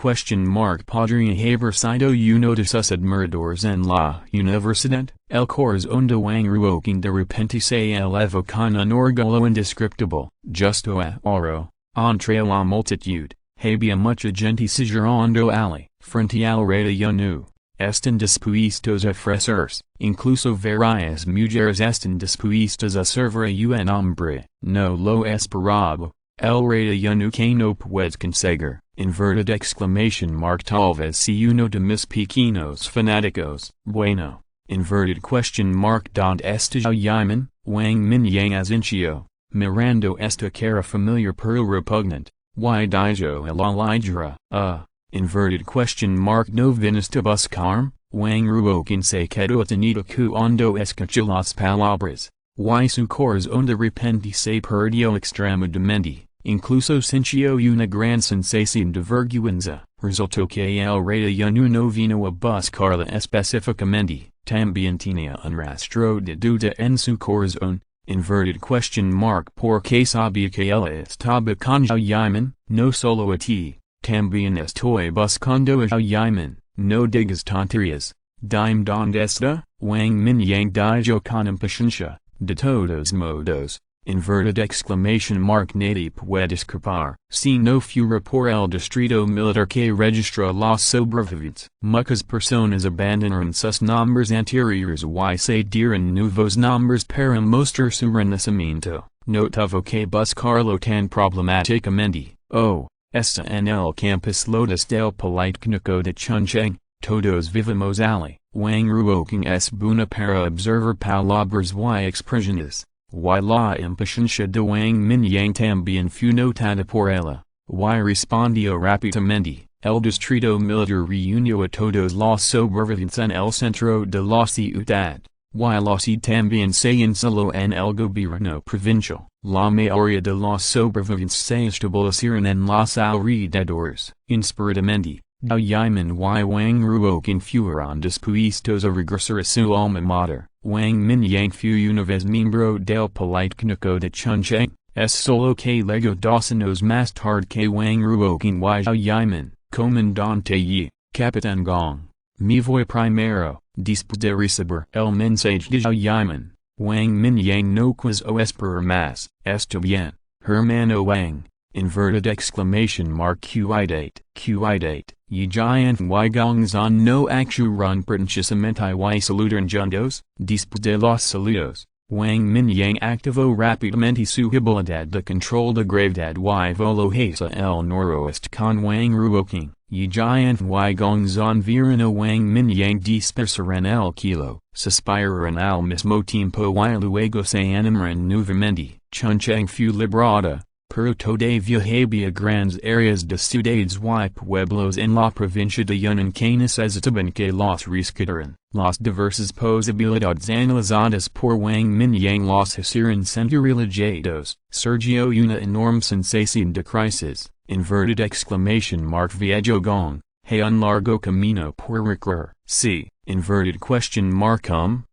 haber sido uno de sus admiradores en la universidad. El corazón de Wang Ruoking de repente se elevó con un orgullo indescriptible. Justo ahora, entre la multitud, había mucha gente siguiendo ali, frente al rey ya no. Están dispuestos a ofrecerse, incluso varias mujeres están dispuestas a servir a un hombre. No lo esperaba. El rey ya no que no puede conseguir. Tal vez si uno de mis pequeños fanáticos. Bueno. ¿Dónde está Xiaoyiman? Wang Mingyang asintió, mirando esta cara familiar pero repugnant. Y dijo a la ligera. ¿No viniste a buscarme? Wang Ruoking se quedó atenido cuando escuchó las palabras. Y su corazón de repente se perdió extremadamente. Incluso sintió una gran sensación de vergüenza. Resultó que el rey ya no vino a buscarla específicamente. También tenía un rastro de duda en su corazón. Porque sabía que él estaba con Xiaoyiman, no solo a ti. También estoy buscando a Xiaoyiman, no digas tonterías. Dime donde está, Wang Mingyang dijo con impaciencia. De todos modos. Nadie puede escapar, si no fuera por el distrito militar que registra los sobrevivientes. Muchas personas abandonaron sus nombres anteriores y se dieron nuevos nombres para mostrar su renacimiento. No tuvo que buscarlo tan problemáticamente. Está en el campus Lotus del Politécnico de Chongqing, todos vivimos ali. Wang Ruoking es buena para observar palabras y expresiones. Y la impaciencia de Wang Mingyang también fue notada por ella. Y respondió rápidamente. El distrito militar reunió a todos los sobrevivientes en el centro de la ciudad. Y la ciudad también se instaló en el gobierno provincial. La mayoría de los sobrevivientes se establecieron en los alrededores. Inspiradamente, Xiaoyiman y Wang Ruoking fueron dispuestos a regresar a su alma mater. Wang Mingyang fu una vez miembro del político de Chuncheng, es solo que lego dos años más tarde que Wang Ruoqing y Zhao Yiman, comandante Yi, Capitán Gong. Me voy primero, después de recibir el mensaje de Zhao Yiman. Wang Mingyang no quiso esperar más, está bien, hermano Wang, inverted exclamation mark Q8, yi giant y gongzon no actu run pretentiosamente y saludan juntos, después de los saludos, Wang Mingyang activó rápidamente su habilidad de control de gravedad y voló hacia el noroeste con Wang Ruoqing. Yi giant y gongzon vieron a Wang Mingyang dispersar en el kilo, suspiraron al mismo tiempo y luego se enamoran nuevamente. Chuncheng fu librada, pero todavía había grandes áreas de ciudades y pueblos en la provincia de Yunnan que necesitaban que los rescataran. Las diversas posibilidades analizadas por Wang Mingyang los hicieron sentir aliviados. Surgió una enorme sensación de crisis. Inverted exclamation mark Viejo Gong, hay un largo camino por recorrer. Sí, inverted question mark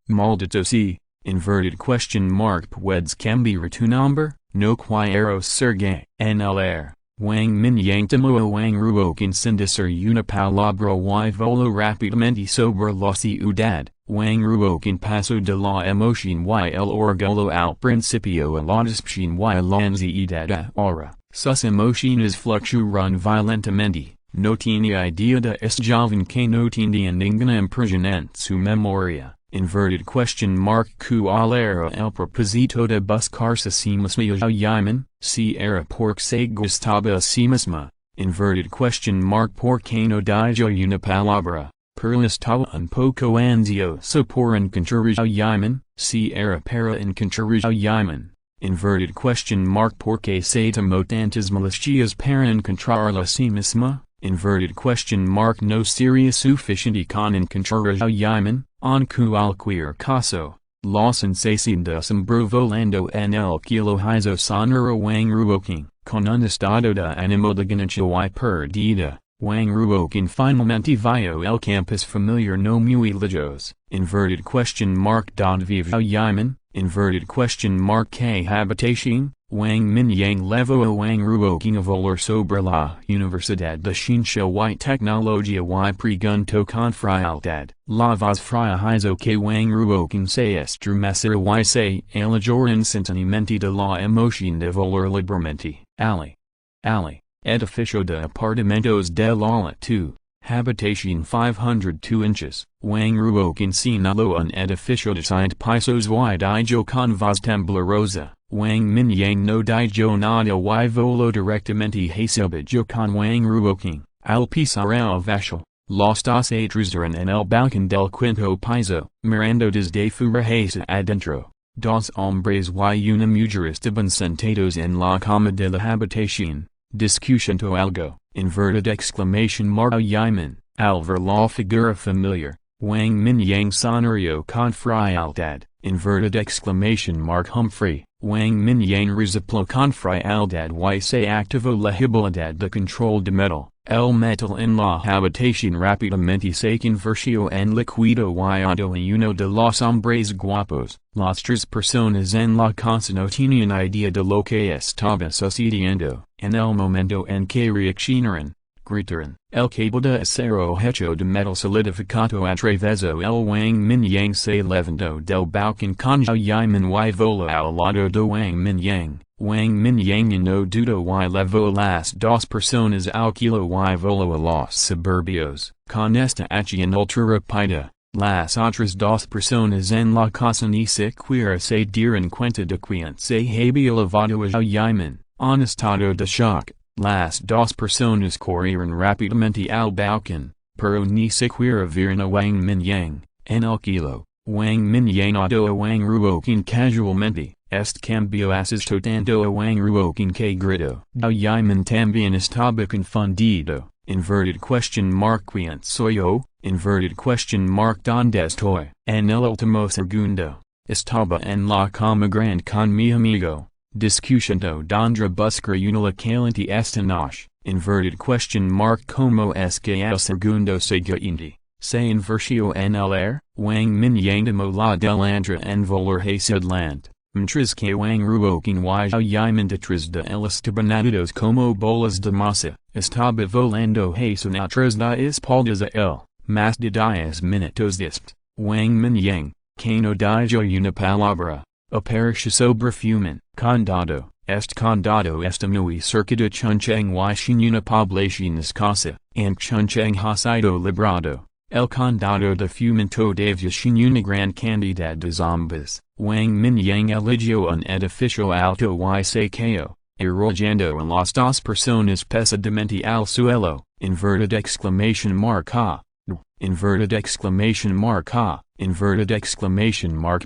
maldito sí, inverted question mark puedes cambiar tu nombre, no quiero ser gay. En el air, Wang Mingyang tomó a Wang Ruoqing sin decir una palabra y voló rápidamente sobre la ciudad. Wang Ruoqing pasó de la emoción y el orgullo al principio a la decepción y la ansiedad ahora. Sus emociones fluctuaron violentamente, no tenía idea de este joven que no tenía ninguna impresión en su memoria. Inverted question mark ¿Cuál era el propósito de buscarse a sí misma y Zhao Yiman? Si era porque se gustaba a sí misma. Inverted question mark ¿Por qué no dijo una palabra? Pero estaba un poco ansioso por encontrar a Zhao Yiman. Si era para encontrar a Zhao Yiman. Inverted question mark porque se tomó tantas molestias para encontrarla a sí misma. Inverted question mark no sería suficiente con encontrar a Zhao Yiman. En cualquier caso, la sensación de asombro volando en el kilo hizo sonar a Wang Ruoqing. Con un estado de ánimo de ganancia y perdida, Wang Ruoqing finalmente vio el campus familiar no muy lejos. Inverted question mark ¿Dónde vive Zhao Yiman? Inverted question mark ¿Qué habitación? Wang Mingyang levó a Wang Ruoqing a volar sobre la Universidad de Ciencia y Tecnología y preguntó con frialdad. La voz fría hizo que Wang Ruoqing se estremeciera y se alejara instantáneamente de la emoción de volar libremente. Ali. Edificio de apartamentos del ala 2. Habitación 502 inches. Wang Ruoqing señaló un edificio de 5 pisos y dijo con voz temblorosa. Wang Mingyang no dijo nada y voló directamente hacia Beijing con Wang Ruoqing. Al pisar el vacío, los dos atrasaron en el balcón del quinto piso, mirando desde fuera hacia adentro. Dos hombres y una mujer estaban sentados en la cama de la habitación, discutiendo algo. Inverted exclamation mark Yiman, al ver la figura familiar, Wang Mingyang sonrió con frialdad. Inverted exclamation mark Humphrey, Wang Mingyang resopló con frialdad y se activó la habilidad de control de metal. El metal en la habitación rápidamente se convirtió en líquido y ando en uno de los hombres guapos. Las tres personas en la casa no tenían idea de lo que estaba sucediendo. En el momento en que reaccionaron, gritaron. El cable de acero hecho de metal solidificado atravesó el Wang Mingyang se levantó del balcón con Zhao Yiman y voló al lado de Wang Mingyang. Wang Mingyang no dudó y levó las dos personas al kilo y voló a los suburbios. Con esta acción ultra rápida, las otras dos personas en la casa ni siquiera se dieron cuenta de quién se había elevado a Zhao Yiman. En estado de shock, las dos personas corrieron rápidamente al balcón, pero ni siquiera vieron a Wang Mingyang. En el kilo, Wang Mingyang notó a Wang Ruoqing casualmente. Este cambio asistió tanto a Wang Ruoqing que gritó. Zhao Yiman también estaba confundido. Inverted question mark ¿Quién soy yo? Inverted question mark ¿Dónde estoy? En el último segundo, estaba en la cama grande con mi amigo. Discutiendo donde buscar una localidad esta noche. Inverted question mark ¿Cómo es que el segundo siguiente? Se inversio en el air, Wang Mingyang de mola del andra en volar hacidland, mtris que Wang ruoking y yaman detrás de el estabanaditos como bolas de masa, estaba volando hacian atrás de espaldas a él, más de 10 minutos después, Wang Mingyang, que no dijo una palabra, apareció sobre fumen, condado esta muy cerca de Chuncheng y sin una población escasa, and Chuncheng ha sido librado. El condado de fumen todavía sin una gran cantidad de zombies. Wang Mingyang eligió un edificio alto y seco, arrojando a las dos personas pesadamente al suelo, inverted exclamation mark ha,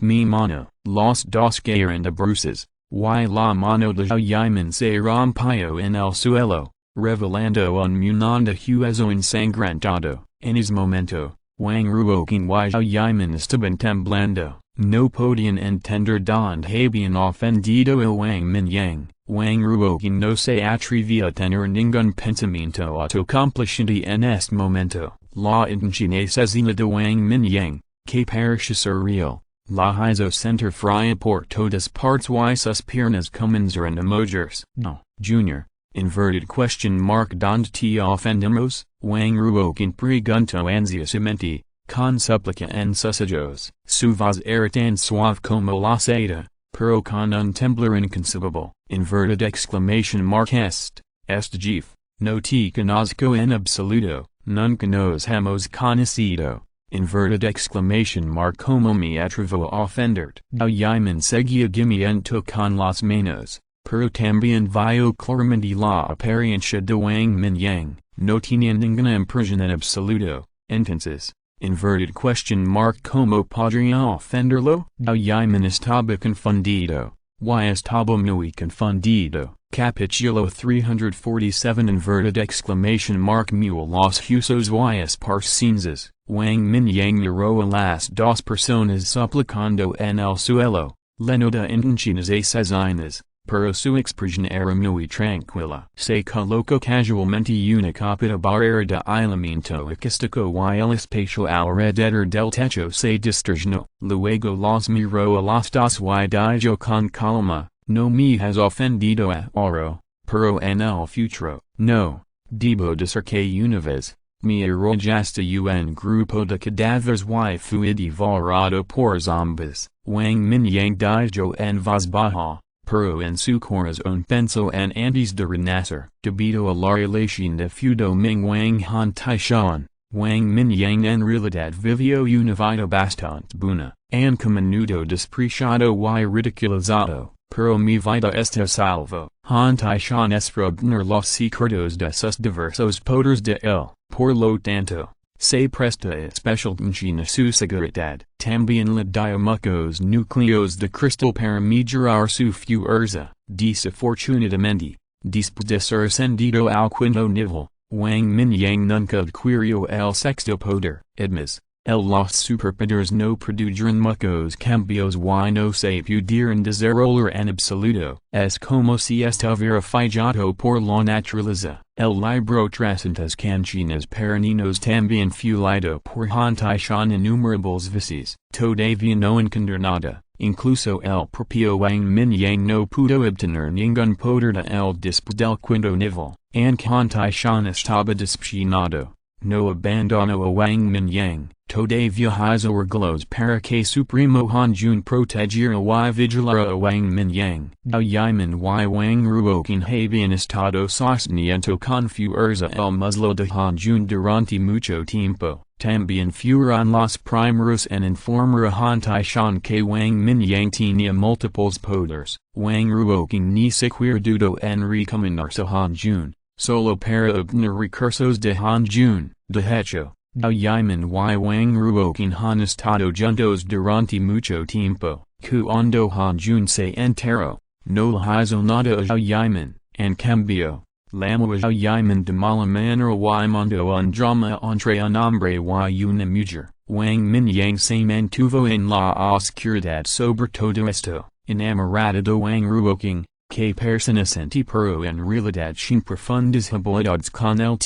mi mano, los dos cayeron de bruces, y la mano de Yaman se rompió en el suelo, revelando un muñón de hueso ensangrentado. En ese momento, Wang ruoking y Yaman estaban temblando, no podían entender dónde habían ofendido a Wang Mingyang. Wang ruoking no se atrevía a tener ningún pensamiento autocomplaciente en este momento. La intención asesina de Wang Mingyang, que parece ser real, la hizo sentir fría por todas partes y sus piernas comenzaron a moverse. No, Junior. Inverted question mark donde te ofendemos, Wang ruoking preguntó ansiosamente, con súplica en sus ojos. Su voz era tan suave como la seda, pero con un temblor inconcebible. Inverted exclamation mark jeef, no te conozco en absoluto, nunca nos hemos conocido. Inverted exclamation mark como me atrevo a ofenderte. Yaman seguía gimiendo con las manos. Pero también vio claramente la apariencia de Wang Mingyang, no tenía ninguna impresión en absoluto, entonces, inverted question mark como podría ofenderlo. Yaman estaba confundido, estaba muy confundido. Capítulo 347 inverted exclamation mark mule los huesos y esparcidos. Wang Mingyang miró a las dos personas suplicando en el suelo, lleno de intenciones asesinas. Pero su expresión era muy tranquila. Se colocó casualmente una capa de barrera de aislamiento acústico y el espacio alrededor del techo se distorsionó. Luego los miró a los dos y dijo con calma, no me has ofendido ahora, pero en el futuro, no, debo decir que una vez, me arrojaste un grupo de cadáveres y fui devorado por zombies. Wang Mingyang dijo en voz baja. Pero en su corazón pensó en antes de renacer. Debido a la relación de Fudo Ming Wang Han Taishan, Wang Mingyang en realidad vivió una vida bastante buena, aunque menudo despreciado y ridiculizado, pero mi vida está salvo. Han Taishan es obtener los secretos de sus diversos poderes de él, por lo tanto, se presta especial atención a su seguridad. También le dio muchos núcleos de cristal para mejorar su fuerza. Desafortunadamente, después de ser ascendido al quinto nivel, Wang Mingyang nunca adquirió el sexto poder. Además, los superpoderes no produjeron muchos cambios y no se pudieron desarrollar en absoluto. Es como si estuviera fallado por la naturaleza. El libro Trescientas canciones para niños también fue leído por Han Taishan innumerables veces. Todavía no entendió nada. Incluso el propio Wang Mingyang no pudo obtener ningún poder de él después del quinto nivel. Aunque Han Taishan estaba decepcionado, no abandonó a Wang Mingyang. Todavía hizo arreglos para que Supremo Hanjun protegiera y vigilara a Wang Mingyang. Yaman y Wang ruoking habían estado sosteniendo con fuerza el muslo de Hanjun durante mucho tiempo. También fueron los primeros en informar a Han Taishan que Wang Mingyang tenía múltiples poderes. Wang ruoking ni siquiera dudó en recomendarse a Hanjun, solo para obtener recursos de Hanjun. De hecho, Yaman y Wang ruoking han estado juntos durante mucho tiempo. Cuando Hanjun se enteró, no le hizo nada a Yaman. En cambio, llamó a Yaman de mala manera y mandó un drama entre un hombre y una mujer. Wang Mingyang se mantuvo en la oscuridad sobre todo esto, enamorado de Wang ruoking, que persona sentí pero en realidad sin profundas habilidades con el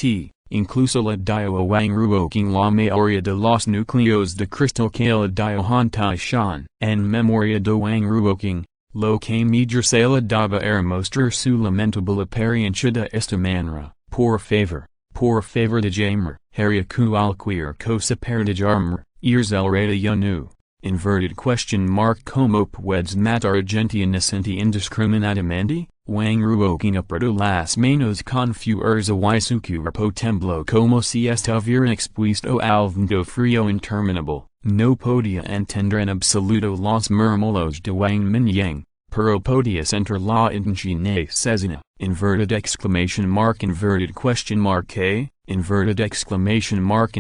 incluso la dio wang ruoking la mayoría de los núcleos de cristal que la dio hantai shan, en memoria de wang ruoking, lo que mejor se la daba era mostrar su lamentable apariencia de esta manera, por favor de jamer, haria cualquier cosa para dejarme, ears el rey ya nu. Inverted question mark como puedes matar a gente inocente indiscriminadamente? Wang ruoking apreto las manos con fuerza y su cuerpo tembló como si estuviera expuesto al viento frío interminable. No podía entender en absoluto los murmullos de Wang Mingyang, pero podía sentir la intención asesina. Inverted exclamation mark inverted question mark a, inverted exclamation mark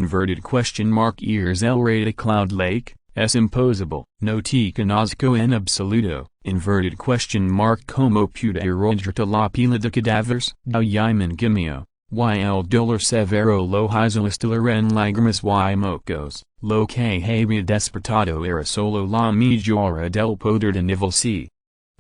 ears el rey de Cloud Lake. Es imposible, no te conozco en absoluto, inverted question mark como pude arrojarte la pila de cadáveres, Yaman gimio, y el dolor severo lo hizo estilar en lágrimas y mocos, lo que había despertado era solo la mejora del poder de nivel C.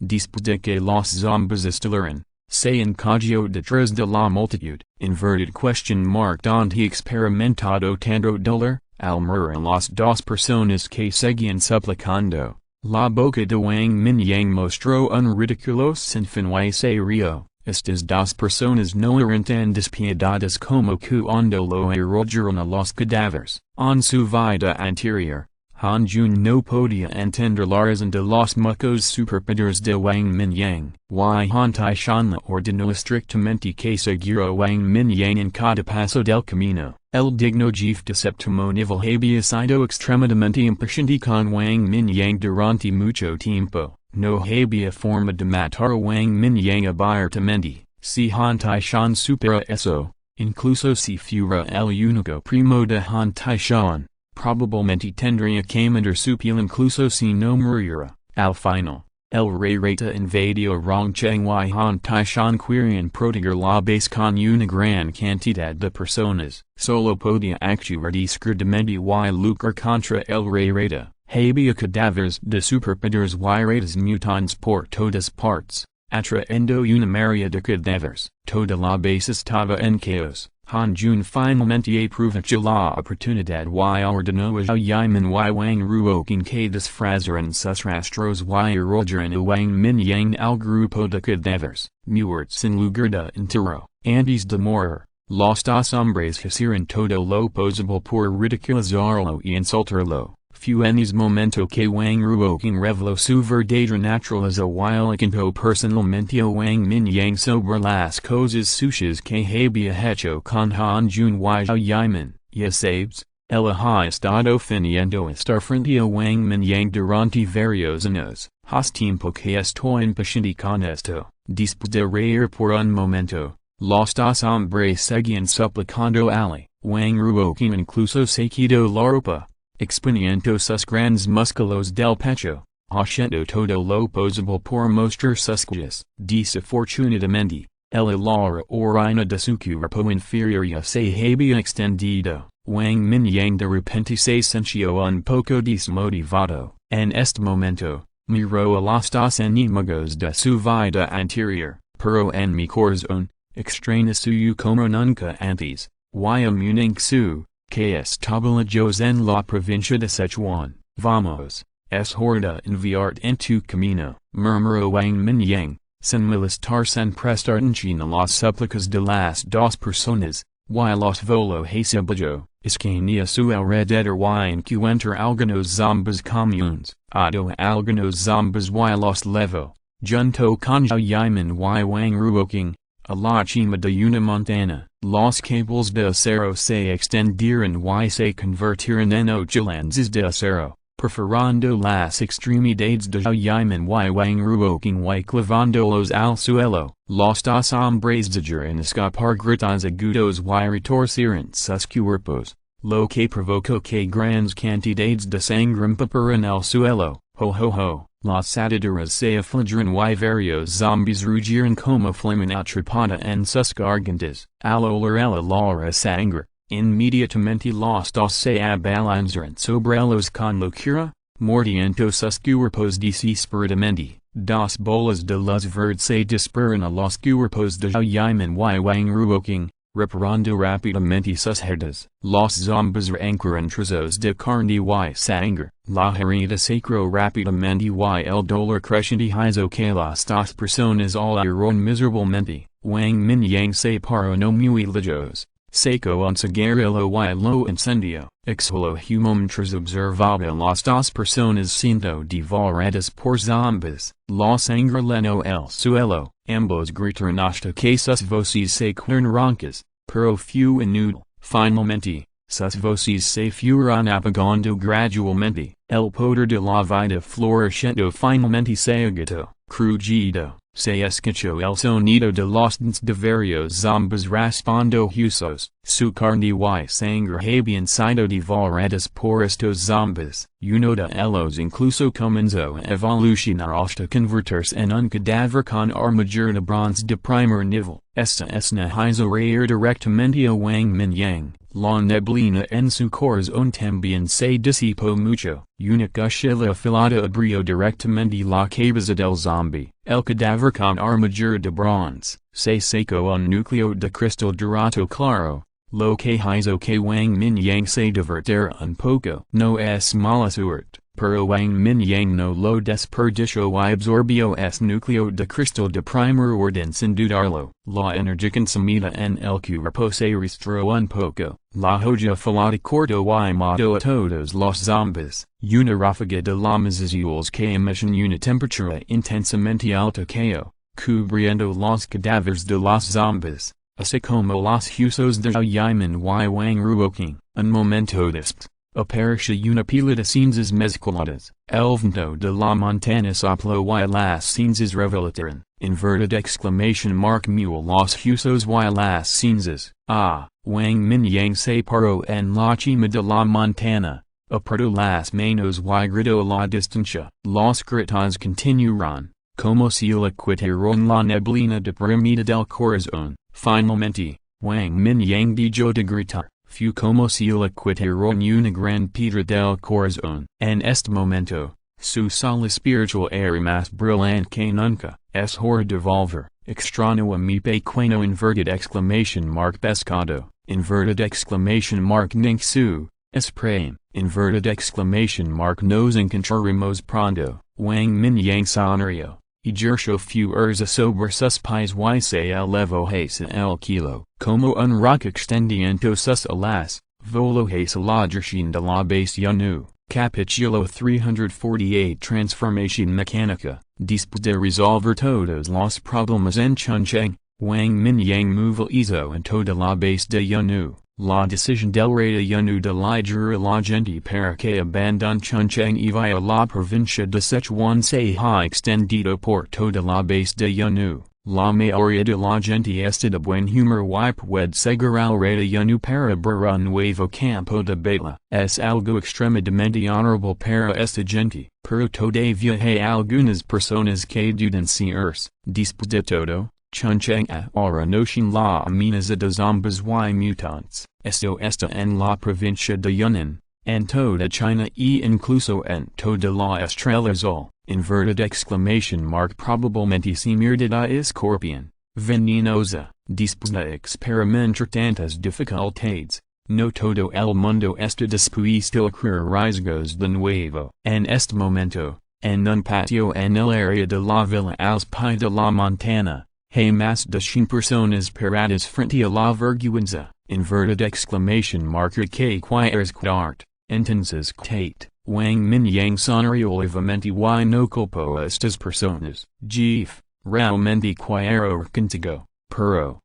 Después de que los zombies estilaran, se encajió detrás de la multitud, inverted question mark donde experimentado tanto dolor. Al mirar las dos personas que seguían suplicando, la boca de Wang Mingyang mostró un ridículo sinfín y se rió. Estas dos personas no eran tan despiadadas como cuando lo arrojaron a los cadáveres. En su vida anterior, Han Jun no podía entender la razón de los mucos superpoderes de Wang Mingyang. Y Han Taishan le ordenó estrictamente que siguiera Wang Mingyang en cada paso del camino. El digno jefe de séptimo nivel había sido extremadamente impaciente con Wang Mingyang durante mucho tiempo. No había forma de matar a Wang Mingyang abiertamente. Si Han Taishan supera eso, incluso si fuera el único primo de Han Taishan, probablemente tendría que mandar su piel incluso si no muriera. Al final, el rey Rata invadió Rongcheng y Han Taishan querían proteger la base con una gran cantidad de personas. Solo podía actuar discretamente y lucrar contra el rey Rata. Había cadáveres de superpoderes y ratas mutantes por todas partes, atrayendo una marea de cadáveres. Toda la base estaba en caos. Han Jun finalmente aprovechó la oportunidad y ordenó a Yaman y Wang ruoking que disfrazaran sus rastros y arrojaran a Wang Mingyang al grupo de cadáveres, muertos en lugar de entero. Antes de morir, los dos hombres hicieron todo lo posible por ridiculizarlo y insultarlo. Fue en ese momento que Wang ruoking reveló su verdadera naturaleza y le contó personalmente a Wang Mingyang sobre las cosas sucias que había hecho con Han Jun y Yaman. Ya sabes, él ha estado fingiendo estar frente a Wang Mingyang durante varios años. Hace tiempo que estoy impaciente con esto. Después de reír por un momento, los dos hombres seguían suplicando a Wang ruoking incluso se quitó la ropa, exponiendo sus grandes músculos del pecho, haciendo todo lo posible por mostrar sus cuellos. Desafortunadamente, el ala orina de su cuerpo inferior ya se había extendido. Wang Mingyang de repente se sintió un poco desmotivado. En este momento, miró a los dos enemigos de su vida anterior, pero en mi corazón, extraña suyo como nunca antes, y amuning su que establecemos en la provincia de Sichuan. Vamos, es hora de enviarte en tu camino, murmuró Wang Mingyang, sin molestar sin prestar atención a las súplicas de las dos personas, y los voló hacia abajo, escanea su alrededor y encuentra algunos zombies comunes, ató a algunos zombies y los levó, junto con Yaman y Wang ruoking, a la cima de una montana. Los cables de acero se extendieron y se convirtieron en ocho lanzas de acero, perforando las extremidades de Yaman y Wang ruoking y clavándolos al suelo. Los dos hombres llegaron a escapar gritos agudos y retorcieron sus cuerpos, lo que provocó que grandes cantidades de sangre empaparan el suelo. Ho ho ho, las ataduras se afligieron y varios zombies rugieron como flama atrapada en sus gargantas. Al oler la sangre, inmediatamente los dos se abalanzaron sobre ellos con locura, mordiendo sus cuerpos desesperadamente. Dos bolas de luz verde se disparan a los cuerpos de Yaman y Wang ruoking, reparando rapidamente sus herdas. Los zombies encuentros de carne y sangre. La herida sacro rapidamente y el dolor creciente hizo que las dos personas huyeron miserablemente. Wang Mingyang se paró no muy lejos. Seco un cigarrillo y lo encendió. Exhaló humo mientras observaba las dos personas siendo devoradas por zombies. La sangre llenó el suelo. Ambos gritaron hasta que sus voces se quedaron roncas, pero fue inútil. Finalmente, sus voces se fueron apagando gradualmente. El poder de la vida floreciendo finalmente se agotó. Crujido, se escuchó el sonido de los dentes de varios zombies raspando huesos. Su carne y sangre habían sido devoradas por estos zombies. Uno de ellos incluso comenzó a evolucionar hasta convertirse en un cadáver con armadura de bronce de primer nivel. Esta escena hizo reír directamente a Wang Mingyang. La neblina en su corazón también se disipó mucho. Una cuchilla afilada abrió directamente la cabeza del zombie. El cadáver con armadura de bronce se secó un núcleo de cristal dorado claro, lo que hizo que Wang Mingyang se divirtiera un poco. No es mala suerte, pero Wang Mingyang no lo desperdició y absorbió ese núcleo de cristal de primer orden sin dudarlo. La energía consumida en el cuerpo se restruyó un poco. La joya afilada cortó y mató a todos los zombies. Una ráfaga de llamas azules que emiten una temperatura intensamente alta cayó, cubriendo los cadáveres de los zombies, así como los huesos de Yaman y Wang Ruoking. Un momento después, apareció una pila de cenizas mezcladas. El viento de la montana sopló y las cenizas revolotearon. Inverted exclamation mark mule los huesos y las cenizas. Ah, Wang Mingyang se paró en la cima de la montana. Apretó las manos y gritó a la distancia. Los gritos continuaron, como si le quitaron la neblina deprimida del corazón. Finalmente, Wang Mingyang dejó de gritar. Fue como si le quitaron una gran piedra del corazón. En este momento, su sol espiritual era más brillante que nunca. Es hora de volver. Extraño a mi pequeño inverted exclamation mark pescado. Inverted exclamation mark ninxu. Esperem. Inverted exclamation mark nos encontraremos pronto. Wang Mingyang sonrió. Ejerció fuerza sobre sus pies y se elevó hacia el kilo. Como un rock extendiendo sus alas, voló hacia la dirección de la base Yanu. Capítulo 348 Transformación mecánica. Después de resolver todos los problemas en Chongqing, Wang Mingyang movilizó en toda la base de Yanu. La decisión del rey de Yanu de liderar a la gente para que abandone Chongqing y vaya a la provincia de Sichuan se ha extendido por toda la base de Yanu. La mayoría de la gente está de buen humor y puede seguir al rey de Yanu para abrir un nuevo campo de batalla. Es algo extremadamente honorable para esta gente, pero todavía hay algunas personas que dudan si es, después de todo, Chongqing ahora no tiene la amenaza de zombies y mutantes. Esto está en la provincia de Yunnan, en toda China y incluso en toda la Estrella Azul. Inverted exclamation mark probablemente se mierda escorpión. Venenosa. Después de experimentar tantas dificultades, no todo el mundo está dispuesto a correr riesgos de nuevo. En este momento, en un patio en el área de la villa al pie de la montana, hay más de 100 personas paradas frente a la vergüenza. Inverted exclamation mark que quieres quedarte. Entonces Tate, Wang Mingyang sonrió levemente y no culpó a estas personas. Jeff, realmente quiero contigo, pero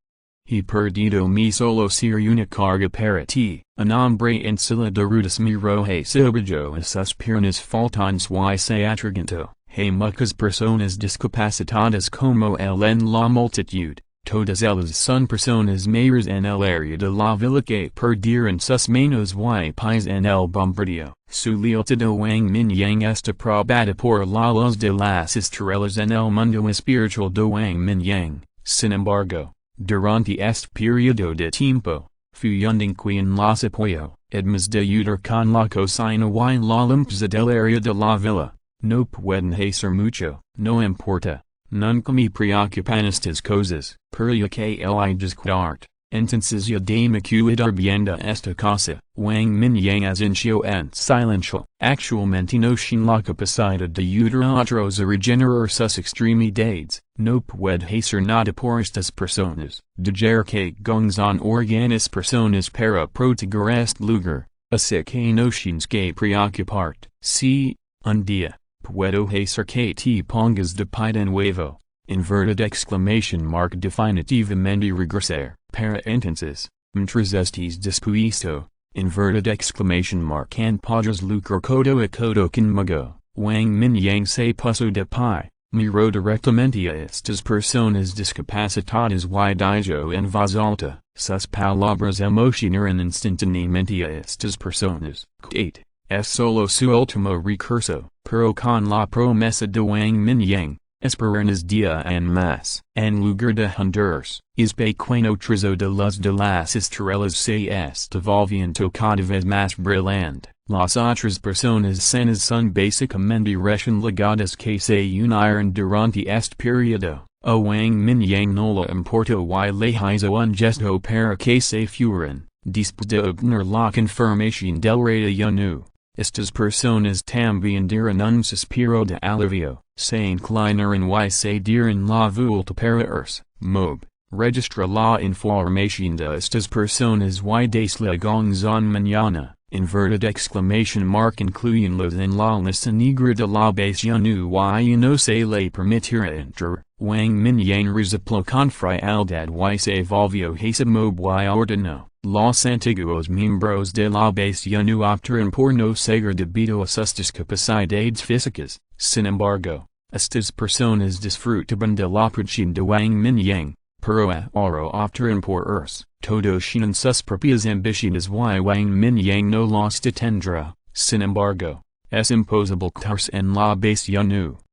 he perdido mi solo ser una carga para ti. Un hombre en silla de ruedas miró hacia abajo a sus piernas faltantes y se atragantó. Hay muchas personas discapacitadas como él en la multitud. Todas ellas son personas mayores en el área de la villa que perdieron sus manos y pies en el bombardeo. Su lealtad a Wang Mingyang está probada por la luz de las estrellas en el mundo espiritual de Wang Mingyang. Sin embargo, durante este periodo de tiempo, fue un quien los apoyó, además de ayudar con la cocina y la limpieza del área de la villa. No pueden hacer mucho, no importa. Nunca me preocupan estas cosas, pero ya que el hay descuidarte. Entences de macuidar vienda esta casa, Wang Mingyang as incio and silencio. Actualmente no shin la capacidad de otros a regenerar sus extremidades, no puede hacer nada por estas personas, de que gonzan organis personas para proteger este lugar, así que no shins que preocuparte. Si, un día, puedo hacer que te pongas de pie de nuevo. Inverted exclamation mark definitivamente regresar, para entonces, mientras estés dispuesto, inverted exclamation mark and podrás lucrar codo a codo conmigo. Wang Mingyang se puso de pie, miró directamente a estas personas discapacitadas y dijo en voz alta, sus palabras emocionaron instantáneamente a estas personas. 8. Es solo su último recurso, pero con la promesa de Wang Mingyang. Esperanzas día en más. En lugar de Honduras, es pequeño trozo de luz de las estrellas se está volviendo cada vez más brillante. Las otras personas sanas son básicamente recién llegadas que se unieron durante este periodo. A Wang Mingyang no le importó y le hizo un gesto para que se fueran. Después de obtener la confirmación del reino, estas personas también dieron un suspiro de alivio. Se inclinaron y se dieron la vuelta para irse. Mob, registra la información de estas personas y desligongzon mañana. Inverted exclamation mark incluyenlos en la lista negra de la base y no se le permitirá entrar. Wang Mingyang resopló con frialdad y se volvió hacia Mob y ordenó. Los antiguos miembros de la base optaron por no seguir debido a sus discapacidades físicas. Sin embargo, estas personas disfrutaban de la presión de Wang Mingyang, pero ahora optaron por irse. Todos tienen sus propias ambiciones y Wang Mingyang no las detendrá. Sin embargo, es imposible quedarse en la base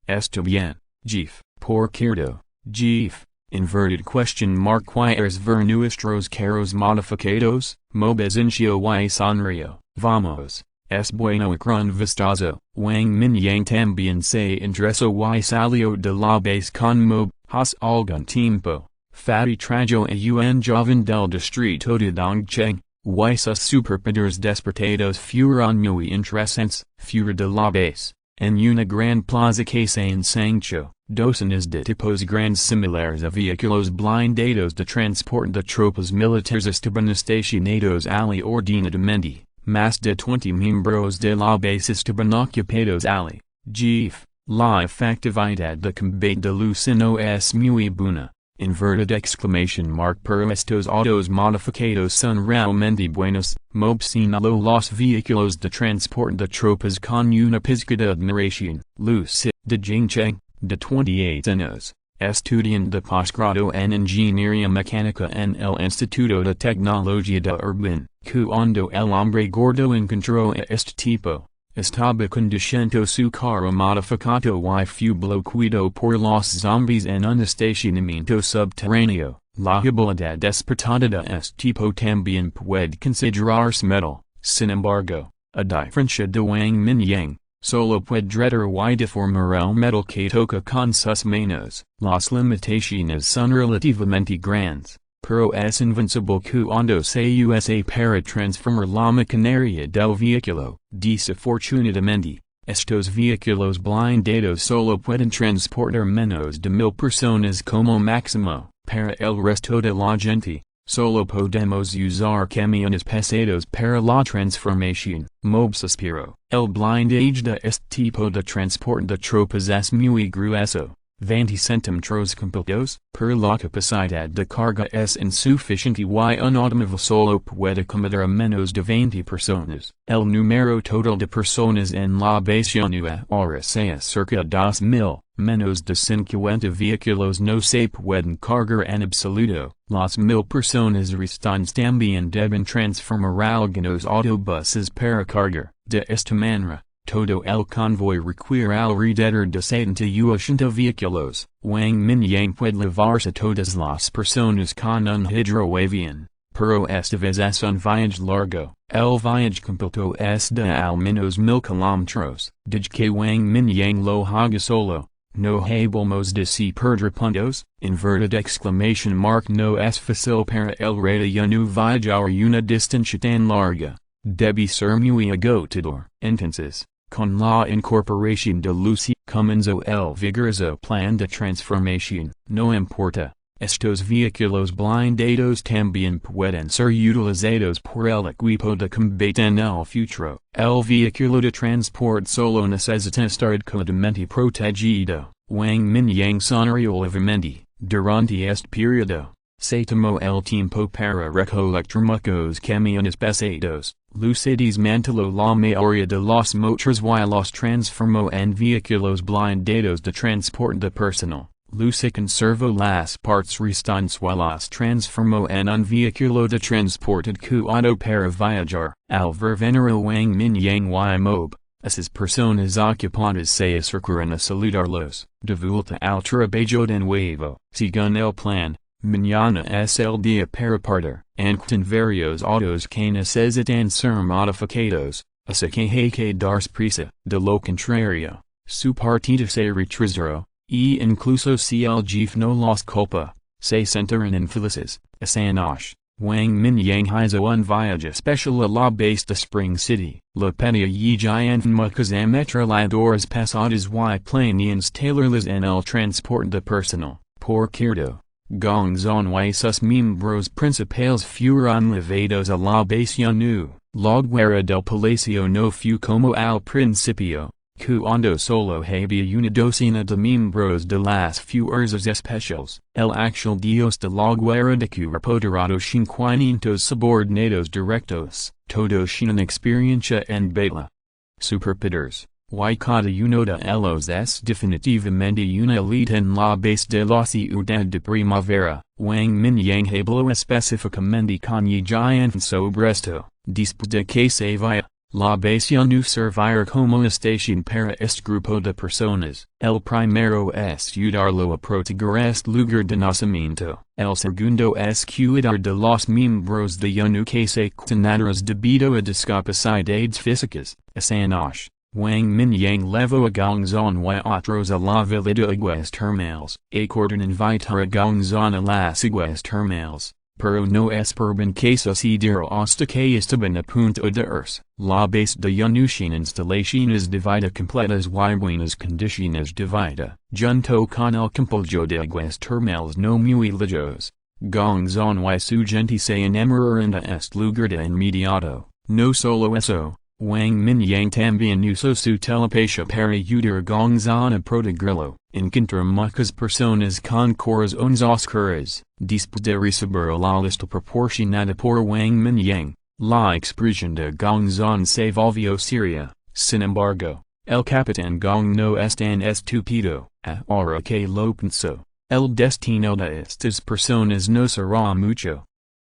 está bien, jeef, por cierto, jeef. Inverted question mark ¿Cuáles ver nuestros carros modificados? Mobezincio y sonrío. Vamos. Es bueno y gran vistazo. Wang Mingyang también se interesó y salió de la base con Mob, has algún tiempo. Fati trajo a un joven del distrito de Dongcheng, y sus superpoderes despertados fueron muy interesantes, fuera de la base. En una gran plaza que se ensanchó, docenas de tipos grandes similares a vehículos blindados de transporte de tropas militares estaban estacionados ali ordenadamente. Más de 20 miembros de la base estaban ocupados ali. Jeef, la efectividad de combate de luz no es muy buena. Inverted exclamation mark pero estos autos modificados son realmente buenos. Mob señaló los vehículos de transporte de tropas con una pizca de admiración. Luz de Jingcheng, de 28 años, estudiante de posgrado en ingeniería mecánica en el Instituto de Tecnología de Urban. Cuando el hombre gordo encontró a este tipo, estaba conduciendo su carro modificado y fue bloqueado por los zombies en un estacionamiento subterráneo. La habilidad despertada de este tipo también puede considerarse metal. Sin embargo, a diferencia de Wang Mingyang, solo puede dretar y deformar el metal que toca con sus manos. Las limitaciones son relativamente grandes, pero es invencible cuando se usa para transformar la maquinaria del vehículo. Desafortunadamente, estos vehículos blindados solo pueden transportar menos de 1000 personas como máximo. Para el resto de la gente, solo podemos usar camiones pesados para la transformación. Mob suspiro. El blindage de este tipo de transporte de tropas es muy grueso. 20 centímetros completos, per la capacidad de carga es insuficiente y un automóvil solo puede acomodar a menos de 20 personas. El número total de personas en la base ahora se cerca de 2000, menos de 50 vehículos no se pueden cargar en absoluto. Las 1000 personas restantes también deben transformar algunos autobuses para cargar. De esta manera, todo el convoy requiere alrededor de 70 vehículos. Wang Mingyang puede llevarse todas las personas con un hidroavión, pero esta vez es un viaje largo. El viaje completo es de al menos 1000 kilómetros. Dije que Wang Mingyang lo haga solo, no hablemos de si perdre puntos, inverted exclamation mark no es facil para el rey nu viajar una distancia tan larga, debe ser muy agotador. Entonces, con la incorporación de Lucy comenzó el vigoroso plan de transformación. No importa, estos vehículos blindados también pueden ser utilizados por el equipo de combate en el futuro. El vehículo de transport solo necesita estar adecuadamente protegido. Wang Mingyang sonrió levemente. Durante este periodo, se tomó el tiempo para recolectar muchos camiones pesados. Lucy desmanteló la mayoría de los motores y los transformó en vehículos blindados de transporte de personal. Lucy conservó las partes restantes y las transformó en un vehículo de transporte adecuado para viajar. Al ver venir a Wang Mingyang y Mob, esas personas ocupadas se acercaron a saludarlos. De vuelta al trabajo de nuevo, según el plan, mañana es el día para partir. Aunque varios autos que necesitan ser modificados, así que hay que darse prisa. De lo contrario, su partida se retrasará, e incluso si el jefe no los culpa, se sentirán infelices. Esa noche, Wang Mingyang hizo un viaje especial a la base de Spring City. La pedía y giant muchas ametralladoras pesadas y planeadas instalarlas en el transporte de personal. Por cierto, Gongzon y sus miembros principales fueron llevados a la base nu. La guerra del palacio no fue como al principio, cuando solo había una docena de miembros de las fuerzas especiales. El actual dios de la guerra de cuerpo dorado 500 subordinados directos, todos tienen experiencia en batalla. Superpowers. Y cada uno de ellos es definitivamente una elite en la base de la ciudad de primavera. Wang Mingyang habló específicamente con Yi Jian sobre esto. Después de que se vaya, la base no servirá como estación para este grupo de personas. El primero es ayudarlo a proteger este lugar de nacimiento. El segundo es cuidar de los miembros de UNU que se quedan debido a discapacidades físicas. Esa noche, Wang Mingyang levó a Gongzon y otros a la villa de aguas termales. Acordon invitar a Gongzon a las aguas termales, pero no esperaban que sucediera hasta que estaban a punto de irse. La base de UNU sin instalaciones de vida completas y buenas condiciones de vida, junto con el complejo de aguas termales no muy lejos. Gongzon y su gente se enamoraron de este lugar de inmediato. No solo eso, Wang Mingyang también usó su telepatía para ayudar a Gongzon a protegerlo. Encontró muchas personas con corazones oscuros. Después de recibir la lista proporcionada por Wang Mingyang, la expresión de Gongzon se volvió seria. Sin embargo, el capitán Gong no es tan estúpido. Ahora que lo pensó, el destino de estas personas no será mucho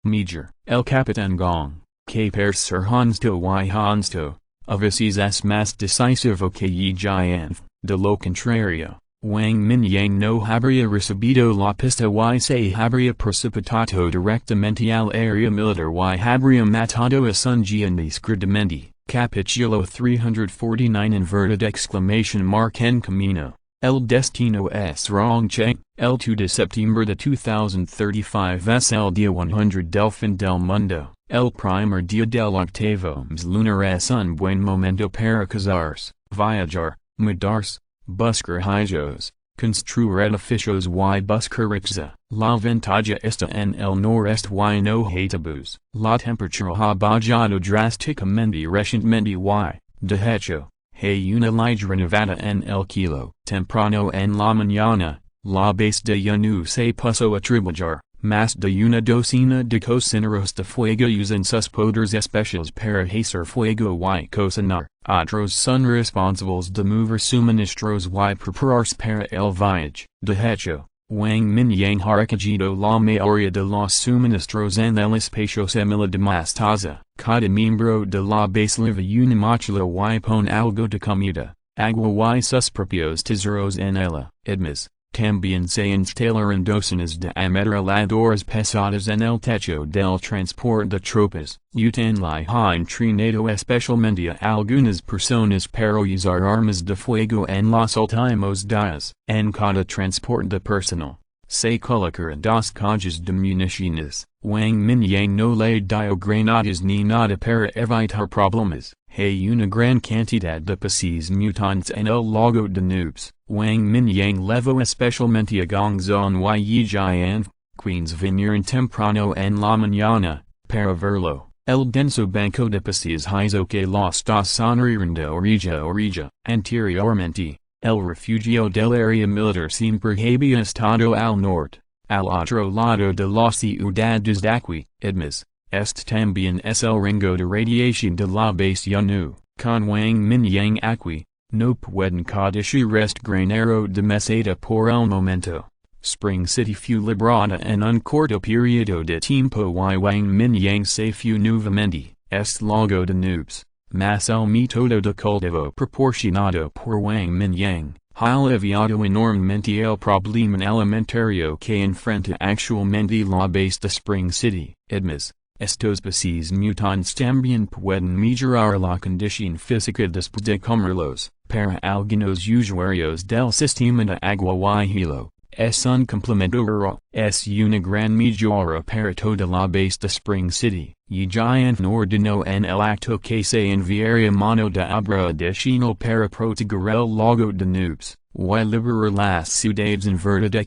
mejor. El capitán Gong, que per ser honesto y honesto, a veces es más decisivo que Yi Jian. De lo contrario, Wang Mingyang no habría recibido la pista y se habría precipitado directamente al área militar y habría matado a Sun Jian discretamente. Capítulo 349 inverted exclamation mark en camino. El destino es Rongcheng. El 2 de septiembre de 2035 es el día 100 del fin del mundo. El primer día del octavo mes lunar es un buen momento para casarse, viajar, mudarse, buscar hijos, construir edificios y buscar riqueza. La ventaja está en el noreste y no hay tabús. La temperatura ha bajado drásticamente recientemente y, de hecho, hay una ligera nevada en el kilo. Temprano en la mañana, la base de UNU se puso a trabajar. Más de una docena de cocineros de fuego usan sus poderes especiales para hacer fuego y cocinar. Otros son responsables de mover suministros y prepararse para el viaje. De hecho, Wang Mingyang ha recogido la mayoría de los suministros en el espacio similar de mostaza. Cada miembro de la base lleva una mochila y pone algo de comida, agua y sus propios tesoros en ella. Además, también se instalaron docenas de ametralladoras pesadas en el techo del transporte de tropas, utilizando trinado especialmente a algunas personas para usar armas de fuego en los últimos días. En cada transporte de personal, se colocaron dos cajas de municiones. Wang Mingyang no le dio granadas ni nada para evitar problemas. Hay una gran cantidad de pases mutantes en el lago de nubes. Wang Mingyang levó especialmente a Gongzhou y Jian, quienes vinieron temprano en la mañana, para verlo. El denso banco de pases hizo que los dos sonrieran de orilla. Anteriormente, el refugio del área militar siempre había estado al norte, al otro lado de la ciudad desde aquí. Además, este también es el rango de radiación de la base Yanu. Con Wang Mingyang aquí, no pueden codiciar este granero de meseta por el momento. Spring City fue librada en un corto periodo de tiempo y Wang Mingyang se fue nuevamente. Este lago de nubes, más el método de cultivo proporcionado por Wang Mingyang, ha aliviado enormemente el problema alimentario que enfrenta actualmente la base de Spring City. Además, estos pases mutantes también pueden mejorar la condición física después de comerlos. Para algunos usuarios del sistema de agua y hielo, es un complemento rural. Es una gran mejora para toda la base de Spring City. Jian ordenó en el acto que se enviaría mano de obra adicional para proteger el lago de nubes, y liberar las ciudades en verdad!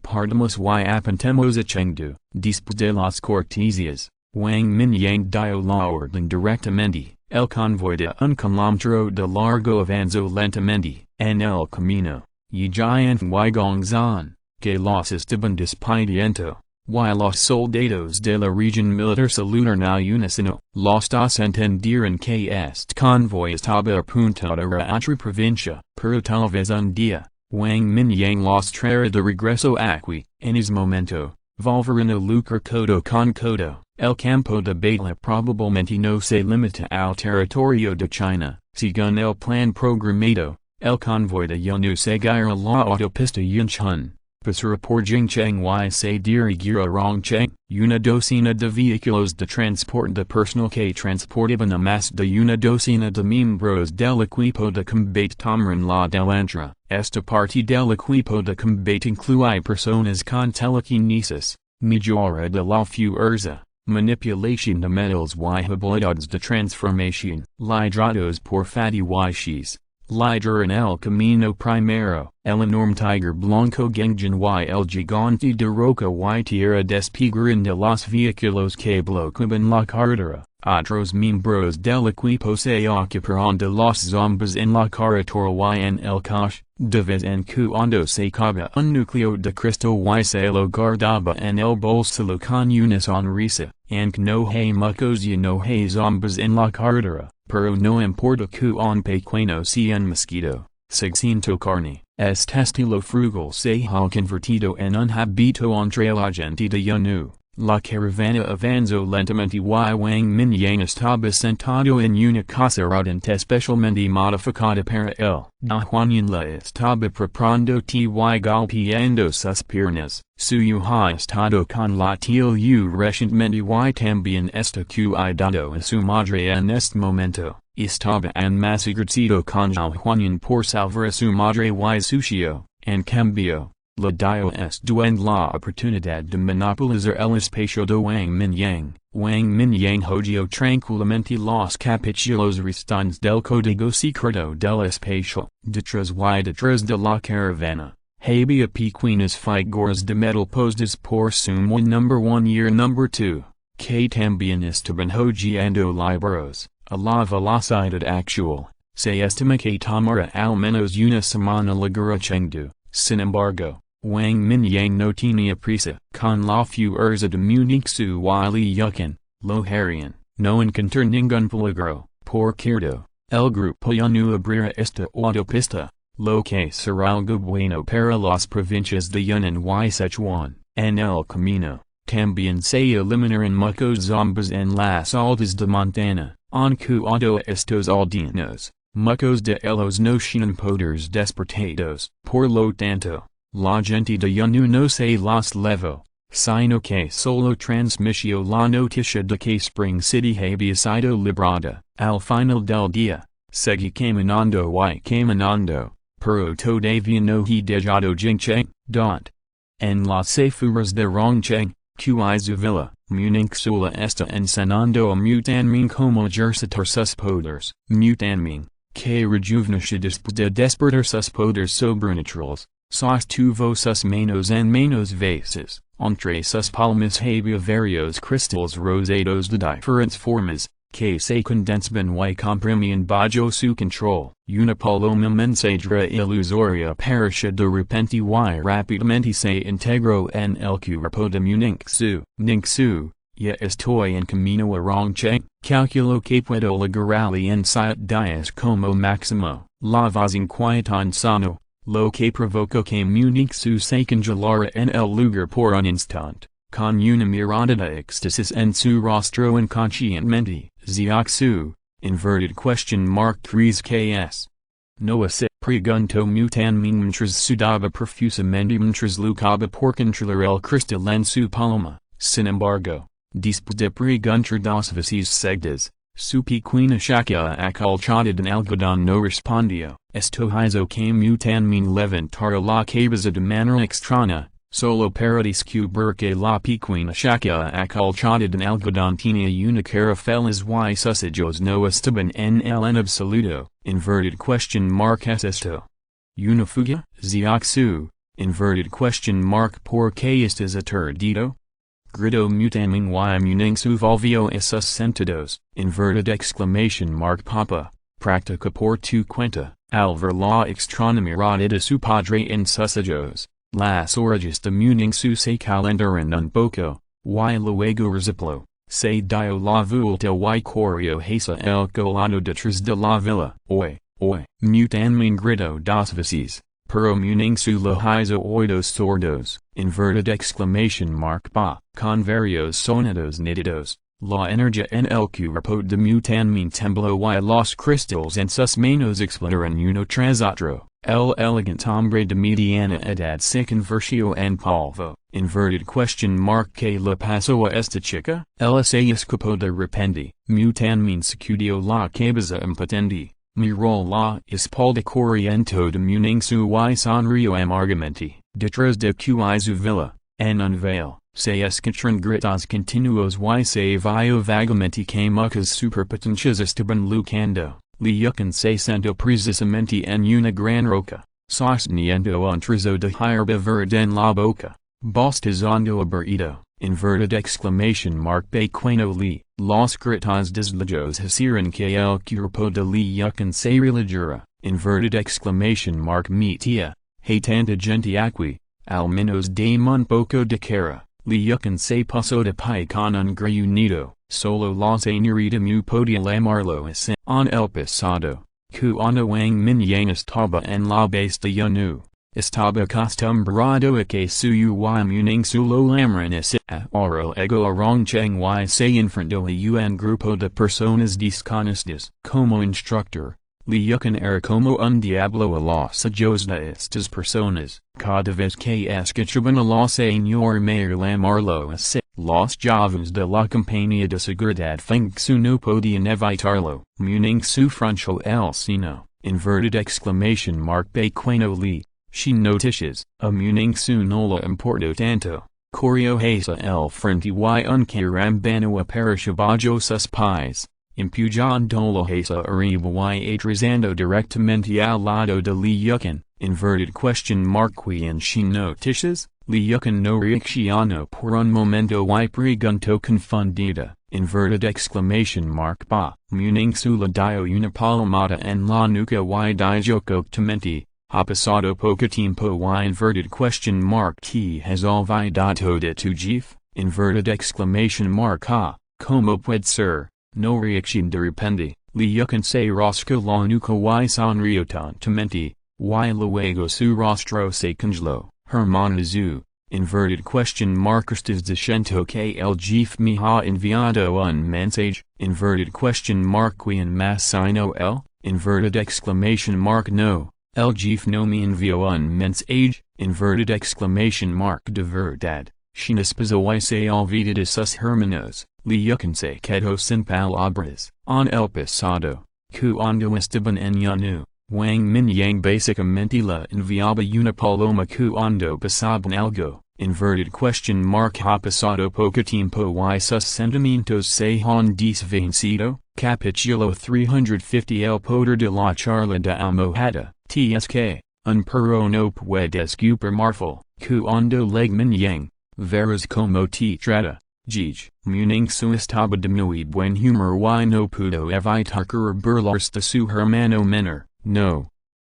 Partamos y apuntemos a Chengdu. Después de las cortesías, Wang Mingyang dio la orden directamente. El convoy de un kilómetro de largo avanzó lentamente, en el camino, Jian y Gongzhou, que los estaban despidiendo, y los soldados de la región militar saludaron a unísono. Los dos entendieron que este convoy estaba apuntado a otra provincia, pero tal vez un día, Wang Mingyang los traerá de regreso aquí. En ese momento, volverán a lucrar codo con codo. El campo de batalla probablemente no se limita al territorio de China. Según el plan programado, el convoy de Yanu seguirá la autopista Yunchun, pasará por Jingcheng y se dirigirá a Rongcheng. Una docena de vehículos de transporte de personal que transportaban a más de una docena de miembros del equipo de combate tomarán la delantera. Esta parte del equipo de combate incluye personas con telequinesis, mejora de la fuerza, manipulación de metals y habilidades de transformación, lidrados por Fatty y Shis, lidar en el camino primero, el enorme tiger blanco Gengjian y el gigante de roca y tierra despegaron de los vehículos que bloqueaban la carretera. Otros miembros del equipo se ocuparon de los zombies en la carretera y en el coche. De vez en cuando se sacaba un núcleo de cristal y se lo guardaba en el bolsillo con una sonrisa. Aunque no hay mucos y no hay zombies en la carretera, pero no importa que un pequeño sea un mosquito, sin carne. Este estilo frugal se ha convertido en un hábito entre la gente de Yanu. La caravana avanzó lentamente y Wang Mingyang estaba sentado en una casa rodante especialmente modificada para él. Juanian le estaba preparando té y golpeando sus piernas. Su ha estado con la tele recientemente y también está cuidando a su madre en este momento. Estaba enmascarado con Juanian por salvar a su madre y su hijo. En cambio, le dio en la oportunidad de monopolizar el espacio de Wang Mingyang. Wang Mingyang hojeó tranquilamente los capítulos restantes del código secreto del espacio. Detrás de la caravana, había pequeñas figuras de metal postas por sumo number 1 y number 2, que también estaban hojeando libros. A la velocidad actual, se estima que tomará al menos una semana llegar a Chengdu. Sin embargo, Wang Mingyang no tenía prisa. Con la fuerza de Munich su y Yukan, lo harían, no encontrar ningún peligro. Por cierto, el grupo ya no abrirá esta autopista, lo que será algo bueno para las provincias de Yunnan y Sichuan. En el camino, también se eliminarán muchos zombies en las altas de Montana. En cuanto a estos aldeanos, muchos de ellos no tienen poderes despertados. Por lo tanto, La gente de uno no se las levo, sino que solo transmissio la noticia de que Spring City había sido librada, al final del día, seguí caminando y caminando, pero todavía no he dejado Jingcheng, dot. En las afueras de Rongcheng, Villa, Munich sola está encenando a mutanming como ejercitar sus poderes, mutanming, que rejuvenesce después de despertar sus poderes sobrenaturales, sostuvo sus manos en manos veces, entre sus palmas había varios cristales rosados de diferentes formas, que se condensaban y comprimían bajo su control. Una paloma mensajera ilusoria apareció de repente y rápidamente se integró en el cuerpo de Ningxu, ya estoy en camino a Rongcheng, calculo que puedo lograrlo en 7 días como máximo. La voz inquietante sonó, lo que provocó que Ningxu se congelara en el lugar por un instante, con una mirada de éxtasis en su rostro inconscientemente. Xiaoxu, inverted question mark 3ks. No se preguntó mutanming mientras sudaba profusamente mientras lucaba por controlar el cristal en su paloma. Sin embargo, después de preguntar 2 veces seguidas, su pequeña chaqueta acolchada en algodón no respondió. Esto hizo que mutanming levantara la cabeza de manera extraña, solo para descubrir que la pequeña chaqueta acolchada en algodón tenía una cara feliz y sus ojos no estaban en absoluto. Inverted question mark es esto. Una fuga, Xiaoxu, inverted question mark ¿por qué estás aturdido? Gritó mutanming y Ningxu volvió a sus sentidos, inverted exclamation mark papa, practica por tu cuenta, al ver la extraña mirada de su padre en sus ojos. Las orejas de Ningxu se calentaron un poco, y luego resopló, se dio la vuelta y corrió hacia el colado detrás de la villa. Oi, mutanming gritó 2 veces, pero Ningxu lo hizo oídos sordos, inverted exclamation mark pa, con varios sonidos nítidos. La energía en el cuerpo de mutanming tembló y los cristales en sus manos explotaron uno tras otro. El elegant hombre de mediana edad se convirtió en polvo. Inverted question mark ¿qué le pasó a esta chica? Ella se escapó de repente. Mutanming sacudió la cabeza impotente. Miró la espalda corriente de Ningxu y sonrió amargamente. Detrás de Villa, en un veil, se escucharon gritos continuos y se vio vagamente que muchas superpotencias estaban lucando. Liucan se sentó precisamente en una gran roca, sosteniendo un trozo de hierba verde en la boca, bostezando aburrido. Inverted exclamation mark pequeño li, los gritos deslejos hicieron que el cuerpo de Liucan se relajara. Inverted exclamation mark mi tía, hay tanta gente aquí, al menos de un poco de cara. Liucan se pasó de pie con un gruñido, solo la señorita mu podía llamarlo así. En el pasado, cuando Wang Mingyang estaba en la base de Yunu, estaba acostumbrado a que su y Ningxu lo llamaran así. Ahora llegó a Rongcheng y se enfrentó a un grupo de personas desconocidas. Como instructor, Liucan era como un diablo a los ojos de estas personas. Cada vez que escuchaban a la señora mayor llamarlo así, los jóvenes de la compañía de seguridad Ningxu no podían evitarlo. Ningxu frunció el ceño, inverted exclamation mark pequeño li, sin noticias. A Ningxu no le importó tanto. Corrió hacia el frente y un carambano apareció bajo sus pies, empujando hacia arriba y atrasando directamente al lado de Liucan. Inverted question mark ¿quién sin noticias? Liucan no reaccionó por un momento y preguntó confundida. Inverted exclamation mark pa. Ningxu le dio una palmada en la nuca y dijo cortamente, ha pasado poco tiempo y inverted question mark ¿te has olvidado de tu jefe? Inverted exclamation mark ha, como puede ser, no reacción de repente. Liucan se rascó la nuca y sonrió tontamente, y luego su rostro se congeló. Hermanazu, inverted question mark ¿estás diciendo que el jefe me ha enviado un mensaje? Inverted question mark ¿quién más sino él? Inverted exclamation mark no, El Jif nomen vio un mens age, inverted exclamation mark de verdad, Shinaspizo se olvida de sus hermanos, liukense quedó sin palabras, on el pasado, cuando estaban en llano, Wang Mingyang básicamente la enviaba una paloma cuando pasaban algo, inverted question mark ha pasado poco tiempo y sus sentimientos se han desvanecido, capítulo 350 el poder de la charla de almohada, tsk, un perro no puede escupir marfil, cuando leg Mingyang, veras como te trata, Gij, Muning su estaba de muy buen humor y no pudo evitar burlarse de su hermano menor, no.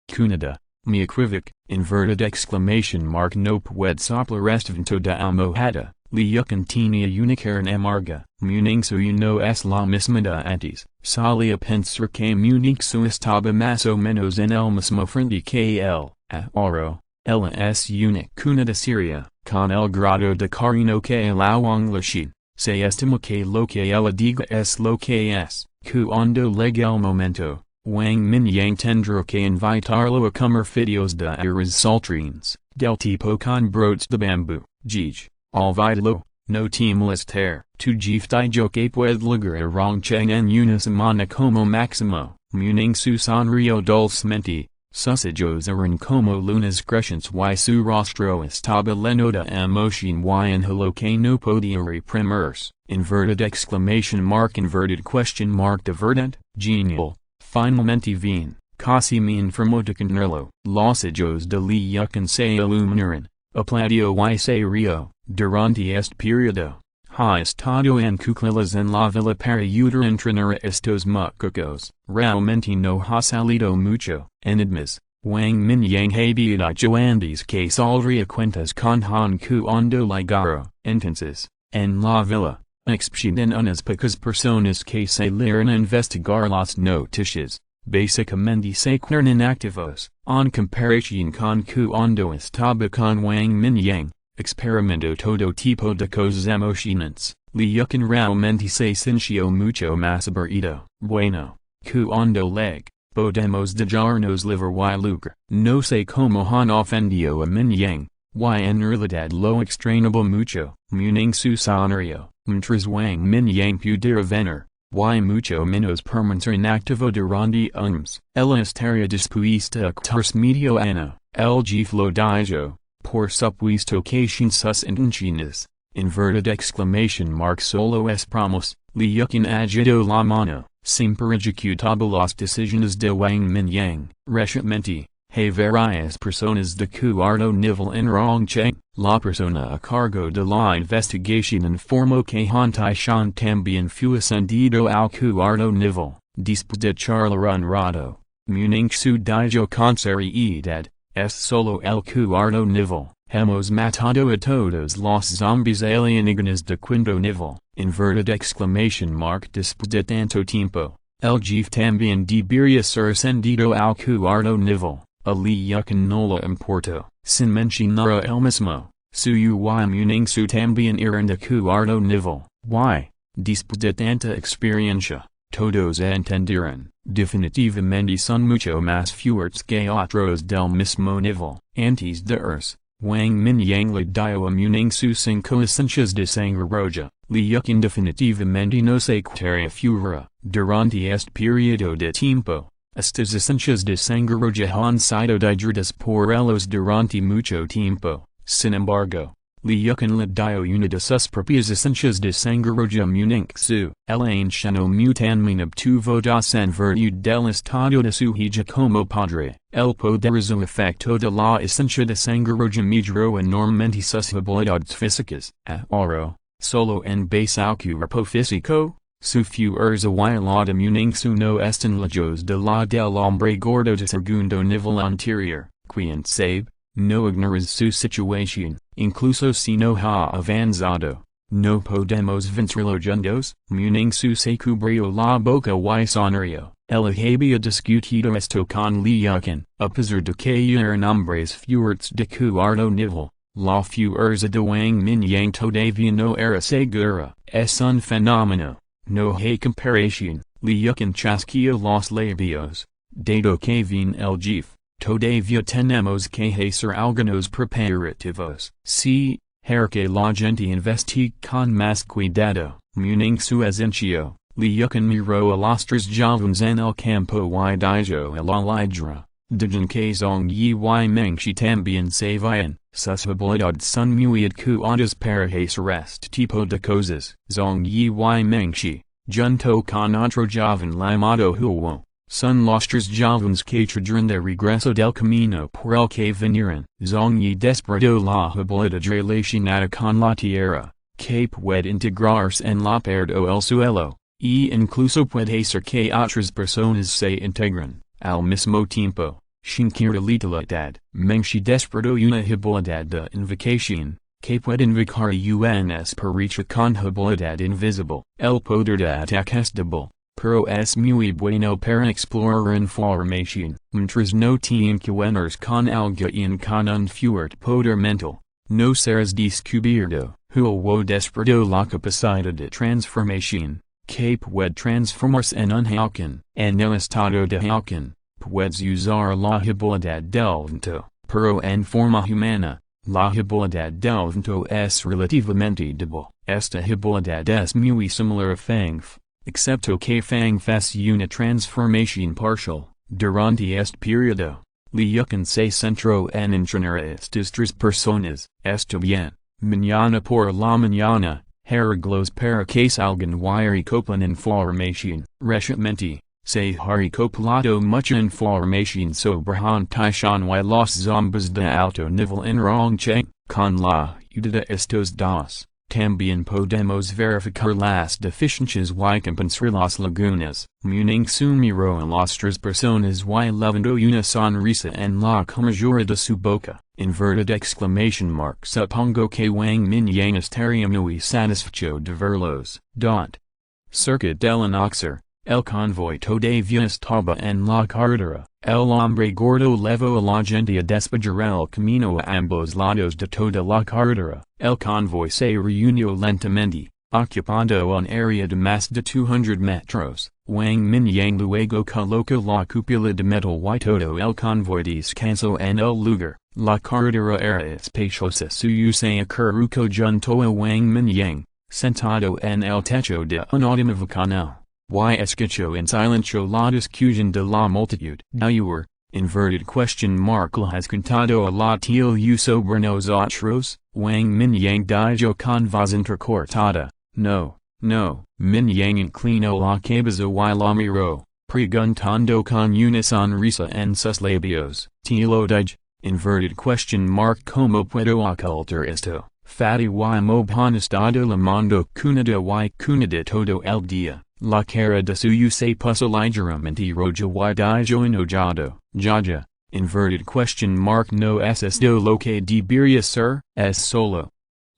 Cunada, mi equivoc, inverted exclamation mark no puede soplar estivento de almohada, liuken tenía una carne amarga, Muning su no es la misma de antes, solía pensar que Muning su estaba más o menos en el mismo frente que él, ahora. Ella es una cuna seria, con el grado de cariño que la Wang Lashin, se estima que lo que ella diga es lo que es, cuando llegue el momento, Wang Mingyang tendrá que invitarlo a comer fideos de arroz saltrines, del tipo con brotes de bambú, Gij, olvídalo, no te molestar, tu jif dijo que puede lograr arranchar en una semana como máximo, Muning su sonrió dulcemente. Sus ojos eran como lunas crecientes y su rostro estaba lleno de emoción y en que no podía reprimirse, inverted exclamation mark inverted question mark de verdad, genial, finalmente bien, casi me enfermo de tenerlo, los ojos de liuken se iluminaron, aplaudió y se rió, durante este periodo, ha estado en cuclillas en la villa para ayudar a entrenar a estos muchachos, realmente no ha salido mucho, enigmas, Wang Mingyang había dicho antes que saldría cuentas con Han cuando ligara, entonces, en la villa, existen unas pocas personas que se liran a investigar las noticias, básicamente se cuernan activos, en comparación con cuando estaba con Wang Mingyang. Experimento todo tipo de cosas emocionantes, liuken realmente se sintió mucho más aburrido. Bueno, cuando leg, podemos dejarnos liver y lucre. No sé cómo han ofendido a Mingyang, y en realidad lo extrañaba mucho, Muning su sonrió, mientras Wang Mingyang pudiera venir, y mucho menos permanecer inactivo durante ella estaría dispuesta a quedarse medio año, el jif lo dijo. Por supuesto que sin sus intenciones, inverted exclamation mark solo esperamos, liuken agitó la mano, siempre ejecutaba las decisiones de Wang Mingyang, recientemente, hay varias personas de cuarto nivel en Rongcheng, la persona a cargo de la investigación informó que Hantai también fue ascendido al cuarto nivel, después de charlar un rato, Muning su dijo con seriedad. Es solo el cuarto nivel, hemos matado a todos los zombies alienígenas de quinto nivel, inverted exclamation mark después de tanto tiempo, el jif también debería ser ascendido al cuarto nivel, a liuken no lo importó, sin mencionar el mismo, suyu y Muning su también eran de cuarto nivel, y, después de tanta experiencia. Todos entendieron, definitivamente son mucho más fuertes que otros del mismo nivel. Antes de irse, Wang Mingyang le dio a Muning sus 5 esencias de sangre roja, liuken definitivamente no se quitaría fuera, durante este periodo de tiempo. Estas esencias de sangre roja han sido digeridas por ellos durante mucho tiempo, sin embargo. Liuken le dio una de sus propias esencias de sangre roja Muning su, el anciano también obtuvo dos en virtud del estado de su hija como padre, el poderoso efecto de la esencia de sangre roja mejoró enormemente sus habilidades físicas, ahora, solo en base al cuerpo físico, su fuerza y la de Muning su no están lejos de la del hombre gordo de segundo nivel anterior, quien sabe. No ignoras su situación, incluso si no ha avanzado, no podemos vencerlo juntos, Muning su se cubrió la boca y sonrió, ella había discutido esto con liuken, a pesar de que eran hombres fuertes de cuarto nivel, la fuerza de Wang Mingyang todavía no era segura, es un fenómeno, no hay comparación, liuken chasqueó los labios, dado que vin el jif. Todavia tenemos que hacer algunos preparativos. Si, que la gente investigue con más cuidado, muning su esencio, liucan miro a los tres jóvenes en el campo y dijo a la lidra, digan que zong yi mengshi también se vayan, sus habilidades son muy adecuadas para hacer este tipo de cosas. Zong yi mengshi, junto con otro joven llamado Huo, son los tres jóvenes que trataron de regreso del camino por el que vinieron. Zong yi despertó la habilidad relacionada con la tierra, que puede integrarse en la perdo el suelo, y incluso puede hacer que otras personas se integren, al mismo tiempo. Shinkirilitalidad. Mengshi despertó una habilidad de invocación, que puede invocar uns pericha con habilidad invisible. El poder de ataque es débil, pero es muy bueno para explorar información. Mientras no te encuentras con alguien con un fuerte poder mental, no serás descubierto. Huo despertó la capacidad de transformación, que puede transformarse en un halcón. En el estado de halcón, puedes usar la habilidad del viento, pero en forma humana, la habilidad del viento es relativamente débil. Esta habilidad es muy similar a Fang F, excepto que Fang F es una transformación parcial. Durante este periodo, Liucan se centró en entrenar a estas tres personas. Está bien, mañana por la mañana, arreglos para que salgan y recopilen información. Recientemente, se ha recopilado mucha información sobre Han Taishan y los zombies de alto nivel en Rongcheng. Con la ayuda de estos dos, también podemos verificar las deficiencias y compensar las lagunas. Muning su miró a las tres personas y levantó una sonrisa en la comedura de su boca. Inverted exclamation mark. Supongo que Wang Mingyang estaría muy satisfecho de verlos. Cerca del anoxer, el convoy todavía estaba en la carretera. El hombre gordo levó a la gente a despejar el camino a ambos lados de toda la carretera. El convoy se reunió lentamente, ocupando un área de más de 200 metros. Wang Mingyang luego colocó la cúpula de metal y todo el convoy descansó en el lugar. La carretera era espaciosa. Suyu se acurrucó junto a Wang Mingyang, sentado en el techo de un automóvil canal. Y escuchó en silencio la discusión de la multitud. Dayur, inverted question mark. ¿Le has contado a la tía sobre nosotros? Wang Mingyang dijo con voz entrecortada. No, no. Mingyang inclinó la cabeza y la miró, preguntando con una sonrisa en sus labios. Te lo dije. Inverted question mark. ¿Cómo puedo ocultar esto? Fati y mob estado la mando cunada y cunada todo el día. La cara de suyo se puso ligeramente roja y dijo enojado. Jaja. Inverted question mark. No es esto lo que debería ser. Es solo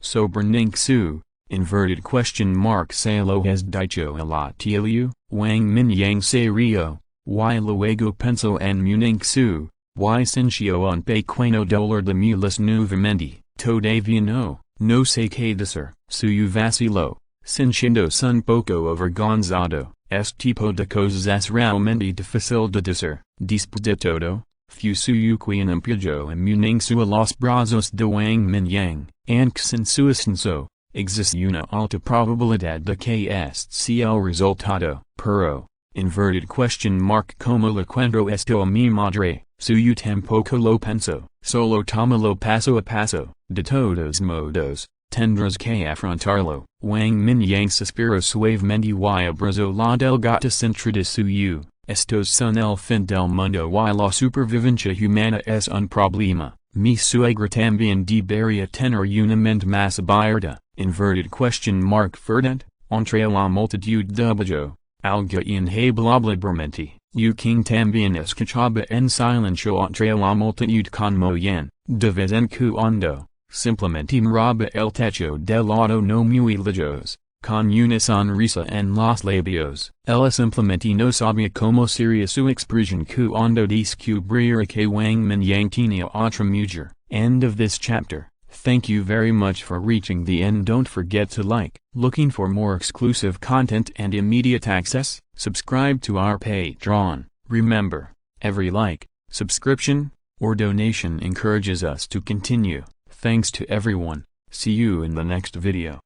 sobre Ningsu. Inverted question mark. Se lo has dicho a la tía. Wang Mingyang se rió, y luego pensó en Ningsu, y sintió un pequeño dolor de muelas nuevamente. Todavía no sé qué decir. Suyo vaciló, sintiéndose un poco avergonzado. Este tipo de cosas es realmente difícil de decir. Después de todo, fue suyo quien empujó a Ningsu a los brazos de Wang Mingyang, aunque sin su ascenso, existe una alta probabilidad de que este sea el resultado. Pero, inverted question mark. Como le cuento esto a mi madre, suyo tampoco lo pensó. Solo tómalo paso a paso. De todos modos, tendrás que afrontarlo. Wang Mingyang suspiró suavemente y abrazó la delgada cintura de suyo. Estos son el fin del mundo y la supervivencia humana es un problema. Mi suegra también debería tener una mente más abierta. Inverted question mark. Verdad, entre la multitud dijo alguien hablaba brevemente. King también escuchaba en silencio entre la multitud con Moyen. De vez en cuando, simplemente miraba el techo del auto no muy lejos, con una sonrisa en los labios. Ella simplemente no sabía cómo sería su expresión cuando descubriera que Wang Mingyang tenía otra mujer. End of this chapter. Thank you very much for reaching the end. Don't forget to like. Looking for more exclusive content and immediate access? Subscribe to our Patreon. Remember, every like, subscription, or donation encourages us to continue. Thanks to everyone. See you in the next video.